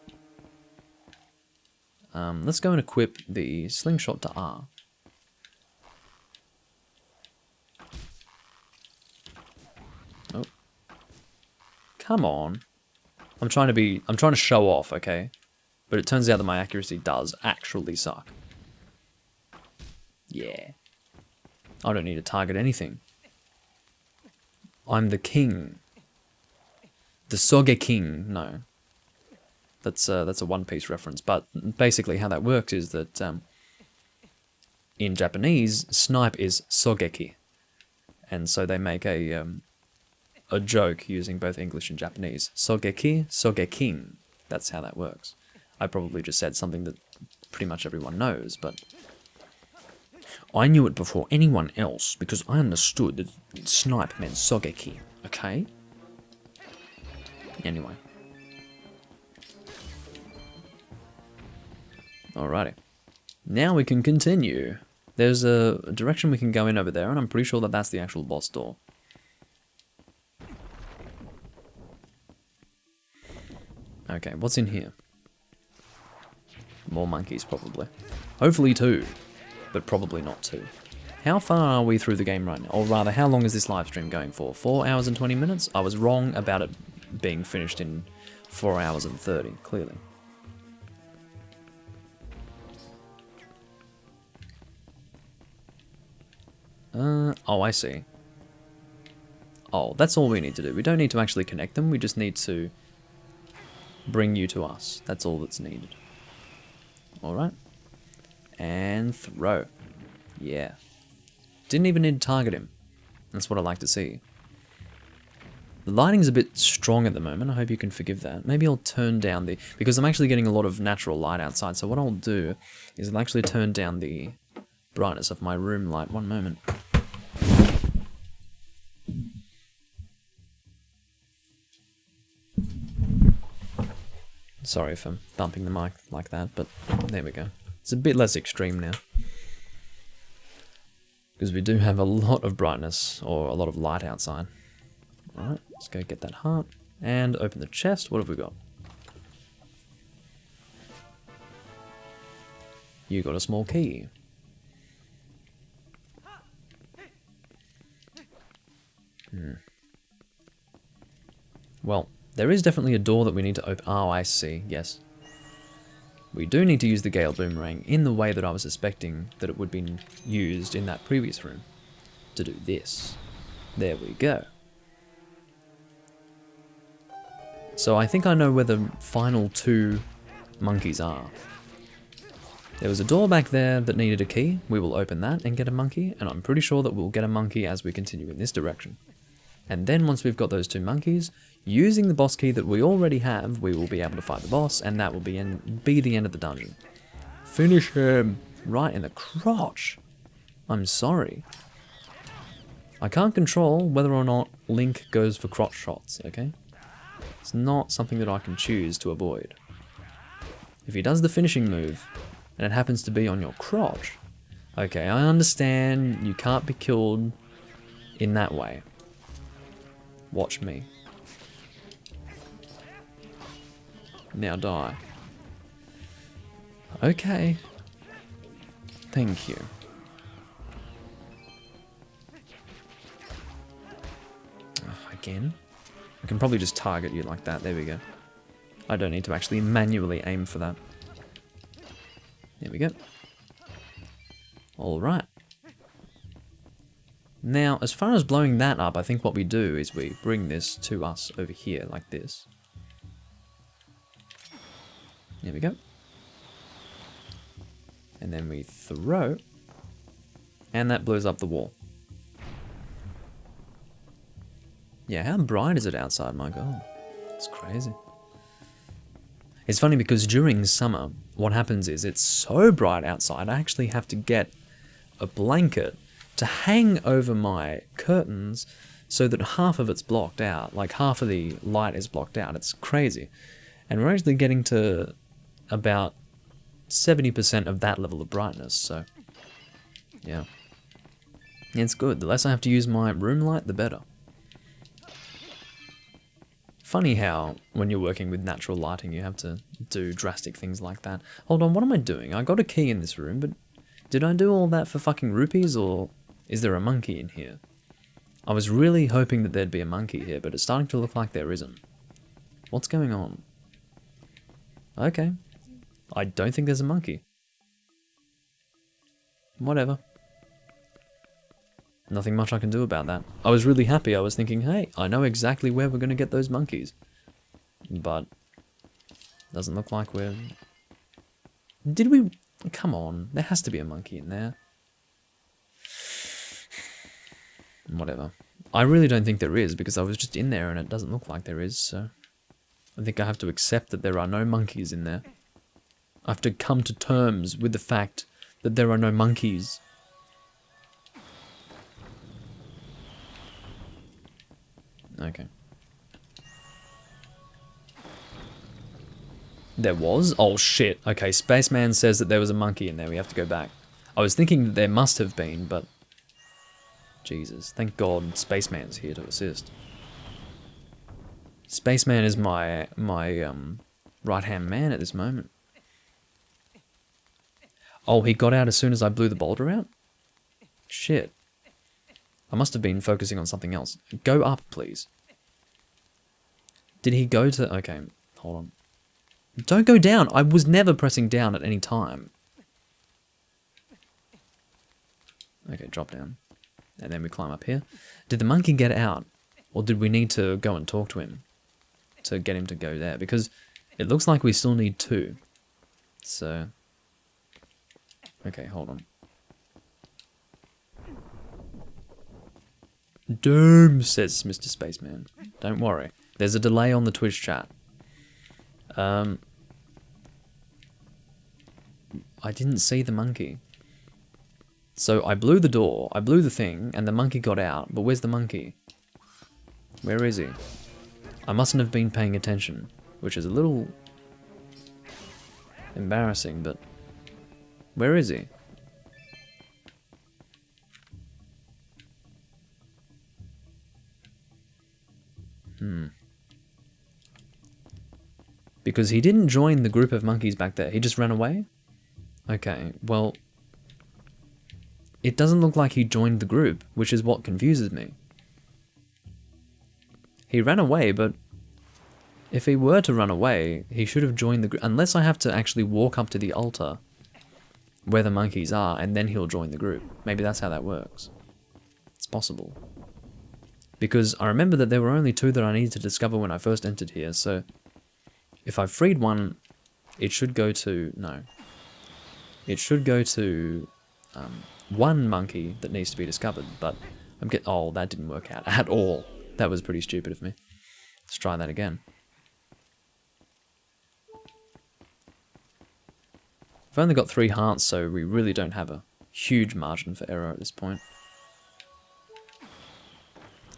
Let's go and equip the slingshot to R. Oh. Come on. I'm trying to show off, okay? But it turns out that my accuracy does actually suck. Yeah. I don't need to target anything. I'm the king. The Soge King. No. That's a One Piece reference. But basically how that works is that in Japanese, snipe is Sogeki. And so they make a joke using both English and Japanese. Sogeki, Sogeking. That's how that works. I probably just said something that pretty much everyone knows, but I knew it before anyone else because I understood that snipe meant Sogeki, okay? Anyway. Alrighty. Now we can continue. There's a direction we can go in over there, and I'm pretty sure that that's the actual boss door. Okay, what's in here? More monkeys, probably. Hopefully 2, but probably not 2. How far are we through the game right now? Or rather, how long is this live stream going for? 4 hours and 20 minutes? I was wrong about it being finished in 4 hours and 30, clearly. Oh, I see. Oh, that's all we need to do. We don't need to actually connect them, we just need to bring you to us. That's all that's needed. Alright. And throw. Yeah. Didn't even need to target him. That's what I like to see. The lighting's a bit strong at the moment. I hope you can forgive that. Maybe I'll turn down the... because I'm actually getting a lot of natural light outside, so what I'll do is I'll actually turn down the brightness of my room light. One moment. Sorry for bumping the mic like that, but there we go. It's a bit less extreme now. Because we do have a lot of brightness, or a lot of light outside. Alright, let's go get that heart, and open the chest. What have we got? You got a small key. Well, there is definitely a door that we need to open. Oh, I see, yes. We do need to use the Gale Boomerang in the way that I was suspecting that it would be used in that previous room. To do this. There we go. So I think I know where the final 2 monkeys are. There was a door back there that needed a key. We will open that and get a monkey, and I'm pretty sure that we'll get a monkey as we continue in this direction. And then once we've got those 2 monkeys, using the boss key that we already have, we will be able to fight the boss, and that will be the end of the dungeon. Finish him right in the crotch. I'm sorry. I can't control whether or not Link goes for crotch shots, okay? It's not something that I can choose to avoid. If he does the finishing move, and it happens to be on your crotch, okay, I understand you can't be killed in that way. Watch me. Now die. Okay. Thank you. Again? I can probably just target you like that. There we go. I don't need to actually manually aim for that. There we go. Alright. Now, as far as blowing that up, I think what we do is we bring this to us over here, like this. There we go. And then we throw, and that blows up the wall. Yeah, how bright is it outside, my god? It's crazy. It's funny because during summer, what happens is it's so bright outside, I actually have to get a blanket to hang over my curtains so that half of it's blocked out, like half of the light is blocked out. It's crazy. And we're actually getting to about 70% of that level of brightness, so yeah. It's good. The less I have to use my room light, the better. Funny how, when you're working with natural lighting, you have to do drastic things like that. Hold on, what am I doing? I got a key in this room, but did I do all that for fucking rupees, or is there a monkey in here? I was really hoping that there'd be a monkey here, but it's starting to look like there isn't. What's going on? Okay. I don't think there's a monkey. Whatever. Nothing much I can do about that. I was really happy. I was thinking, hey, I know exactly where we're going to get those monkeys. But doesn't look like we're... Did we... Come on. There has to be a monkey in there. Whatever. I really don't think there is, because I was just in there and it doesn't look like there is, so... I think I have to accept that there are no monkeys in there. I have to come to terms with the fact that there are no monkeys. Okay. There was? Oh shit. Okay, Spaceman says that there was a monkey in there. We have to go back. I was thinking that there must have been, but... Jesus. Thank God Spaceman's here to assist. Spaceman is my right-hand man at this moment. Oh, he got out as soon as I blew the boulder out? Shit. I must have been focusing on something else. Go up, please. Did he go to... Okay, hold on. Don't go down! I was never pressing down at any time. Okay, drop down. And then we climb up here. Did the monkey get out? Or did we need to go and talk to him to get him to go there? Because it looks like we still need 2. So... Okay, hold on. Doom, says Mr. Spaceman. Don't worry. There's a delay on the Twitch chat. I didn't see the monkey. So I blew the door, I blew the thing, and the monkey got out. But where's the monkey? Where is he? I mustn't have been paying attention, which is a little embarrassing, but where is he? Because he didn't join the group of monkeys back there. He just ran away? Okay, well... It doesn't look like he joined the group, which is what confuses me. He ran away, but... If he were to run away, he should have joined the group. Unless I have to actually walk up to the altar where the monkeys are, and then he'll join the group. Maybe that's how that works. It's possible. Because I remember that there were only 2 that I needed to discover when I first entered here, so if I freed one, it should go to... no. It should go to one monkey that needs to be discovered, but oh, that didn't work out at all. That was pretty stupid of me. Let's try that again. I've only got 3 hearts, so we really don't have a huge margin for error at this point.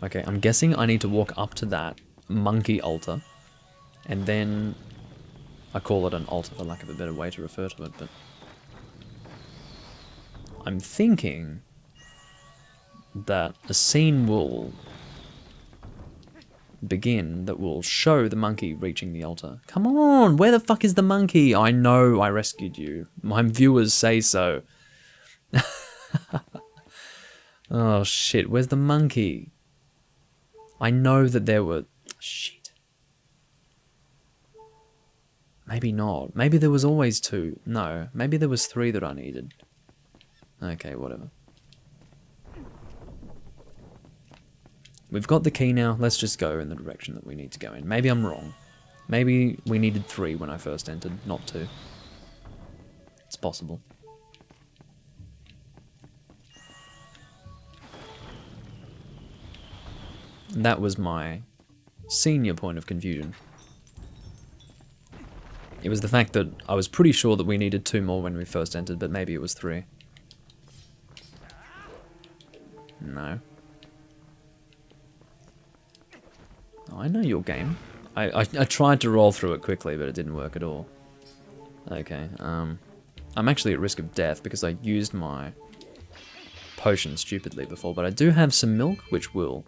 Okay, I'm guessing I need to walk up to that monkey altar, and then I call it an altar for lack of a better way to refer to it, but I'm thinking that a scene will begin that will show the monkey reaching the altar. Come on, where the fuck is the monkey? I know I rescued you. My viewers say so. Oh shit, where's the monkey? I know that there were... shit. Maybe not. Maybe there was always 2. No, maybe there was 3 that I needed. Okay, whatever. We've got the key now. Let's just go in the direction that we need to go in. Maybe I'm wrong. Maybe we needed 3 when I first entered, not 2. It's possible. That was my senior point of confusion. It was the fact that I was pretty sure that we needed 2 more when we first entered, but maybe it was 3. No. Oh, I know your game. I tried to roll through it quickly, but it didn't work at all. Okay, I'm actually at risk of death because I used my potion stupidly before, but I do have some milk, which will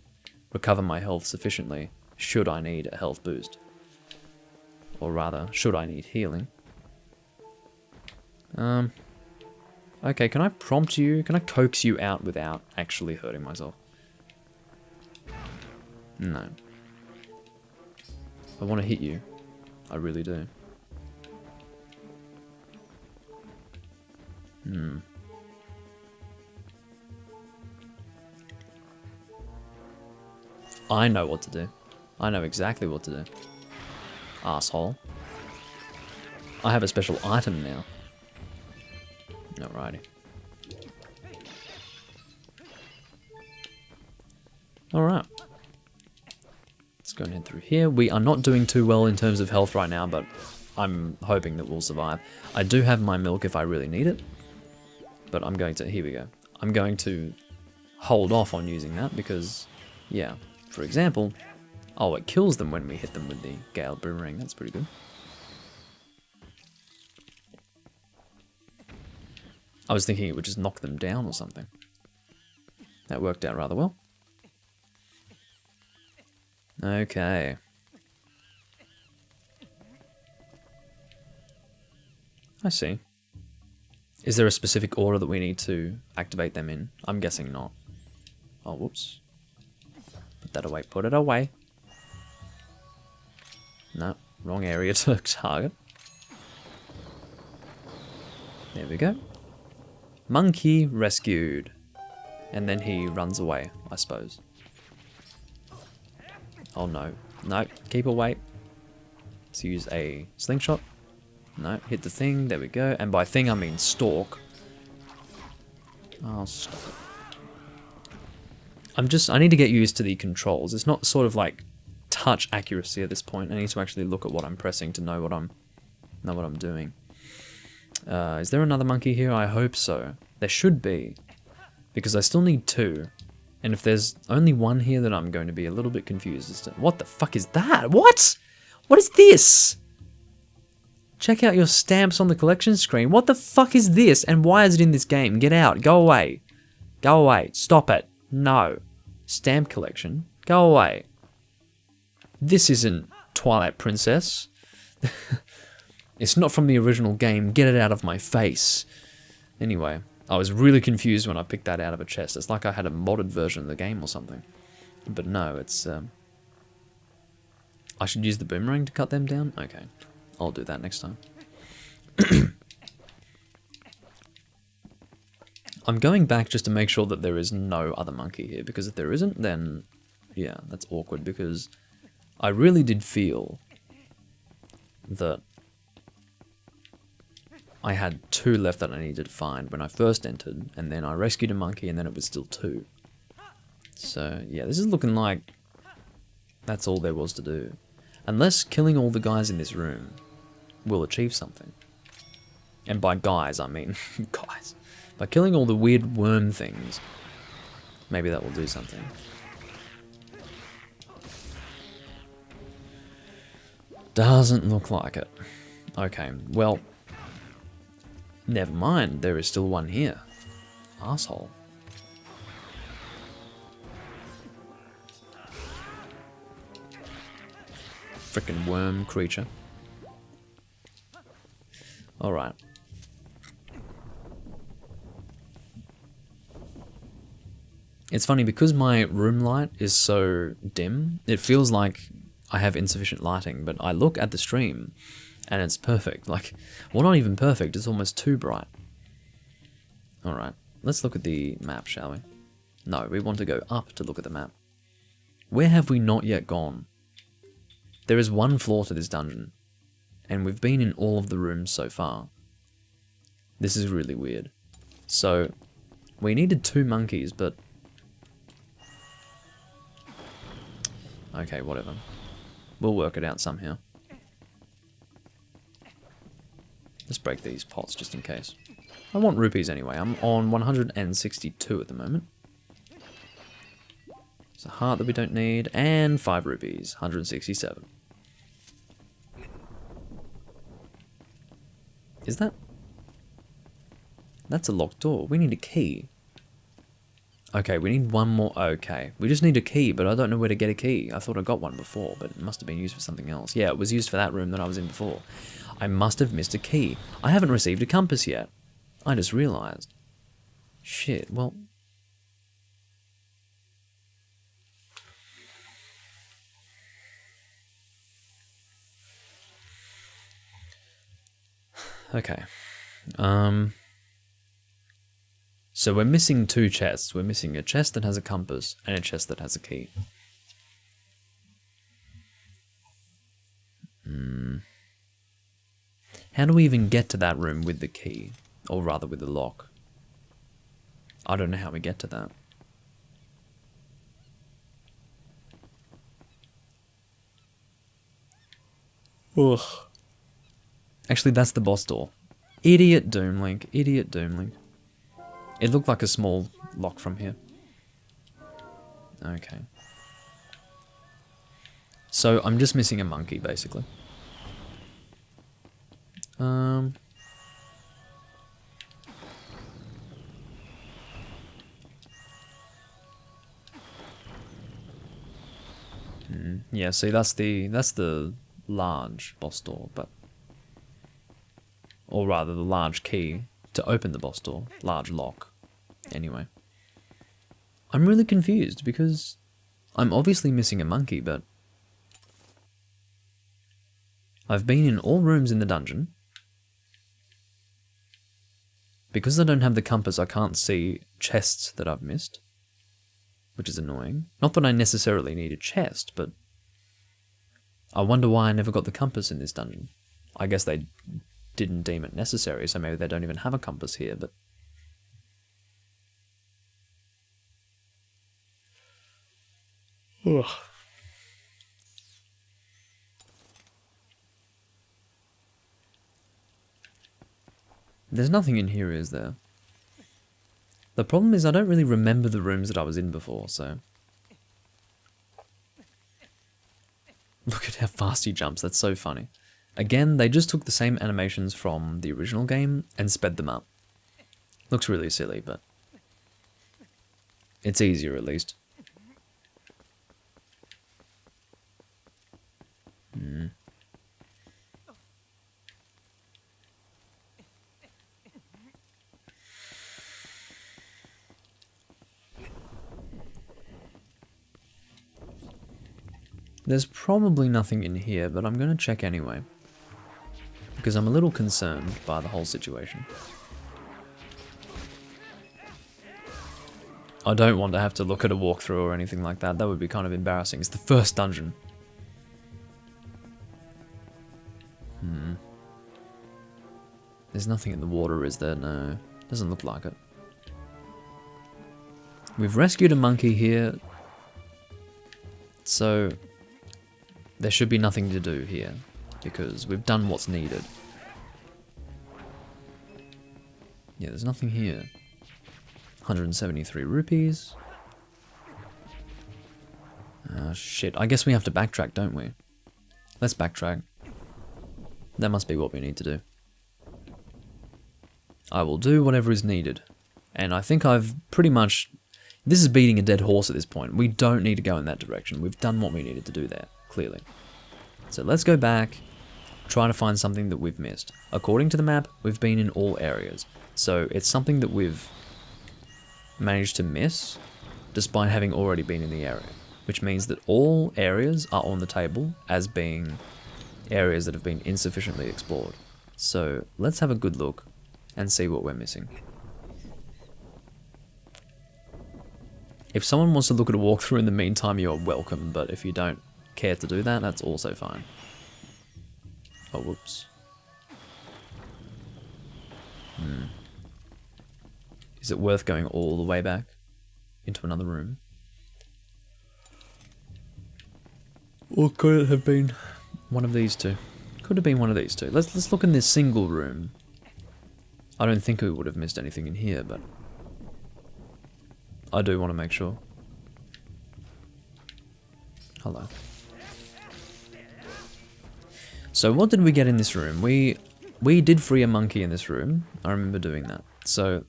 recover my health sufficiently should I need a health boost. Or rather, should I need healing. Okay, can I prompt you? Can I coax you out without actually hurting myself? No. I want to hit you. I really do. I know what to do. I know exactly what to do. Asshole. I have a special item now. Alrighty. Alright. Let's go and head through here. We are not doing too well in terms of health right now, but I'm hoping that we'll survive. I do have my milk if I really need it. But I'm going to... here we go. I'm going to hold off on using that because, yeah. For example... oh, it kills them when we hit them with the Gale Boomerang. That's pretty good. I was thinking it would just knock them down or something. That worked out rather well. Okay. I see. Is there a specific order that we need to activate them in? I'm guessing not. Oh, whoops. Put that away. Put it away. No, wrong area to target. There we go. Monkey rescued. And then he runs away, I suppose. Oh no. No, keep away. Let's use a slingshot. No, hit the thing. There we go. And by thing I mean stalk. Oh, stop it. I need to get used to the controls. It's not sort of like touch accuracy at this point. I need to actually look at what I'm pressing to know what I'm doing. Is there another monkey here? I hope so. There should be, because I still need 2. And if there's only 1 here, then I'm going to be a little bit confused as to what the fuck is that? What? What is this? Check out your stamps on the collection screen. What the fuck is this? And why is it in this game? Get out. Go away. Go away. Stop it. No. Stamp collection. Go away. This isn't Twilight Princess. It's not from the original game. Get it out of my face. Anyway, I was really confused when I picked that out of a chest. It's like I had a modded version of the game or something. But no, it's... I should use the boomerang to cut them down? Okay, I'll do that next time. I'm going back just to make sure that there is no other monkey here, because if there isn't, then... Yeah, that's awkward because I really did feel that I had 2 left that I needed to find when I first entered, and then I rescued a monkey, and then it was still 2. So, yeah, this is looking like that's all there was to do. Unless killing all the guys in this room will achieve something. And by guys, I mean guys. By killing all the weird worm things, maybe that will do something. Doesn't look like it. Okay, well, never mind, there is still one here. Asshole. Frickin' worm creature. Alright. It's funny, because my room light is so dim, it feels like I have insufficient lighting, but I look at the stream and it's perfect. Like, well, not even perfect, it's almost too bright. Alright, let's look at the map, shall we? No, we want to go up to look at the map. Where have we not yet gone? There is 1 floor to this dungeon, and we've been in all of the rooms so far. This is really weird. So, we needed 2 monkeys, but... okay, whatever. We'll work it out somehow. Let's break these pots just in case. I want rupees anyway. I'm on 162 at the moment. It's a heart that we don't need, and 5 rupees, 167. Is that? That's a locked door. We need a key. Okay, we need 1 more. Okay, we just need a key, but I don't know where to get a key. I thought I got one before, but it must have been used for something else. Yeah, it was used for that room that I was in before. I must have missed a key. I haven't received a compass yet. I just realized. Shit, well... okay. So we're missing 2 chests. We're missing a chest that has a compass and a chest that has a key. How do we even get to that room with the key? Or rather with the lock? I don't know how we get to that. Ugh. Actually, that's the boss door. Idiot Doomlink. Idiot Doomlink. It looked like a small lock from here. Okay. So, I'm just missing a monkey, basically. Yeah, see, that's the large boss door, but... or rather, the large key to open the boss door. Large lock. Anyway. I'm really confused, because I'm obviously missing a monkey, but... I've been in all rooms in the dungeon. Because I don't have the compass, I can't see chests that I've missed. Which is annoying. Not that I necessarily need a chest, but... I wonder why I never got the compass in this dungeon. I guess they didn't deem it necessary, so maybe they don't even have a compass here, but... ugh. There's nothing in here, is there? The problem is I don't really remember the rooms that I was in before, so... Look at how fast he jumps, that's so funny. Again, they just took the same animations from the original game and sped them up. Looks really silly, but... it's easier at least. There's probably nothing in here, but I'm going to check anyway. Because I'm a little concerned by the whole situation. I don't want to have to look at a walkthrough or anything like that. That would be kind of embarrassing. It's the first dungeon. There's nothing in the water, is there? No. Doesn't look like it. We've rescued a monkey here. So there should be nothing to do here, because we've done what's needed. Yeah, there's nothing here. 173 rupees. Shit. I guess we have to backtrack, don't we? Let's backtrack. That must be what we need to do. I will do whatever is needed. And I think I've pretty much... This is beating a dead horse at this point. We don't need to go in that direction. We've done what we needed to do there, clearly. So let's go back, try to find something that we've missed. According to the map, we've been in all areas. So it's something that we've managed to miss, despite having already been in the area. Which means that all areas are on the table as being areas that have been insufficiently explored. So let's have a good look and see what we're missing. If someone wants to look at a walkthrough in the meantime, you're welcome, but if you don't care to do that, that's also fine. Oh, whoops. Is it worth going all the way back into another room? Or could it have been one of these two? Could have been one of these two. Let's look in this single room. I don't think we would have missed anything in here, but I do want to make sure. Hello. So what did we get in this room? We did free a monkey in this room. I remember doing that. So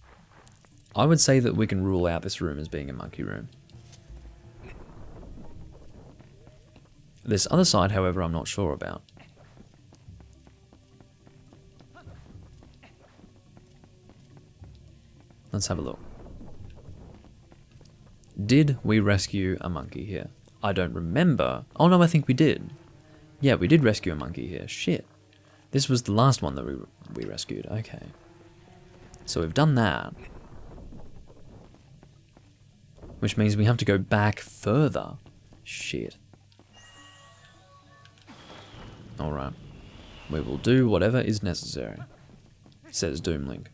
I would say that we can rule out this room as being a monkey room. This other side, however, I'm not sure about. Let's have a look. Did we rescue a monkey here? I don't remember. Oh no, I think we did. Yeah, we did rescue a monkey here. Shit. This was the last one that we rescued. Okay. So we've done that. Which means we have to go back further. Shit. Alright. We will do whatever is necessary, says Doomlink.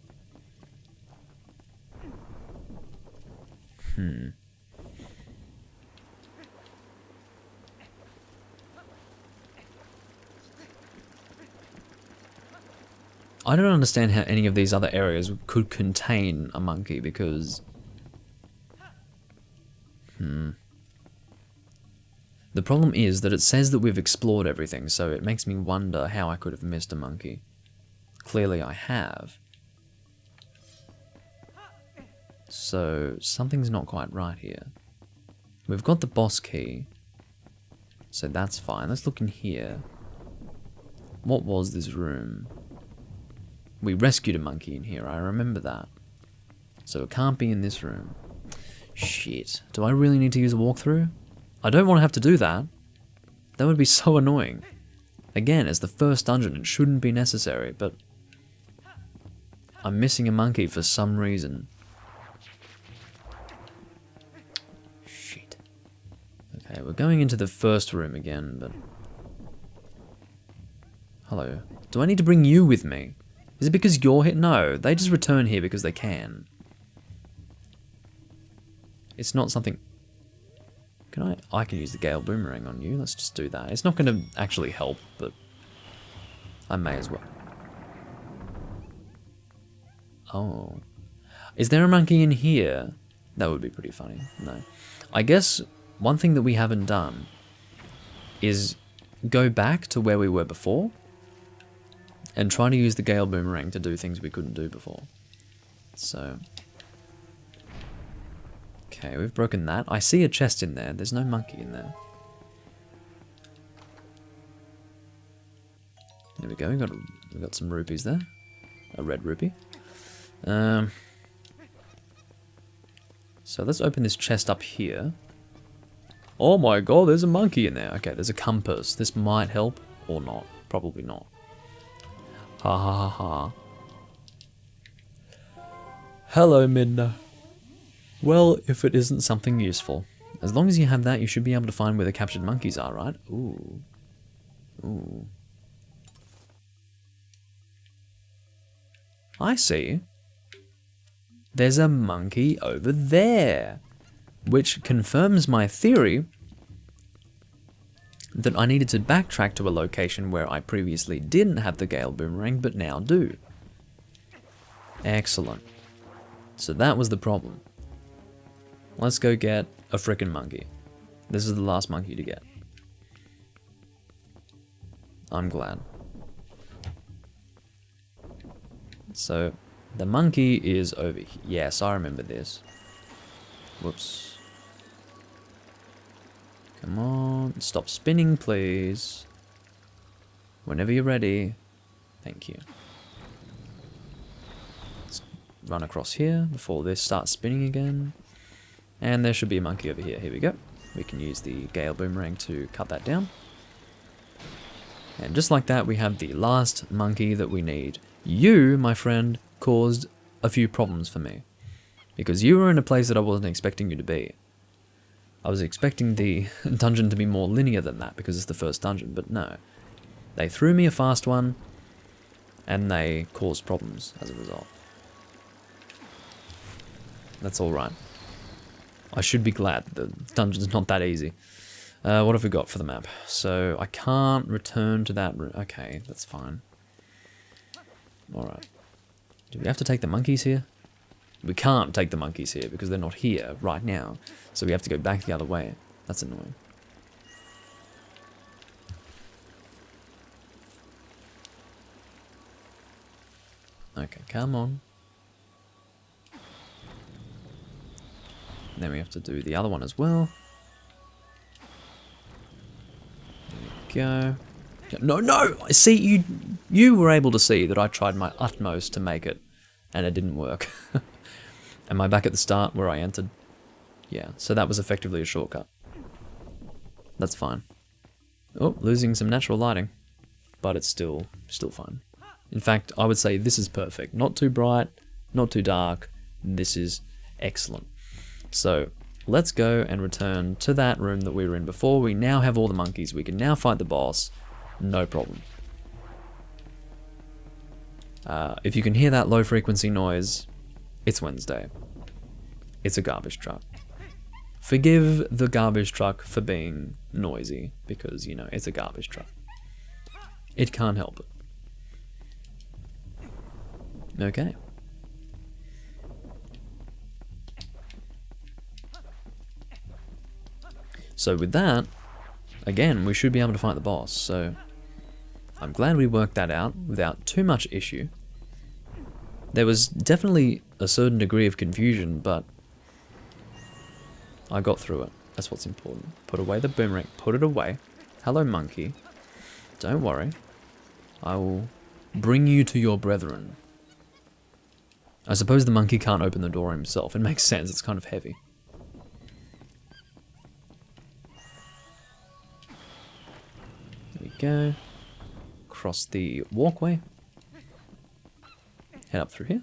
I don't understand how any of these other areas could contain a monkey, because... The problem is that it says that we've explored everything, so it makes me wonder how I could have missed a monkey. Clearly I have. So, something's not quite right here. We've got the boss key, so that's fine. Let's look in here. What was this room? We rescued a monkey in here, I remember that. So it can't be in this room. Shit. Do I really need to use a walkthrough? I don't want to have to do that. That would be so annoying. Again, it's the first dungeon, it shouldn't be necessary, but... I'm missing a monkey for some reason. Shit. Okay, we're going into the first room again, but... Hello. Do I need to bring you with me? Is it because you're here? No, they just return here because they can. It's not something... Can I can use the Gale Boomerang on you. Let's just do that. It's not going to actually help, but I may as well. Oh. Is there a monkey in here? That would be pretty funny. No. I guess one thing that we haven't done is go back to where we were before and try to use the Gale Boomerang to do things we couldn't do before. So... Okay, we've broken that. I see a chest in there. There's no monkey in there. There we go. We got some rupees there. A red rupee. So let's open this chest up here. Oh my god, there's a monkey in there. Okay, there's a compass. This might help or not. Probably not. Ha ha ha ha. Hello, Midna. Well, if it isn't something useful. As long as you have that, you should be able to find where the captured monkeys are, right? Ooh. Ooh. I see. There's a monkey over there, which confirms my theory that I needed to backtrack to a location where I previously didn't have the Gale Boomerang, but now do. Excellent. So that was the problem. Let's go get a frickin' monkey. This is the last monkey to get. I'm glad. So, the monkey is over here. Yes, I remember this. Whoops. Come on, stop spinning, please. Whenever you're ready. Thank you. Let's run across here before this starts spinning again. And there should be a monkey over here. Here we go. We can use the Gale Boomerang to cut that down. And just like that, we have the last monkey that we need. You, my friend, caused a few problems for me. Because you were in a place that I wasn't expecting you to be. I was expecting the dungeon to be more linear than that, because it's the first dungeon, but no. They threw me a fast one, and they caused problems as a result. That's alright. I should be glad the dungeon's not that easy. What have we got for the map? So, I can't return to that room. Okay, that's fine. Alright. Do we have to take the monkeys here? We can't take the monkeys here because they're not here right now. So we have to go back the other way. That's annoying. Okay, come on. Then we have to do the other one as well. There we go. No, no! See, you were able to see that I tried my utmost to make it, and it didn't work. Am I back at the start where I entered? Yeah, so that was effectively a shortcut. That's fine. Oh, losing some natural lighting. But it's still fine. In fact, I would say this is perfect. Not too bright, not too dark. This is excellent. So, let's go and return to that room that we were in before. We now have all the monkeys. We can now fight the boss. No problem. If you can hear that low frequency noise, it's Wednesday. It's a garbage truck. Forgive the garbage truck for being noisy, because, you know, it's a garbage truck. It can't help it. Okay. So with that, again, we should be able to fight the boss, so I'm glad we worked that out without too much issue. There was definitely a certain degree of confusion, but I got through it. That's what's important. Put away the boomerang. Put it away. Hello, monkey. Don't worry. I will bring you to your brethren. I suppose the monkey can't open the door himself. It makes sense. It's kind of heavy. There we go. Cross the walkway. Head up through here.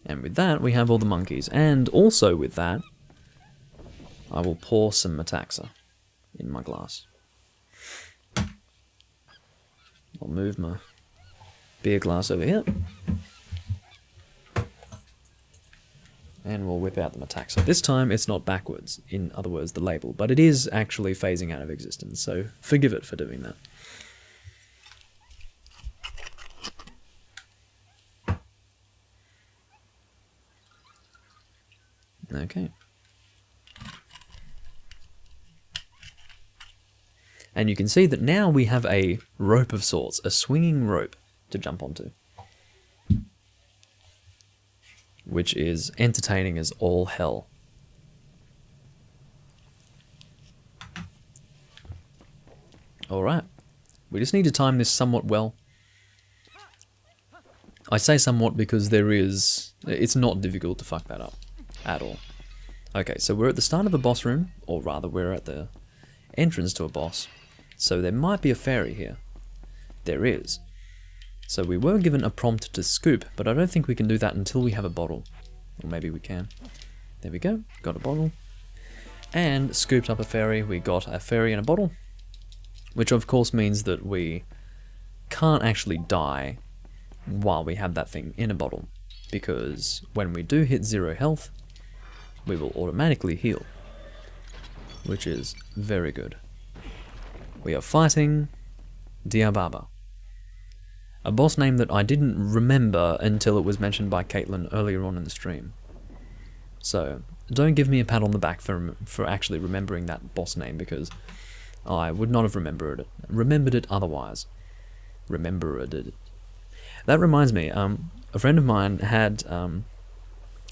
And with that, we have all the monkeys. And also with that, I will pour some Metaxa in my glass. I'll move my beer glass over here. And we'll whip out the Metaxa. This time, it's not backwards, in other words, the label, but it is actually phasing out of existence, so forgive it for doing that. Okay. And you can see that now we have a rope of sorts, a swinging rope to jump onto. Which is entertaining as all hell. Alright. We just need to time this somewhat well. I say somewhat because it's not difficult to fuck that up. At all. Okay, so we're at the start of a boss room, or rather we're at the entrance to a boss. So there might be a fairy here. There is. So we were given a prompt to scoop, but I don't think we can do that until we have a bottle. Or maybe we can. There we go. Got a bottle. And scooped up a fairy. We got a fairy in a bottle. Which of course means that we can't actually die while we have that thing in a bottle. Because when we do hit 0 health, we will automatically heal. Which is very good. We are fighting Diababa. A boss name that I didn't remember until it was mentioned by Caitlin earlier on in the stream. So, don't give me a pat on the back for actually remembering that boss name, because I would not have remembered it otherwise. Remembered it. That reminds me, a friend of mine had,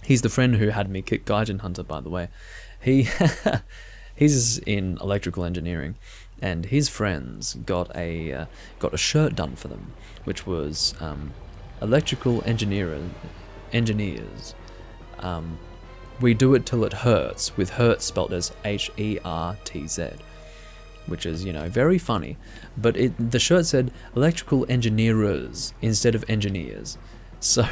he's the friend who had me kick Gaijin Hunter, by the way. He's in electrical engineering, and his friends got a shirt done for them, which was electrical engineers. We do it till it hurts, with hurts spelled as H-E-R-T-Z, which is, you know, very funny. But the shirt said electrical engineers instead of engineers, so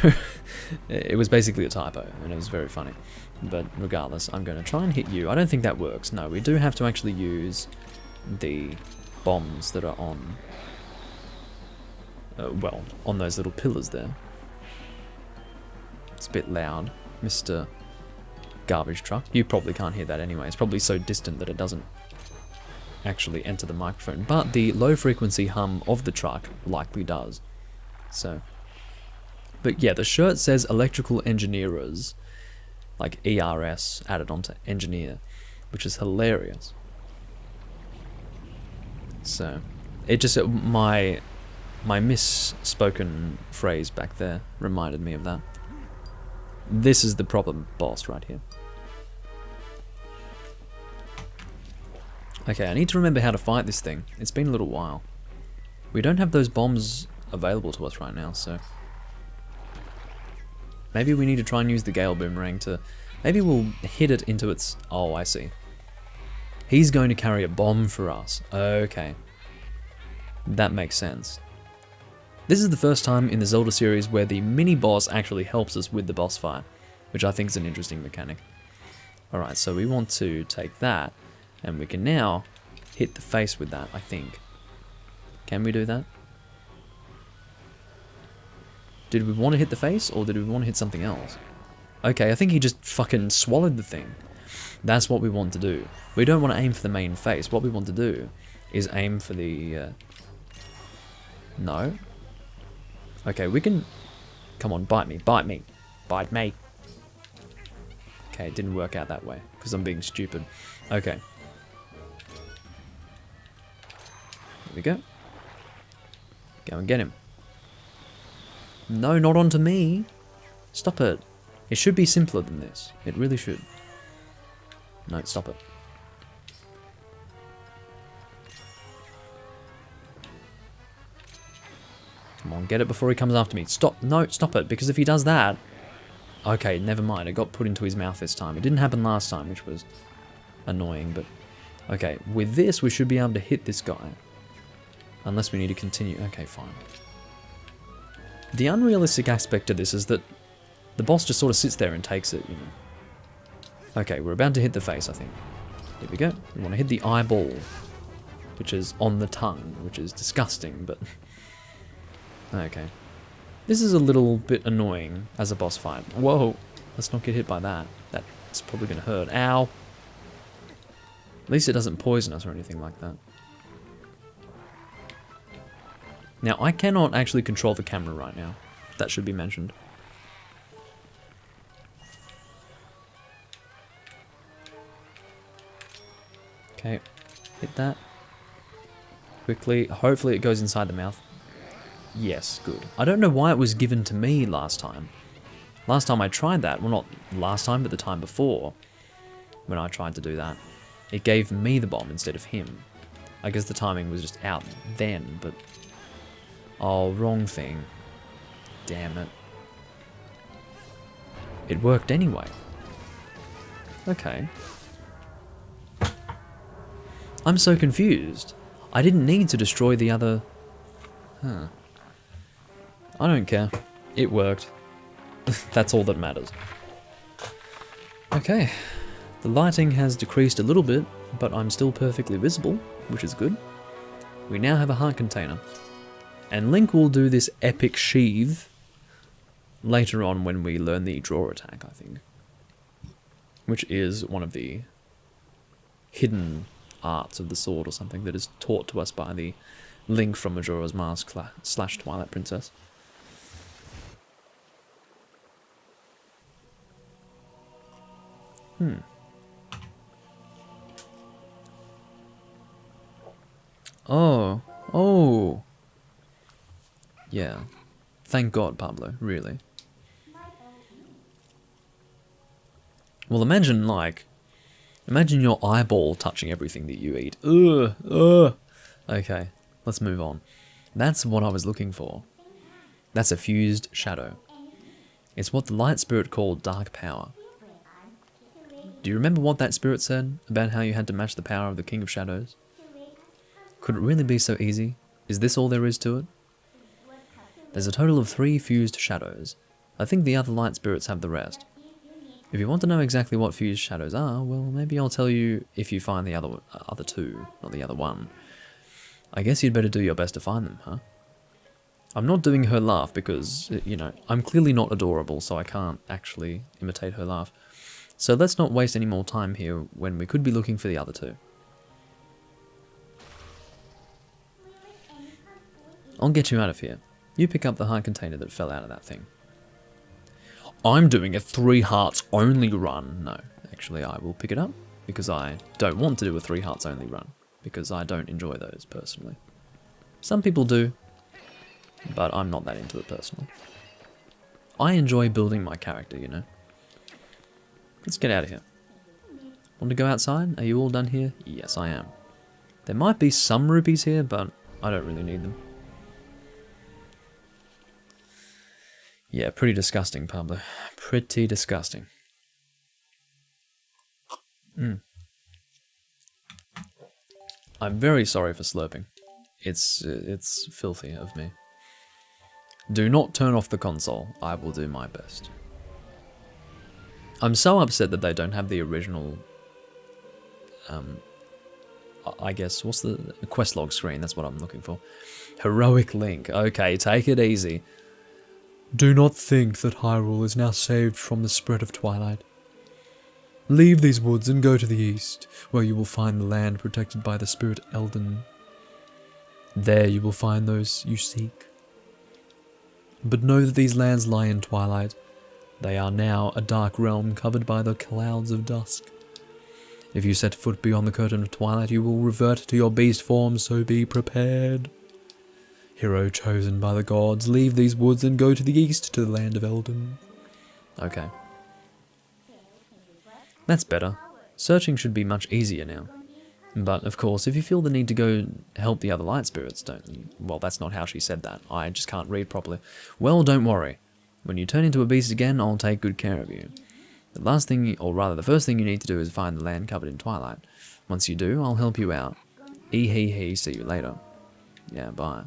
it was basically a typo, and it was very funny. But regardless, I'm going to try and hit you. I don't think that works. No, we do have to actually use the bombs that are on, well, on those little pillars there. It's a bit loud, Mr. Garbage Truck. You probably can't hear that anyway. It's probably so distant that it doesn't actually enter the microphone. But the low frequency hum of the truck likely does. So, but yeah, the shirt says electrical engineers, like ERS added onto engineer, which is hilarious. So, it just, my misspoken phrase back there reminded me of that. This is the problem boss right here. Okay, I need to remember how to fight this thing. It's been a little while. We don't have those bombs available to us right now, so maybe we need to try and use the Gale Boomerang to... Maybe we'll hit it into its... Oh, I see. He's going to carry a bomb for us. Okay. That makes sense. This is the first time in the Zelda series where the mini-boss actually helps us with the boss fight, which I think is an interesting mechanic. Alright, so we want to take that, and we can now hit the face with that, I think. Can we do that? Did we want to hit the face, or did we want to hit something else? Okay, I think he just fucking swallowed the thing. That's what we want to do. We don't want to aim for the main face. What we want to do is aim for the... No? Okay, we can... Come on, bite me, bite me, bite me. Okay, it didn't work out that way, because I'm being stupid. Okay. Here we go. Go and get him. No, not onto me. Stop it. It should be simpler than this. It really should. No, stop it. Come on, get it before he comes after me. Stop. No, stop it, because if he does that... Okay, never mind. It got put into his mouth this time. It didn't happen last time, which was annoying, but... Okay, with this, we should be able to hit this guy. Unless we need to continue. Okay, fine. The unrealistic aspect of this is that the boss just sort of sits there and takes it, you know. Okay, we're about to hit the face, I think. Here we go. We want to hit the eyeball, which is on the tongue, which is disgusting, but... Okay. This is a little bit annoying as a boss fight. Whoa, let's not get hit by that. That's probably going to hurt. Ow! At least it doesn't poison us or anything like that. Now, I cannot actually control the camera right now. That should be mentioned. Okay, hit that. Quickly, hopefully it goes inside the mouth. Yes, good. I don't know why it was given to me last time. Last time I tried that, well not last time, but the time before, when I tried to do that, it gave me the bomb instead of him. I guess the timing was just out then, but... Oh, wrong thing. Damn it. It worked anyway. Okay. I'm so confused. I didn't need to destroy the other... Huh. I don't care. It worked. That's all that matters. Okay, the lighting has decreased a little bit, but I'm still perfectly visible, which is good. We now have a heart container. And Link will do this epic sheath later on when we learn the draw attack, I think. Which is one of the hidden arts of the sword or something that is taught to us by the Link from Majora's Mask / Twilight Princess. Oh. Oh. Yeah. Thank God, Pablo, really. Well, imagine your eyeball touching everything that you eat. Ugh, ugh. Okay, let's move on. That's what I was looking for. That's a fused shadow. It's what the light spirit called dark power. Do you remember what that spirit said about how you had to match the power of the King of Shadows? Could it really be so easy? Is this all there is to it? There's a total of 3 fused shadows. I think the other light spirits have the rest. If you want to know exactly what fused shadows are, well, maybe I'll tell you if you find the other 2, not the other one. I guess you'd better do your best to find them, huh? I'm not doing her laugh because, you know, I'm clearly not adorable, so I can't actually imitate her laugh. So let's not waste any more time here when we could be looking for the other 2. I'll get you out of here. You pick up the heart container that fell out of that thing. I'm doing a 3 hearts only run. No, actually I will pick it up because I don't want to do a 3 hearts only run because I don't enjoy those personally. Some people do, but I'm not that into it personally. I enjoy building my character, you know. Let's get out of here. Want to go outside? Are you all done here? Yes, I am. There might be some rupees here, but I don't really need them. Yeah, pretty disgusting, Pablo. Pretty disgusting. I'm very sorry for slurping. It's filthy of me. Do not turn off the console. I will do my best. I'm so upset that they don't have the original, I guess, what's the quest log screen? That's what I'm looking for. Heroic Link. Okay, take it easy. Do not think that Hyrule is now saved from the spread of Twilight. Leave these woods and go to the east, where you will find the land protected by the spirit Eldon. There you will find those you seek. But know that these lands lie in Twilight. They are now a dark realm covered by the clouds of dusk. If you set foot beyond the curtain of Twilight, you will revert to your beast form, so be prepared. Hero chosen by the gods, leave these woods and go to the east to the land of Eldon. Okay. That's better. Searching should be much easier now. But, of course, if you feel the need to go help the other light spirits, don't you? Well, that's not how she said that. I just can't read properly. Well, don't worry. When you turn into a beast again, I'll take good care of you. The last thing, or rather the first thing you need to do is find the land covered in Twilight. Once you do, I'll help you out. Hee, see you later. Yeah, bye.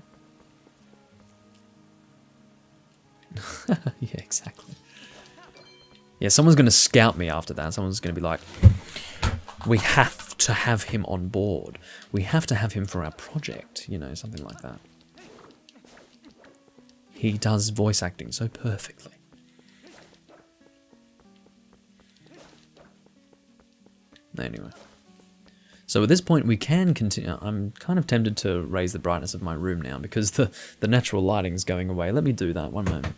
Yeah, exactly. Yeah, someone's going to scout me after that. Someone's going to be like, we have to have him on board. We have to have him for our project. You know, something like that. He does voice acting so perfectly. Anyway. So at this point we can continue. I'm kind of tempted to raise the brightness of my room now because the natural lighting's going away. Let me do that, one moment.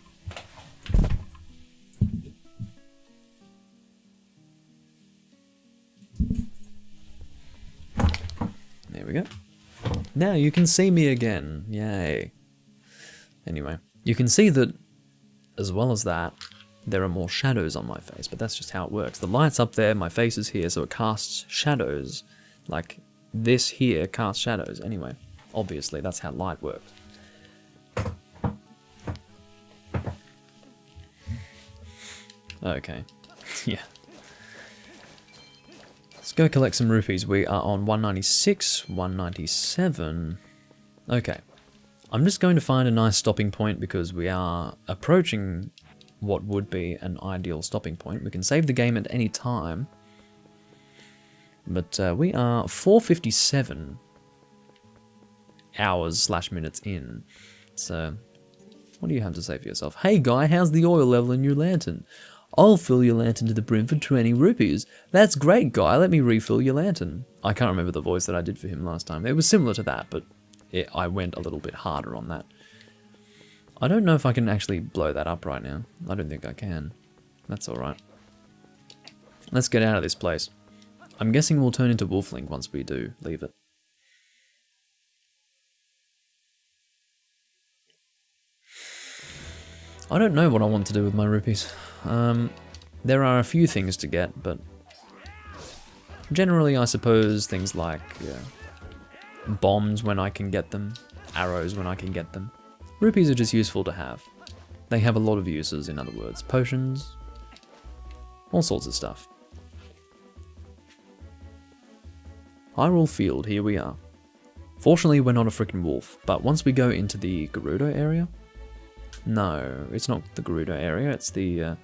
There we go. Now you can see me again. Yay. Anyway, you can see that, as well as that, there are more shadows on my face, but that's just how it works. The light's up there, my face is here, so it casts shadows. Like, this here casts shadows. Anyway, obviously, that's how light works. Okay, yeah. Let's go collect some rupees. We are on 196, 197. Okay. I'm just going to find a nice stopping point because we are approaching what would be an ideal stopping point. We can save the game at any time. But we are 4:57 hours/minutes in. So, what do you have to say for yourself? Hey guy, how's the oil level in your lantern? I'll fill your lantern to the brim for 20 rupees. That's great, guy. Let me refill your lantern. I can't remember the voice that I did for him last time. It was similar to that, but I went a little bit harder on that. I don't know if I can actually blow that up right now. I don't think I can. That's alright. Let's get out of this place. I'm guessing we'll turn into Wolflink once we do leave it. I don't know what I want to do with my rupees. There are a few things to get, but generally I suppose things like bombs when I can get them, arrows when I can get them. Rupees are just useful to have. They have a lot of uses, in other words. Potions, all sorts of stuff. Hyrule Field, here we are. Fortunately, we're not a freaking wolf, but once we go into the Gerudo area... No, it's not the Gerudo area, it's the...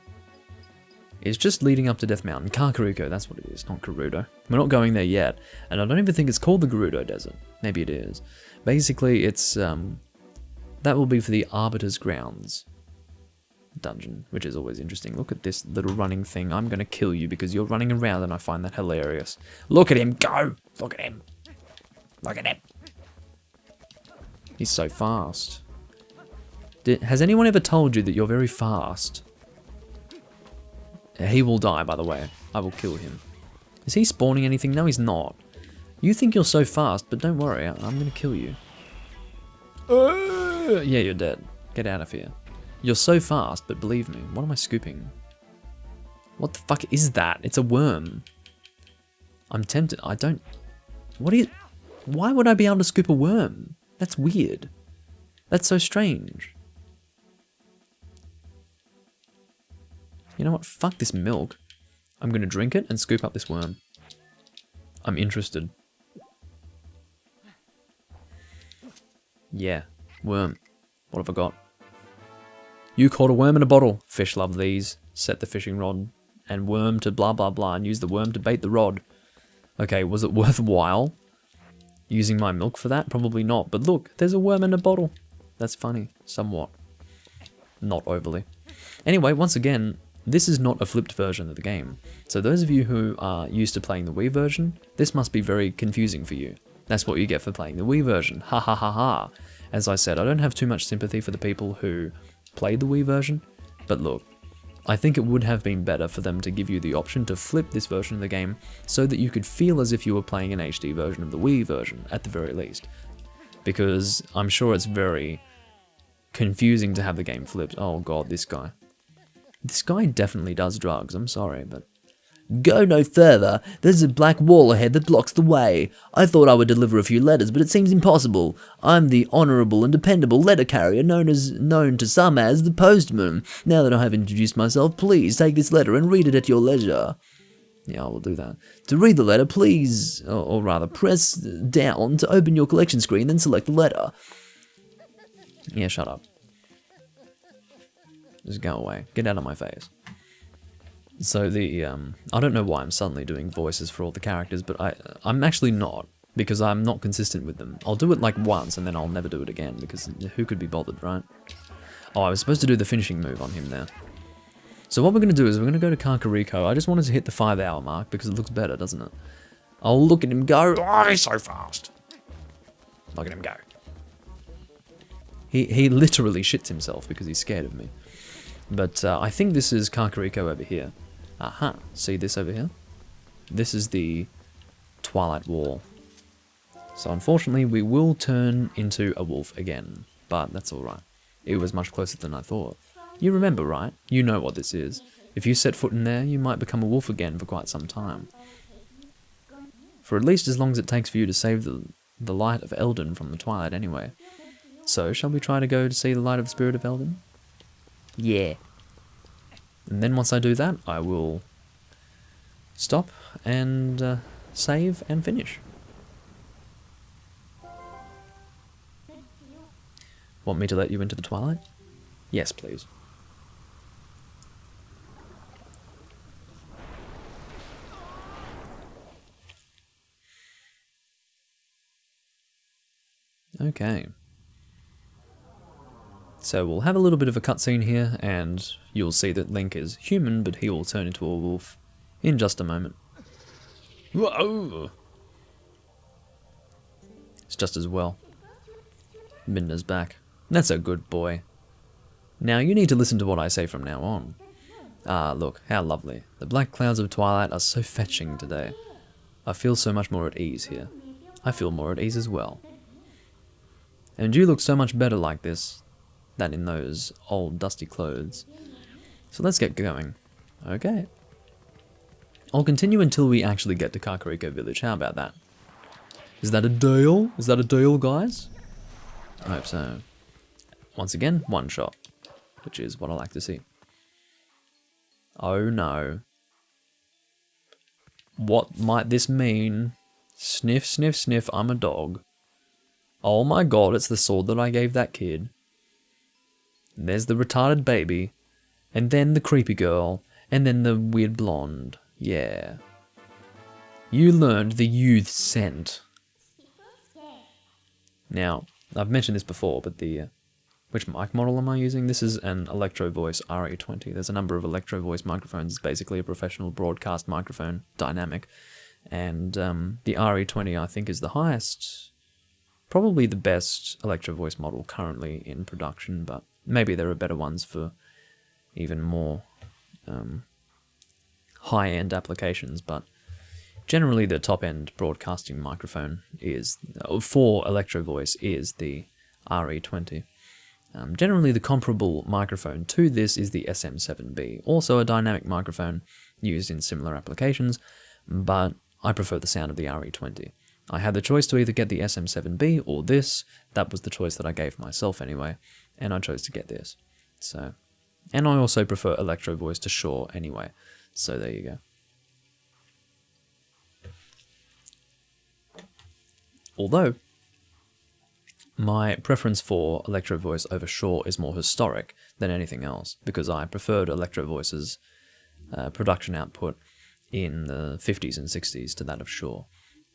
It's just leading up to Death Mountain. Kakariko, that's what it is, not Gerudo. We're not going there yet, and I don't even think it's called the Gerudo Desert. Maybe it is. Basically, it's... that will be for the Arbiter's Grounds dungeon, which is always interesting. Look at this little running thing. I'm gonna kill you because you're running around and I find that hilarious. Look at him go! Look at him! Look at him! He's so fast. Has anyone ever told you that you're very fast? He will die, by the way. I will kill him. Is he spawning anything? No, he's not. You think you're so fast, but don't worry. I'm gonna kill you. Yeah, you're dead. Get out of here. You're so fast, but believe me, what am I scooping? What the fuck is that? It's a worm. I'm tempted. I don't... What is... Why would I be able to scoop a worm? That's weird. That's so strange. You know what? Fuck this milk. I'm gonna drink it and scoop up this worm. I'm interested. Yeah. Worm. What have I got? You caught a worm in a bottle. Fish love these. Set the fishing rod and worm to blah blah blah and use the worm to bait the rod. Okay, was it worthwhile using my milk for that? Probably not, but look, there's a worm in a bottle. That's funny, somewhat. Not overly. Anyway, once again, this is not a flipped version of the game. So those of you who are used to playing the Wii version, this must be very confusing for you. That's what you get for playing the Wii version. Ha ha ha ha. As I said, I don't have too much sympathy for the people who played the Wii version, but look, I think it would have been better for them to give you the option to flip this version of the game so that you could feel as if you were playing an HD version of the Wii version, at the very least. Because I'm sure it's very confusing to have the game flipped. Oh god, this guy. This guy definitely does drugs, I'm sorry, but... Go no further. There's a black wall ahead that blocks the way. I thought I would deliver a few letters, but it seems impossible. I'm the honourable and dependable letter carrier known to some as the postman. Now that I have introduced myself, please take this letter and read it at your leisure. Yeah, I will do that. To read the letter, please, or rather, press down to open your collection screen, then select the letter. Yeah, shut up. Just go away. Get out of my face. So the, I don't know why I'm suddenly doing voices for all the characters, but I'm actually not, because I'm not consistent with them. I'll do it like once, and then I'll never do it again, because who could be bothered, right? Oh, I was supposed to do the finishing move on him there. So what we're going to do is we're going to go to Kakariko. I just wanted to hit the 5-hour mark, because it looks better, doesn't it? Oh, look at him go. Oh, he's so fast. Look at him go. He literally shits himself, because he's scared of me. But I think this is Kakariko over here. Aha, see this over here? This is the Twilight Wall. So unfortunately we will turn into a wolf again, but that's alright. It was much closer than I thought. You remember, right? You know what this is. If you set foot in there, you might become a wolf again for quite some time. For at least as long as it takes for you to save the light of Eldin from the Twilight anyway. So, shall we try to go to see the light of the Spirit of Eldin? Yeah. And then once I do that, I will stop and save and finish. Want me to let you into the Twilight? Yes, please. Okay. So we'll have a little bit of a cutscene here, and you'll see that Link is human, but he will turn into a wolf in just a moment. Whoa! It's just as well. Midna's back. That's a good boy. Now you need to listen to what I say from now on. Ah, look, how lovely. The black clouds of Twilight are so fetching today. I feel so much more at ease here. I feel more at ease as well. And you look so much better like this than in those old dusty clothes. So let's get going. Okay. I'll continue until we actually get to Kakariko Village. How about that? Is that a deal? Is that a deal, guys? I hope so. Once again, one shot, which is what I like to see. Oh no. What might this mean? Sniff, sniff, sniff, I'm a dog. Oh my god, it's the sword that I gave that kid. And there's the retarded baby. And then the creepy girl. And then the weird blonde. Yeah. You learned the youth scent. Now, I've mentioned this before, but which mic model am I using? This is an Electro Voice RA20. There's a number of Electro Voice microphones. It's basically a professional broadcast microphone, dynamic. And the RE20, I think, is the highest, probably the best Electro Voice model currently in production, but maybe there are better ones for even more high-end applications, but generally the top-end broadcasting microphone is, for Electro Voice, is the RE20. Generally the comparable microphone to this is the SM7B, also a dynamic microphone used in similar applications, but I prefer the sound of the RE20. I had the choice to either get the SM7B or this. That was the choice that I gave myself anyway, and I chose to get this. So, and I also prefer Electro Voice to Shure anyway, so there you go. Although, my preference for Electro Voice over Shure is more historic than anything else, because I preferred Electro Voice's production output in the 50s and 60s to that of Shure.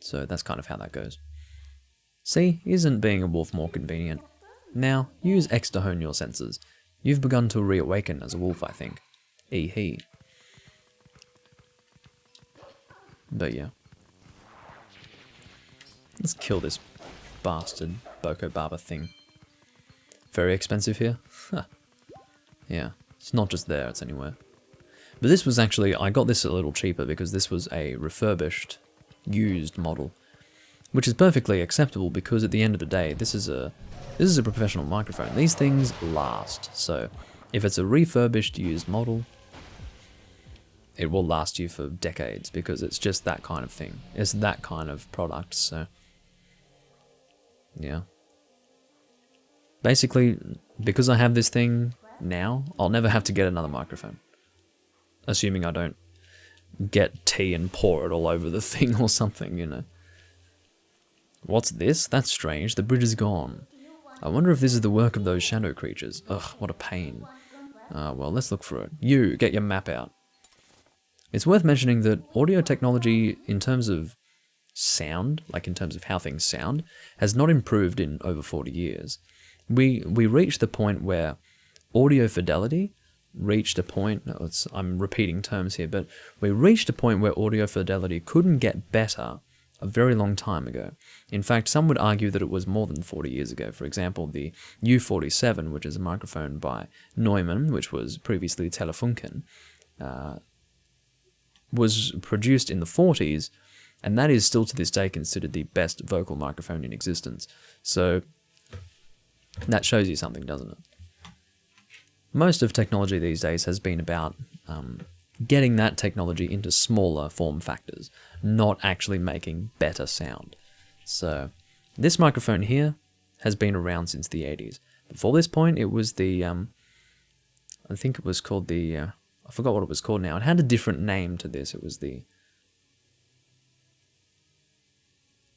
So that's kind of how that goes. See, isn't being a wolf more convenient? Now, use X to hone your senses. You've begun to reawaken as a wolf, I think. He. But yeah. Let's kill this bastard Boko Baba thing. Very expensive here? Huh. Yeah, it's not just there, it's anywhere. But this was actually, I got this a little cheaper because this was a refurbished, used model, which is perfectly acceptable because at the end of the day, this is a professional microphone. These things last, so if it's a refurbished, used model, it will last you for decades because it's just that kind of thing. It's that kind of product, so yeah. Basically, because I have this thing now, I'll never have to get another microphone. Assuming I don't get tea and pour it all over the thing or something, you know. What's this? That's strange. The bridge is gone. I wonder if this is the work of those shadow creatures. Ugh, what a pain. Well, let's look for it. You, get your map out. It's worth mentioning that audio technology, in terms of sound, like in terms of how things sound, has not improved in over 40 years. We reached the point where audio fidelity reached a point, I'm repeating terms here, but we reached a point where audio fidelity couldn't get better a very long time ago. In fact, some would argue that it was more than 40 years ago. For example, the U47, which is a microphone by Neumann, which was previously Telefunken, was produced in the 40s, and that is still to this day considered the best vocal microphone in existence. So that shows you something, doesn't it? Most of technology these days has been about getting that technology into smaller form factors, not actually making better sound. So this microphone here has been around since the 80s. Before this point, it was the, I think it was called the, I forgot what it was called now. It had a different name to this. It was the,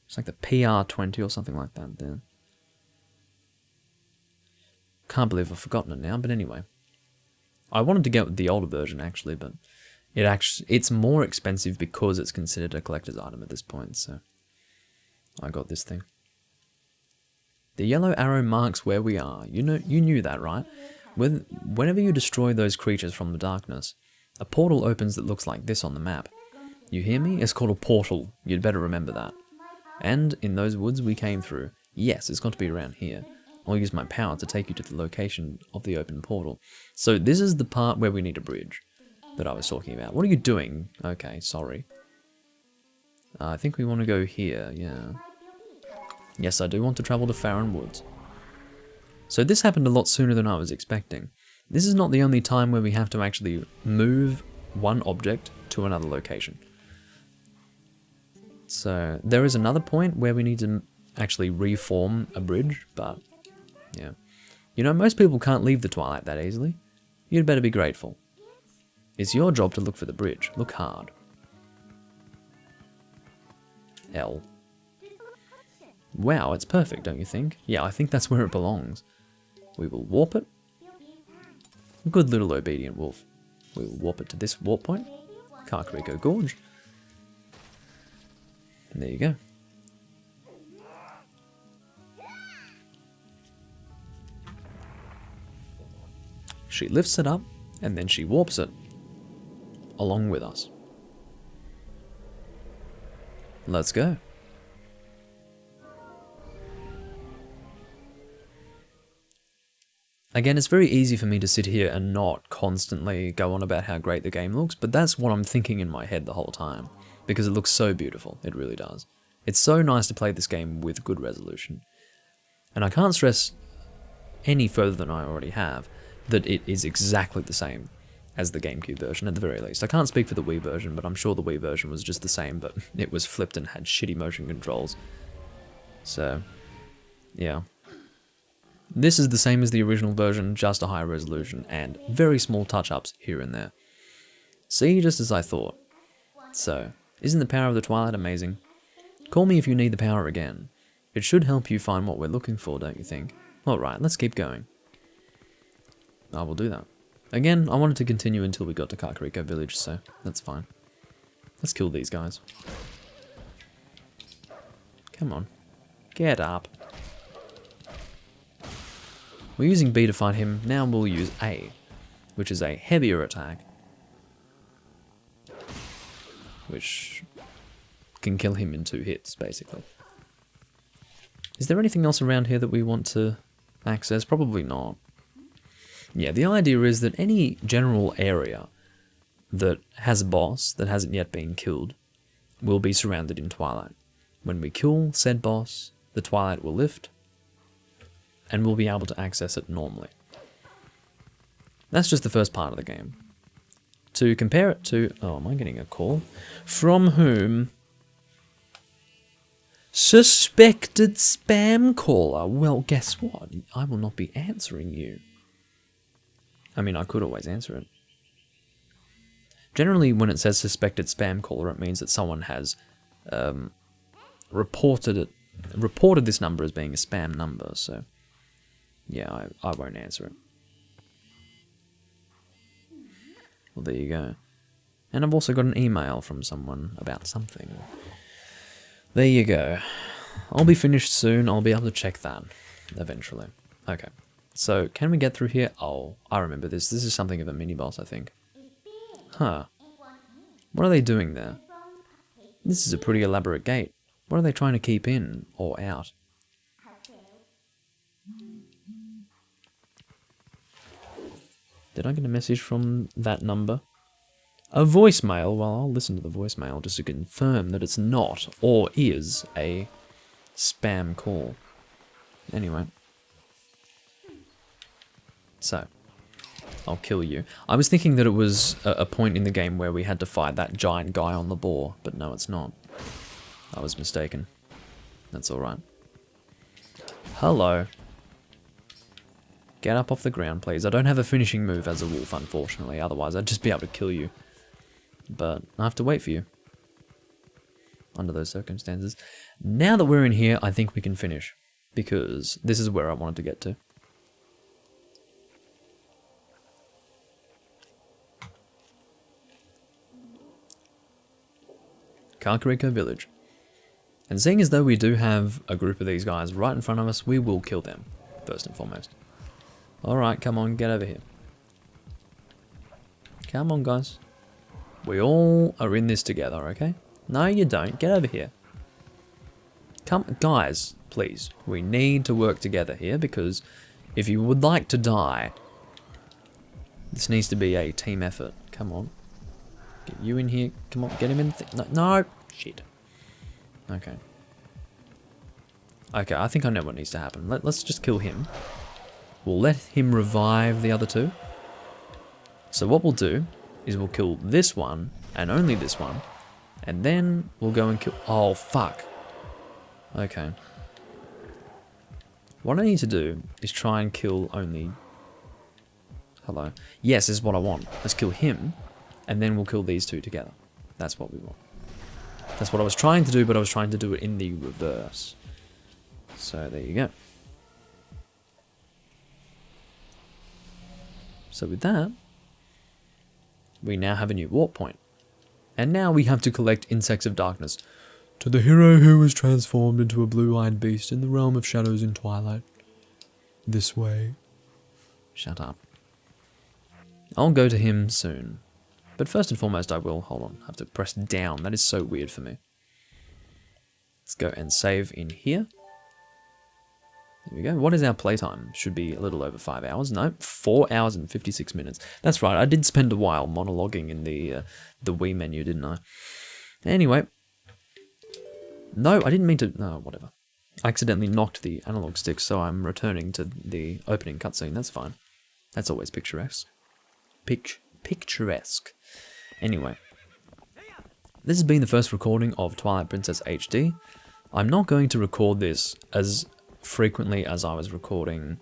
it's like the PR20 or something like that there. Can't believe I've forgotten it now, but anyway. I wanted to get the older version actually, but it's more expensive because it's considered a collector's item at this point, so I got this thing. The yellow arrow marks where we are. You knew that, right? Whenever you destroy those creatures from the darkness, a portal opens that looks like this on the map. You hear me? It's called a portal. You'd better remember that. And in those woods we came through, yes, it's got to be around here. I'll use my power to take you to the location of the open portal. So this is the part where we need a bridge that I was talking about. What are you doing? Okay, sorry. I think we want to go here, yeah. Yes, I do want to travel to Farron Woods. So this happened a lot sooner than I was expecting. This is not the only time where we have to actually move one object to another location. So there is another point where we need to actually reform a bridge, but yeah. You know, most people can't leave the Twilight that easily. You'd better be grateful. It's your job to look for the bridge. Look hard. L. Wow, it's perfect, don't you think? Yeah, I think that's where it belongs. We will warp it. Good little obedient wolf. We will warp it to this warp point. Kakariko Gorge. And there you go. She lifts it up, and then she warps it along with us. Let's go. Again, it's very easy for me to sit here and not constantly go on about how great the game looks, but that's what I'm thinking in my head the whole time, because it looks so beautiful, it really does. It's so nice to play this game with good resolution. And I can't stress any further than I already have, that it is exactly the same as the GameCube version, at the very least. I can't speak for the Wii version, but I'm sure the Wii version was just the same, but it was flipped and had shitty motion controls. So, yeah. This is the same as the original version, just a higher resolution, and very small touch-ups here and there. See, just as I thought. So, isn't the power of the Twilight amazing? Call me if you need the power again. It should help you find what we're looking for, don't you think? Alright, let's keep going. I will do that. Again, I wanted to continue until we got to Kakariko Village, so that's fine. Let's kill these guys. Come on. Get up. We're using B to fight him, now we'll use A, which is a heavier attack, which can kill him in 2 hits, basically. Is there anything else around here that we want to access? Probably not. Yeah, the idea is that any general area that has a boss that hasn't yet been killed will be surrounded in Twilight. When we kill said boss, the Twilight will lift, and we'll be able to access it normally. That's just the first part of the game. To compare it to... Oh, am I getting a call? From whom? Suspected spam caller. Well, guess what? I will not be answering you. I mean, I could always answer it. Generally, when it says suspected spam caller, it means that someone has reported this number as being a spam number, so... Yeah, I won't answer it. Well, there you go. And I've also got an email from someone about something. There you go. I'll be finished soon. I'll be able to check that eventually. Okay. So, can we get through here? Oh, I remember this. This is something of a mini-boss, I think. Huh. What are they doing there? This is a pretty elaborate gate. What are they trying to keep in or out? Did I get a message from that number? A voicemail? Well, I'll listen to the voicemail just to confirm that it's not or is a spam call. Anyway. So, I'll kill you. I was thinking that it was a point in the game where we had to fight that giant guy on the boar, but no, it's not. I was mistaken. That's alright. Hello. Get up off the ground, please. I don't have a finishing move as a wolf, unfortunately. Otherwise, I'd just be able to kill you. But I have to wait for you. Under those circumstances. Now that we're in here, I think we can finish. Because this is where I wanted to get to. Kakariko Village. And seeing as though we do have a group of these guys right in front of us, we will kill them, first and foremost. Alright, come on, get over here. Come on, guys. We all are in this together, okay? No, you don't. Get over here. Come, guys, please. We need to work together here, because if you would like to die, this needs to be a team effort. Come on. Get you in here. Come on, get him in. No. Shit. Okay. Okay, I think I know what needs to happen. Let's just kill him. We'll let him revive the other two. So what we'll do is we'll kill this one, and only this one, and then we'll go and kill... Oh, fuck. Okay. What I need to do is try and kill only... Hello. Yes, this is what I want. Let's kill him, and then we'll kill these two together. That's what we want. That's what I was trying to do, but I was trying to do it in the reverse. So there you go. So with that, we now have a new warp point. And now we have to collect Insects of Darkness. To the hero who was transformed into a blue-eyed beast in the realm of shadows in Twilight. This way. Shut up. I'll go to him soon. But first and foremost I will, hold on, have to press down. That is so weird for me. Let's go and save in here. There we go. What is our playtime? Should be a little over 5 hours. No, 4 hours and 56 minutes. That's right, I did spend a while monologuing in the Wii menu, didn't I? Anyway. No, I didn't mean to... No, whatever. I accidentally knocked the analog stick, so I'm returning to the opening cutscene. That's fine. That's always picturesque. Picturesque. Anyway. This has been the first recording of Twilight Princess HD. I'm not going to record this as frequently as I was recording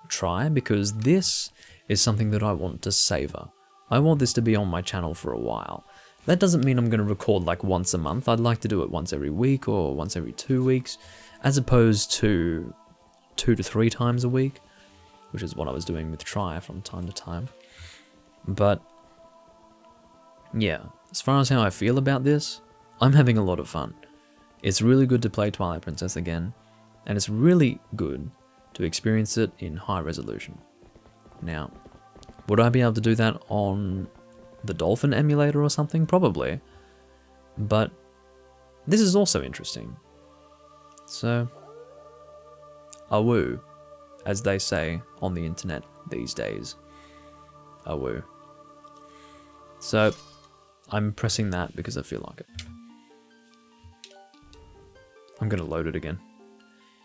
Try, because this is something that I want to savor. I want this to be on my channel for a while. That doesn't mean I'm going to record like once a month. I'd like to do it once every week or once every 2 weeks, as opposed to 2 to 3 times a week, which is what I was doing with Try from time to time. But yeah, as far as how I feel about this, I'm having a lot of fun. It's really good to play Twilight Princess again, and it's really good to experience it in high resolution. Now, would I be able to do that on the Dolphin emulator or something? Probably. But this is also interesting. So, awoo, as they say on the internet these days. Awoo. So, I'm pressing that because I feel like it. I'm going to load it again.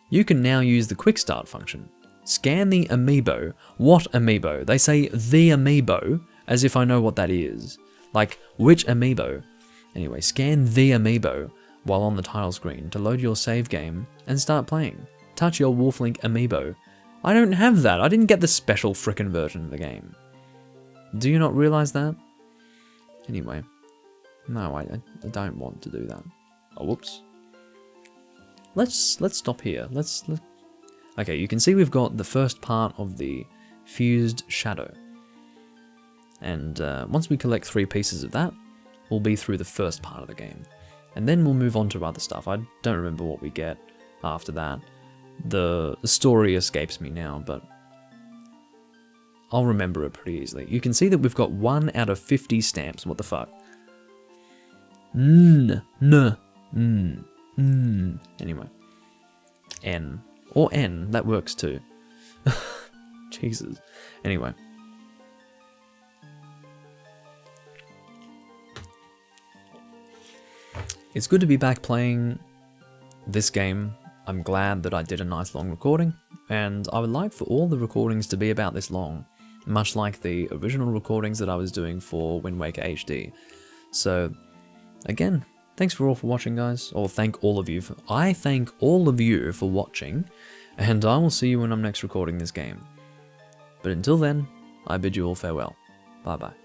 You can now use the quick start function. Scan the amiibo. What amiibo? They say the amiibo, as if I know what that is. Like, which amiibo? Anyway, scan the amiibo while on the title screen to load your save game and start playing. Touch your Wolflink amiibo. I don't have that. I didn't get the special frickin' version of the game. Do you not realize that? Anyway. No, I don't want to do that. Oh, whoops. Let's stop here. Okay, you can see we've got the first part of the fused shadow. And once we collect 3 pieces of that, we'll be through the first part of the game. And then we'll move on to other stuff. I don't remember what we get after that. The story escapes me now, but I'll remember it pretty easily. You can see that we've got 1 out of 50 stamps. What the fuck? Anyway. N. Or N, that works too. Jesus. Anyway. It's good to be back playing this game. I'm glad that I did a nice long recording, and I would like for all the recordings to be about this long, much like the original recordings that I was doing for Wind Waker HD. So, again, thanks for all for watching, guys. Or thank all of you. I thank all of you for watching, and I will see you when I'm next recording this game. But until then, I bid you all farewell. Bye bye.